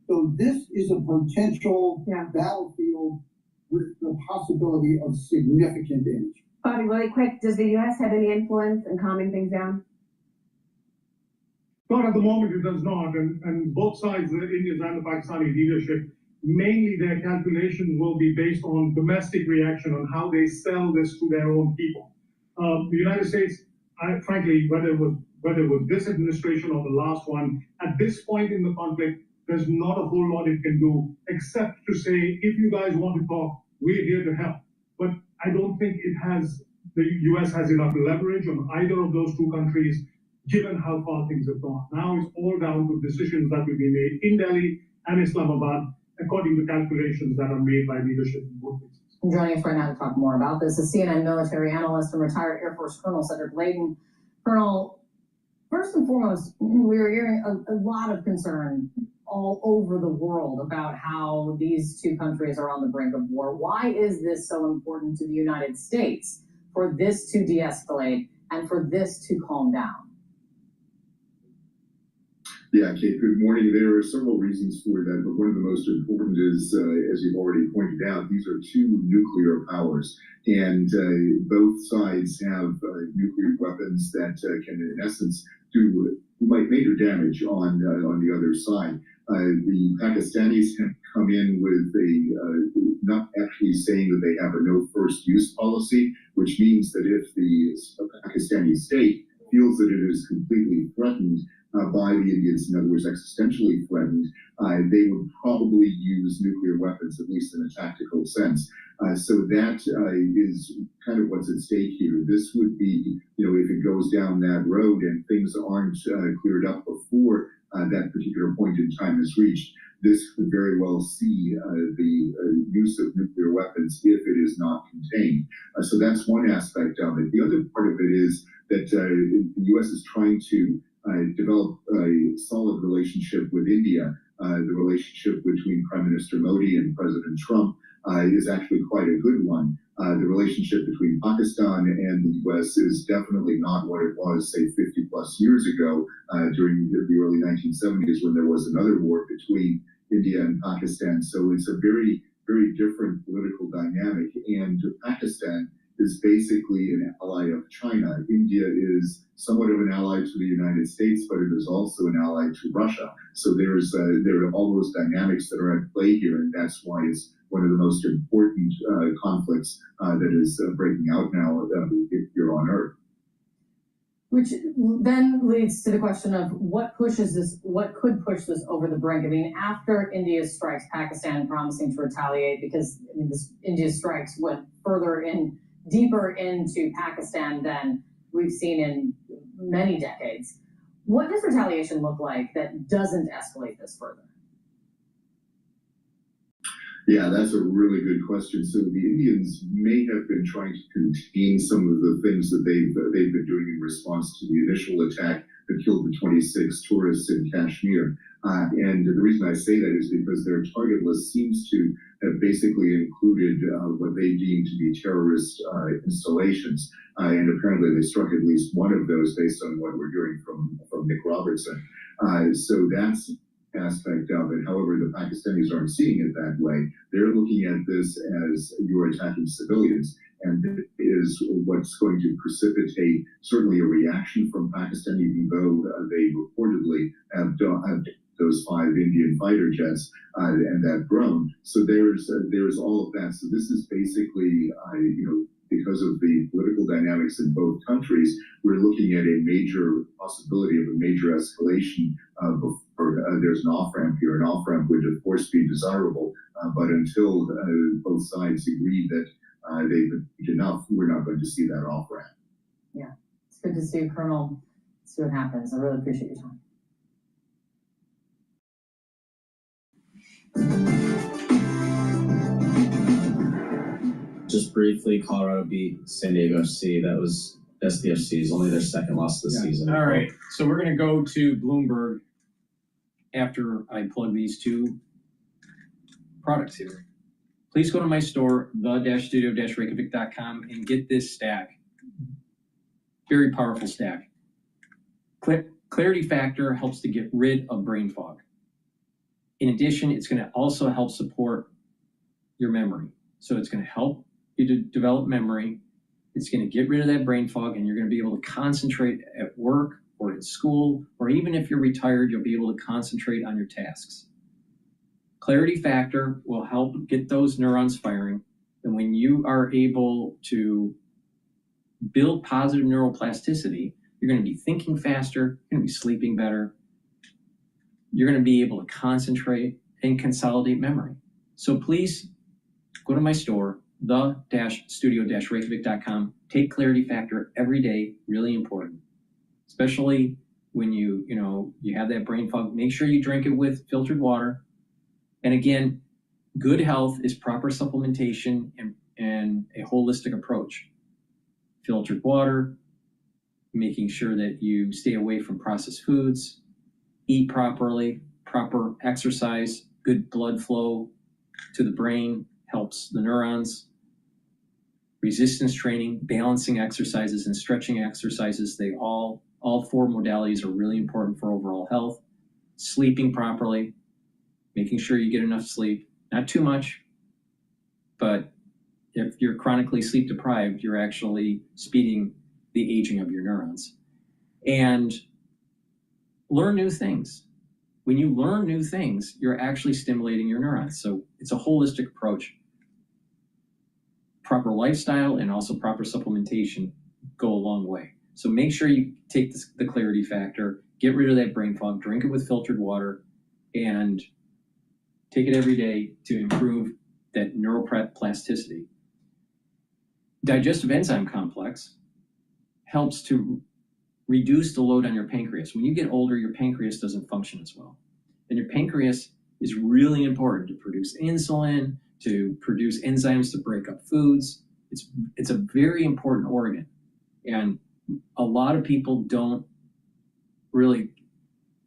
[SPEAKER 14] So this is a potential battlefield with the possibility of significant damage.
[SPEAKER 9] Bobby, really quick, does the U.S. have any influence in calming things down?
[SPEAKER 12] Not at the moment, it does not. And both sides, the Indians and the Pakistani leadership, mainly their calculations will be based on domestic reaction, on how they sell this to their own people. The United States, frankly, whether it was this administration or the last one, at this point in the conflict, there's not a whole lot it can do except to say, if you guys want to talk, we're here to help. But I don't think the U.S. has enough leverage on either of those two countries, given how far things have gone. Now it's all down to decisions that will be made in Delhi and Islamabad, according to calculations that are made by leadership in both places.
[SPEAKER 16] Joining us right now to talk more about this is CNN military analyst and retired Air Force Colonel Cedric Layden. Colonel, first and foremost, we are hearing a lot of concern all over the world about how these two countries are on the brink of war. Why is this so important to the United States for this to de-escalate and for this to calm down?
[SPEAKER 7] Yeah, Kate, good morning. There are several reasons for that, but one of the most important is, as you've already pointed out, these are two nuclear powers, and both sides have nuclear weapons that can, in essence, do major damage on the other side. The Pakistanis have come in with not actually saying that they have a no first use policy, which means that if the Pakistani state feels that it is completely threatened by the Indians, in other words, existentially threatened, they would probably use nuclear weapons, at least in a tactical sense. So that is kind of what's at stake here. This would be, if it goes down that road and things aren't cleared up before that particular point in time is reached, this could very well see the use of nuclear weapons if it is not contained. So that's one aspect of it. The other part of it is that the U.S. is trying to develop a solid relationship with India. The relationship between Prime Minister Modi and President Trump is actually quite a good one. The relationship between Pakistan and the U.S. is definitely not what it was, say, 50 plus years ago during the early 1970s when there was another war between India and Pakistan. So it's a very, very different political dynamic. And Pakistan is basically an ally of China. India is somewhat of an ally to the United States, but it is also an ally to Russia. So there are all those dynamics that are at play here, and that's why it's one of the most important conflicts that is breaking out now here on Earth.
[SPEAKER 16] Which then leads to the question of what could push this over the brink? I mean, after India strikes, Pakistan promising to retaliate because India's strikes went deeper into Pakistan than we've seen in many decades. What does retaliation look like that doesn't escalate this further?
[SPEAKER 7] Yeah, that's a really good question. So the Indians may have been trying to contain some of the things that they've been doing in response to the initial attack that killed the 26 tourists in Kashmir. And the reason I say that is because their target list seems to have basically included what they deem to be terrorist installations. And apparently they struck at least one of those based on what we're hearing from Nick Robertson. So that's aspect of it. However, the Pakistanis aren't seeing it that way. They're looking at this as you're attacking civilians, and it is what's going to precipitate certainly a reaction from Pakistan, even though they reportedly have those 5 Indian fighter jets and that drone. So there's all of that. So this is basically because of the political dynamics in both countries, we're looking at a major possibility of a major escalation before there's an off-ramp here. An off-ramp would, of course, be desirable, but until both sides agree that they've enough, we're not going to see that off-ramp.
[SPEAKER 16] Yeah, it's good to see you, Colonel. See what happens. I really appreciate your time.
[SPEAKER 17] Just briefly, Colorado beat San Diego FC. That was SDFC's only their second loss of the season.
[SPEAKER 4] All right, so we're going to go to Bloomberg after I plug these two products here. Please go to my store, the-studio-reykjavik.com, and get this stack. Very powerful stack. Clarity Factor helps to get rid of brain fog. In addition, it's going to also help support your memory. So it's going to help you to develop memory. It's going to get rid of that brain fog, and you're going to be able to concentrate at work or at school, or even if you're retired, you'll be able to concentrate on your tasks. Clarity Factor will help get those neurons firing, and when you are able to build positive neuroplasticity, you're going to be thinking faster, you're going to be sleeping better, you're going to be able to concentrate and consolidate memory. So please go to my store, the-studio-reykjavik.com. Take Clarity Factor every day, really important. Especially when you have that brain fog, make sure you drink it with filtered water. And again, good health is proper supplementation and a holistic approach. Filtered water, making sure that you stay away from processed foods, eat properly, proper exercise, good blood flow to the brain helps the neurons. Resistance training, balancing exercises, and stretching exercises, all 4 modalities are really important for overall health. sleeping properly, making sure you get enough sleep, not too much, but if you're chronically sleep deprived, you're actually speeding the aging of your neurons. And learn new things. When you learn new things, you're actually stimulating your neurons. So it's a holistic approach. Proper lifestyle and also proper supplementation go a long way. So make sure you take the clarity factor, get rid of that brain fog, drink it with filtered water, and take it every day to improve that neuroplasticity. Digestive enzyme complex helps to reduce the load on your pancreas. When you get older, your pancreas doesn't function as well. And your pancreas is really important to produce insulin, to produce enzymes to break up foods. It's a very important organ. And a lot of people don't really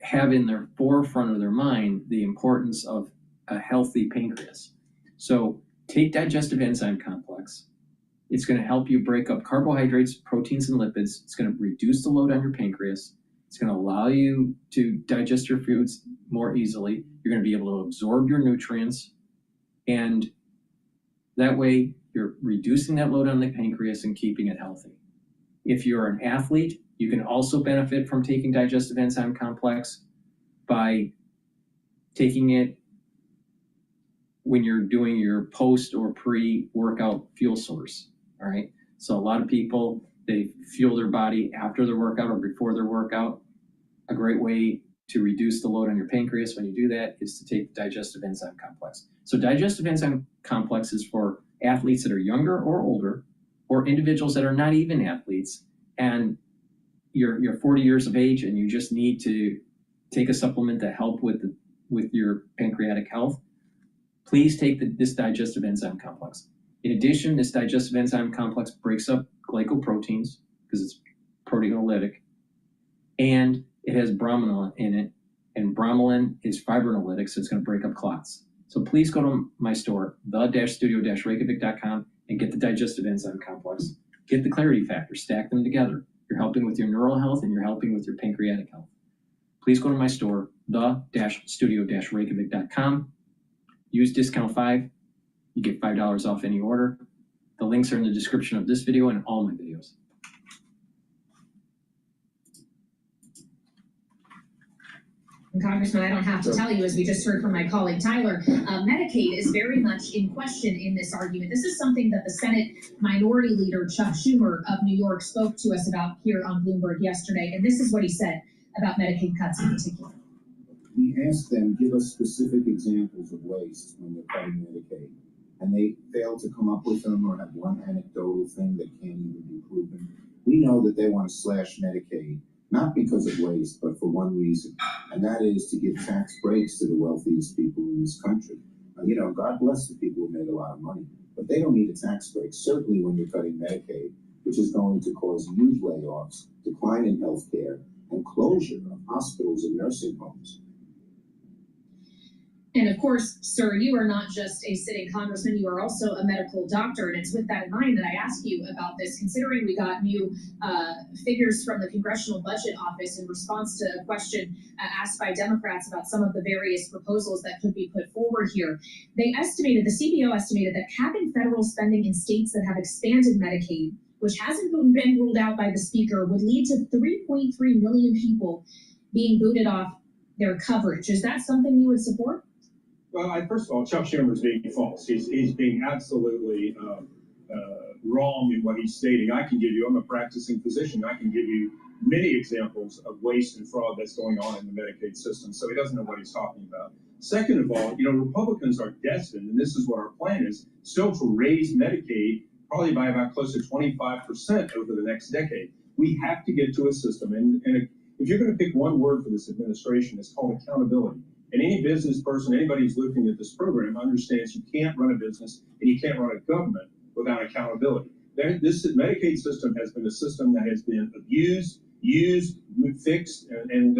[SPEAKER 4] have in their forefront of their mind the importance of a healthy pancreas. So take digestive enzyme complex. It's going to help you break up carbohydrates, proteins, and lipids. It's going to reduce the load on your pancreas. It's going to allow you to digest your foods more easily. You're going to be able to absorb your nutrients. And that way, you're reducing that load on the pancreas and keeping it healthy. If you're an athlete, you can also benefit from taking digestive enzyme complex by taking it when you're doing your post or pre-workout fuel source. All right. So a lot of people, they fuel their body after their workout or before their workout. A great way to reduce the load on your pancreas when you do that is to take the digestive enzyme complex. So digestive enzyme complex is for athletes that are younger or older, or individuals that are not even athletes, and you're 40 years of age and you just need to take a supplement to help with your pancreatic health. Please take this digestive enzyme complex. In addition, this digestive enzyme complex breaks up glycoproteins because it's proteolytic, and it has bromelain in it, and bromelain is fibrinolytic, so it's going to break up clots. So please go to my store, the-studio-reykjavik.com, and get the digestive enzyme complex. Get the clarity factor, stack them together. You're helping with your neural health and you're helping with your pancreatic health. Please go to my store, the-studio-reykjavik.com. Use discount 5. You get $5 off any order. The links are in the description of this video and all my videos.
[SPEAKER 1] Congressman, I don't have to tell you, as we just heard from my colleague Tyler, Medicaid is very much in question in this argument. This is something that the Senate Minority Leader Chuck Schumer of New York spoke to us about here on Bloomberg yesterday, and this is what he said about Medicaid cuts in particular.
[SPEAKER 10] We asked them, give us specific examples of waste when they're cutting Medicaid, and they failed to come up with them or have one anecdotal thing that can't even be proven. We know that they want to slash Medicaid, not because of waste, but for one reason, and that is to give tax breaks to the wealthiest people in this country. You know, God bless the people who made a lot of money, but they don't need a tax break, certainly when you're cutting Medicaid, which is going to cause huge layoffs, decline in health care, and closure of hospitals and nursing homes.
[SPEAKER 1] And of course, sir, you are not just a sitting congressman, you are also a medical doctor. And it's with that in mind that I ask you about this, considering we got new figures from the Congressional Budget Office in response to a question asked by Democrats about some of the various proposals that could be put forward here. They estimated, the CBO estimated, that capping federal spending in states that have expanded Medicaid, which hasn't been ruled out by the speaker, would lead to 3.3 million people being booted off their coverage. Is that something you would support?
[SPEAKER 18] Well, first of all, Chuck Schumer's being false. He's being absolutely wrong in what he's stating. I'm a practicing physician. I can give you many examples of waste and fraud that's going on in the Medicaid system. So he doesn't know what he's talking about. Second of all, Republicans are destined, and this is what our plan is, still to raise Medicaid probably by about close to 25% over the next decade. We have to get to a system, and if you're going to pick one word for this administration, it's called accountability. And any business person, anybody who's looking at this program understands you can't run a business and you can't run a government without accountability. This Medicaid system has been a system that has been abused, used, fixed, and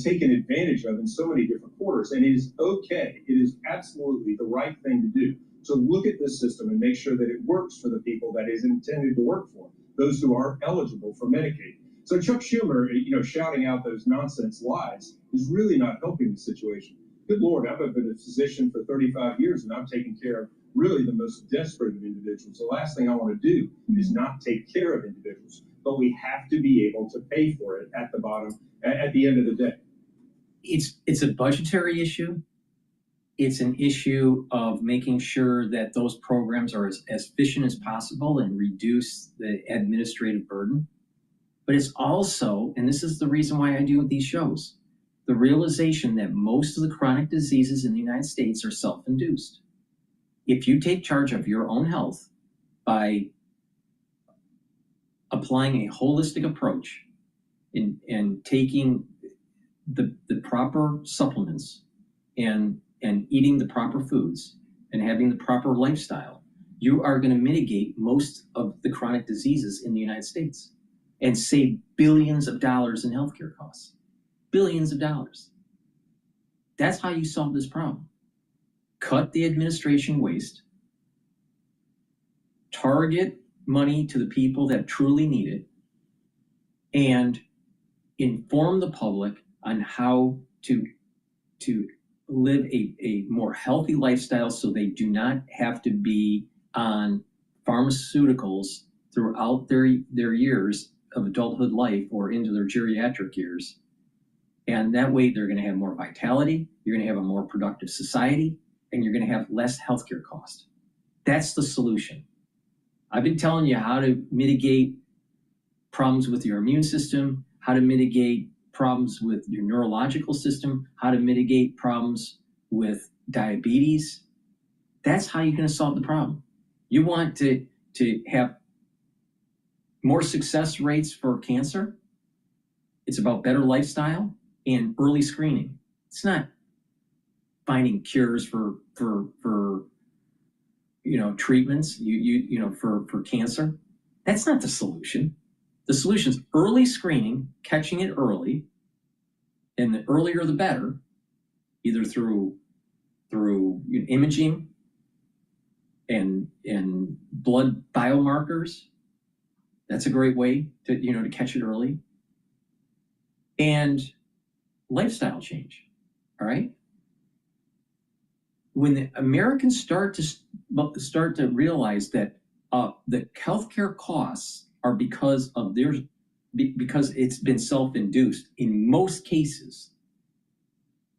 [SPEAKER 18] taken advantage of in so many different quarters. And it is okay. It is absolutely the right thing to do. So look at this system and make sure that it works for the people that is intended to work for, those who are eligible for Medicaid. So Chuck Schumer, shouting out those nonsense lies is really not helping the situation. Good Lord, I've been a physician for 35 years and I've taken care of really the most desperate of individuals. The last thing I want to do is not take care of individuals, but we have to be able to pay for it at the bottom, at the end of the day.
[SPEAKER 4] It's a budgetary issue. It's an issue of making sure that those programs are as efficient as possible and reduce the administrative burden. But it's also, and this is the reason why I do these shows, the realization that most of the chronic diseases in the United States are self-induced. If you take charge of your own health by applying a holistic approach and taking the proper supplements and eating the proper foods and having the proper lifestyle, you are going to mitigate most of the chronic diseases in the United States and save billions of dollars in healthcare costs. Billions of dollars. That's how you solve this problem. Cut the administration waste, target money to the people that truly need it, and inform the public on how to live a more healthy lifestyle so they do not have to be on pharmaceuticals throughout their years of adulthood life or into their geriatric years. And that way they're going to have more vitality, you're going to have a more productive society, and you're going to have less healthcare cost. That's the solution. I've been telling you how to mitigate problems with your immune system, how to mitigate problems with your neurological system, how to mitigate problems with diabetes. That's how you're going to solve the problem. You want to have more success rates for cancer? It's about better lifestyle and early screening. It's not finding cures for treatments for cancer. That's not the solution. The solution is early screening, catching it early, and the earlier the better, either through imaging and blood biomarkers. That's a great way to catch it early. And lifestyle change. All right. When the Americans start to realize that the healthcare costs are because it's been self-induced in most cases,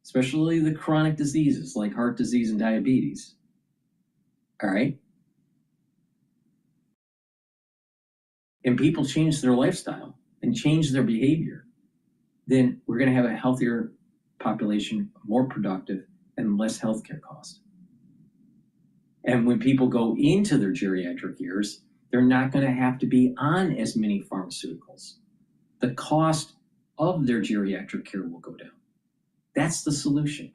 [SPEAKER 4] especially the chronic diseases like heart disease and diabetes. All right. And people change their lifestyle and change their behavior, then we're going to have a healthier population, more productive, and less healthcare cost. And when people go into their geriatric years, they're not going to have to be on as many pharmaceuticals. The cost of their geriatric care will go down. That's the solution.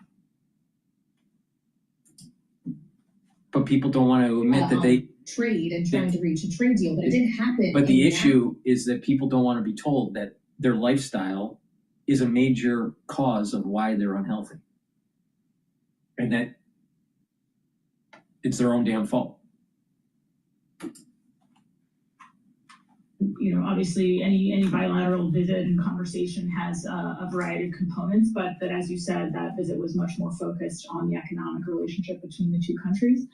[SPEAKER 4] But people don't want to admit that they
[SPEAKER 1] trade and trying to reach a trade deal, but it didn't happen.
[SPEAKER 4] But the issue is that people don't want to be told that their lifestyle is a major cause of why they're unhealthy. And that it's their own damn fault.
[SPEAKER 11] Obviously any bilateral visit and conversation has a variety of components, but that, as you said, that visit was much more focused on the economic relationship between the two countries.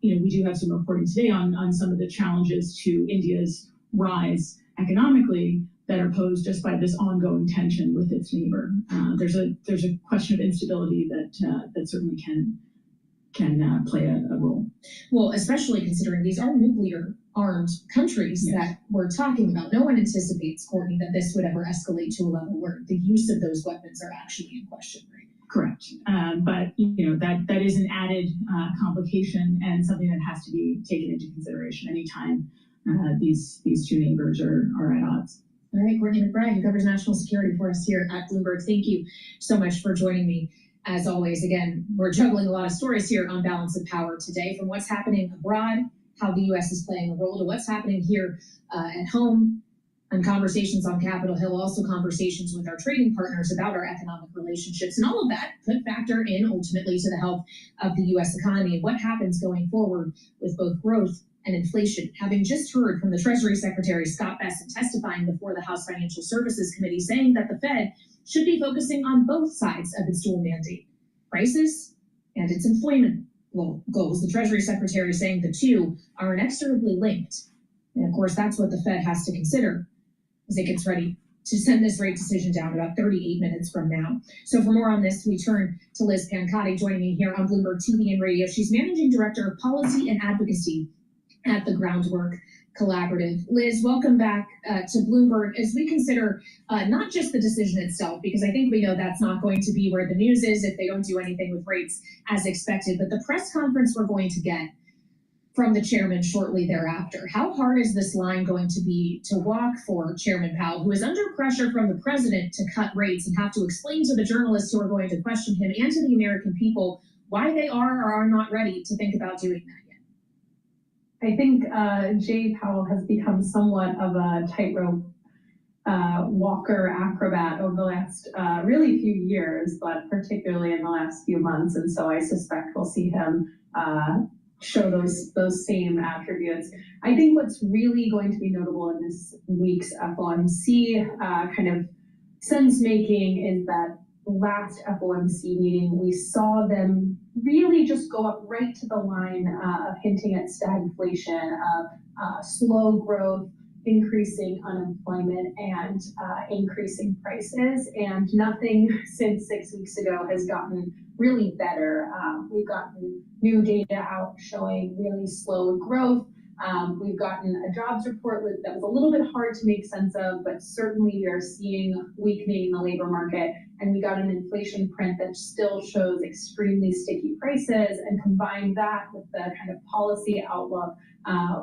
[SPEAKER 11] We do have some reporting today on some of the challenges to India's rise economically that are posed just by this ongoing tension with its neighbor. There's a question of instability that certainly can play a role.
[SPEAKER 1] Well, especially considering these are nuclear armed countries that we're talking about. No one anticipates, Courtney, that this would ever escalate to a level where the use of those weapons are actually in question, right?
[SPEAKER 11] Correct. But that is an added complication and something that has to be taken into consideration anytime these two neighbors are at odds.
[SPEAKER 1] All right, Courtney McBride, who covers national security for us here at Bloomberg. Thank you so much for joining me. As always, again, we're juggling a lot of stories here on Balance of Power today, from what's happening abroad, how the U.S. is playing a role, to what's happening here at home, and conversations on Capitol Hill, also conversations with our trading partners about our economic relationships. And all of that could factor in ultimately to the health of the U.S. economy and what happens going forward with both growth and inflation, having just heard from the Treasury Secretary Scott Bessent testifying before the House Financial Services Committee saying that the Fed should be focusing on both sides of its dual mandate, prices and its employment goals. The Treasury Secretary saying the two are inexorably linked. And of course, that's what the Fed has to consider as it gets ready to send this rate decision down about 38 minutes from now. So for more on this, we turn to Liz Pancotti, joining me here on Bloomberg TV and Radio. She's Managing Director of Policy and Advocacy at the Groundwork Collaborative. Liz, welcome back to Bloomberg as we consider not just the decision itself, because I think we know that's not going to be where the news is if they don't do anything with rates as expected, but the press conference we're going to get from the chairman shortly thereafter. How hard is this line going to be to walk for Chairman Powell, who is under pressure from the president to cut rates and have to explain to the journalists who are going to question him and to the American people why they are or are not ready to think about doing that yet?
[SPEAKER 19] I think Jay Powell has become somewhat of a tightrope walker acrobat over the last really few years, but particularly in the last few months. And so I suspect we'll see him show those same attributes. I think what's really going to be notable in this week's FOMC kind of sense making is that last FOMC meeting, we saw them really just go up right to the line of hinting at stagflation, of slow growth, increasing unemployment, and increasing prices. And nothing since 6 weeks ago has gotten really better. We've gotten new data out showing really slow growth. We've gotten a jobs report that was a little bit hard to make sense of, but certainly we are seeing weakening in the labor market. And we got an inflation print that still shows extremely sticky prices, and combine that with the kind of policy outlook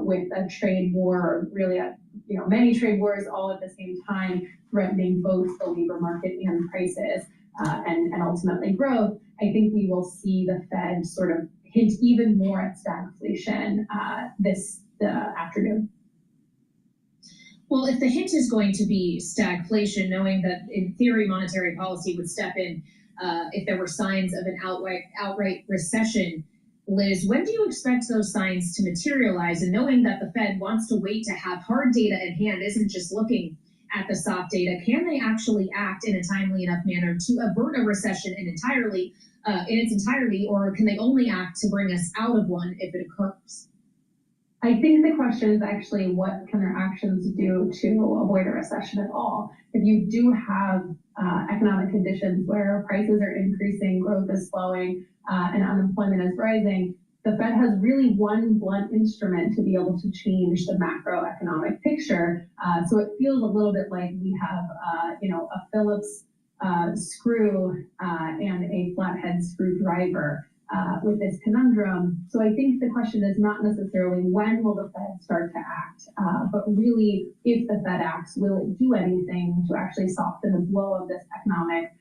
[SPEAKER 19] with a trade war, really many trade wars all at the same time, threatening both the labor market and prices and ultimately growth. I think we will see the Fed sort of hint even more at stagflation this afternoon.
[SPEAKER 1] Well, if the hint is going to be stagflation, knowing that in theory monetary policy would step in if there were signs of an outright recession, Liz, when do you expect those signs to materialize? And knowing that the Fed wants to wait to have hard data at hand, isn't just looking at the soft data, can they actually act in a timely enough manner to avert a recession in its entirety, or can they only act to bring us out of one if it occurs?
[SPEAKER 19] I think the question is actually what can their actions do to avoid a recession at all? If you do have economic conditions where prices are increasing, growth is slowing, and unemployment is rising, the Fed has really one blunt instrument to be able to change the macroeconomic picture. So it feels a little bit like we have, a Phillips screw and a flathead screwdriver with this conundrum. So I think the question is not necessarily when will the Fed start to act, but really if the Fed acts, will it do anything to actually soften the blow of this economic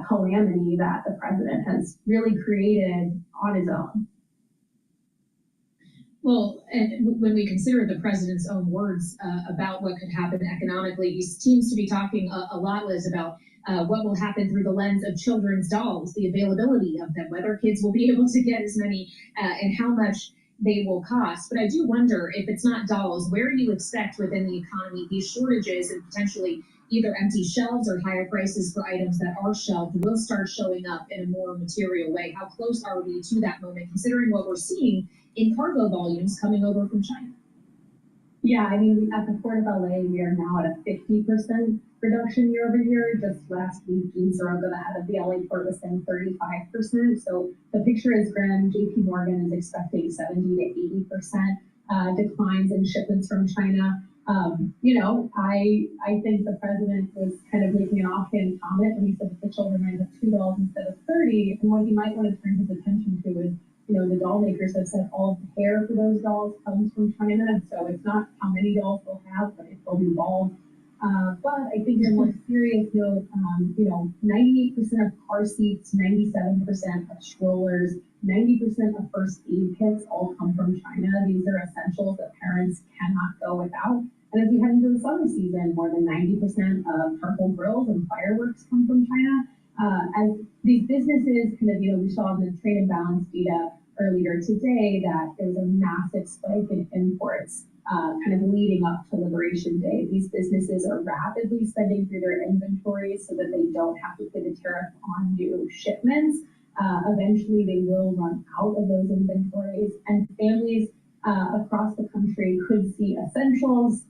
[SPEAKER 19] calamity that the president has really created on his own?
[SPEAKER 1] Well, and when we consider the president's own words about what could happen economically, he seems to be talking a lot, Liz, about what will happen through the lens of children's dolls, the availability of them, whether kids will be able to get as many and how much they will cost. But I do wonder if it's not dolls, where do you expect within the economy these shortages and potentially either empty shelves or higher prices for items that are shelved will start showing up in a more material way? How close are we to that moment, considering what we're seeing in cargo volumes coming over from China?
[SPEAKER 19] Yeah, I mean, at the Port of LA, we are now at a 50% reduction year over year. Just last week, Gene Soroka, the head of the LA port, was saying 35%. So the picture is grim. JP Morgan is expecting 70 to 80% declines in shipments from China. I think the president was kind of making an offhand comment when he said that the children might have $2 instead of 30. And what he might want to turn his attention to is, the doll makers have said all of the hair for those dolls comes from China. And so it's not how many dolls they'll have, but if they'll be bald. But I think in a more serious note, 98% of car seats, 97% of strollers, 90% of first aid kits all come from China. These are essentials that parents cannot go without. And as we head into the summer season, more than 90% of charcoal grills and fireworks come from China. As these businesses we saw in the trade and balance data, earlier today that there was a massive spike in imports kind of leading up to Liberation Day. These businesses are rapidly spending through their inventories so that they don't have to pay the tariff on new shipments. Eventually, they will run out of those inventories, and families across the country could see essentials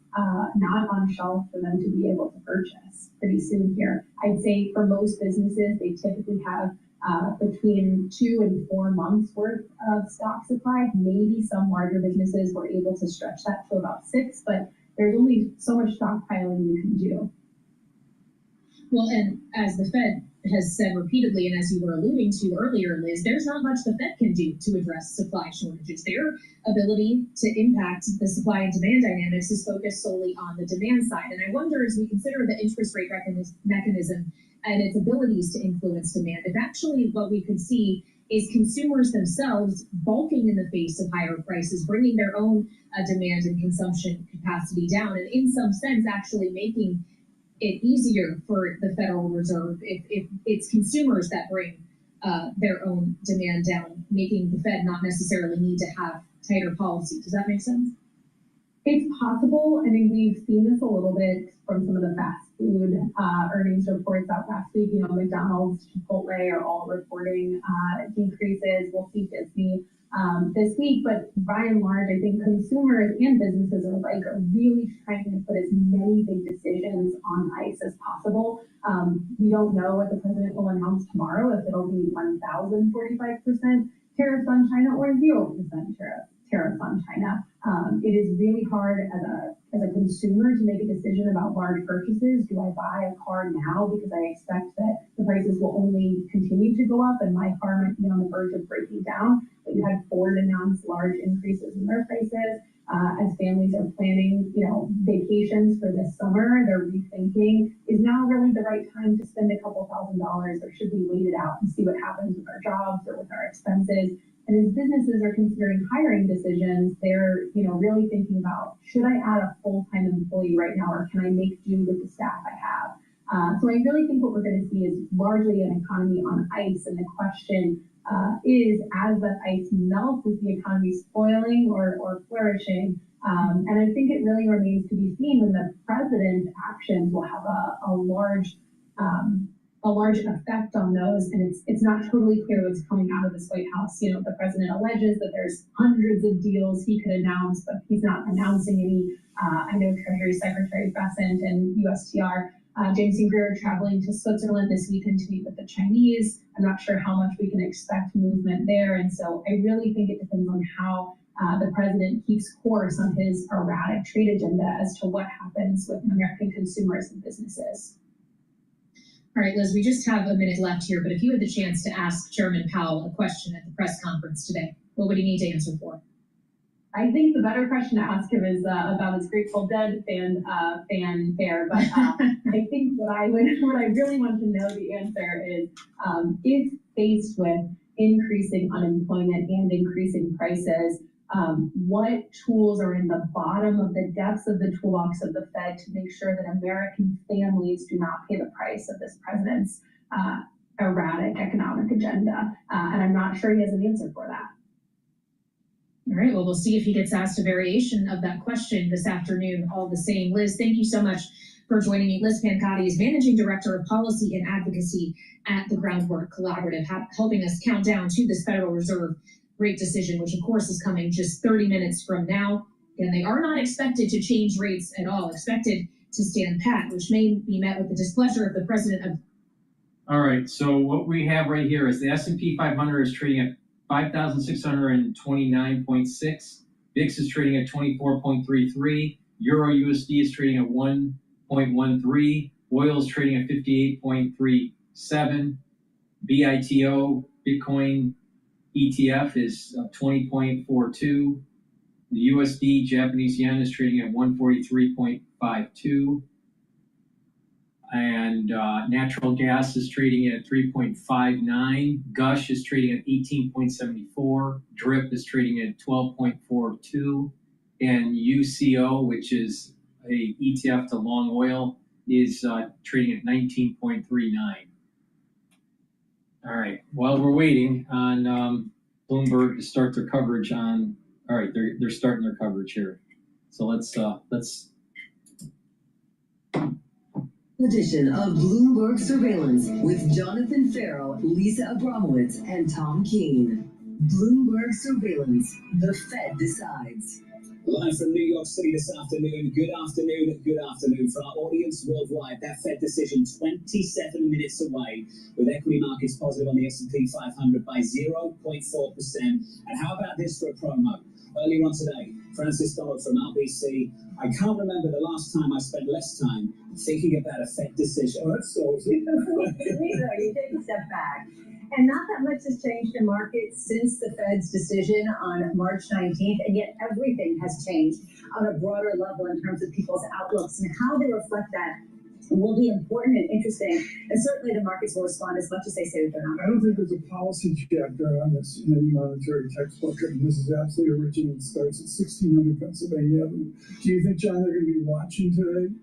[SPEAKER 19] not on shelf for them to be able to purchase pretty soon here. I'd say for most businesses, they typically have between 2 and 4 months worth of stock supply. Maybe some larger businesses were able to stretch that to about 6, but there's only so much stockpiling you can do.
[SPEAKER 1] Well, and as the Fed has said repeatedly, and as you were alluding to earlier, Liz, there's not much the Fed can do to address supply shortages. Their ability to impact the supply and demand dynamics is focused solely on the demand side. And I wonder, as we consider the interest rate mechanism and its abilities to influence demand, if actually what we could see is consumers themselves balking in the face of higher prices, bringing their own demand and consumption capacity down, and in some sense actually making it easier for the Federal Reserve if it's consumers that bring their own demand down, making the Fed not necessarily need to have tighter policy. Does that make sense?
[SPEAKER 19] It's possible. I mean, we've seen this a little bit from some of the fast food earnings reports out last week. You know, McDonald's, Chipotle are all reporting decreases. We'll see Disney this week, but by and large, I think consumers and businesses alike are really trying to put as many big decisions on ice as possible. We don't know what the president will announce tomorrow, if it'll be 1,045% tariffs on China or 0% tariffs on China. It is really hard as a consumer to make a decision about large purchases. Do I buy a car now because I expect that the prices will only continue to go up and my car might be on the verge of breaking down? But you had Ford announce large increases in their prices. As families are planning, vacations for this summer, they're rethinking, is now really the right time to spend a couple $1,000s, or should we wait it out and see what happens with our jobs or with our expenses? And as businesses are considering hiring decisions, they're really thinking about, should I add a full-time employee right now, or can I make do with the staff I have? So I really think what we're going to see is largely an economy on ice, and the question is, as that ice melts, is the economy spoiling or flourishing? And I think it really remains to be seen when the president's actions will have a large effect on those, and it's not totally clear what's coming out of this White House. The president alleges that there's hundreds of deals he could announce, but he's not announcing any. I know Treasury Secretary Bessent and USTR James Greer traveling to Switzerland this weekend to meet with the Chinese. I'm not sure how much we can expect movement there, and so I really think it depends on how the president keeps course on his erratic trade agenda as to what happens with American consumers and businesses.
[SPEAKER 1] All right, Liz, we just have a minute left here, but if you had the chance to ask Chairman Powell a question at the press conference today, what would he need to answer for?
[SPEAKER 19] I think the better question to ask him is about his Grateful Dead fanfare, but I think what I really want to know the answer is, if faced with increasing unemployment and increasing prices, what tools are in the bottom of the depths of the toolbox of the Fed to make sure that American families do not pay the price of this president's erratic economic agenda? And I'm not sure he has an answer for that.
[SPEAKER 1] All right, well, we'll see if he gets asked a variation of that question this afternoon, all the same. Liz, thank you so much for joining me. Liz Pancotti is Managing Director of Policy and Advocacy at the Groundwork Collaborative, helping us count down to this Federal Reserve rate decision, which of course is coming just 30 minutes from now. And they are not expected to change rates at all, expected to stand pat, which may be met with the displeasure of the president of.
[SPEAKER 4] All right, so what we have right here is the S&P 500 is trading at 5,629.6. VIX is trading at 24.33. Euro USD is trading at 1.13. Oil is trading at 58.37. BITO, Bitcoin ETF, is 20.42. The USD Japanese yen is trading at 143.52. And natural gas is trading at 3.59. Gush is trading at 18.74. DRIP is trading at 12.42. And UCO, which is a ETF to long oil, is trading at 19.39. All right, while we're waiting on Bloomberg to start their coverage on. All right, they're starting their coverage here. So let's
[SPEAKER 15] Edition of Bloomberg Surveillance with Jonathan Farrow, Lisa Abramowitz, and Tom Keene. Bloomberg Surveillance. The Fed decides.
[SPEAKER 20] Live from New York City this afternoon. Good afternoon for our audience worldwide. That Fed decision 27 minutes away, with equity markets positive on the S&P 500 by 0.4%. And how about this for a promo? Earlier on today, Francis Donald from RBC. I can't remember the last time I spent less time thinking about a Fed decision. Oh, that's so
[SPEAKER 21] You take a step back. And not that much has changed in markets since the Fed's decision on March 19th, and yet everything has changed on a broader level in terms of people's outlooks, and how they reflect that will be important and interesting. And certainly the markets will respond as much as they say that they're not.
[SPEAKER 12] I don't think there's a policy chapter on this in any monetary textbook. I mean, this is absolutely original. It starts at 1600 Pennsylvania Avenue. Do you think, John, they're going to be watching today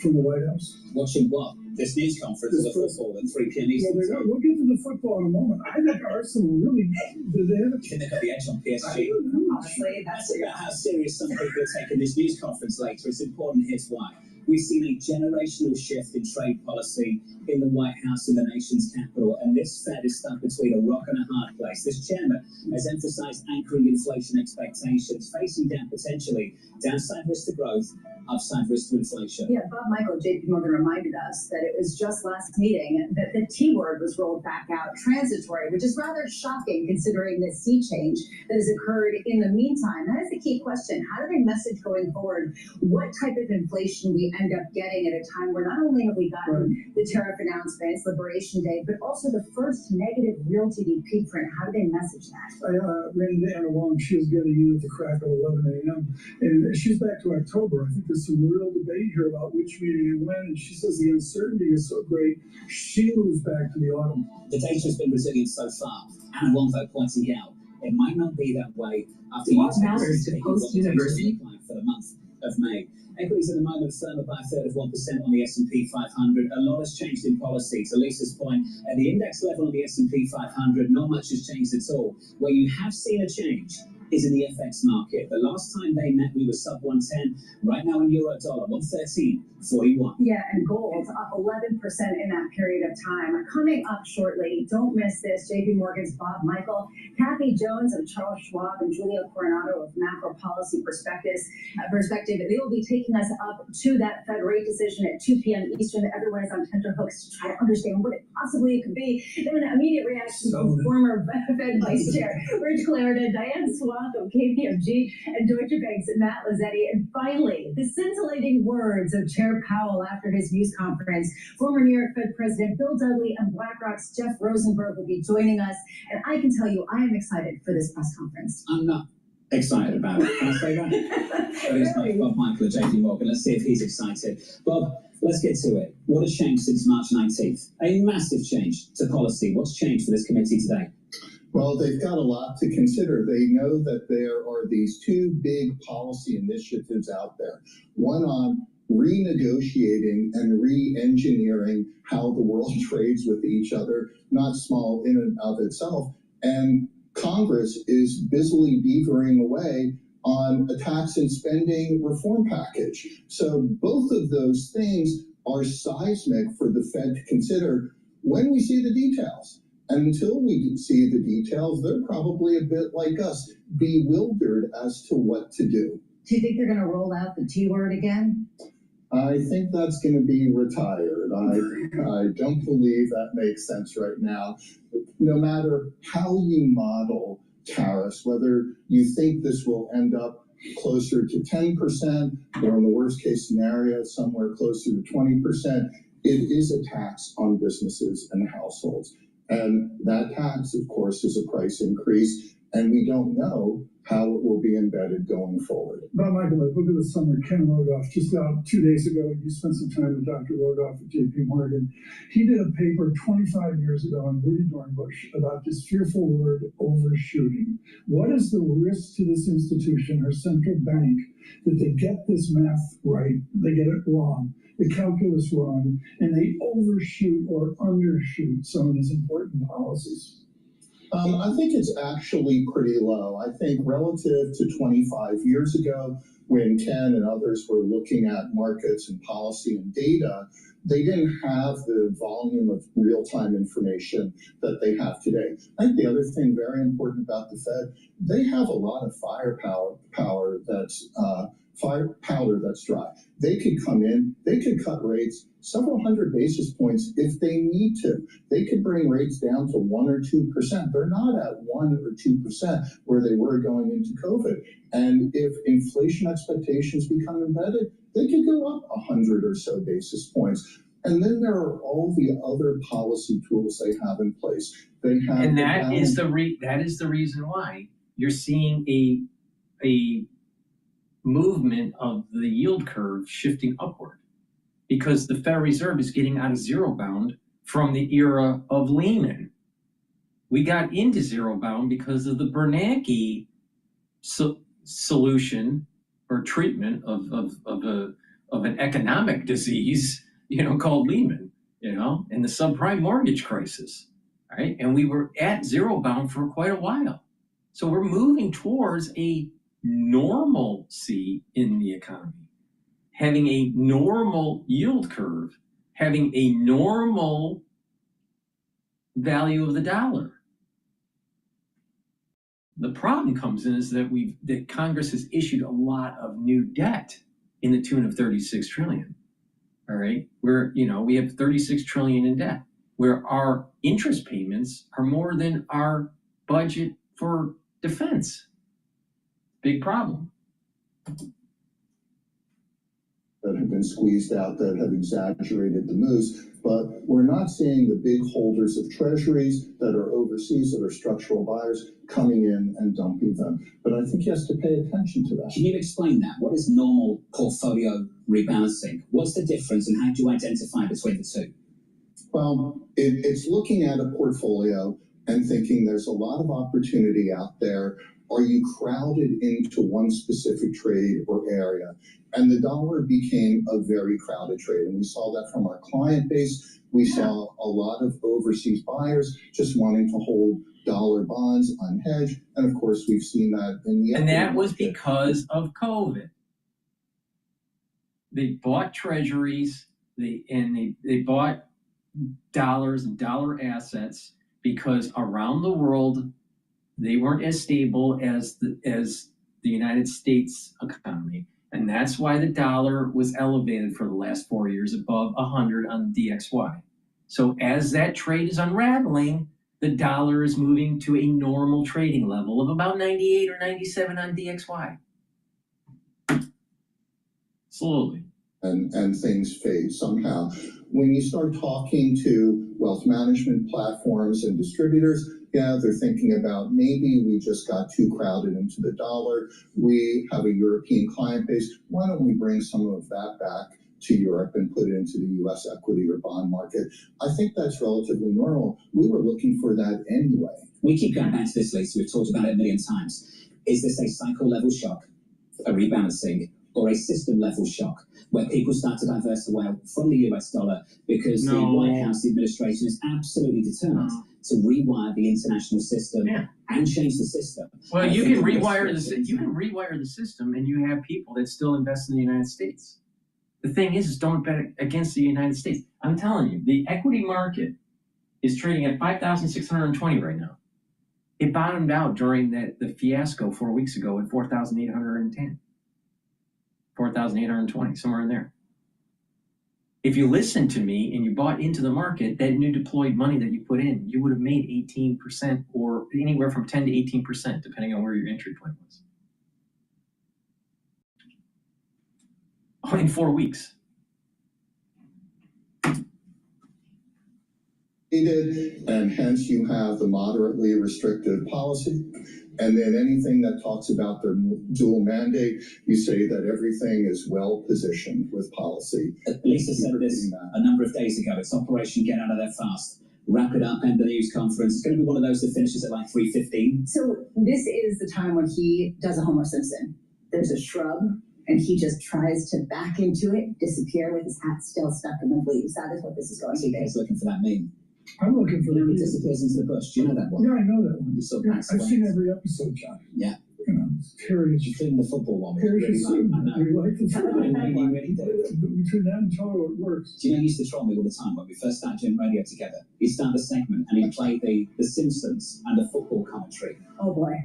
[SPEAKER 12] from the White House?
[SPEAKER 20] Watching what? This news conference is a football at 3 p.m. Eastern.
[SPEAKER 12] Well, we'll get to the football in a moment. I think Arsenal really, do they have a
[SPEAKER 20] I think they've got the edge on PSG.
[SPEAKER 21] Honestly, that's
[SPEAKER 20] about how serious some people are taking this news conference later. It's important. Here's why. We've seen a generational shift in trade policy in the White House, in the nation's capital, and this Fed is stuck between a rock and a hard place. This chairman has emphasized anchoring inflation expectations, facing down potentially downside risk to growth, upside risk to inflation.
[SPEAKER 21] Yeah, Bob Michael, JP Morgan, reminded us that it was just last meeting that the T word was rolled back out, transitory, which is rather shocking considering the sea change that has occurred in the meantime. That is the key question. How do they message going forward what type of inflation we end up getting at a time where not only have we gotten the tariff announcements, Liberation Day, but also the first negative real GDP print? How do they message that?
[SPEAKER 12] I ran into Anna Wong. She was getting in at the crack of 11 a.m. And she's back to October. I think there's some real debate here about which meeting and when. And she says the uncertainty is so great, she moves back to the autumn.
[SPEAKER 20] The data has been resilient so far. Anna Wong, though, pointing out it might not be that way after
[SPEAKER 15] What matters to post-university?
[SPEAKER 20] For the month of May. Equities at the moment firmer by a third of 1% on the S&P 500. A lot has changed in policy. To Lisa's point, at the index level on the S&P 500, not much has changed at all. Where you have seen a change is in the FX market. The last time they met, we were sub 110. Right now in euro dollar, 113.41.
[SPEAKER 21] Yeah, and gold up 11% in that period of time. Coming up shortly, don't miss this, JP Morgan's Bob Michael, Kathy Jones of Charles Schwab, and Julia Coronado of Macro Policy Perspective. They will be taking us up to that Fed rate decision at 2 p.m. Eastern. Everyone is on tenterhooks to try to understand what it possibly could be. Then an immediate reaction from former Fed Vice Chair Rich Clarida, Diane Swath of KPMG, and Deutsche Bank's Matt Lazzetti. And finally, the scintillating words of Chair Powell after his news conference. Former New York Fed President Bill Dudley and BlackRock's Jeff Rosenberg will be joining us. And I can tell you, I am excited for this press conference.
[SPEAKER 20] I'm not excited about it. Can I say that? That is like Bob Michael at JP Morgan. Let's see if he's excited. Bob, let's get to it. What has changed since March 19th? A massive change to policy. What's changed for this committee today?
[SPEAKER 24] Well, they've got a lot to consider. They know that there are these two big policy initiatives out there. One on renegotiating and re-engineering how the world trades with each other, not small in and of itself. And Congress is busily beavering away on a tax and spending reform package. So both of those things are seismic for the Fed to consider when we see the details. And until we see the details, they're probably a bit like us, bewildered as to what to do.
[SPEAKER 21] Do you think they're going to roll out the T word again?
[SPEAKER 24] I think that's going to be retired. I don't believe that makes sense right now. No matter how you model tariffs, whether you think this will end up closer to 10%, or in the worst case scenario, somewhere closer to 20%, it is a tax on businesses and households. And that tax, of course, is a price increase, and we don't know how it will be embedded going forward.
[SPEAKER 12] Bob Michael, I look at the summer, Ken Rogoff, just 2 days ago, you spent some time with Dr. Rogoff at JP Morgan. He did a paper 25 years ago on Rudy Dornbush about this fearful word, overshooting. What is the risk to this institution, our central bank, that they get this math right, they get it wrong, the calculus wrong, and they overshoot or undershoot some of these important policies?
[SPEAKER 24] I think it's actually pretty low. I think relative to 25 years ago, when Ken and others were looking at markets and policy and data, they didn't have the volume of real-time information that they have today. I think the other thing very important about the Fed, they have a lot of firepower that's powder that's dry. They could come in, they could cut rates several hundred basis points if they need to. They could bring rates down to 1 or 2%. They're not at 1 or 2% where they were going into COVID. And if inflation expectations become embedded, they could go up 100 or so basis points. And then there are all the other policy tools they have in place. They have,
[SPEAKER 4] and that is the reason why you're seeing a movement of the yield curve shifting upward, because the Federal Reserve is getting out of zero bound from the era of Lehman. We got into zero bound because of the Bernanke solution or treatment of an economic disease, called Lehman, and the subprime mortgage crisis, right? And we were at zero bound for quite a while. So we're moving towards a normalcy in the economy, having a normal yield curve, having a normal value of the dollar. The problem comes in is that Congress has issued a lot of new debt in the tune of 36 trillion. All right, we have 36 trillion in debt, where our interest payments are more than our budget for defense. Big problem.
[SPEAKER 24] That have been squeezed out, that have exaggerated the moves, but we're not seeing the big holders of treasuries that are overseas, that are structural buyers, coming in and dumping them. But I think he has to pay attention to that.
[SPEAKER 20] Can you explain that? What is normal portfolio rebalancing? What's the difference and how do you identify between the two?
[SPEAKER 24] Well, it's looking at a portfolio and thinking there's a lot of opportunity out there. Are you crowded into one specific trade or area? And the dollar became a very crowded trade. And we saw that from our client base. We saw a lot of overseas buyers just wanting to hold dollar bonds unhedged. And of course, we've seen that in the
[SPEAKER 4] And that was because of COVID. They bought treasuries, they bought dollars and dollar assets because around the world, they weren't as stable as the United States economy. And that's why the dollar was elevated for the last 4 years above 100 on DXY. So as that trade is unraveling, the dollar is moving to a normal trading level of about 98 or 97 on DXY. Slowly.
[SPEAKER 24] And things fade somehow. When you start talking to wealth management platforms and distributors, yeah, they're thinking about maybe we just got too crowded into the dollar. We have a European client base. Why don't we bring some of that back to Europe and put it into the US equity or bond market? I think that's relatively normal. We were looking for that anyway.
[SPEAKER 20] We keep going back to this, Lisa. We've talked about it a million times. Is this a cycle level shock, a rebalancing, or a system level shock where people start to diversify from the US dollar because the White House administration is absolutely determined to rewire the international system and change the system?
[SPEAKER 4] Well, you can rewire the system and you have people that still invest in the United States. The thing is don't bet against the United States. I'm telling you, the equity market is trading at 5,620 right now. It bottomed out during the fiasco 4 weeks ago at 4,810. 4,820, somewhere in there. If you listened to me and you bought into the market, that new deployed money that you put in, you would have made 18% or anywhere from 10 to 18%, depending on where your entry point was. In 4 weeks.
[SPEAKER 24] And hence you have the moderately restrictive policy. And then anything that talks about their dual mandate, you say that everything is well positioned with policy.
[SPEAKER 20] Lisa said this a number of days ago. It's Operation Get Out of There Fast. Wrap it up, end the news conference. It's going to be one of those that finishes at like 3:15.
[SPEAKER 21] So this is the time when he does a Homer Simpson. There's a shrub, and he just tries to back into it, disappear with his hat still stuck in the leaves. That is what this is going to be.
[SPEAKER 20] He's looking for that meme.
[SPEAKER 12] I'm looking for
[SPEAKER 20] He disappears into the bush. Do you know that one?
[SPEAKER 12] Yeah, I know that one.
[SPEAKER 20] You saw
[SPEAKER 12] Yeah,
[SPEAKER 20] Pax
[SPEAKER 12] I've
[SPEAKER 20] Away.
[SPEAKER 12] seen every episode, John.
[SPEAKER 20] Yeah.
[SPEAKER 12] You know, Terry is.
[SPEAKER 20] Including the football one.
[SPEAKER 12] Terry
[SPEAKER 20] Really
[SPEAKER 12] is.
[SPEAKER 20] like, I know.
[SPEAKER 12] We like the football.
[SPEAKER 20] I know you really do.
[SPEAKER 12] Between that and Toto, it works.
[SPEAKER 20] Do you know he used to troll me all the time when we first started doing radio together? He'd start a segment and he'd play the Simpsons and the football commentary.
[SPEAKER 21] Oh boy.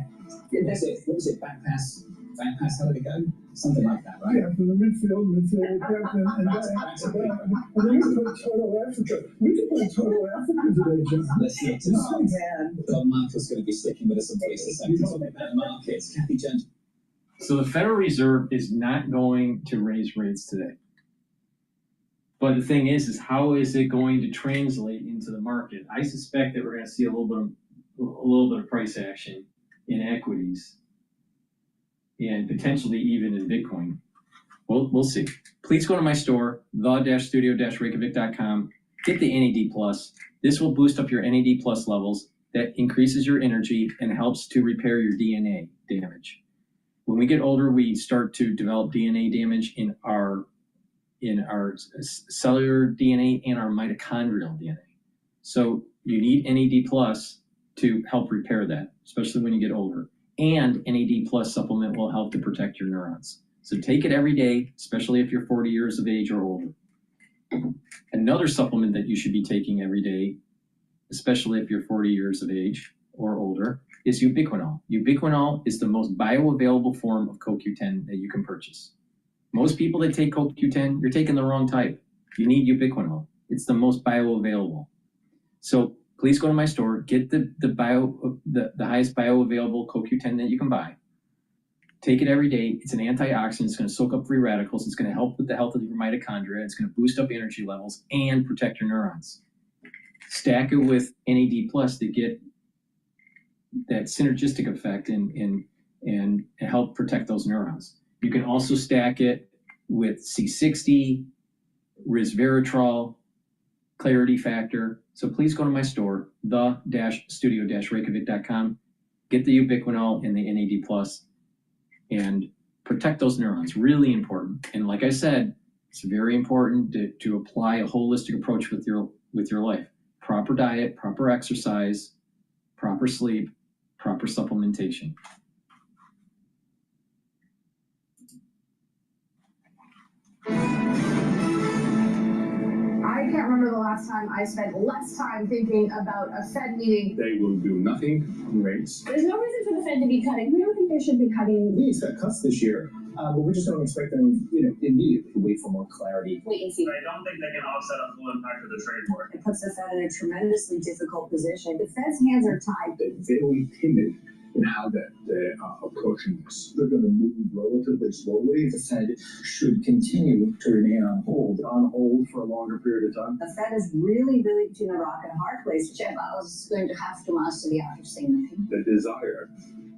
[SPEAKER 20] What was it? Back pass, how did it go? Something like that, right?
[SPEAKER 12] Yeah, from the midfield, captain, and then we could play Toto Africa. We could play Toto Africa today, John.
[SPEAKER 20] Let's get to that. God, Michael's going to be sticking with us on Voice a second. Talking about markets. Kathy Jones.
[SPEAKER 4] So the Federal Reserve is not going to raise rates today. But the thing is how is it going to translate into the market? I suspect that we're going to see a little bit of price action in equities and potentially even in Bitcoin. We'll see. Please go to my store, the-studio-reykjavik.com. Get the NAD+. This will boost up your NAD+ levels. That increases your energy and helps to repair your DNA damage. When we get older, we start to develop DNA damage in our cellular DNA and our mitochondrial DNA. So you need NAD+ to help repair that, especially when you get older. And NAD+ supplement will help to protect your neurons. So take it every day, especially if you're 40 years of age or older. Another supplement that you should be taking every day, especially if you're 40 years of age or older, is ubiquinol. Ubiquinol is the most bioavailable form of CoQ10 that you can purchase. Most people that take CoQ10, you're taking the wrong type. You need ubiquinol. It's the most bioavailable. So please go to my store, get the highest bioavailable CoQ10 that you can buy. Take it every day. It's an antioxidant. It's going to soak up free radicals. It's going to help with the health of your mitochondria. It's going to boost up energy levels and protect your neurons. Stack it with NAD+ to get that synergistic effect and help protect those neurons. You can also stack it with C60, resveratrol, clarity factor. So please go to my store, the-studio-reykjavik.com. Get the ubiquinol and the NAD+, and protect those neurons. Really important. And like I said, it's very important to apply a holistic approach with your life. Proper diet, proper exercise, proper sleep, proper supplementation.
[SPEAKER 2] I can't remember the last time I spent less time thinking about a Fed meeting.
[SPEAKER 18] They will do nothing on rates.
[SPEAKER 21] There's no reason for the Fed to be cutting. We don't think they should be cutting.
[SPEAKER 3] We expect cuts this year, but we just don't expect them, immediately. We wait for more clarity.
[SPEAKER 21] Wait and see.
[SPEAKER 6] I don't think they can offset a full impact of the trade war.
[SPEAKER 21] It puts the Fed in a tremendously difficult position. The Fed's hands are tied.
[SPEAKER 3] They're very timid in how they're approaching this. They're going to move relatively slowly. The Fed should continue to remain on hold for a longer period of time.
[SPEAKER 21] The Fed is really, really between a rock and a hard place, which is going to have to last to the after saying nothing.
[SPEAKER 3] The desire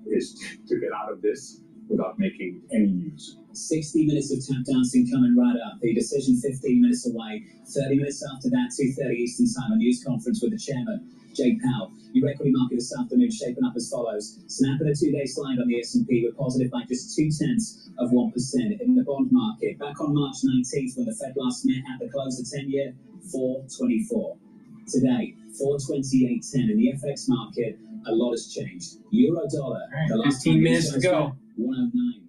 [SPEAKER 3] is to get out of this without making any news.
[SPEAKER 20] 60 minutes of tap dancing coming right up. The decision 15 minutes away. 30 minutes after that, 2:30 Eastern Time, a news conference with the chairman, Jay Powell. Your equity market this afternoon shaping up as follows. Snapping a two-day slide on the S&P. We're positive by just 0.2%. In the bond market, back on March 19th when the Fed last met at the close of 10-year, 424. Today, 428.10. In the FX market, a lot has changed. Euro dollar.
[SPEAKER 4] Right,
[SPEAKER 20] the last
[SPEAKER 4] 15 minutes to go.
[SPEAKER 20] 109.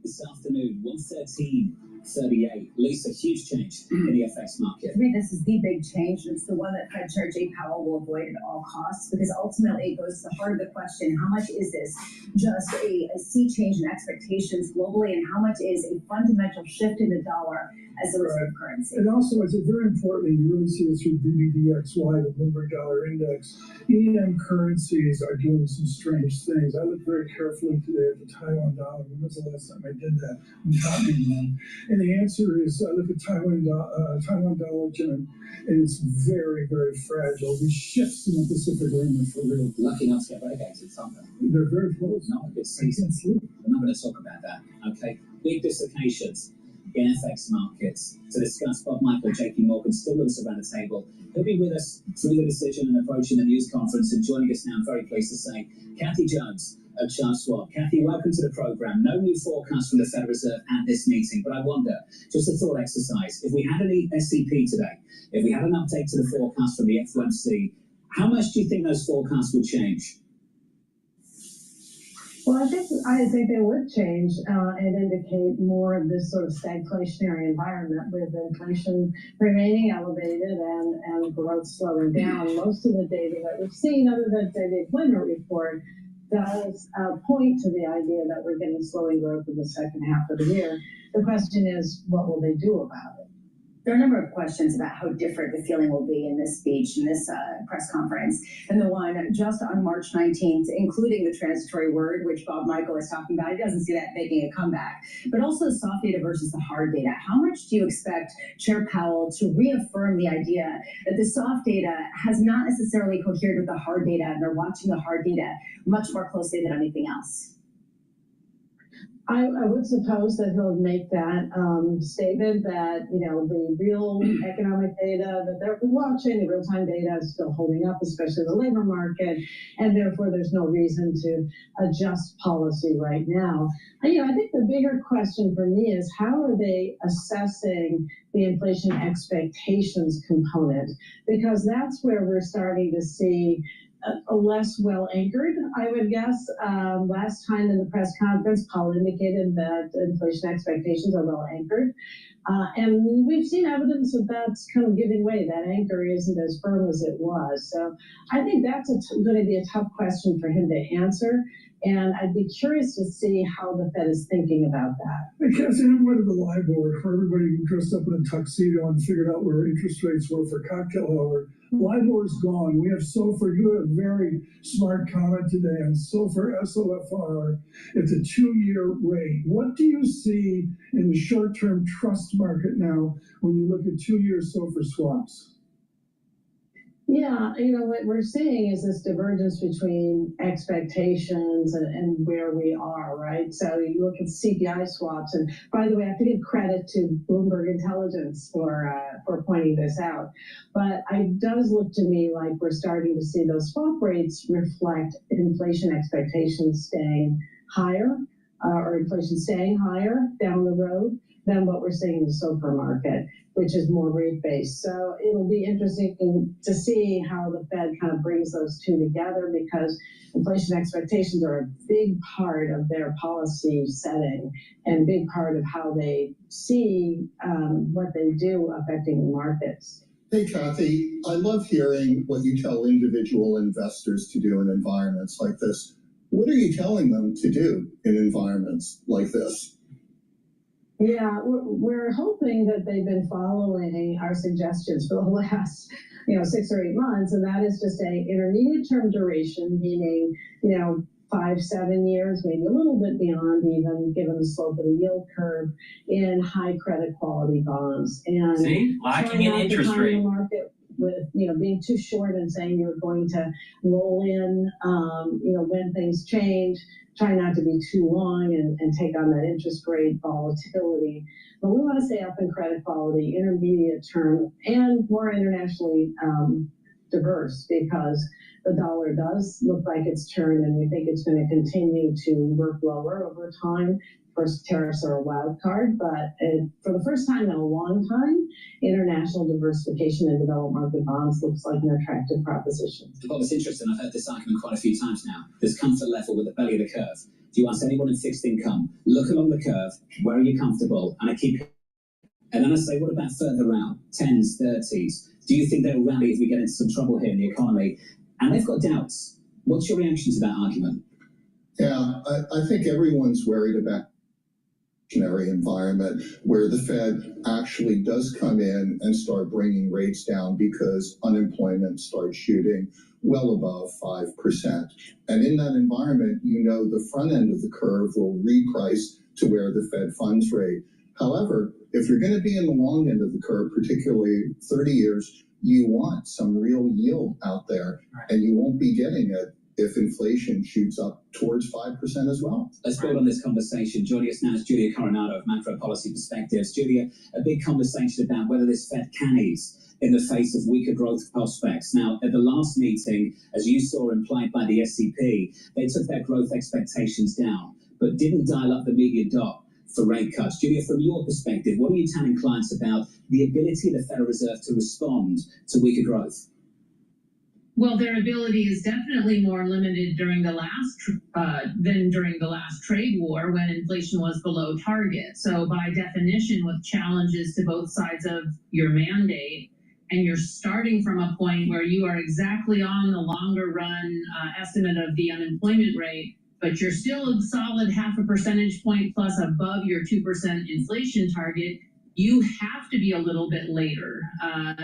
[SPEAKER 20] This afternoon, 113.38. Lisa, huge change in the FX market.
[SPEAKER 21] To me, this is the big change. It's the one that Fed Chair Jay Powell will avoid at all costs, because ultimately it goes to the heart of the question: how much is this just a sea change in expectations globally, and how much is a fundamental shift in the dollar as a reserve currency?
[SPEAKER 12] And also, I think very importantly, you really see it through BBDXY, the Bloomberg Dollar Index. EM currencies are doing some strange things. I looked very carefully today at the Taiwan dollar. When was the last time I did that? I'm copying one. And the answer is, I look at Taiwan dollar, John, and it's very, very fragile. These shifts in the Pacific Rim are for real.
[SPEAKER 20] Lucky not to get relegated, something.
[SPEAKER 12] They're very close.
[SPEAKER 20] Not a good season. We're not going to talk about that. Okay. Big dislocations. in FX markets. To discuss, Bob Michael, JP Morgan, still with us around the table. He'll be with us through the decision and approaching the news conference. And joining us now, I'm very pleased to say, Kathy Jones at Charles Schwab. Kathy, welcome to the program. No new forecast from the Federal Reserve at this meeting, but I wonder, just a thought exercise, if we had any SCP today, if we had an update to the forecast from the FOMC, how much do you think those forecasts would change?
[SPEAKER 5] Well, I think they would change and indicate more of this sort of stagflationary environment with inflation remaining elevated and growth slowing down. Most of the data that we've seen, other than the employment report, does point to the idea that we're getting slowing growth in the second half of the year. The question is, what will they do about it?
[SPEAKER 21] There are a number of questions about how different the feeling will be in this speech, in this press conference, and the one just on March 19th, including the transitory word, which Bob Michael is talking about. He doesn't see that making a comeback, but also the soft data versus the hard data. How much do you expect Chair Powell to reaffirm the idea that the soft data has not necessarily cohered with the hard data, and they're watching the hard data much more closely than anything else?
[SPEAKER 5] I would suppose that he'll make that statement that, the real economic data that they're watching, the real-time data is still holding up, especially the labor market, and therefore there's no reason to adjust policy right now. I think the bigger question for me is how are they assessing the inflation expectations component? Because that's where we're starting to see a less well anchored, I would guess. Last time in the press conference, Paul indicated that inflation expectations are well anchored. And we've seen evidence that that's kind of giving way. That anchor isn't as firm as it was. So I think that's going to be a tough question for him to answer. And I'd be curious to see how the Fed is thinking about that.
[SPEAKER 12] I can't say I'm going to the LIBOR for everybody who dressed up in a tuxedo and figured out where interest rates were for cocktail hour. LIBOR's gone. We have SOFR. You had a very smart comment today on SOFR, SOFR. It's a 2-year rate. What do you see in the short-term trust market now when you look at 2-year SOFR swaps?
[SPEAKER 5] Yeah, what we're seeing is this divergence between expectations and where we are, right? So you look at CPI swaps, and by the way, I have to give credit to Bloomberg Intelligence for pointing this out. But it does look to me like we're starting to see those swap rates reflect inflation expectations staying higher, or inflation staying higher down the road than what we're seeing in the SOFR market, which is more rate-based. So it'll be interesting to see how the Fed kind of brings those two together, because inflation expectations are a big part of their policy setting and a big part of how they see what they do affecting the markets.
[SPEAKER 24] Hey, Kathy, I love hearing what you tell individual investors to do in environments like this. What are you telling them to do in environments like this?
[SPEAKER 5] Yeah, we're hoping that they've been following our suggestions for the last, 6 or 8 months, and that is to say intermediate term duration, meaning, 5-7 years, maybe a little bit beyond even, given the slope of the yield curve, in high credit quality bonds. And
[SPEAKER 4] see, locking in interest rate.
[SPEAKER 5] Market with, being too short and saying you're going to roll in, when things change. Try not to be too long and take on that interest rate volatility. But we want to stay up in credit quality, intermediate term, and more internationally diverse, because the dollar does look like it's turned, and we think it's going to continue to work lower over time. Of course, tariffs are a wild card, but for the first time in a long time, international diversification in developed market bonds looks like an attractive proposition.
[SPEAKER 20] Bob, it's interesting. I've heard this argument quite a few times now. There's comfort level with the belly of the curve. If you ask anyone in fixed income, look along the curve, where are you comfortable? And then I say, what about further out, 10s, 30s? Do you think they'll rally if we get into some trouble here in the economy? And they've got doubts. What's your reaction to that argument?
[SPEAKER 24] Yeah, I think everyone's worried about environment where the Fed actually does come in and start bringing rates down because unemployment starts shooting well above 5%. And in that environment, the front end of the curve will reprice to where the Fed funds rate. However, if you're going to be in the long end of the curve, particularly 30 years, you want some real yield out there, and you won't be getting it if inflation shoots up towards 5% as well.
[SPEAKER 20] Let's build on this conversation. Joining us now is Julia Coronado of Macro Policy Perspectives. Julia, a big conversation about whether this Fed can ease in the face of weaker growth prospects. Now, at the last meeting, as you saw implied by the SEP, they took their growth expectations down, but didn't dial up the median dot for rate cuts. Julia, from your perspective, what are you telling clients about the ability of the Federal Reserve to respond to weaker growth?
[SPEAKER 1] Well, their ability is definitely more limited during the last trade war when inflation was below target. So by definition, with challenges to both sides of your mandate, and you're starting from a point where you are exactly on the longer run estimate of the unemployment rate, but you're still a solid 0.5 percentage point plus above your 2% inflation target, you have to be a little bit later.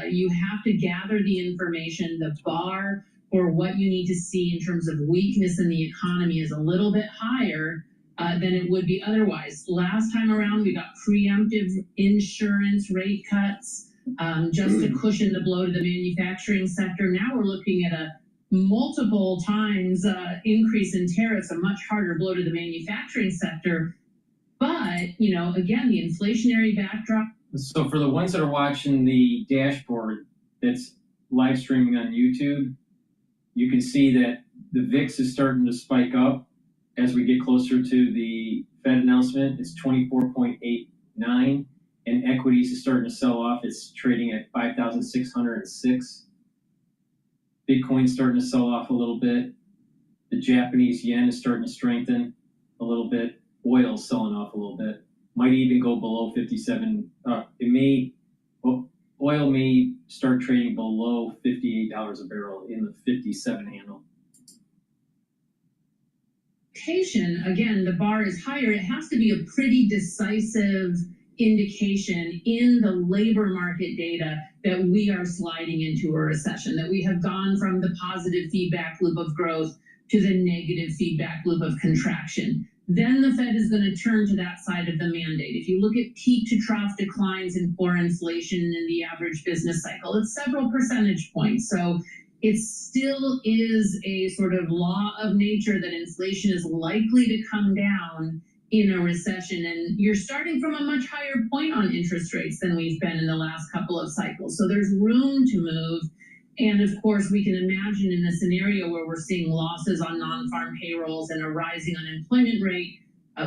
[SPEAKER 1] You have to gather the information. The bar for what you need to see in terms of weakness in the economy is a little bit higher than it would be otherwise. Last time around, we got preemptive insurance rate cuts just to cushion the blow to the manufacturing sector. Now we're looking at a multiple times increase in tariffs, a much harder blow to the manufacturing sector. But, you know, again, the inflationary backdrop.
[SPEAKER 4] So for the ones that are watching the dashboard that's live streaming on YouTube, you can see that the VIX is starting to spike up as we get closer to the Fed announcement. It's 24.89, and equities is starting to sell off. It's trading at 5,606. Bitcoin's starting to sell off a little bit. The Japanese yen is starting to strengthen a little bit. Oil's selling off a little bit. Might even go below 57. Oil may start trading below $58 a barrel in the 57 handle.
[SPEAKER 1] Again, the bar is higher. It has to be a pretty decisive indication in the labor market data that we are sliding into a recession, that we have gone from the positive feedback loop of growth to the negative feedback loop of contraction. Then the Fed is going to turn to that side of the mandate. If you look at peak to trough declines in core inflation in the average business cycle, it's several percentage points. So it still is a sort of law of nature that inflation is likely to come down in a recession. And you're starting from a much higher point on interest rates than we've been in the last couple of cycles. So there's room to move. And of course, we can imagine in a scenario where we're seeing losses on non-farm payrolls and a rising unemployment rate,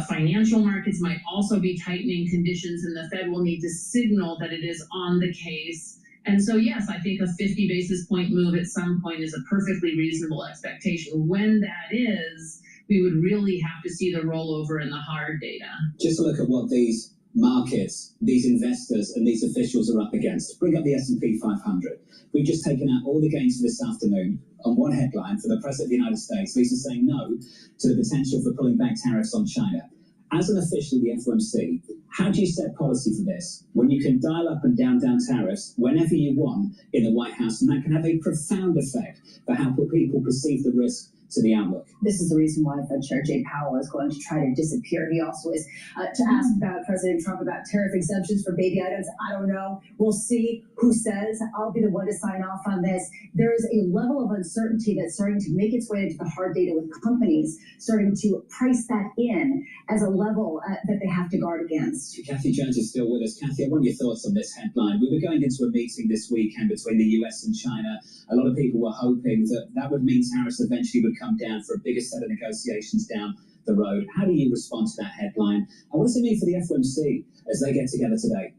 [SPEAKER 1] financial markets might also be tightening conditions, and the Fed will need to signal that it is on the case. And so, yes, I think a 50 basis point move at some point is a perfectly reasonable expectation. When that is, we would really have to see the rollover in the hard data.
[SPEAKER 20] Just look at what these markets, these investors and these officials are up against. Bring up the S&P 500. We've just taken out all the gains for this afternoon on one headline for the President of the United States. He's saying no to the potential for pulling back tariffs on China. As an official of the FOMC, how do you set policy for this when you can dial up and down tariffs whenever you want in the White House, and that can have a profound effect for how people perceive the risk to the outlook?
[SPEAKER 21] This is the reason why Fed Chair Jay Powell is going to try to disappear. He also is to ask about President Trump about tariff exemptions for baby items. I don't know. We'll see who says. I'll be the one to sign off on this. There is a level of uncertainty that's starting to make its way into the hard data, with companies starting to price that in as a level that they have to guard against.
[SPEAKER 20] Kathy Jones is still with us. Kathy, I want your thoughts on this headline. We were going into a meeting this weekend between the US and China. A lot of people were hoping that that would mean tariffs eventually would come down for a bigger set of negotiations down the road. How do you respond to that headline? And what does it mean for the FOMC as they get together today?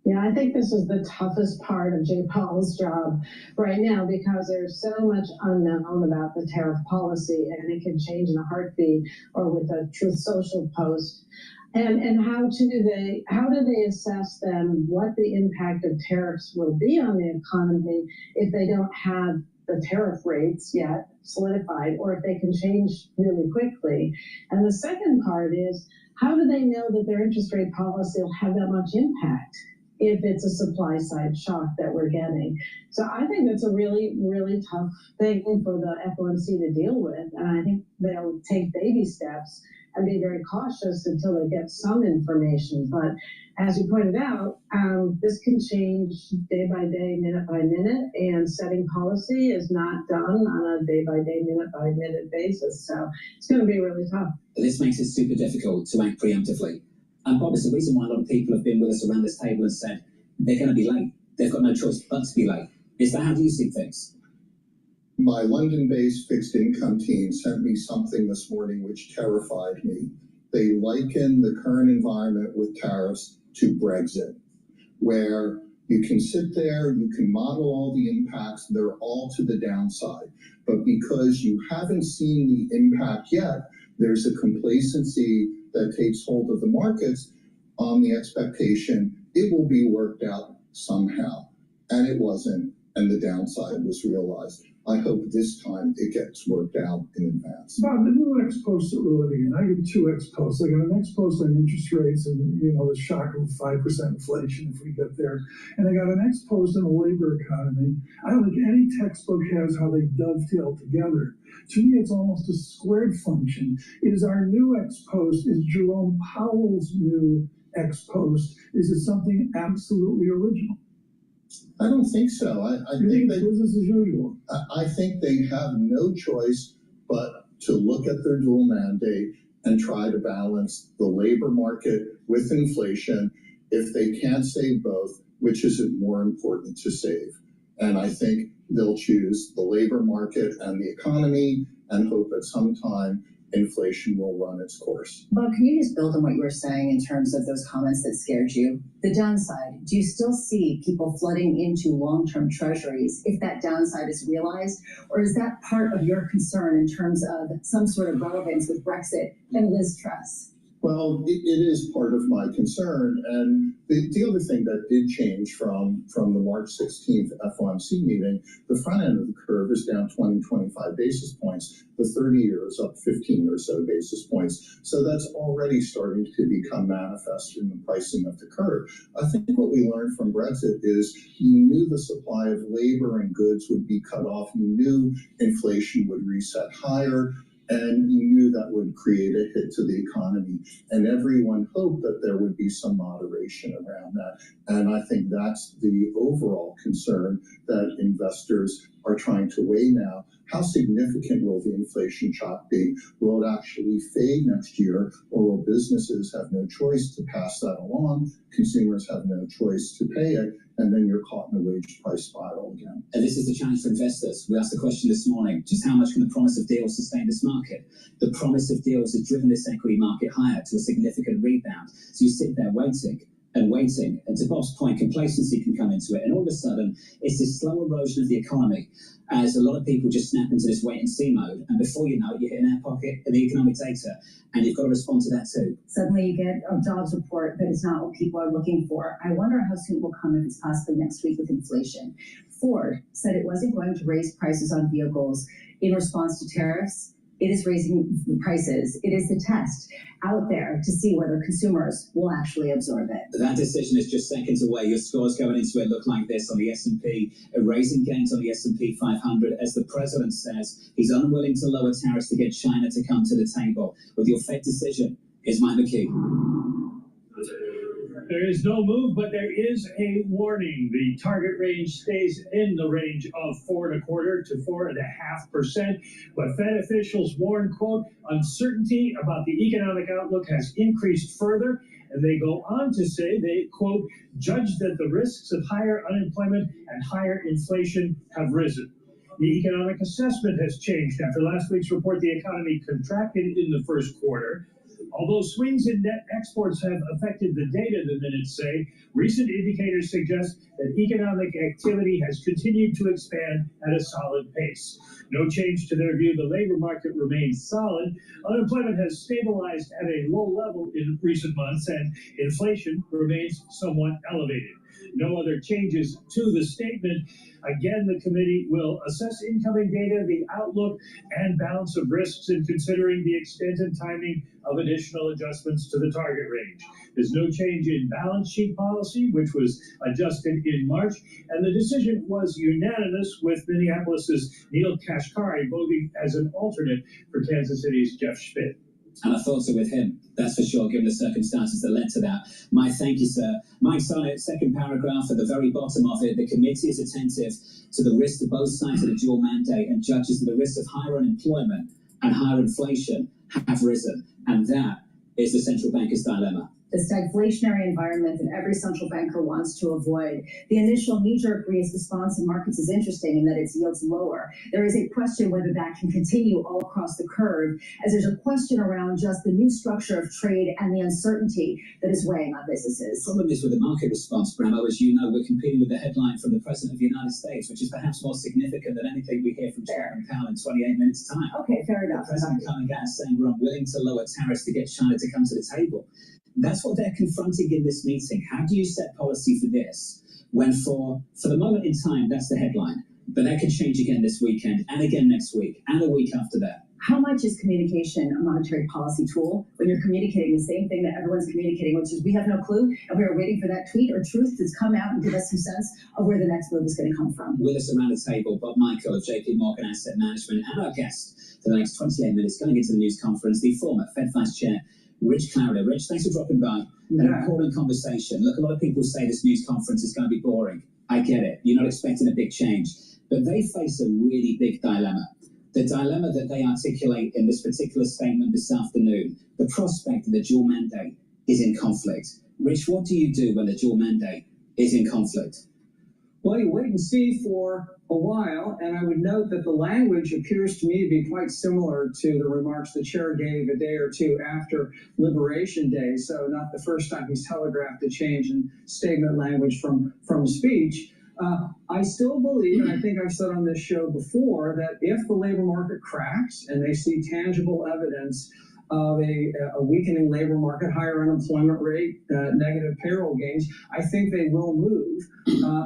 [SPEAKER 5] Yeah, I think this is the toughest part of Jay Powell's job right now, because there's so much unknown about the tariff policy, and it can change in a heartbeat or with a Truth Social post. And how do they assess then what the impact of tariffs will be on the economy if they don't have the tariff rates yet solidified, or if they can change really quickly? And the second part is, how do they know that their interest rate policy will have that much impact if it's a supply side shock that we're getting? So I think that's a really, really tough thing for the FOMC to deal with. And I think they'll take baby steps and be very cautious until they get some information. But as you pointed out, this can change day by day, minute by minute, and setting policy is not done on a day by day, minute by minute basis. So it's going to be really tough.
[SPEAKER 20] This makes it super difficult to act preemptively. And Bob, it's the reason why a lot of people have been with us around this table and said they're going to be late. They've got no choice but to be late. Is that how do you see things?
[SPEAKER 24] My London-based fixed income team sent me something this morning which terrified me. They liken the current environment with tariffs to Brexit, where you can sit there, you can model all the impacts, they're all to the downside. But because you haven't seen the impact yet, there's a complacency that takes hold of the markets on the expectation it will be worked out somehow. And it wasn't, and the downside was realized. I hope this time it gets worked out in advance.
[SPEAKER 12] Bob, the new ex post that we're living in, I get two ex posts. I got an ex post on interest rates and, the shock of 5% inflation if we get there. And I got an ex post on the labor economy. I don't think any textbook has how they dovetail together. To me, it's almost a squared function. Is our new ex post, is Jerome Powell's new ex post, is it something absolutely original?
[SPEAKER 24] I don't think so. I think they,
[SPEAKER 12] business as usual.
[SPEAKER 24] I think they have no choice but to look at their dual mandate and try to balance the labor market with inflation. If they can't save both, which is it more important to save? And I think they'll choose the labor market and the economy and hope at some time inflation will run its course.
[SPEAKER 15] Bob, can you just build on what you were saying in terms of those comments that scared you? The downside, do you still see people flooding into long-term treasuries if that downside is realized? Or is that part of your concern in terms of some sort of relevance with Brexit and Liz Truss?
[SPEAKER 24] Well, it is part of my concern. And the other thing that did change from the March 16th FOMC meeting, the front end of the curve is down 20-25 basis points. The 30-year is up 15 or so basis points. So that's already starting to become manifest in the pricing of the curve. I think what we learned from Brexit is you knew the supply of labor and goods would be cut off. You knew inflation would reset higher. And you knew that would create a hit to the economy. And everyone hoped that there would be some moderation around that. And I think that's the overall concern that investors are trying to weigh now. How significant will the inflation shock be? Will it actually fade next year? Or will businesses have no choice to pass that along? Consumers have no choice to pay it. And then you're caught in a wage price spiral again.
[SPEAKER 20] And this is the challenge for investors. We asked the question this morning, just how much can the promise of deals sustain this market? The promise of deals has driven this equity market higher to a significant rebound. So you sit there waiting and waiting. And to Bob's point, complacency can come into it. And all of a sudden, it's this slow erosion of the economy as a lot of people just snap into this wait and see mode. And before you know it, you hit an air pocket in the economic data. And you've got to respond to that too.
[SPEAKER 21] Suddenly you get a jobs report that is not what people are looking for. I wonder how soon it will come, if it's possibly next week with inflation. Ford said it wasn't going to raise prices on vehicles in response to tariffs. It is raising the prices. It is the test out there to see whether consumers will actually absorb it.
[SPEAKER 20] That decision is just seconds away. Your scores going into it look like this on the S&P, raising gains on the S&P 500 as the president says he's unwilling to lower tariffs to get China to come to the table. With your Fed decision, is Mike McKee.
[SPEAKER 8] There is no move, but there is a warning. The target range stays in the range of 4.25% to 4.5%. But Fed officials warn, quote, uncertainty about the economic outlook has increased further. And they go on to say, they, quote, judge that the risks of higher unemployment and higher inflation have risen. The economic assessment has changed. After last week's report, the economy contracted in the first quarter. Although swings in net exports have affected the data, the minutes say, recent indicators suggest that economic activity has continued to expand at a solid pace. No change to their view. The labor market remains solid. Unemployment has stabilized at a low level in recent months, and inflation remains somewhat elevated. No other changes to the statement. Again, the committee will assess incoming data, the outlook, and balance of risks in considering the extent and timing of additional adjustments to the target range. There's no change in balance sheet policy, which was adjusted in March, and the decision was unanimous, with Minneapolis's Neil Kashkari voting as an alternate for Kansas City's Jeff Schmidt.
[SPEAKER 20] And I thought so with him, that's for sure, given the circumstances that led to that. My thank you, sir. Mike Sonnet, second paragraph at the very bottom of it. The committee is attentive to the risk to both sides of the dual mandate and judges that the risks of higher unemployment and higher inflation have risen. And that is the central banker's dilemma.
[SPEAKER 21] The stagflationary environment that every central banker wants to avoid. The initial knee-jerk response in markets is interesting in that its yields lower. There is a question whether that can continue all across the curve, as there's a question around just the new structure of trade and the uncertainty that is weighing on businesses.
[SPEAKER 20] The problem is with the market response, Bramo, as you know, we're competing with the headline from the President of the United States, which is perhaps more significant than anything we hear from Chairman Powell in 28 minutes' time.
[SPEAKER 21] Okay, fair enough.
[SPEAKER 20] The President coming out saying we're unwilling to lower tariffs to get China to come to the table. That's what they're confronting in this meeting. How do you set policy for this when for the moment in time, that's the headline? But that could change again this weekend and again next week and a week after that.
[SPEAKER 21] How much is communication a monetary policy tool when you're communicating the same thing that everyone's communicating, which is we have no clue and we are waiting for that tweet or truth to come out and give us some sense of where the next move is going to come from?
[SPEAKER 20] With us around the table, Bob Michael of JP Morgan Asset Management and our guest for the next 28 minutes going into the news conference, the former Fed Vice Chair, Rich Clarida. Rich, thanks for dropping by. An important conversation. Look, a lot of people say this news conference is going to be boring. I get it. You're not expecting a big change. But they face a really big dilemma. The dilemma that they articulate in this particular statement this afternoon, the prospect that the dual mandate is in conflict. Rich, what do you do when the dual mandate is in conflict?
[SPEAKER 13] Well, you wait and see for a while, and I would note that the language appears to me to be quite similar to the remarks the chair gave a day or two after Liberation Day, so not the first time he's telegraphed a change in statement language from speech. I still believe, and I think I've said on this show before, that if the labor market cracks and they see tangible evidence of a weakening labor market, higher unemployment rate, negative payroll gains, I think they will move.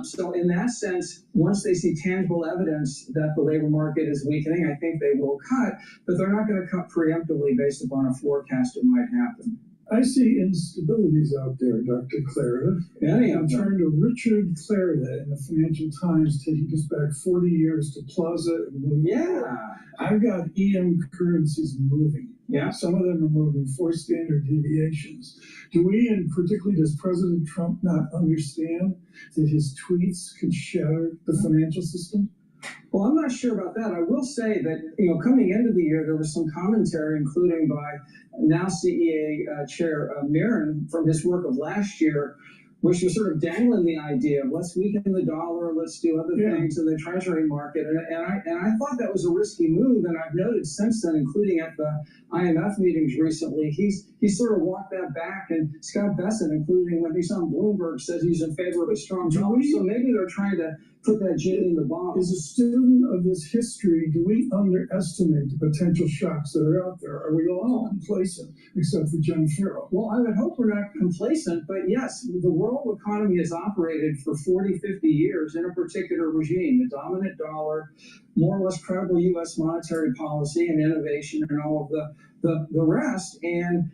[SPEAKER 13] So in that sense, once they see tangible evidence that the labor market is weakening, I think they will cut, but they're not going to cut preemptively based upon a forecast it might happen.
[SPEAKER 12] I see instabilities out there, Dr. Clarida. I'm turned to Richard Clarida in the Financial Times, taking us back 40 years to Plaza and Blue.
[SPEAKER 13] Yeah.
[SPEAKER 12] I've got EM currencies moving.
[SPEAKER 13] Yeah.
[SPEAKER 12] Some of them are moving 4 standard deviations. Do we, and particularly does President Trump not understand that his tweets could shatter the financial system?
[SPEAKER 13] Well, I'm not sure about that. I will say that, coming into the year, there was some commentary, including by now CEA Chair Mirren from his work of last year, which was sort of dangling the idea of let's weaken the dollar, let's do other things in the treasury market. And I thought that was a risky move. And I've noted since then, including at the IMF meetings recently, he's sort of walked that back. And Scott Bessent, including when he's on Bloomberg, says he's in favor of a strong dollar. So maybe they're trying to put that genie in the bottle.
[SPEAKER 12] As a student of this history, do we underestimate the potential shocks that are out there? Are we all complacent, except for John Farrell?
[SPEAKER 13] Well, I would hope we're not complacent, but yes, the world economy has operated for 40, 50 years in a particular regime, the dominant dollar, more or less credible U.S. monetary policy and innovation and all of the rest. And,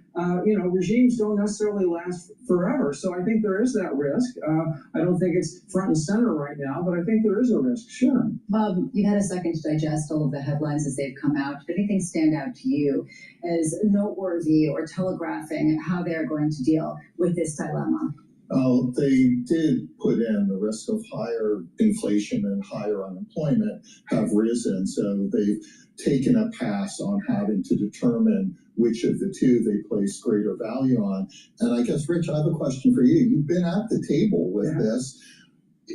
[SPEAKER 13] regimes don't necessarily last forever. So I think there is that risk. I don't think it's front and center right now, but I think there is a risk, sure.
[SPEAKER 15] Bob, you've had a second to digest all of the headlines as they've come out. Did anything stand out to you as noteworthy or telegraphing how they're going to deal with this dilemma?
[SPEAKER 24] Oh, they did put in the risk of higher inflation and higher unemployment have risen. So they've taken a pass on having to determine which of the two they place greater value on. And I guess, Rich, I have a question for you. You've been at the table with this.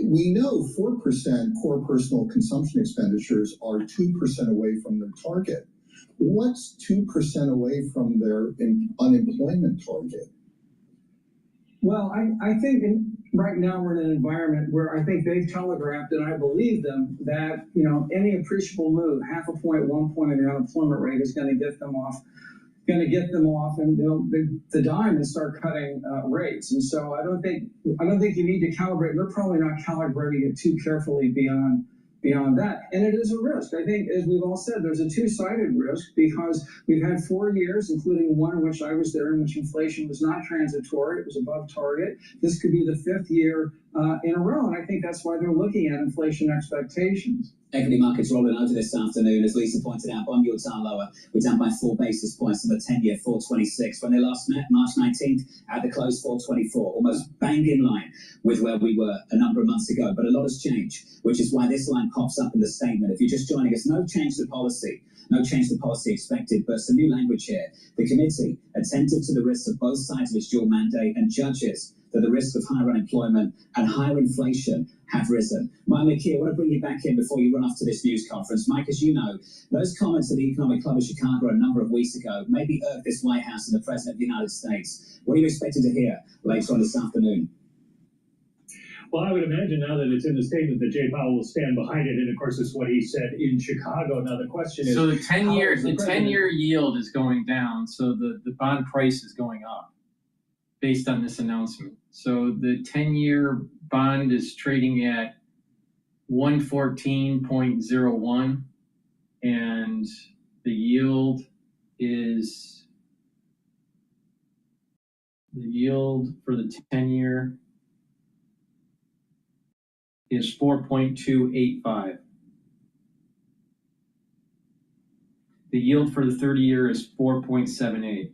[SPEAKER 24] We know 4% core personal consumption expenditures are 2% away from their target. What's 2% away from their unemployment target?
[SPEAKER 13] Well, I think right now we're in an environment where I think they've telegraphed, and I believe them, that any appreciable move, 0.5 point, 1 point in the unemployment rate is going to get them off, and the dime and start cutting rates. And so I don't think you need to calibrate. They're probably not calibrating it too carefully beyond that. And it is a risk. I think, as we've all said, there's a two-sided risk because we've had 4 years, including one in which I was there, in which inflation was not transitory. It was above target. This could be the 5th year in a row. And I think that's why they're looking at inflation expectations.
[SPEAKER 20] Equity markets rolling over this afternoon. As Lisa pointed out, bond yields are lower. We're down by 4 basis points on the 10-year, 426. When they last met, March 19th, at the close, 424, almost bang in line with where we were a number of months ago. But a lot has changed, which is why this line pops up in the statement. If you're just joining us, no change to policy. No change to policy expected, but some new language here. The committee, attentive to the risks of both sides of its dual mandate, and judges that the risk of higher unemployment and higher inflation have risen. Mike McKee, I want to bring you back in before you run off to this news conference. Mike, as you know, those comments at the Economic Club of Chicago a number of weeks ago maybe irked this White House and the President of the United States. What are you expecting to hear later on this afternoon?
[SPEAKER 8] Well, I would imagine now that it's in the statement that Jay Powell will stand behind it, and of course, it's what he said in Chicago. Now the question is,
[SPEAKER 4] so the 10-year yield is going down, so the bond price is going up based on this announcement. So the 10-year bond is trading at 114.01, and the yield for the 10-year is 4.285. The yield for the 30-year is 4.78.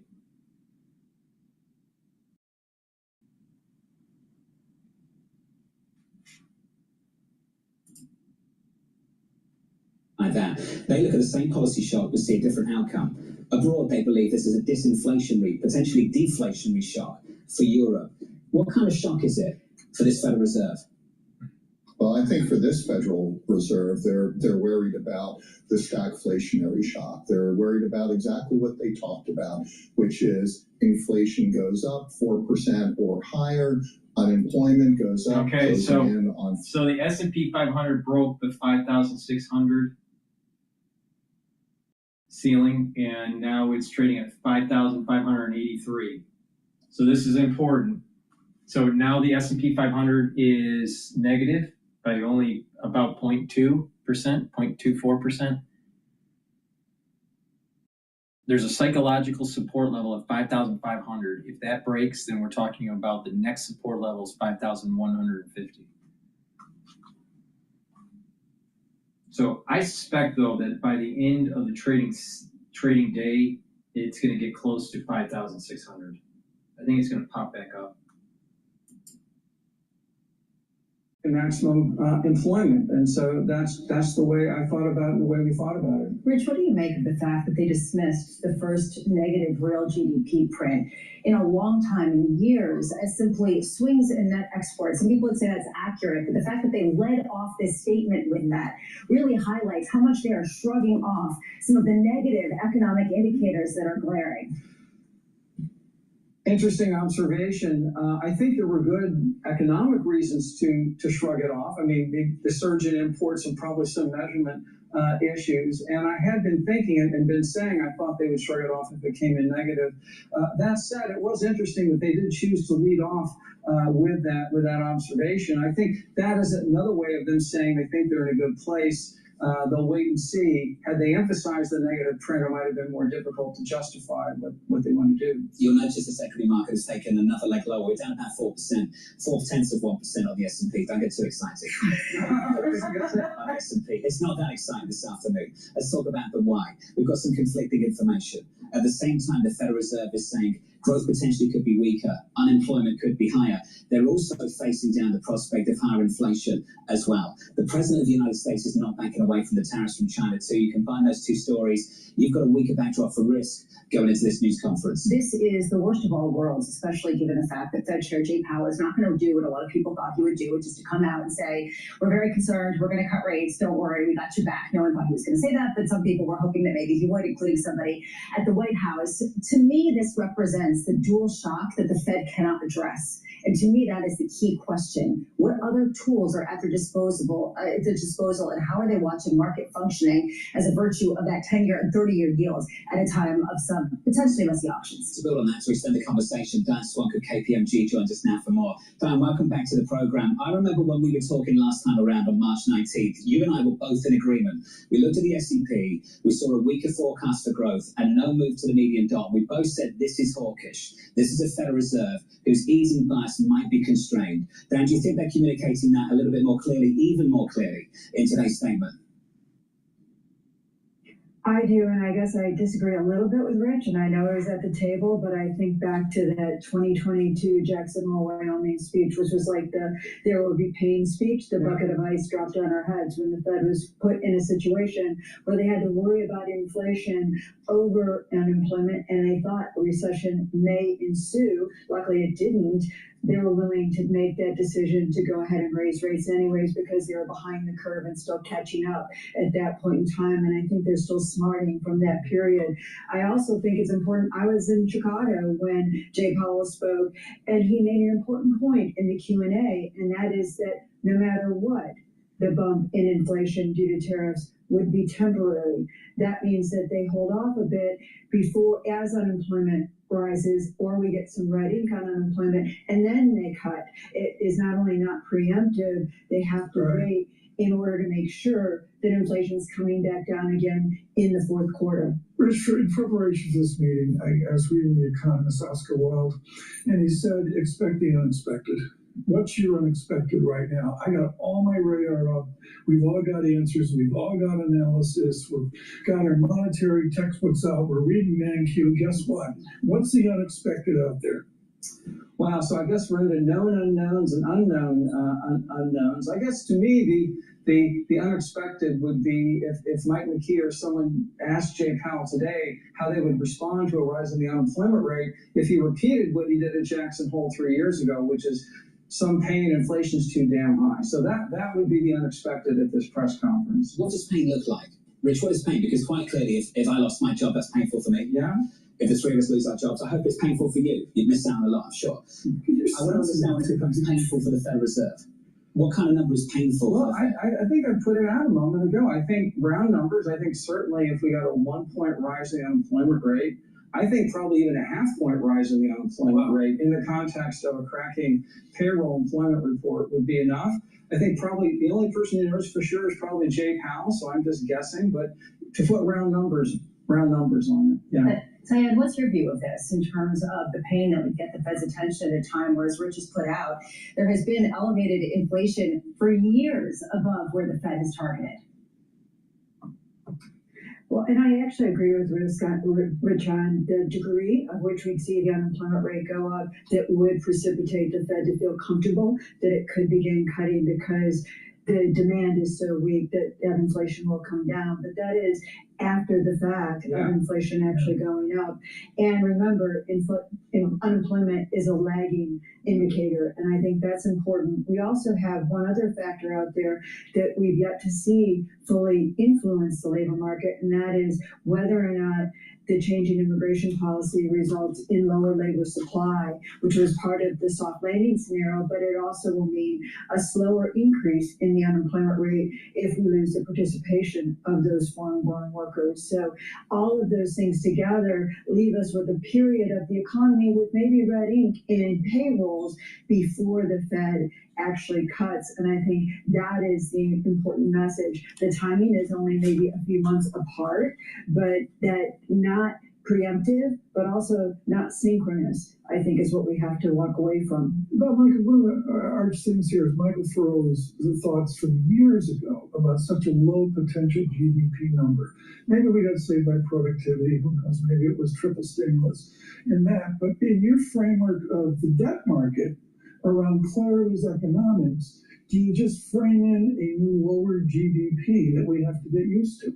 [SPEAKER 20] Like that. They look at the same policy shock but see a different outcome. Abroad, they believe this is a disinflationary, potentially deflationary shock for Europe. What kind of shock is it for this Federal Reserve?
[SPEAKER 24] Well, I think for this Federal Reserve, they're worried about the stagflationary shock. They're worried about exactly what they talked about, which is inflation goes up 4% or higher, unemployment goes up.
[SPEAKER 4] Okay, so the S&P 500 broke the 5,600 ceiling, and now it's trading at 5,583. So this is important. So now the S&P 500 is negative by only about 0.2%, 0.24%. There's a psychological support level of 5,500. If that breaks, then we're talking about the next support level is 5,150. So I suspect, though, that by the end of the trading day, it's going to get close to 5,600. I think it's going to pop back up.
[SPEAKER 13] Maximum employment, and so that's the way I thought about it and the way we thought about it.
[SPEAKER 21] Rich, what do you make of the fact that they dismissed the first negative real GDP print in a long time, in years, as simply swings in net exports? Some people would say that's accurate, but the fact that they led off this statement with that really highlights how much they are shrugging off some of the negative economic indicators that are glaring.
[SPEAKER 13] Interesting observation. I think there were good economic reasons to shrug it off. I mean, the surge in imports and probably some measurement issues. And I had been thinking and been saying I thought they would shrug it off if it came in negative. That said, it was interesting that they did choose to lead off with that observation. I think that is another way of them saying they think they're in a good place. They'll wait and see. Had they emphasized the negative trend, it might have been more difficult to justify what they want to do.
[SPEAKER 20] You'll notice this equity market has taken another leg lower. We're down about 4%, 0.4% on the S&P. Don't get too excited. On S&P. It's not that exciting this afternoon. Let's talk about the why. We've got some conflicting information. At the same time, the Federal Reserve is saying growth potentially could be weaker, unemployment could be higher. They're also facing down the prospect of higher inflation as well. The President of the United States is not backing away from the tariffs from China too. You combine those two stories, you've got a weaker backdrop for risk going into this news conference.
[SPEAKER 21] This is the worst of all worlds, especially given the fact that Fed Chair Jay Powell is not going to do what a lot of people thought he would do, which is to come out and say, we're very concerned, we're going to cut rates, don't worry, we got your back. No one thought he was going to say that, but some people were hoping that maybe he would, including somebody at the White House. To me, this represents the dual shock that the Fed cannot address. And to me, that is the key question. What other tools are at their disposal, and how are they watching market functioning as a virtue of that 10-year and 30-year yields at a time of some potentially messy options?
[SPEAKER 20] To build on that, to extend the conversation, Dan Swank of KPMG joins us now for more. Dan, welcome back to the program. I remember when we were talking last time around on March 19th, you and I were both in agreement. We looked at the S&P, we saw a weaker forecast for growth and no move to the median dot. We both said this is hawkish. This is a Federal Reserve whose easing bias might be constrained. Dan, do you think they're communicating that a little bit more clearly, even more clearly, in today's statement?
[SPEAKER 9] I do, and I guess I disagree a little bit with Rich, and I know he was at the table, but I think back to that 2022 Jackson Hole, Wyoming speech, which was like the there will be pain speech. The bucket of ice dropped on our heads when the Fed was put in a situation where they had to worry about inflation over unemployment, and they thought a recession may ensue. Luckily, it didn't. They were willing to make that decision to go ahead and raise rates anyways because they were behind the curve and still catching up at that point in time. And I think they're still smarting from that period. I also think it's important. I was in Chicago when Jay Powell spoke, and he made an important point in the Q&A, and that is that no matter what, the bump in inflation due to tariffs would be temporary. That means that they hold off a bit before as unemployment rises or we get some red ink on unemployment, and then they cut. It is not only not preemptive, they have to wait in order to make sure that inflation is coming back down again in the fourth quarter.
[SPEAKER 12] Rich, in preparation for this meeting, I was reading the economist Oscar Wilde, and he said, expect the unexpected. What's your unexpected right now? I got all my radar up. We've all got answers. We've all got analysis. We've got our monetary textbooks out. We're reading ManQ. Guess what? What's the unexpected out there?
[SPEAKER 13] Wow, so I guess we're into known unknowns and unknown unknowns. I guess to me, the unexpected would be if Mike McKee or someone asked Jay Powell today how they would respond to a rise in the unemployment rate if he repeated what he did at Jackson Hole 3 years ago, which is some pain, inflation's too damn high. So that would be the unexpected at this press conference.
[SPEAKER 20] What does pain look like? Rich, what is pain? Because quite clearly, if I lost my job, that's painful for me.
[SPEAKER 13] Yeah.
[SPEAKER 20] If the three of us lose our jobs, I hope it's painful for you. You'd miss out on a lot, I'm sure. I want to understand if it becomes painful for the Federal Reserve. What kind of number is painful?
[SPEAKER 13] Well, I think I put it out a moment ago. I think round numbers, I think certainly if we got a 1 point rise in the unemployment rate, I think probably even a half-point rise in the unemployment rate in the context of a cracking payroll employment report would be enough. I think probably the only person who knows for sure is probably Jay Powell, so I'm just guessing, but to put round numbers on it, yeah.
[SPEAKER 21] Syed, what's your view of this in terms of the pain that would get the Fed's attention at a time where, as Rich has put out, there has been elevated inflation for years above where the Fed has targeted?
[SPEAKER 9] Well, and I actually agree with Rich on the degree of which we'd see the unemployment rate go up that would precipitate the Fed to feel comfortable that it could begin cutting because the demand is so weak that inflation will come down. But that is after the fact of inflation actually going up. And remember, unemployment is a lagging indicator, and I think that's important. We also have one other factor out there that we've yet to see fully influence the labor market, and that is whether or not the change in immigration policy results in lower labor supply, which was part of the soft landing scenario, but it also will mean a slower increase in the unemployment rate if we lose the participation of those foreign-born workers. So all of those things together leave us with a period of the economy with maybe red ink in payrolls before the Fed actually cuts. And I think that is the important message. The timing is only maybe a few months apart, but that not preemptive, but also not synchronous, I think is what we have to walk away from.
[SPEAKER 12] But Michael, one of our things here is Michael Feroli's thoughts from years ago about such a low potential GDP number. Maybe we got saved by productivity, who knows, maybe it was triple stimulus in that. But in your framework of the debt market, around Clara's economics, do you just frame in a new lower GDP that we have to get used to?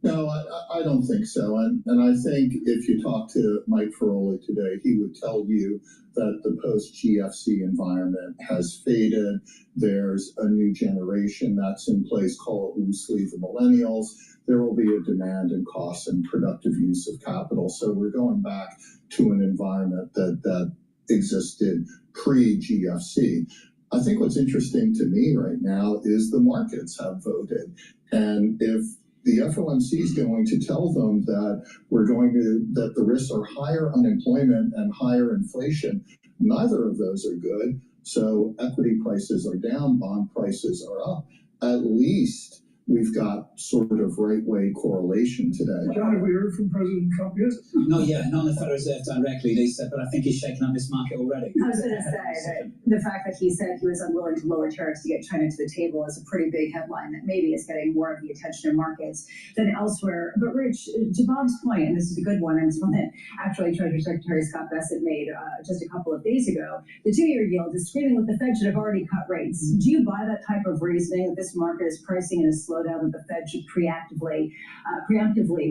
[SPEAKER 24] No, I don't think so. And I think if you talk to Mike Feroli today, he would tell you that the post-GFC environment has faded. There's a new generation that's in place, call it loosely the millennials. There will be a demand in cost and productive use of capital. So we're going back to an environment that existed pre-GFC. I think what's interesting to me right now is the markets have voted. And if the FOMC is going to tell them that that the risks are higher unemployment and higher inflation, neither of those are good. So equity prices are down, bond prices are up. At least we we've got sort of right-way correlation today.
[SPEAKER 12] John, have we heard from President Trump yet?
[SPEAKER 20] Not yet, not on the Federal Reserve directly, they said, but I think he's shaken up this market already.
[SPEAKER 21] I was going to say that the fact that he said he was unwilling to lower tariffs to get China to the table is a pretty big headline that maybe is getting more of the attention in markets than elsewhere. But Rich, to Bob's point, and this is a good one, and it's one that actually Treasury Secretary Scott Bessent made just a couple of days ago, the 2-year yield is screaming that the Fed should have already cut rates. Do you buy that type of reasoning that this market is pricing in a slowdown that the Fed should preemptively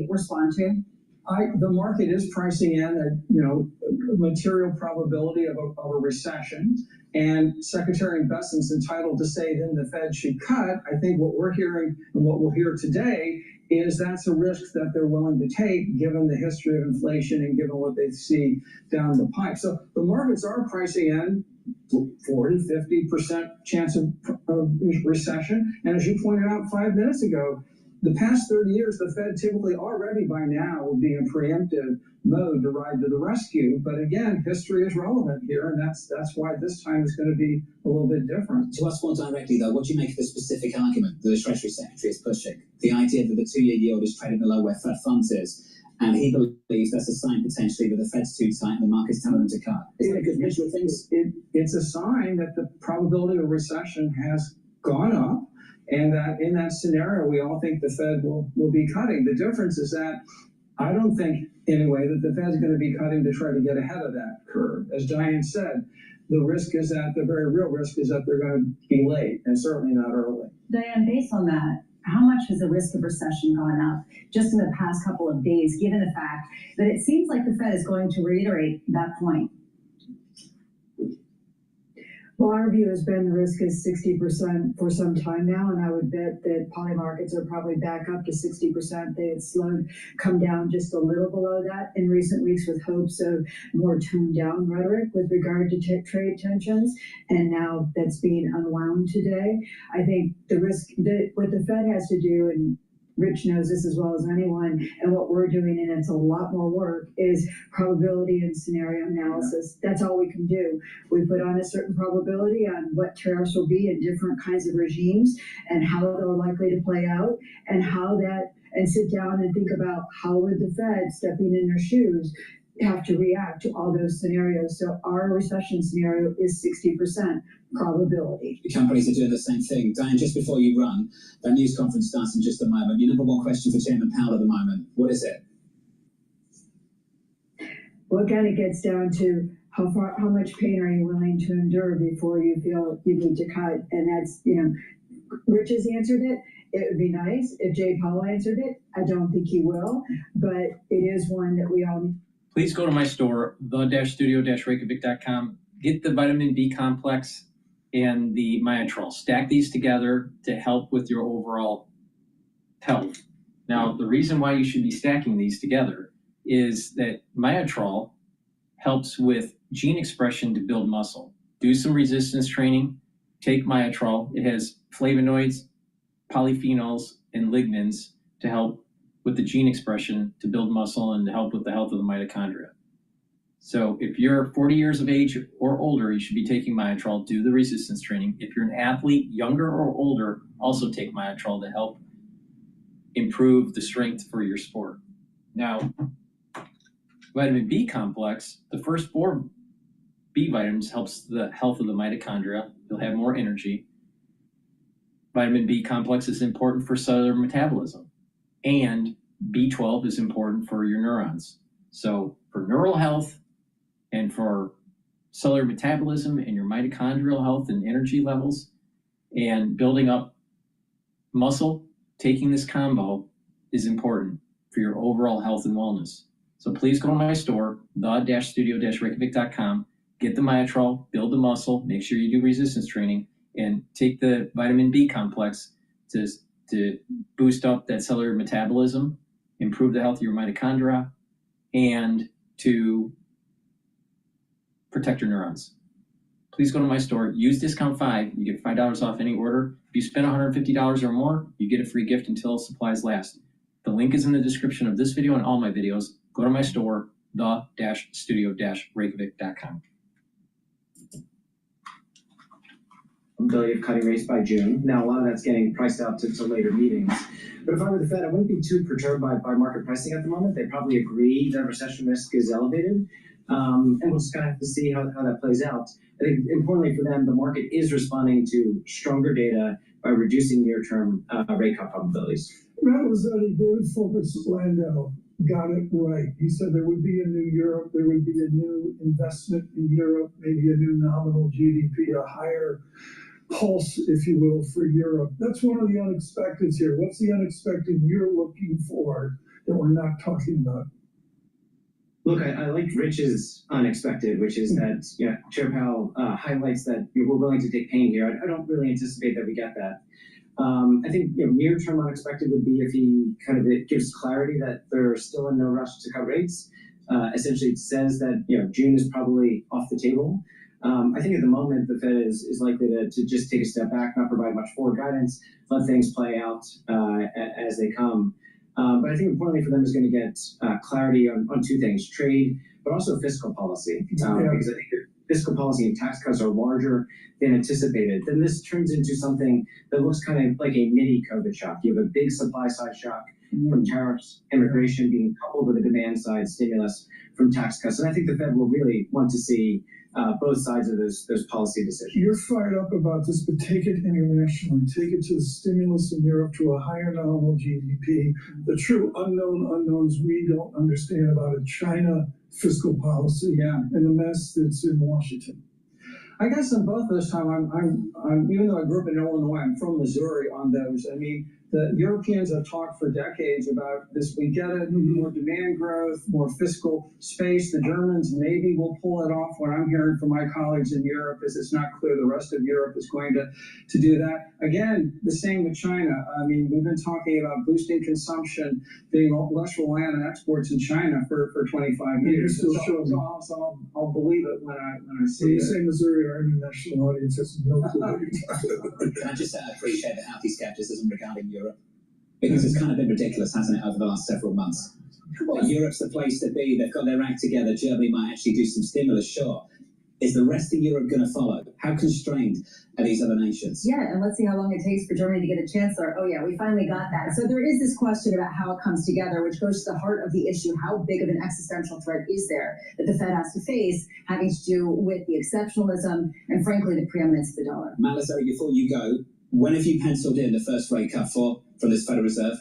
[SPEAKER 21] respond to?
[SPEAKER 13] The market is pricing in a material probability of a recession, and Secretary Bessent's entitled to say then the Fed should cut. I think what we're hearing and what we'll hear today is that's a risk that they're willing to take given the history of inflation and given what they see down the pipe. So the markets are pricing in 40-50% chance of recession. And as you pointed out 5 minutes ago, the past 30 years, the Fed typically already by now would be in preemptive mode to ride to the rescue. But again, history is relevant here, and that's why this time is going to be a little bit different.
[SPEAKER 20] To us more directly, though, what do you make of the specific argument that the Treasury Secretary is pushing? The idea that the 2-year yield is trading below where Fed funds is, and he believes that's a sign potentially that the Fed's too tight and the market's telling them to cut. Is that a good visual thing?
[SPEAKER 13] It's a sign that the probability of recession has gone up, and that in that scenario, we all think the Fed will be cutting. The difference is that I don't think, anyway, that the Fed's going to be cutting to try to get ahead of that curve. As Diane said, the risk is that the very real risk is that they're going to be late and certainly not early.
[SPEAKER 21] Diane, based on that, how much has the risk of recession gone up just in the past couple of days, given the fact that it seems like the Fed is going to reiterate that point?
[SPEAKER 9] Well, our view has been the risk is 60% for some time now, and I would bet that poly markets are probably back up to 60%. They had come down just a little below that in recent weeks with hopes of more toned down rhetoric with regard to trade tensions, and now that's being unwound today. I think the risk that what the Fed has to do, and Rich knows this as well as anyone, and what we're doing, and it's a lot more work, is probability and scenario analysis. That's all we can do. We put on a certain probability on what tariffs will be in different kinds of regimes and how they're likely to play out, and and sit down and think about how would the Fed, stepping in their shoes, have to react to all those scenarios. So our recession scenario is 60% probability.
[SPEAKER 20] The companies are doing the same thing. Diane, just before you run, that news conference starts in just a moment. Your number one question for Chairman Powell at the moment, what is it?
[SPEAKER 9] Well, again, it gets down to how much pain are you willing to endure before you feel you need to cut? And that's, Rich has answered it. It would be nice if Jay Powell answered it. I don't think he will, but it is one that we all need.
[SPEAKER 4] Please go to my store, the-studio-reykjavik.com. Get the vitamin B complex and the Myotrol. Stack these together to help with your overall health. Now, the reason why you should be stacking these together is that Myotrol helps with gene expression to build muscle. Do some resistance training, take Myotrol. It has flavonoids, polyphenols, and lignans to help with the gene expression to build muscle and to help with the health of the mitochondria. So if you're 40 years of age or older, you should be taking Myotrol. Do the resistance training. If you're an athlete, younger or older, also take Myotrol to help improve the strength for your sport. Now, vitamin B complex, the first 4 B vitamins helps the health of the mitochondria. You'll have more energy. Vitamin B complex is important for cellular metabolism, and B12 is important for your neurons. So for neural health and for cellular metabolism and your mitochondrial health and energy levels and building up muscle, taking this combo is important for your overall health and wellness. So please go to my store, the-studio-reykjavik.com, get the Myotrol, build the muscle, make sure you do resistance training, and take the vitamin B complex to boost up that cellular metabolism, improve the health of your mitochondria, and to protect your neurons. Please go to my store, use discount 5, you get $5 off any order. If you spend $150 or more, you get a free gift until supplies last. The link is in the description of this video and all my videos. Go to my store, the-studio-reykjavik.com.
[SPEAKER 7] ability of cutting rates by June. Now, a lot of that's getting priced out to later meetings. But if I were the Fed, I wouldn't be too perturbed by market pricing at the moment. They probably agree that recession risk is elevated. And we'll just kind of have to see how that plays out. I think importantly for them, the market is responding to stronger data by reducing near-term rate cut probabilities.
[SPEAKER 12] David Fogel's-Landau got it right. He said there would be a new Europe, there would be a new investment in Europe, maybe a new nominal GDP, a higher pulse, if you will, for Europe. That's one of the unexpecteds here. What's the unexpected you're looking for that we're not talking about?
[SPEAKER 7] Look, I liked Rich's unexpected, which is that Chair Powell highlights that we're willing to take pain here. I don't really anticipate that we get that. I think near-term unexpected would be if he it gives clarity that they're still in no rush to cut rates. Essentially, it says that June is probably off the table. I think at the moment the Fed is likely to just take a step back, not provide much forward guidance, let things play out as they come. But I think importantly for them is going to get clarity on two things: trade, but also fiscal policy. Because I think fiscal policy and tax cuts are larger than anticipated. Then this turns into something that looks kind of like a mini COVID shock. You have a big supply side shock from tariffs, immigration being coupled with a demand side stimulus from tax cuts. And I think the Fed will really want to see both sides of those policy decisions.
[SPEAKER 12] You're fired up about this, but take it internationally. Take it to the stimulus in Europe, to a higher nominal GDP. The true unknowns we don't understand about it: China fiscal policy and the mess that's in Washington.
[SPEAKER 13] I guess on both those times, I'm even though I grew up in Illinois, I'm from Missouri on those. I mean, the Europeans have talked for decades about this. We get it, more demand growth, more fiscal space. The Germans maybe will pull it off. What I'm hearing from my colleagues in Europe is it's not clear the rest of Europe is going to do that. Again, the same with China. I mean, we've been talking about boosting consumption, being less reliant on exports in China for 25 years. So I'll believe it when I see it.
[SPEAKER 12] You say Missouri, our international audience has no clue what you're talking about.
[SPEAKER 20] Can I just say I appreciate the healthy skepticism regarding Europe? Because it's kind of been ridiculous, hasn't it, over the last several months? Well, Europe's the place to be. They've got their act together. Germany might actually do some stimulus, sure. Is the rest of Europe going to follow? How constrained are these other nations?
[SPEAKER 21] Yeah, and let's see how long it takes for Germany to get a chancellor. Oh yeah, we finally got that. So there is this question about how it comes together, which goes to the heart of the issue. How big of an existential threat is there that the Fed has to face, having to do with the exceptionalism and, frankly, the preeminence of the dollar?
[SPEAKER 20] Malazari, before you go, when have you penciled in the first rate cut from this Federal Reserve?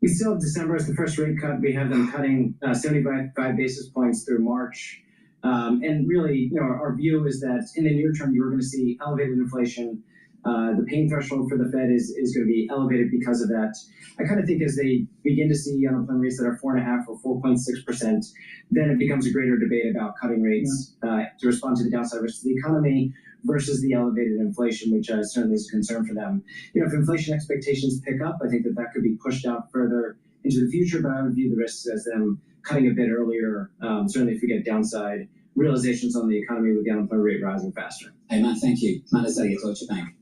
[SPEAKER 7] We still have December as the first rate cut. We have them cutting 75 basis points through March. And really, our view is that in the near term, you're going to see elevated inflation. The pain threshold for the Fed is going to be elevated because of that. I kind of think as they begin to see unemployment rates that are 4.5% or 4.6%, then it becomes a greater debate about cutting rates to respond to the downside risks of the economy versus the elevated inflation, which certainly is a concern for them. If inflation expectations pick up, I think that could be pushed out further into the future, but I would view the risks as them cutting a bit earlier, certainly if we get downside realizations on the economy with the unemployment rate rising faster.
[SPEAKER 20] Hey, Matt, thank you. Matt Azari at Deutsche Bank.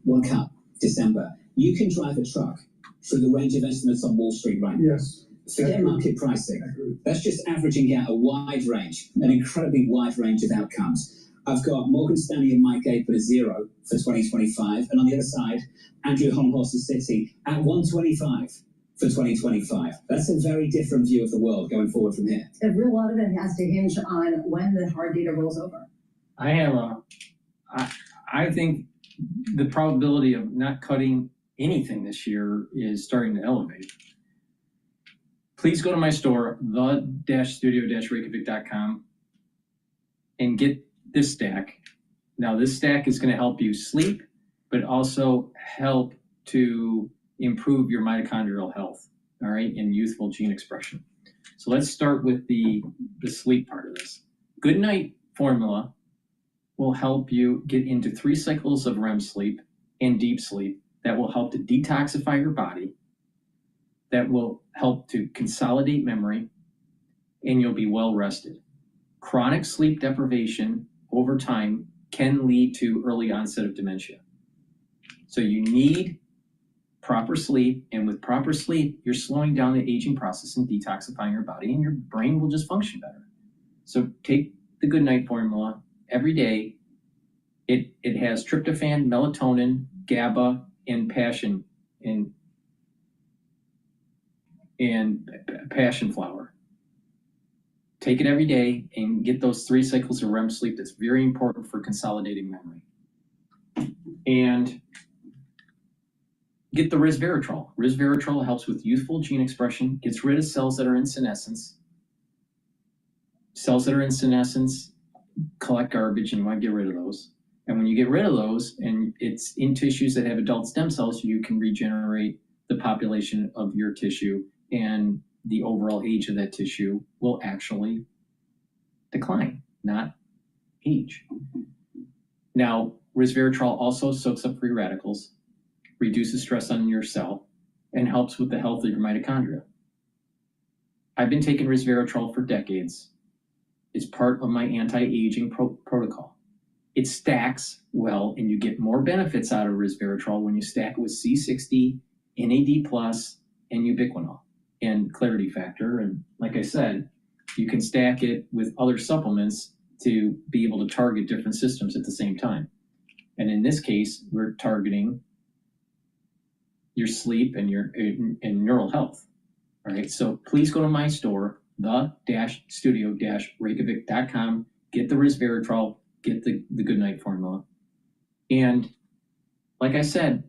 [SPEAKER 20] One cut, December. You can drive a truck through the range of estimates on Wall Street right now.
[SPEAKER 12] Yes.
[SPEAKER 20] Forget market pricing. That's just averaging out a wide range, an incredibly wide range of outcomes. I've got Morgan Stanley and Mike Gape at a 0 for 2025. And on the other side, Andrew Holmhorst and Citi at 125 for 2025. That's a very different view of the world going forward from here.
[SPEAKER 21] A real lot of it has to hinge on when the hard data rolls over.
[SPEAKER 4] I think the probability of not cutting anything this year is starting to elevate. Please go to my store, the-studio-reykjavik.com, and get this stack. Now, this stack is going to help you sleep, but also help to improve your mitochondrial health, all right, and youthful gene expression. So let's start with the sleep part of this. Good night formula will help you get into 3 cycles of REM sleep and deep sleep that will help to detoxify your body, that will help to consolidate memory, and you'll be well rested. Chronic sleep deprivation over time can lead to early onset of dementia. So you need proper sleep, and with proper sleep, you're slowing down the aging process and detoxifying your body, and your brain will just function better. So take the good night formula every day It has tryptophan, melatonin, GABA, and passion passion flower. Take it every day and get those 3 cycles of REM sleep. That's very important for consolidating memory. And get the resveratrol. Resveratrol helps with youthful gene expression, gets rid of cells that are in senescence. Cells that are in senescence collect garbage, and you want to get rid of those. And when you get rid of those, and it's in tissues that have adult stem cells, you can regenerate the population of your tissue, and the overall age of that tissue will actually decline, not age. Now, resveratrol also soaks up free radicals, reduces stress on your cell, and helps with the health of your mitochondria. I've been taking resveratrol for decades. It's part of my anti-aging protocol. It stacks well, and you get more benefits out of resveratrol when you stack it with C60, NAD+, and ubiquinol, and clarity factor. And like I said, you can stack it with other supplements to be able to target different systems at the same time. And in this case, we're targeting your sleep and your and neural health. All right, so please go to my store, the-studio-reykjavik.com, get the resveratrol, get the good night formula. And like I said,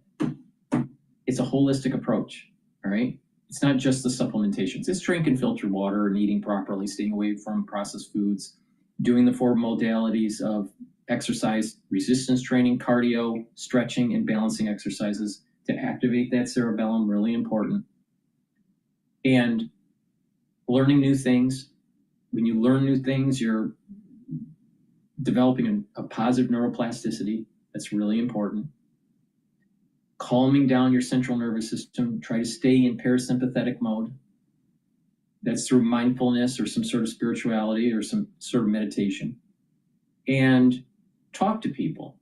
[SPEAKER 4] it's a holistic approach, all right? It's not just the supplementations. It's drinking filtered water and eating properly, staying away from processed foods, doing the 4 modalities of exercise, resistance training, cardio, stretching, and balancing exercises to activate that cerebellum, really important. And learning new things. When you learn new things, you're developing a positive neuroplasticity. That's really important. Calming down your central nervous system. Try to stay in parasympathetic mode. That's through mindfulness or some sort of spirituality or some sort of meditation. And talk to people,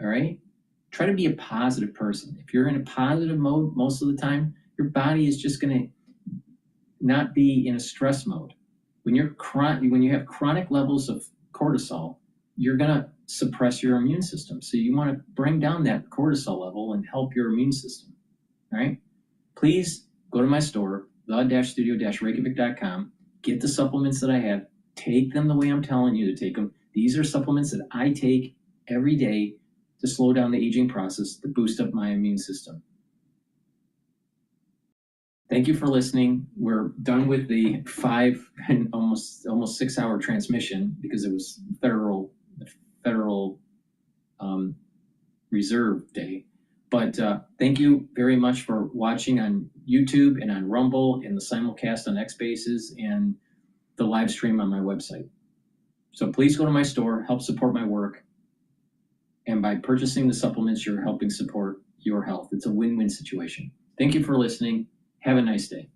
[SPEAKER 4] all right? Try to be a positive person. If you're in a positive mode most of the time, your body is just going to not be in a stress mode. When you have chronic levels of cortisol, you're going to suppress your immune system. So you want to bring down that cortisol level and help your immune system. All right? Please go to my store, the-studio-reykjavik.com, get the supplements that I have, take them the way I'm telling you to take them. These are supplements that I take every day to slow down the aging process, to boost up my immune system. Thank you for listening. We're done with the 5 and almost 6 hour transmission because it was Federal Reserve Day. But thank you very much for watching on YouTube and on Rumble and the simulcast on Xbases and the live stream on my website. So please go to my store, help support my work. And by purchasing the supplements, you're helping support your health. It's a win-win situation. Thank you for listening. Have a nice day.